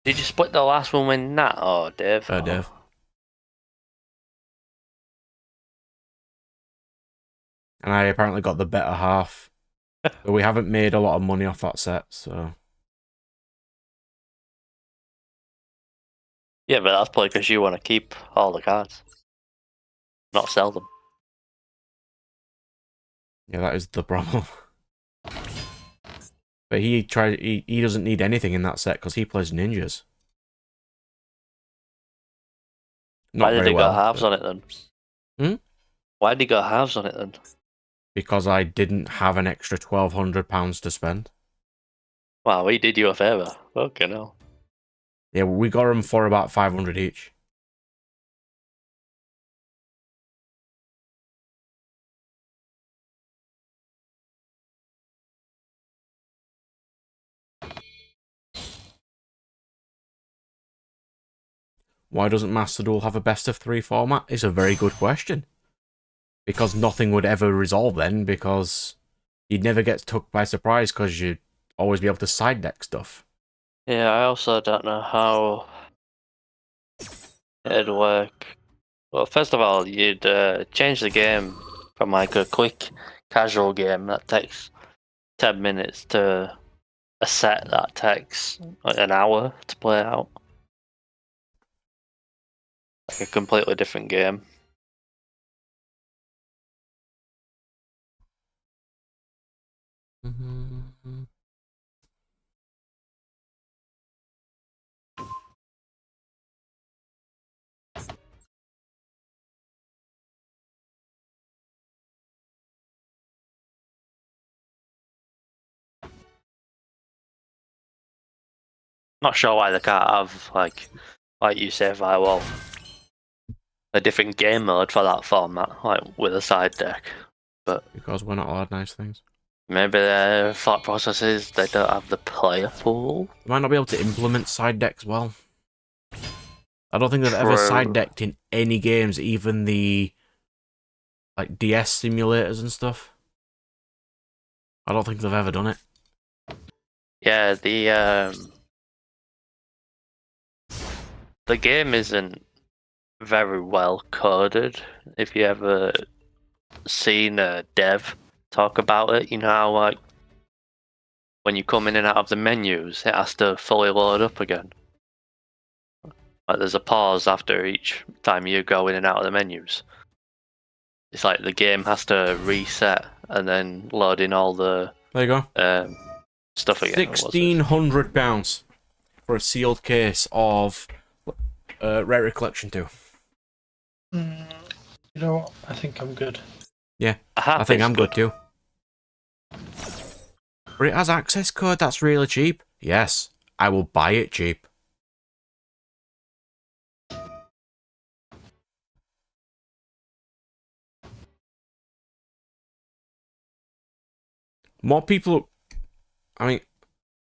Did you split the last one with Nat or Dave? Dave. And I apparently got the better half. But we haven't made a lot of money off that set, so... Yeah, but that's probably because you want to keep all the cards. Not sell them. Yeah, that is the problem. But he doesn't need anything in that set because he plays ninjas. Not Why did very he well, go halves but- on it then? Hmm? Why did he go halves on it then? Because I didn't have an extra £1,200 to spend. Wow, he did you a favour. Okay, no. Yeah, we got them for about 500 each. Why doesn't Master Duel have a best of 3 format? It's a very good question. Because nothing would ever resolve then, because you'd never get took by surprise because you'd always be able to side deck stuff. Yeah, I also don't know how it'd work. Well, first of all, you'd change the game from like a quick casual game that takes 10 minutes to a set that takes like an hour to play out. Like a completely different game. Not sure why they can't have like you say, Firewall, a different game mode for that format, like with a side deck. But Because we're not allowed nice things. maybe their thought process is they don't have the player pool. They might not be able to implement side decks well. I don't think they've ever True. side decked in any games, even the like DS simulators and stuff. I don't think they've ever done it. Yeah, the game isn't very well coded. If you ever seen a dev talk about it, you know how like when you come in and out of the menus, it has to fully load up again. Like there's a pause after each time you go in and out of the menus. It's like the game has to reset and then load in all the There you go. stuff again. What's it? £1,600 for a sealed case of Rare Collection 2. You know what? I think I'm good. Yeah, A half I think is I'm good too. But it has access code that's really cheap. Yes, I will buy it cheap. More people... I mean,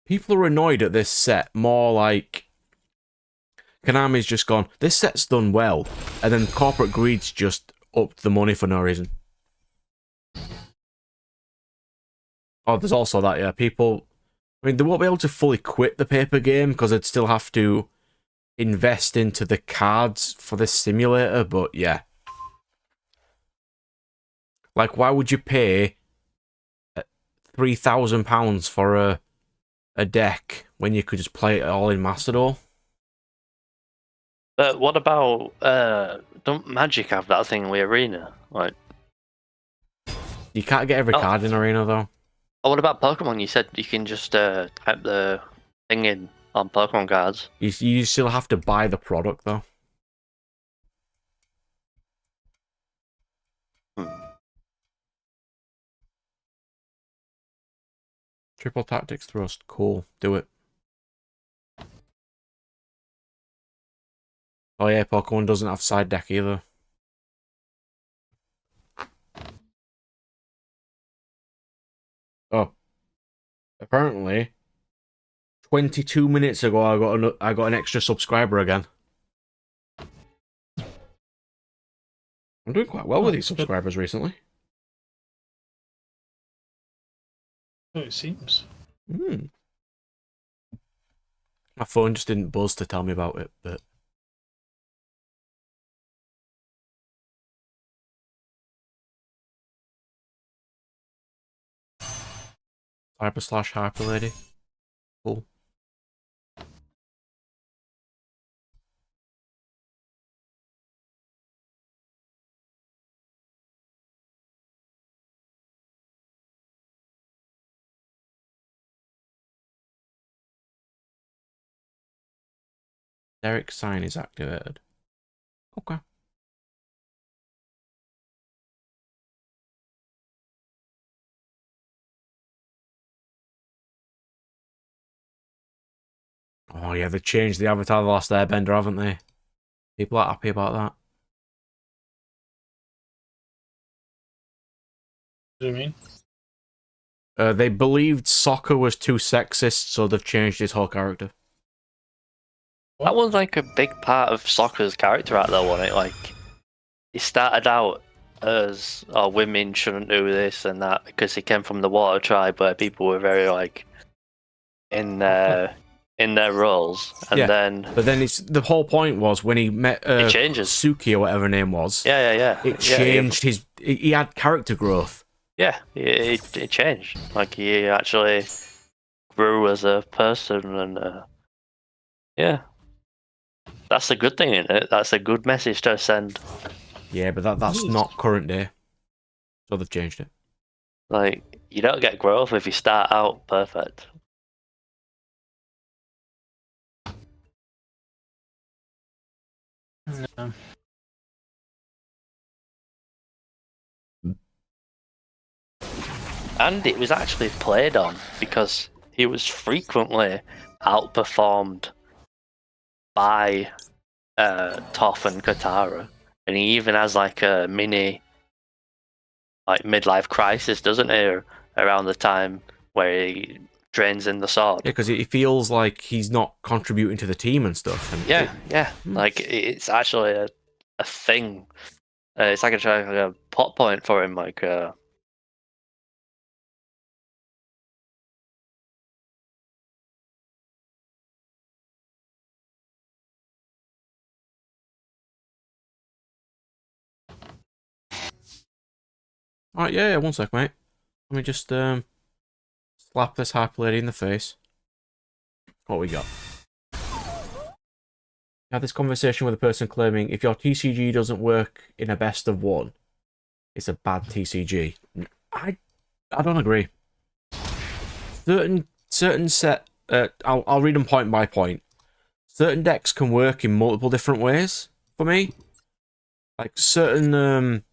people are annoyed at this set more like... Konami's just gone, this set's done well, and then corporate greed's just upped the money for no reason. Oh, there's also that, yeah. People... I mean, they won't be able to fully quit the paper game because they'd still have to invest into the cards for this simulator, but yeah. Like, why would you pay £3,000 for a deck when you could just play it all in Master Duel? But what about don't Magic have that thing with Arena? Like, You can't get every card in Arena, though. oh, what about Pokemon? You said you can just type the thing in on Pokemon cards. You still have to buy the product, though. Triple Tactics Thrust. Cool. Do it. Oh yeah, Pokemon doesn't have side deck either. Oh. Apparently, 22 minutes ago, I got an extra subscriber again. I'm doing quite well with these subscribers recently. Oh, it seems. My phone just didn't buzz to tell me about it, but... Hyper Lady. Cool. Derek's sign is activated. Okay. Oh yeah, they changed the avatar of the Last Airbender, haven't they? People are happy about that. What do you mean? They believed Soccer was too sexist, so they've changed his whole character. That was like a big part of Soccer's character arc, though, wasn't it? Like, he started out as, oh, women shouldn't do this and that because he came from the Water Tribe, where people were very like in their roles, and Yeah, then. But then the whole point was when he met it changes. Suki or whatever her name was. Yeah. It changed his. He had character growth. Yeah, it changed. Like, he actually grew as a person, and yeah. That's a good thing, isn't it? That's a good message to send. Yeah, but that's not current day. So they've changed it. Like, you don't get growth if you start out perfect. No. And it was actually played on because he was frequently outperformed by Toph and Katara, and he even has like a mini like midlife crisis, doesn't he, around the time where he trains in the sword. Yeah, because he feels like he's not contributing to the team and stuff. And yeah. Like, it's actually a thing. It's like a plot point for him. Like, Alright, yeah, one sec, mate. Let me just slap this Hyper Lady in the face. What we got? I had this conversation with a person claiming if your TCG doesn't work in a best of one, it's a bad TCG. I don't agree. Certain set. I'll read them point by point. Certain decks can work in multiple different ways for me. Like certain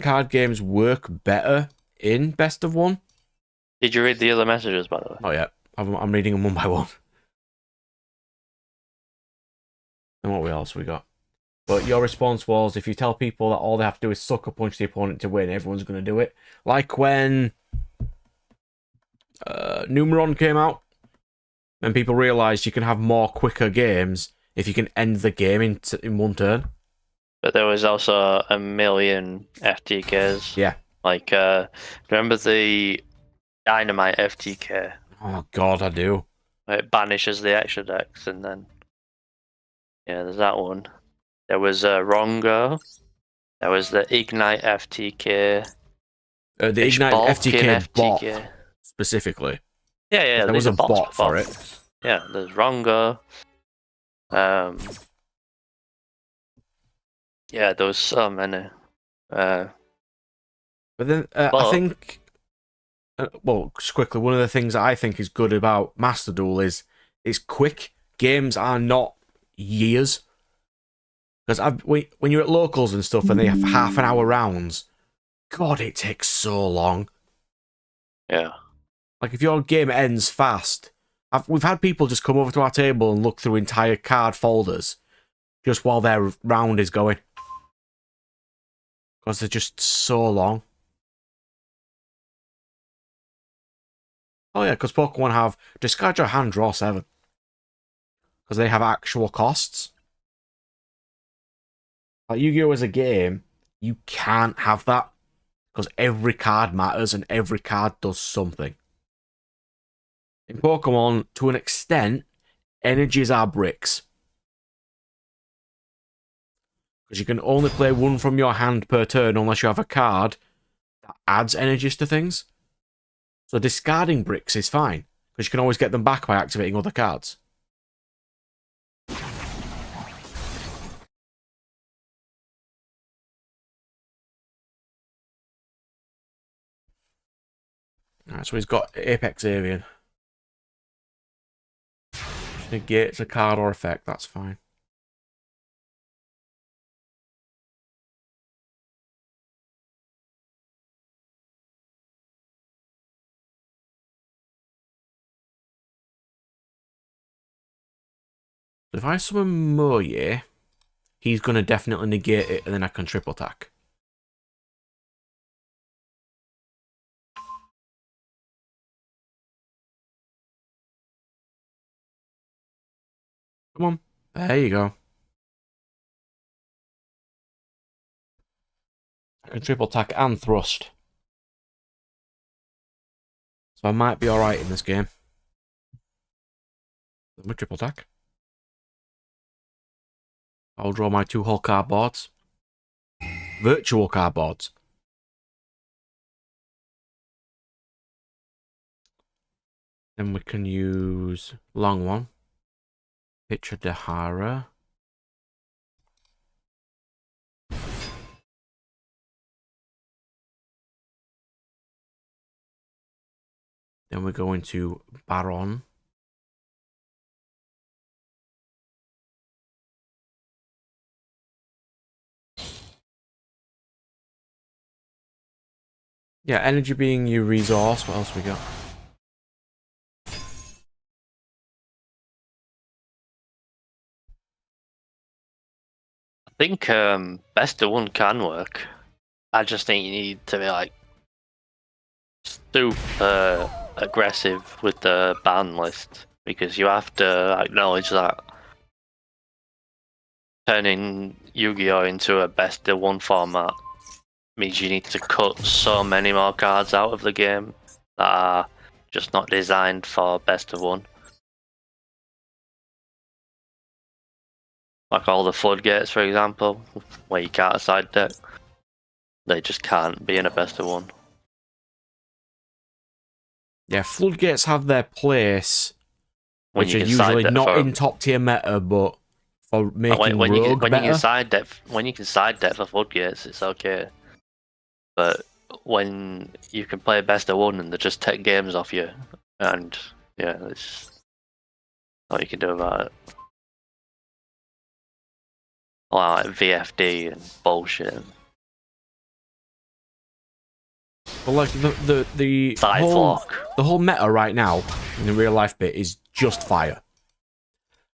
card games work better in best of one. Did you read the other messages, by the way? Not yet. I'm reading them one by one. And what else we got? But your response was, if you tell people that all they have to do is sucker punch the opponent to win, everyone's going to do it. Like when Numeron came out, and people realised you can have more quicker games if you can end the game in one turn. But there was also a million FTKs. Yeah. Like, remember the Dynamite FTK? Oh, God, I do. It banishes the extra decks, and then... Yeah, there's that one. There was Rongo. There was the Ignite FTK. The Ignite FTK bot, FTK. specifically. Yeah, There was these a are bots bot for before. it. Yeah, there's Rongo. Yeah, there was so many. But then I think, well, just quickly, one of the things that I think is good about Master Duel is it's quick. Games are not years. Because when you're at locals and stuff and they have half an hour rounds, God, it takes so long. Yeah. Like, if your game ends fast, we've had people just come over to our table and look through entire card folders just while their round is going. Because they're just so long. Oh yeah, because Pokemon have discard your hand, draw 7. Because they have actual costs. Like Yu-Gi-Oh! As a game, you can't have that. Because every card matters and every card does something. In Pokemon, to an extent, energies are bricks. Because you can only play one from your hand per turn unless you have a card that adds energies to things. So discarding bricks is fine, because you can always get them back by activating other cards. Alright, so he's got Apex Avian. Negates a card or effect, that's fine. If I summon Moye, he's going to definitely negate it, and then I can triple attack. Come on. There you go. I can triple attack and thrust. So I might be alright in this game. Let me triple attack. I'll draw my 2 whole cardboards. Virtual cardboards. Then we can use long one. Picture Dahara. Then we're going to Baron. Yeah, energy being your resource. What else we got? I think best of one can work. I just think you need to be like super aggressive with the ban list, because you have to acknowledge that turning Yu-Gi-Oh! Into a best of one format means you need to cut so many more cards out of the game that are just not designed for best of one. Like all the floodgates, for example, where you can't side deck. They just can't be in a best of one. Yeah, floodgates have their place, When which you are can side usually deck not for, in top tier meta, but for making when rogue you better. can side deck for floodgates, it's okay. But when you can play best of one and they just take games off you, and yeah, that's all you can do about it. Like VFD and bullshit. But like the Side whole flock. the whole meta right now in the real life bit is just fire.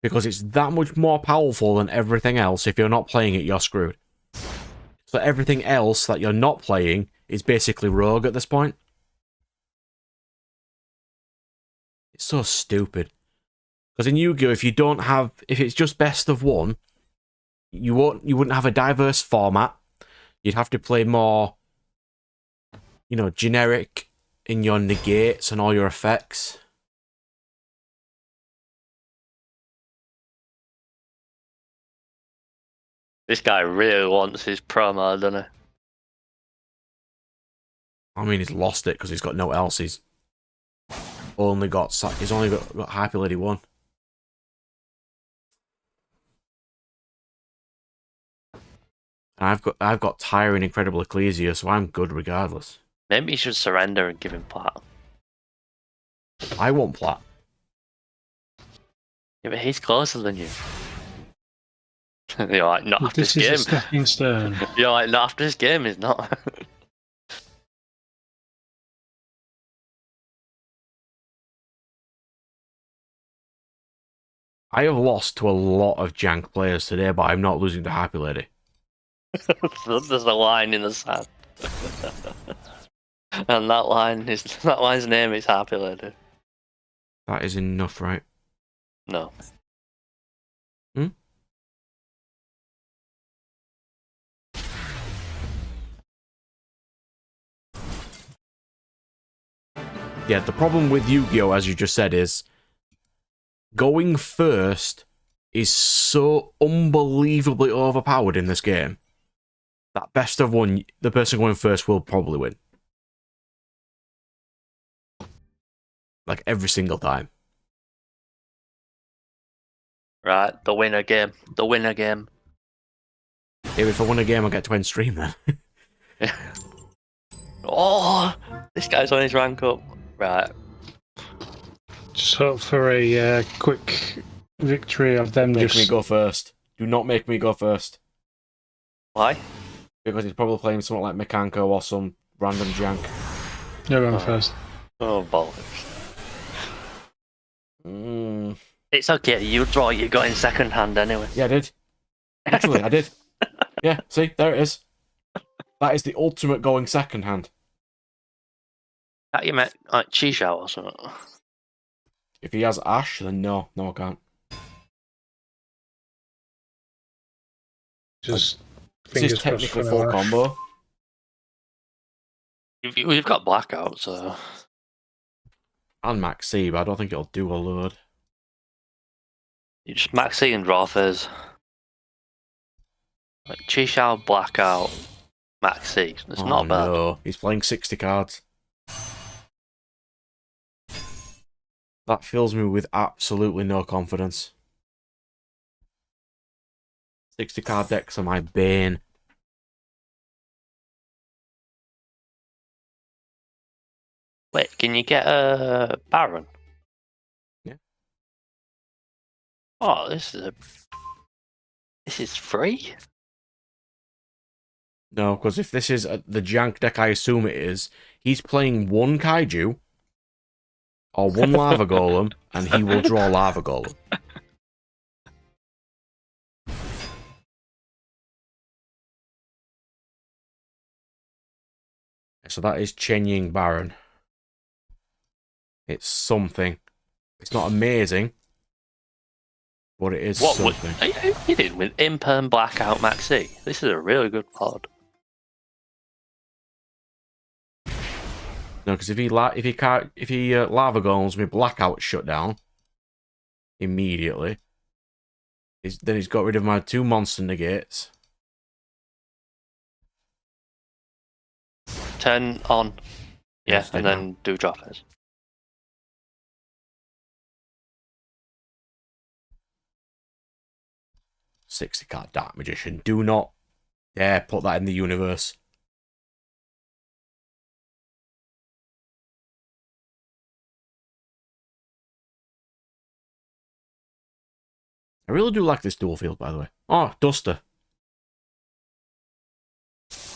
Because it's that much more powerful than everything else. If you're not playing it, you're screwed. So everything else that you're not playing is basically rogue at this point. It's so stupid. Because in Yu-Gi-Oh, if it's just best of one, you wouldn't have a diverse format. You'd have to play more, generic in your negates and all your effects. This guy really wants his promo, doesn't he? I mean, he's lost it because he's got no else. He's only got Happy Lady 1. And I've got Tyre and Incredible Ecclesia, so I'm good regardless. Maybe you should surrender and give him plat. I want plat. Yeah, but he's closer than you. You're like, not after This this is a game. stepping stone. You're like, not after this game, he's not. I have lost to a lot of jank players today, but I'm not losing to Happy Lady. There's a line in the sand. And that line's name is Happy Lady. That is enough, right? No. Yeah, the problem with Yu-Gi-Oh, as you just said, is going first is so unbelievably overpowered in this game that best of one, the person going first will probably win. Like every single time. Right, the winner game. The winner game. Yeah, if I win a game, I get to end stream then. Oh, this guy's on his rank up. Right. Just hope for a quick victory of them. Make me go first. Do not make me go first. Why? Because he's probably playing something like Mekanko or some random jank. You're going first. Oh, bollocks. Mm. It's okay, you draw, you got in second hand anyway. Yeah, I did. Actually, I did. Yeah, see, there it is. That is the ultimate going second hand. That you met like cheese out or something. If he has Ash, then no, I can't. Just This is fingers crossed technically for full no Ash. combo. We've got blackout, so And Max C, but I don't think it'll do a load. you just maxi and draw phase. Like Chishao, blackout, maxi. It's not bad. No, he's playing 60 cards. That fills me with absolutely no confidence. 60 card decks are my bane. Wait, can you get a Baron? Yeah. Oh, this is free? No, because if this is the jank deck I assume it is, he's playing one Kaiju or one Lava Golem, and he will draw Lava Golem. So that is Chen Ying Baron. It's something. It's not amazing, but it is something. You did with Imp and Blackout Maxi. This is a really good pod. No, because if he lava golems with blackout shut down immediately, then he's got rid of my 2 monster negates. Turn on. Yeah, Yes, and then do droppers. $60 Dark Magician. Do not dare put that in the universe. I really do like this dual field, by the way. Oh, Duster.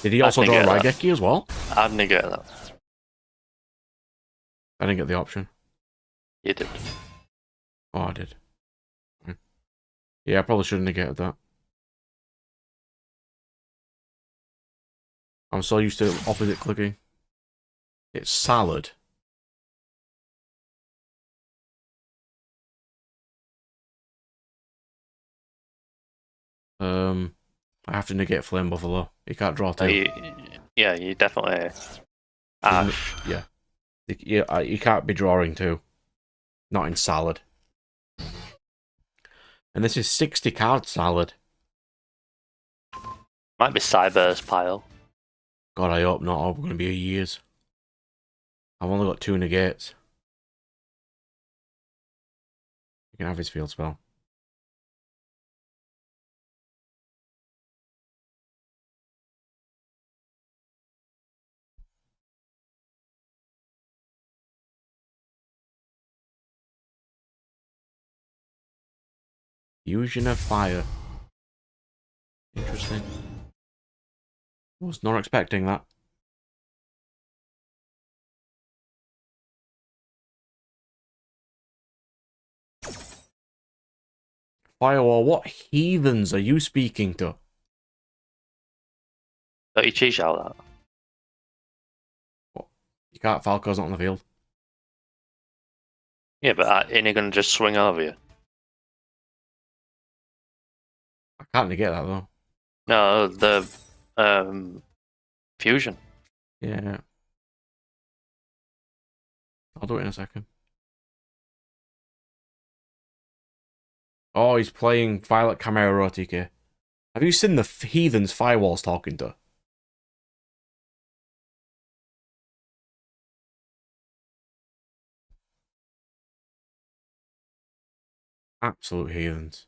Did he also draw a negate that. Raigeki as well? I'd negate that. I didn't get the option. You did. Oh, I did. Yeah, I probably should have negated that. I'm so used to opposite clicking. It's salad. I have to negate Flame Buffalo. You can't draw two. Yeah, you definitely. Ash. Yeah. You can't be drawing two. Not in salad. And this is 60 card salad. Might be Cyber's pile. God, I hope not. Or we're going to be years. I've only got 2 negates. You can have his field spell. Fusion of fire. Interesting. Was not expecting that. Firewall, what heathens are you speaking to? Don't you cheese out that? What? You can't, Falco's not on the field. Yeah, but ain't he gonna just swing over you? I can't negate that though. No, the fusion. Yeah. I'll do it in a second. Oh, he's playing Violet Chimera Rotike. Have you seen the heathens Firewall's talking to? Absolute heathens.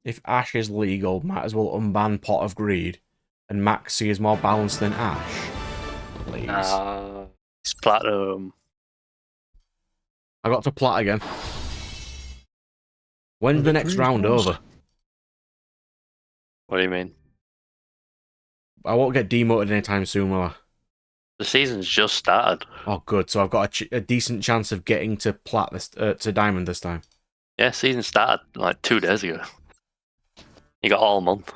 If Ash is legal, might as well unban Pot of Greed, and Maxi is more balanced than Ash. Please. It's platinum. I got to plat again. When's the next round over? What do you mean? I won't get demoted anytime soon, will I? The season's just started. Oh, good. So I've got a decent chance of getting to plat this to diamond this time. Yeah, season started like 2 days ago. You got all month.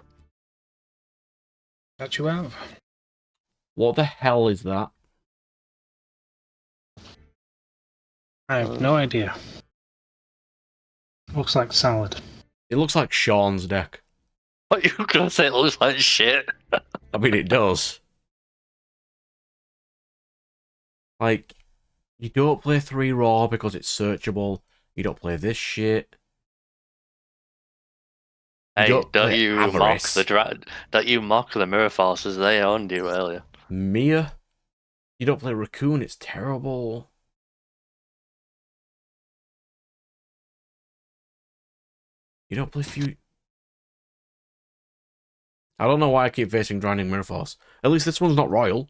That you have. What the hell is that? I have no idea. Looks like salad. It looks like Sean's deck. What you gonna say? It looks like shit. I mean, it does. Like, you don't play 3 raw because it's searchable. You don't play this shit. Hey, don't play you Avarice. don't you mock the mirror forces they owned you earlier? Mia? You don't play Raccoon, it's terrible. You don't play Few. I don't know why I keep facing Grinding Mirror Force. At least this one's not royal.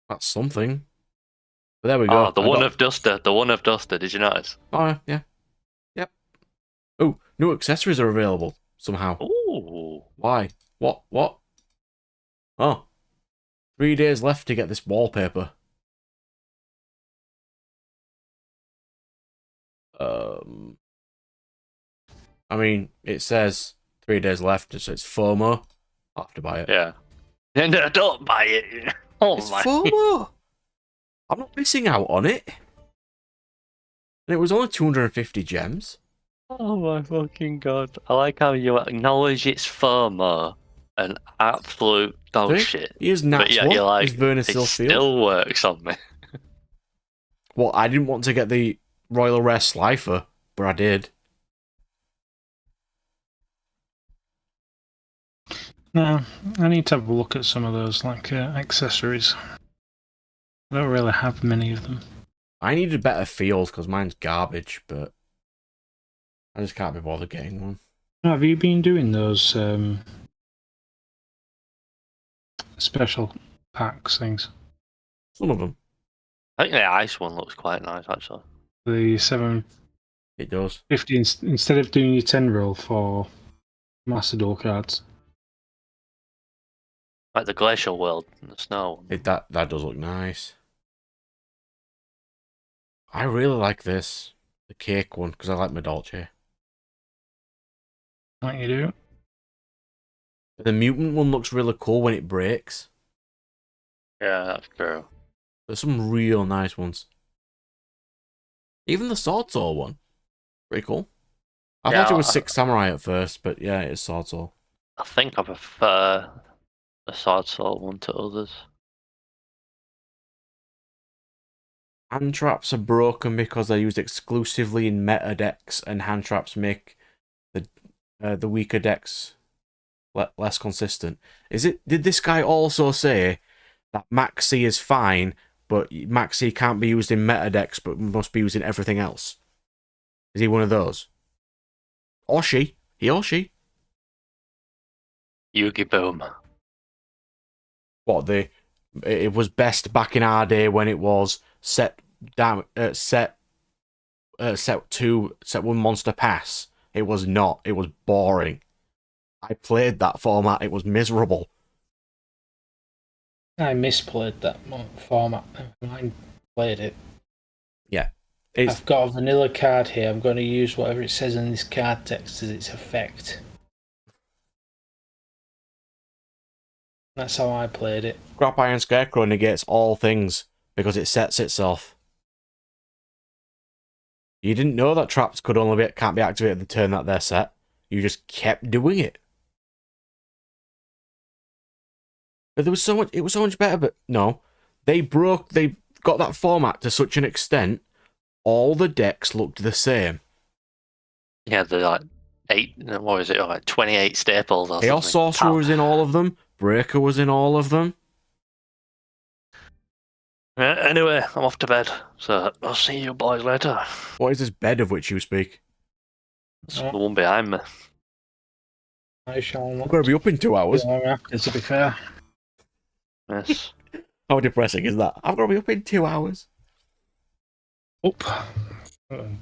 That's something. But there we go. Oh, the one of Duster. The one of Duster. Did you notice? Oh, yeah. Yep. Oh, new accessories are available somehow. Ooh. Why? What? What? Oh. 3 days left to get this wallpaper. I mean, it says 3 days left, so it's FOMO. I'll have to buy it. Yeah. No, don't buy it. Oh It's my. FOMO! I'm not missing out on it. And it was only 250 gems. Oh my fucking god! I like how you acknowledge it's FOMO, an absolute dog See? shit. Here's But Nat's yeah, one. you're like, Here's Vernisil it Field. still works on me. Well, I didn't want to get the Royal Rare Slifer, but I did. No, I need to have a look at some of those, like accessories. I don't really have many of them. I needed better field because mine's garbage, but I just can't be bothered getting one. Have you been doing those special packs things. Some of them. I think the ice one looks quite nice, actually. The 750, It does. instead of doing your 10 roll for Master Duel cards. Like the glacial world and the snow. That does look nice. I really like this. The cake one, because I like my Dolce. Like you do. The mutant one looks really cool when it breaks. Yeah, that's true. There's some real nice ones. Even the Sword Soul one. Pretty cool. I thought it was Six Samurai at first, but yeah, it's Sword Soul. I think I prefer the Sword Soul one to others. Hand traps are broken because they're used exclusively in meta decks, and hand traps make the weaker decks less consistent. Did this guy also say that Maxi is fine, but Maxi can't be used in meta decks, but must be used in everything else? Is he one of those? Or she? He or she? Yugi Boom. What it was best back in our day when it was set 1 monster pass. It was not. It was boring. I played that format. It was miserable. I misplayed that format. I played it. Yeah. I've got a vanilla card here. I'm going to use whatever it says in this card text as its effect. That's how I played it. Scrap Iron Scarecrow negates all things because it sets itself. You didn't know that traps can't be activated the turn that they're set. You just kept doing it. But it was so much better, but no. They got that format to such an extent, all the decks looked the same. Yeah, they're like 28 staples or Chaos something. Sorcerer was in all of them. Breaker was in all of them. Anyway, I'm off to bed, so I'll see you boys later. What is this bed of which you speak? It's the one behind me. I shall not. I'm going to be up in 2 hours. Long after, to be fair. Yes. How depressing is that? I'm going to be up in 2 hours. Oop.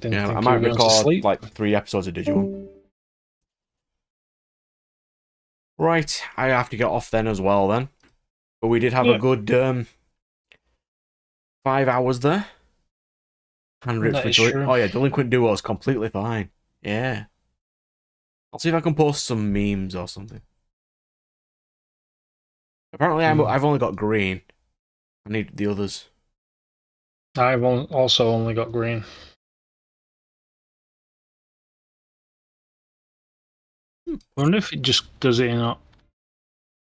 Yeah, I might record like 3 episodes of Digimon. Right, I have to get off then as well then. But we did have a good 5 hours there. Handwritten for oh yeah, Delinquent Duo is completely fine. Yeah. I'll see if I can post some memes or something. Apparently I've only got green. I need the others. I've also only got green. I wonder if it just does it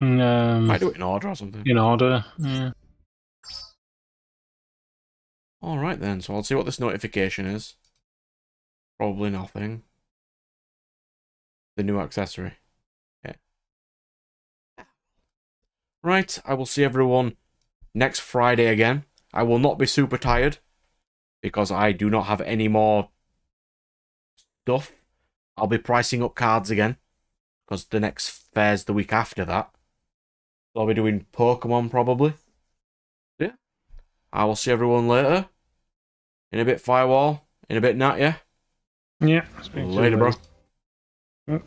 Might do it in order or something. in order. Yeah. Alright then, so I'll see what this notification is. Probably nothing. The new accessory. Yeah. Right, I will see everyone next Friday again. I will not be super tired because I do not have any more stuff. I'll be pricing up cards again because the next fair's the week after that. So I'll be doing Pokemon probably. Yeah. I will see everyone later. In a bit, Firewall. In a bit, Nat, yeah? Yeah. Later, bro. Yep.